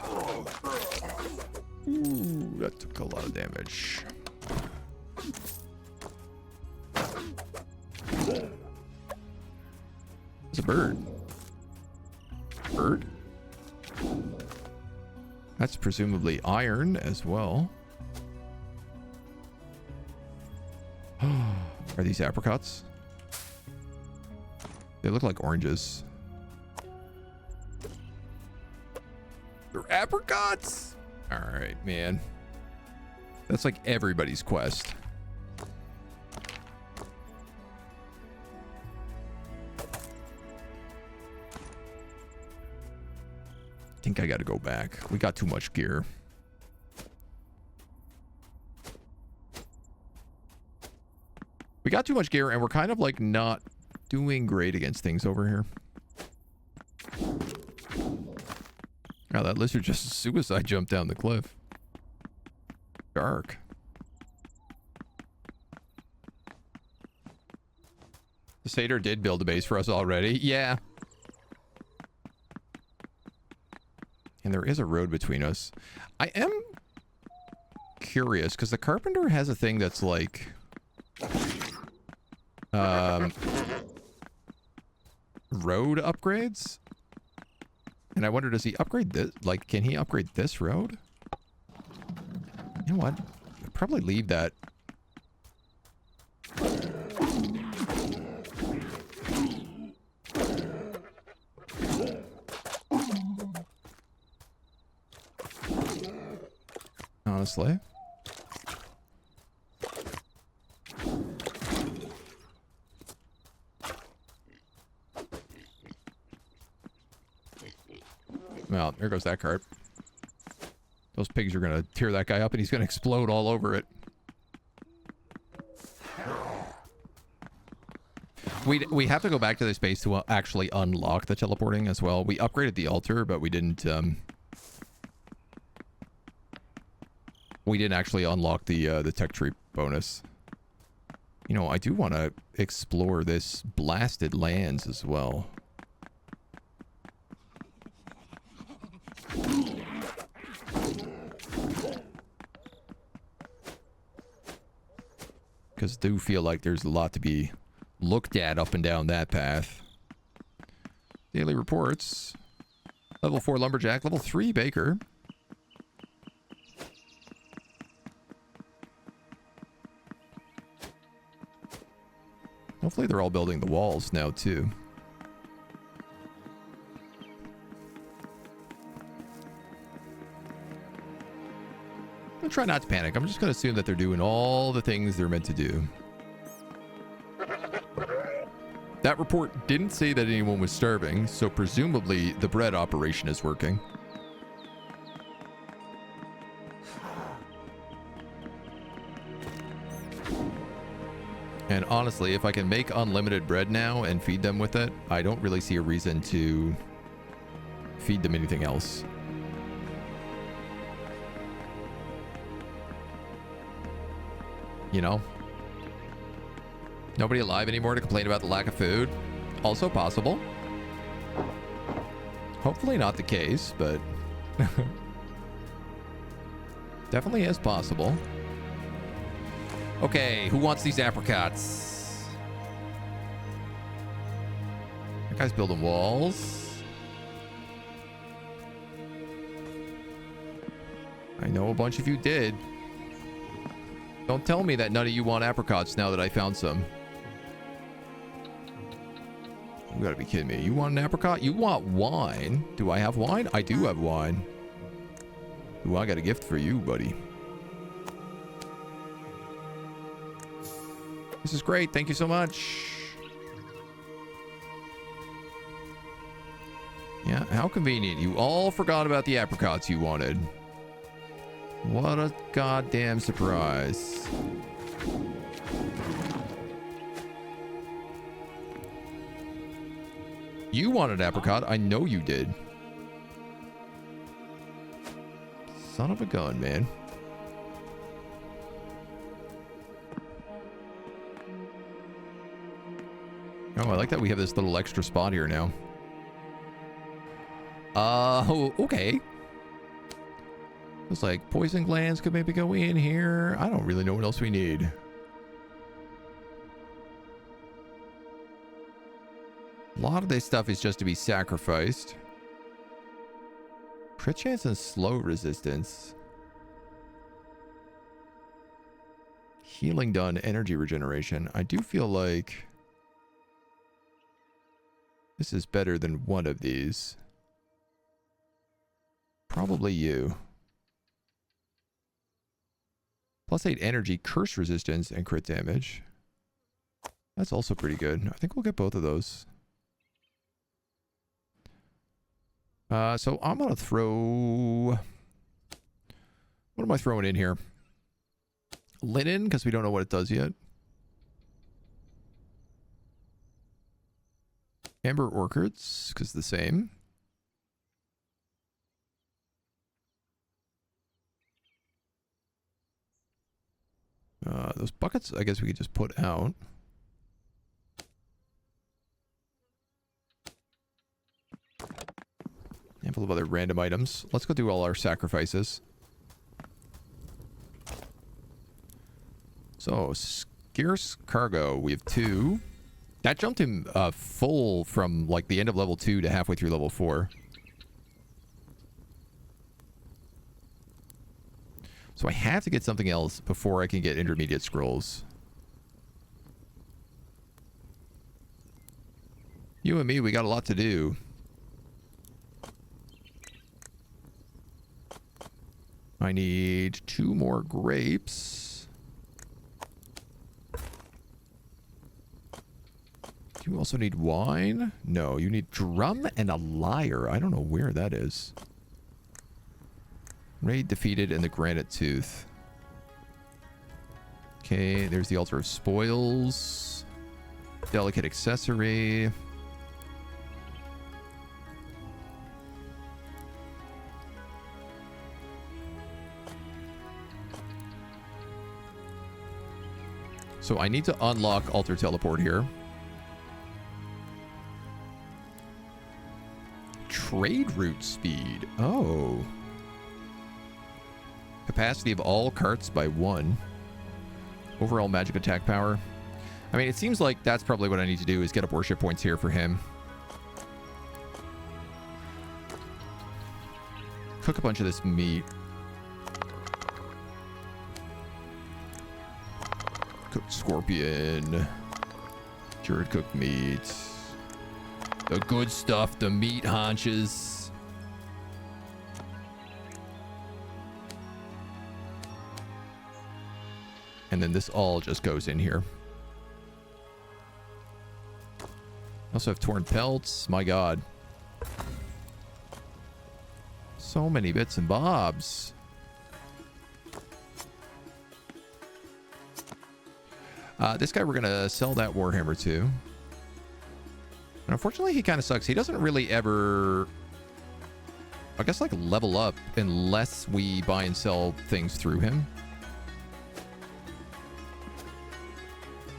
Speaker 1: Ooh, that took a lot of damage. It's a bird. Bird? That's presumably iron as well. Are these apricots? They look like oranges. They're apricots! Alright, man. That's like everybody's quest. I think I gotta go back. We got too much gear. We got too much gear and we're kind of like not doing great against things over here. Wow, that lizard just suicide jumped down the cliff. Dark. The satyr did build a base for us already. Yeah. And there is a road between us. I am curious, because the carpenter has a thing that's like... road upgrades? And I wonder, does he upgrade this? Like, can he upgrade this road? You know what? I'll probably leave that. Honestly. Well, there goes that cart. Those pigs are going to tear that guy up and he's going to explode all over it. We have to go back to this base to actually unlock the teleporting as well. We upgraded the altar, but we didn't actually unlock the tech tree bonus. You know, I do want to explore this blasted lands as well. Because I do feel like there's a lot to be looked at up and down that path. Daily reports. Level 4 lumberjack, level 3 baker. Hopefully they're all building the walls now too. I'll try not to panic. I'm just going to assume that they're doing all the things they're meant to do. That report didn't say that anyone was starving, so presumably the bread operation is working. And honestly, if I can make unlimited bread now and feed them with it, I don't really see a reason to feed them anything else. You know? Nobody alive anymore to complain about the lack of food? Also possible. Hopefully not the case, but... definitely is possible. Okay, who wants these apricots? That guy's building walls. I know a bunch of you did. Don't tell me that none of you want apricots now that I found some. You gotta be kidding me. You want an apricot? You want wine? Do I have wine? I do have wine. Ooh, I got a gift for you, buddy. This is great. Thank you so much. Yeah, how convenient. You all forgot about the apricots you wanted. What a goddamn surprise. You wanted apricot. I know you did. Son of a gun, man. Oh, I like that we have this little extra spot here now. Okay. Looks like poison glands could maybe go in here. I don't really know what else we need. A lot of this stuff is just to be sacrificed. Crit chance and slow resistance. Healing done, energy regeneration. I do feel like this is better than one of these. Probably you. +8 energy, curse resistance, and crit damage. That's also pretty good. I think we'll get both of those. So I'm going to throw... What am I throwing in here? Linen, because we don't know what it does yet. Amber orchids, because the same. Those buckets, I guess we could just put out. And full of other random items. Let's go do all our sacrifices. So, scarce cargo. We have 2. That jumped him full from like the end of level 2 to halfway through level 4. So I have to get something else before I can get intermediate scrolls. You and me, we got a lot to do. I need 2 more grapes. Do you also need wine? No, you need drum and a lyre. I don't know where that is. Raid defeated in the Granite Tooth. Okay, there's the Altar of Spoils. Delicate accessory. So I need to unlock Altar Teleport here. Trade route speed. Oh. Capacity of all carts by 1. Overall magic attack power. I mean, it seems like that's probably what I need to do is get up worship points here for him. Cook a bunch of this meat. Cooked scorpion. Cured cooked meat. The good stuff, the meat haunches. And then this all just goes in here. Also have torn pelts. My god. So many bits and bobs. This guy we're going to sell that Warhammer to. And unfortunately, he kind of sucks. He doesn't really ever, I guess, like, level up unless we buy and sell things through him.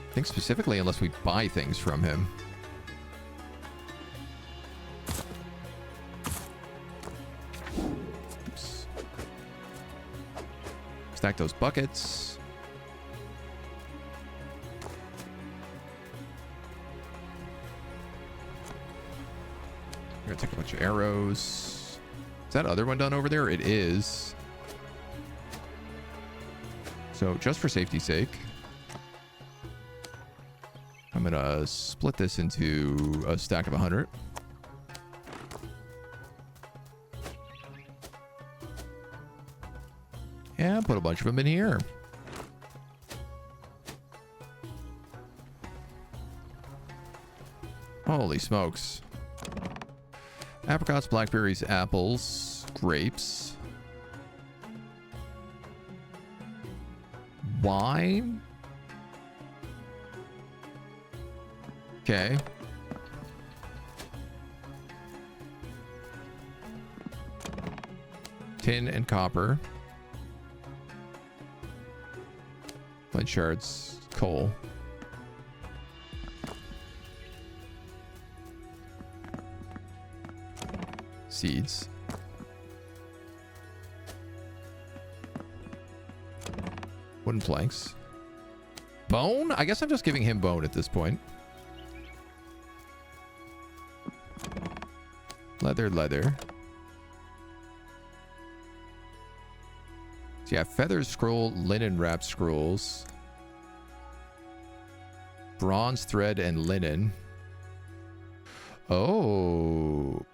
Speaker 1: I think specifically unless we buy things from him. Oops. Stack those buckets. We're gonna take a bunch of arrows. Is that other one done over there? It is. So just for safety's sake, I'm gonna split this into a stack of 100. And put a bunch of them in here. Holy smokes. Apricots, blackberries, apples, grapes. Wine. Okay. Tin and copper. Flint shards, coal. Seeds. Wooden planks. Bone? I guess I'm just giving him bone at this point. Leather, leather. So yeah, feather scroll, linen wrap scrolls. Bronze thread and linen. Oh.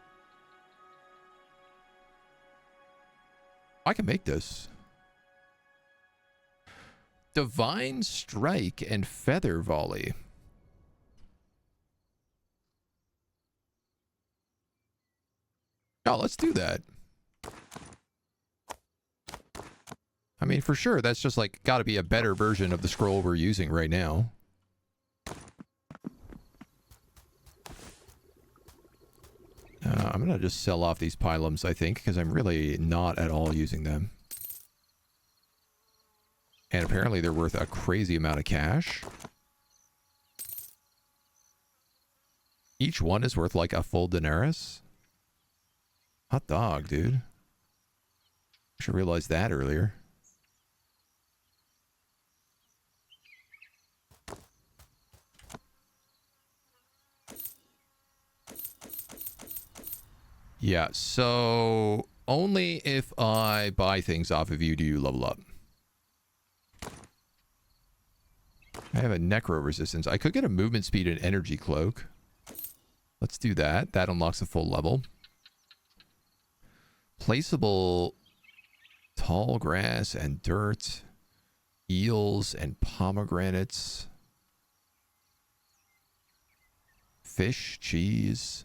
Speaker 1: I can make this. Divine Strike and Feather Volley. Oh, let's do that. I mean, for sure, that's just like got to be a better version of the scroll we're using right now. I'm going to just sell off these pylums, I think, because I'm really not at all using them. And apparently they're worth a crazy amount of cash. Each one is worth like a full denarius. Hot dog, dude. I should realize that earlier. Yeah, so only if I buy things off of you do you level up. I have a necro resistance. I could get a movement speed and energy cloak. Let's do that. That unlocks a full level. Placeable tall grass and dirt. Eels and pomegranates. Fish, cheese.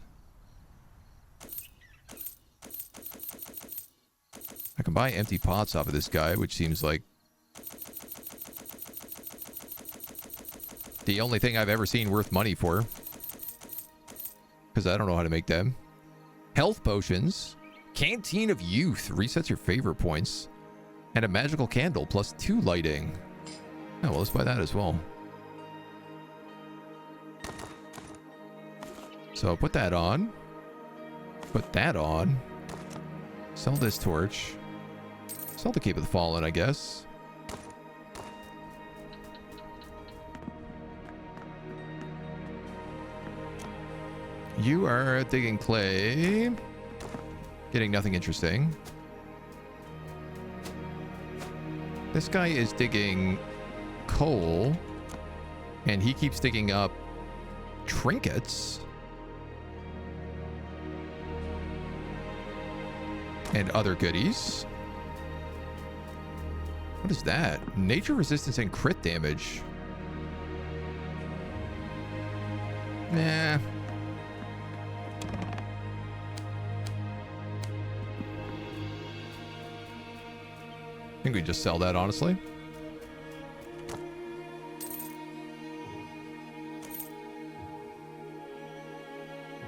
Speaker 1: I can buy empty pots off of this guy, which seems like the only thing I've ever seen worth money for. Because I don't know how to make them. Health potions. Canteen of Youth. Resets your favor points. And a magical candle plus 2 lighting. Oh, well, let's buy that as well. So put that on. Put that on. Sell this torch. Sell the Cape of the Fallen, I guess. You are digging clay. Getting nothing interesting. This guy is digging coal. And he keeps digging up trinkets. And other goodies. What is that? Nature resistance and crit damage. Nah. I think we just sell that, honestly.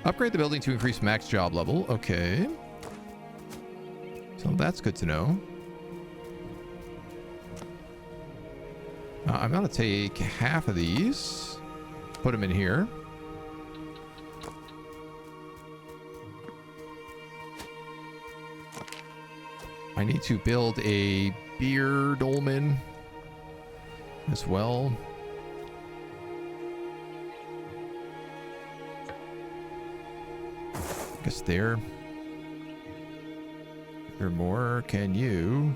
Speaker 1: Upgrade the building to increase max job level. Okay. So that's good to know. I'm going to take half of these. Put them in here. I need to build a beer dolmen as well. I guess there. Is there more? Can you?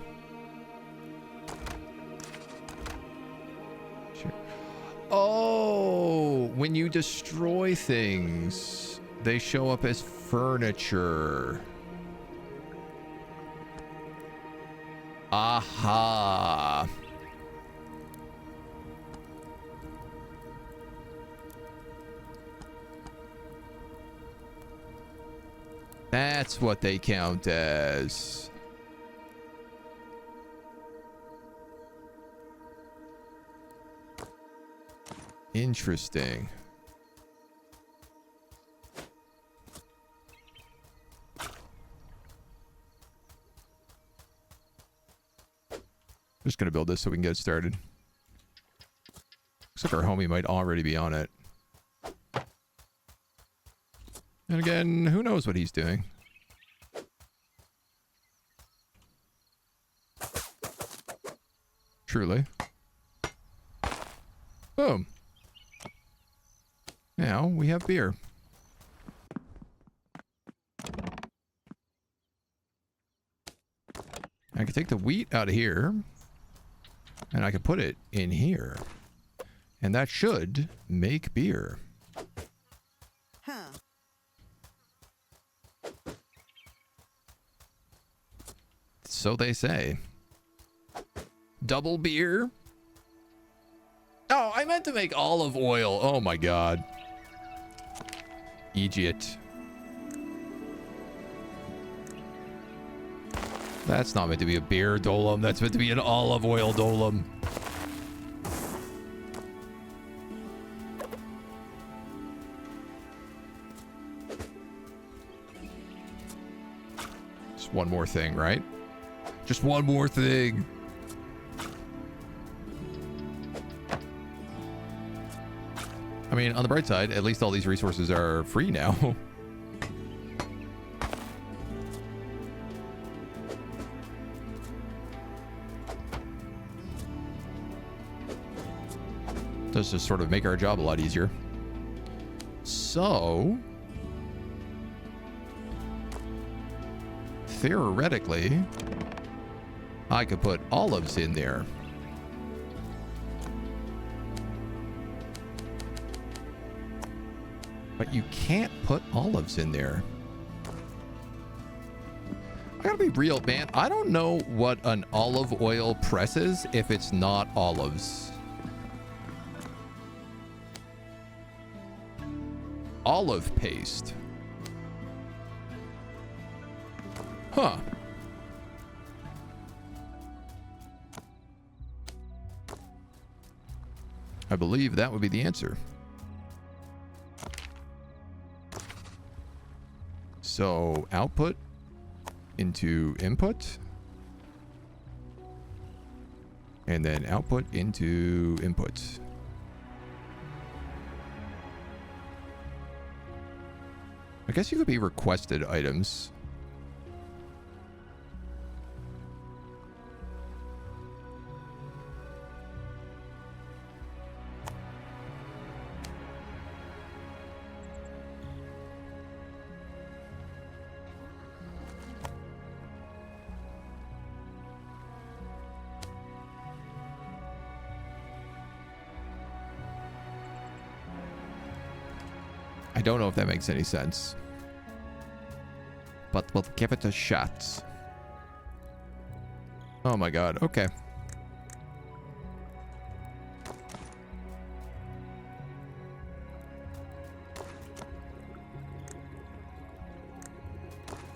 Speaker 1: Sure. Oh, when you destroy things, they show up as furniture. Aha. That's what they count as. Interesting. Just gonna build this so we can get it started. Looks like our homie might already be on it. And again, who knows what he's doing? Truly. Boom. Now we have beer. I can take the wheat out of here. And I can put it in here. And that should make beer.
Speaker 2: Huh.
Speaker 1: So they say. Double beer? Oh, I meant to make olive oil. Oh my god. Idiot. That's not meant to be a beer dolem. That's meant to be an olive oil dolem. Just one more thing, right? Just one more thing. I mean, on the bright side, at least all these resources are free now. Does just sort of make our job a lot easier. So, theoretically, I could put olives in there. But you can't put olives in there. I gotta be real, man. I don't know what an olive oil press is if it's not olives. Olive paste. Huh. I believe that would be the answer. So output into input. And then output into input. I guess you could be requested items. I don't know if that makes any sense, but we'll give it a shot. Oh my god, okay.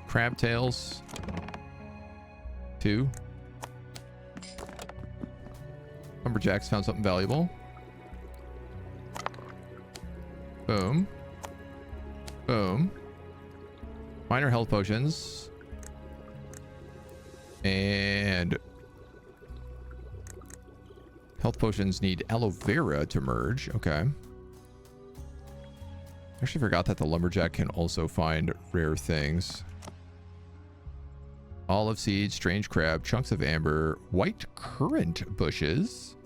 Speaker 1: Crab tails. 2. Lumberjacks found something valuable. Boom. Boom. Minor health potions. And health potions need aloe vera to merge. Okay. Actually forgot that the lumberjack can also find rare things. Olive seeds, strange crab, chunks of amber, white currant bushes,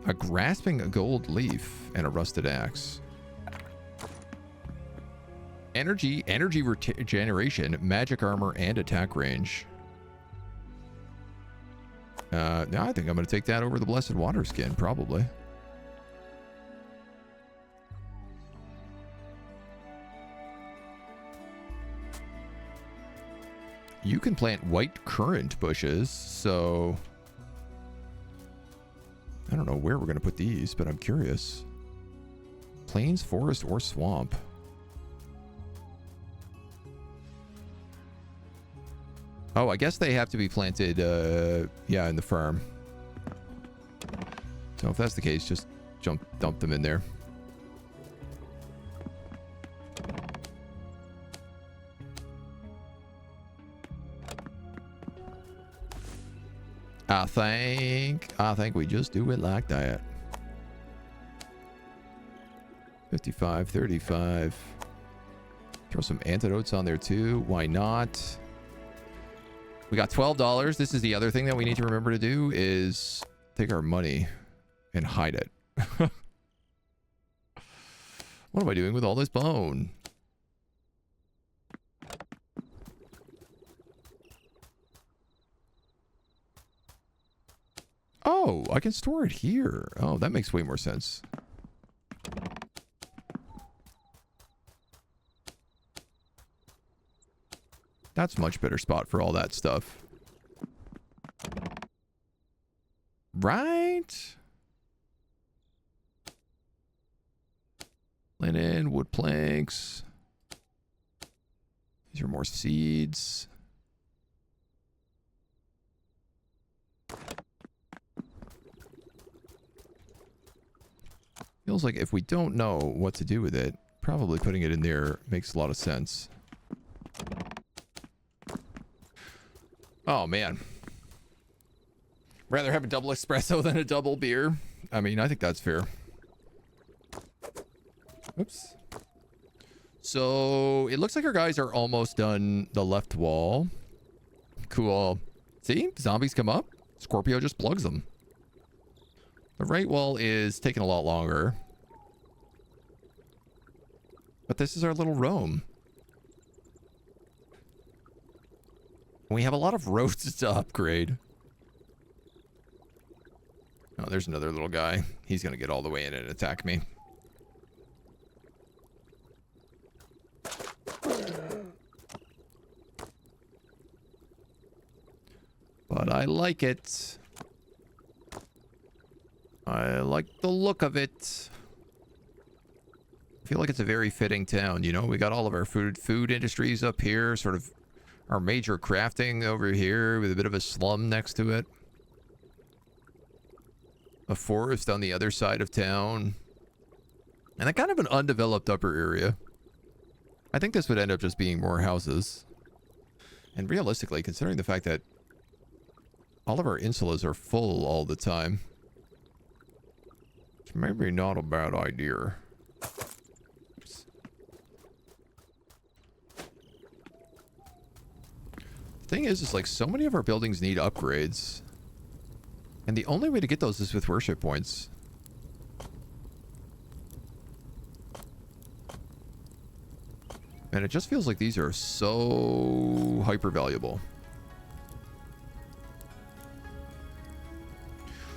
Speaker 1: a grasping gold leaf, and a rusted axe. Energy regeneration, magic armor, and attack range. Now I think I'm going to take that over the Blessed Water skin, probably. You can plant white currant bushes, so I don't know where we're going to put these, but I'm curious. Plains, forest, or swamp. Oh, I guess they have to be planted, yeah, in the farm. So if that's the case, just dump them in there. I think we just do it like that. 55, 35. Throw some antidotes on there too. Why not? We got $12. This is the other thing that we need to remember to do is take our money and hide it. What am I doing with all this bone? Oh, I can store it here. Oh, that makes way more sense. That's a much better spot for all that stuff. Right? Linen, wood planks. These are more seeds. Feels like if we don't know what to do with it, probably putting it in there makes a lot of sense. Oh, man. Rather have a double espresso than a double beer. I mean, I think that's fair. Oops. So it looks like our guys are almost done the left wall. Cool. See? Zombies come up. Scorpio just plugs them. The right wall is taking a lot longer. But this is our little roam. We have a lot of roads to upgrade. Oh, there's another little guy. He's going to get all the way in and attack me. But I like it. I like the look of it. I feel like it's a very fitting town, you know? We got all of our food industries up here, sort of our major crafting over here with a bit of a slum next to it. A forest on the other side of town. And a kind of an undeveloped upper area. I think this would end up just being more houses. And realistically, considering the fact that all of our insulas are full all the time, it's maybe not a bad idea. Oops. The thing is like so many of our buildings need upgrades. And the only way to get those is with worship points. And it just feels like these are so hyper valuable.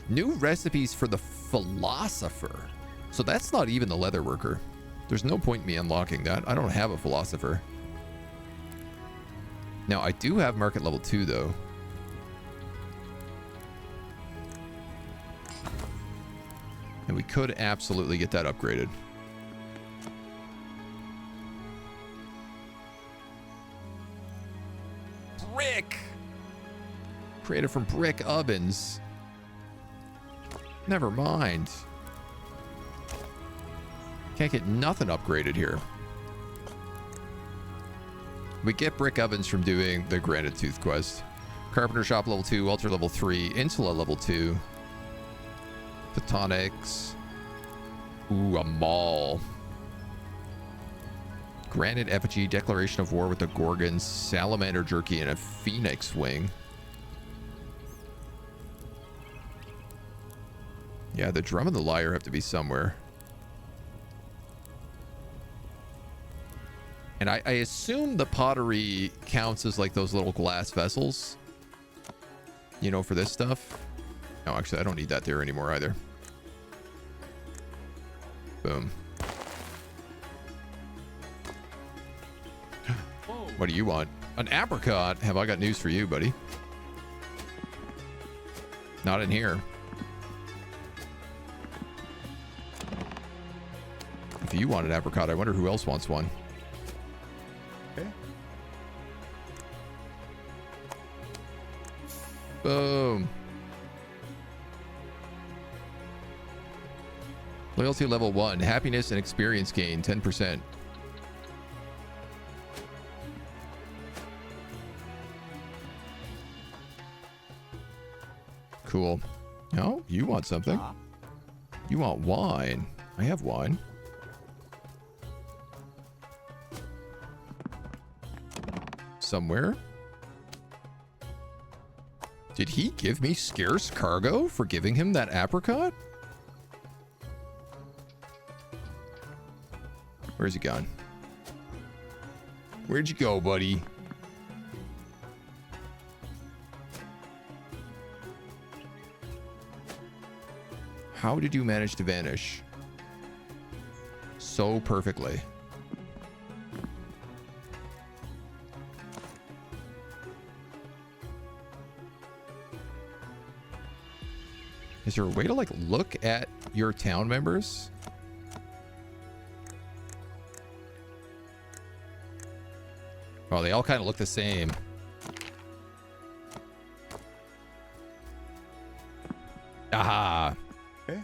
Speaker 1: New recipes for the philosopher. So that's not even the leather worker. There's no point in me unlocking that. I don't have a philosopher. Now, I do have market level 2, though. And we could absolutely get that upgraded. Brick! Created from brick ovens. Never mind. Can't get nothing upgraded here. We get brick ovens from doing the Granite Tooth quest. Carpenter shop level 2, altar level 3, insula level 2. Photonics. Ooh, a mall. Granite effigy, declaration of war with the Gorgons, salamander jerky, and a phoenix wing. Yeah, the drum and the lyre have to be somewhere. And I assume the pottery counts as like those little glass vessels. You know, for this stuff. No, actually, I don't need that there anymore either. Boom. What do you want? An apricot? Have I got news for you, buddy? Not in here. If you want an apricot, I wonder who else wants one.
Speaker 4: Okay.
Speaker 1: Boom. Loyalty level 1. Happiness and experience gain 10%. Cool. Oh, you want something? You want wine. I have wine. Somewhere. Did he give me scarce cargo for giving him that apricot? Where's he gone? Where'd you go, buddy? How did you manage to vanish so perfectly? Is there a way to like look at your town members? Oh, they all kind of look the same. Aha.
Speaker 4: Okay.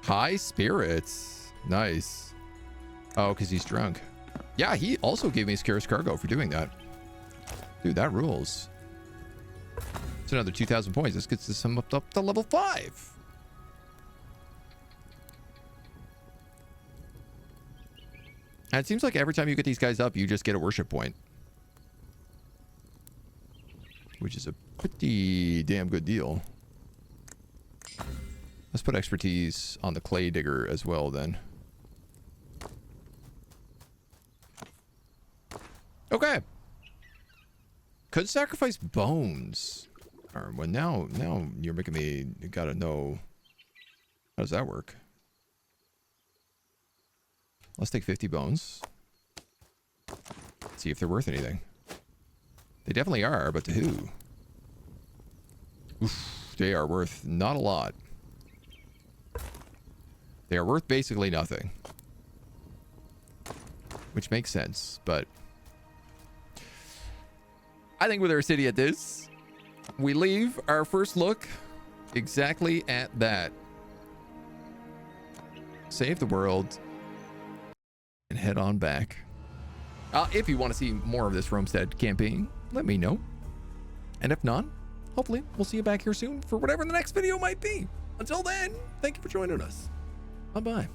Speaker 1: High spirits. Nice. Oh, because he's drunk. Yeah, he also gave me scarce cargo for doing that. Dude, that rules. It's another 2,000 points. This gets us up to level 5. And it seems like every time you get these guys up, you just get a worship point. Which is a pretty damn good deal. Let's put expertise on the clay digger as well then. Okay. Could sacrifice bones. Well, now you're making me gotta know. How does that work? Let's take 50 bones. See if they're worth anything. They definitely are, but to who? Oof, they are worth not a lot. They are worth basically nothing. Which makes sense, but I think with our city at this, we leave our first look exactly at that. Save the world and head on back. If you want to see more of this Romestead campaign, let me know. And if not, hopefully we'll see you back here soon for whatever the next video might be. Until then, thank you for joining us. Bye-bye.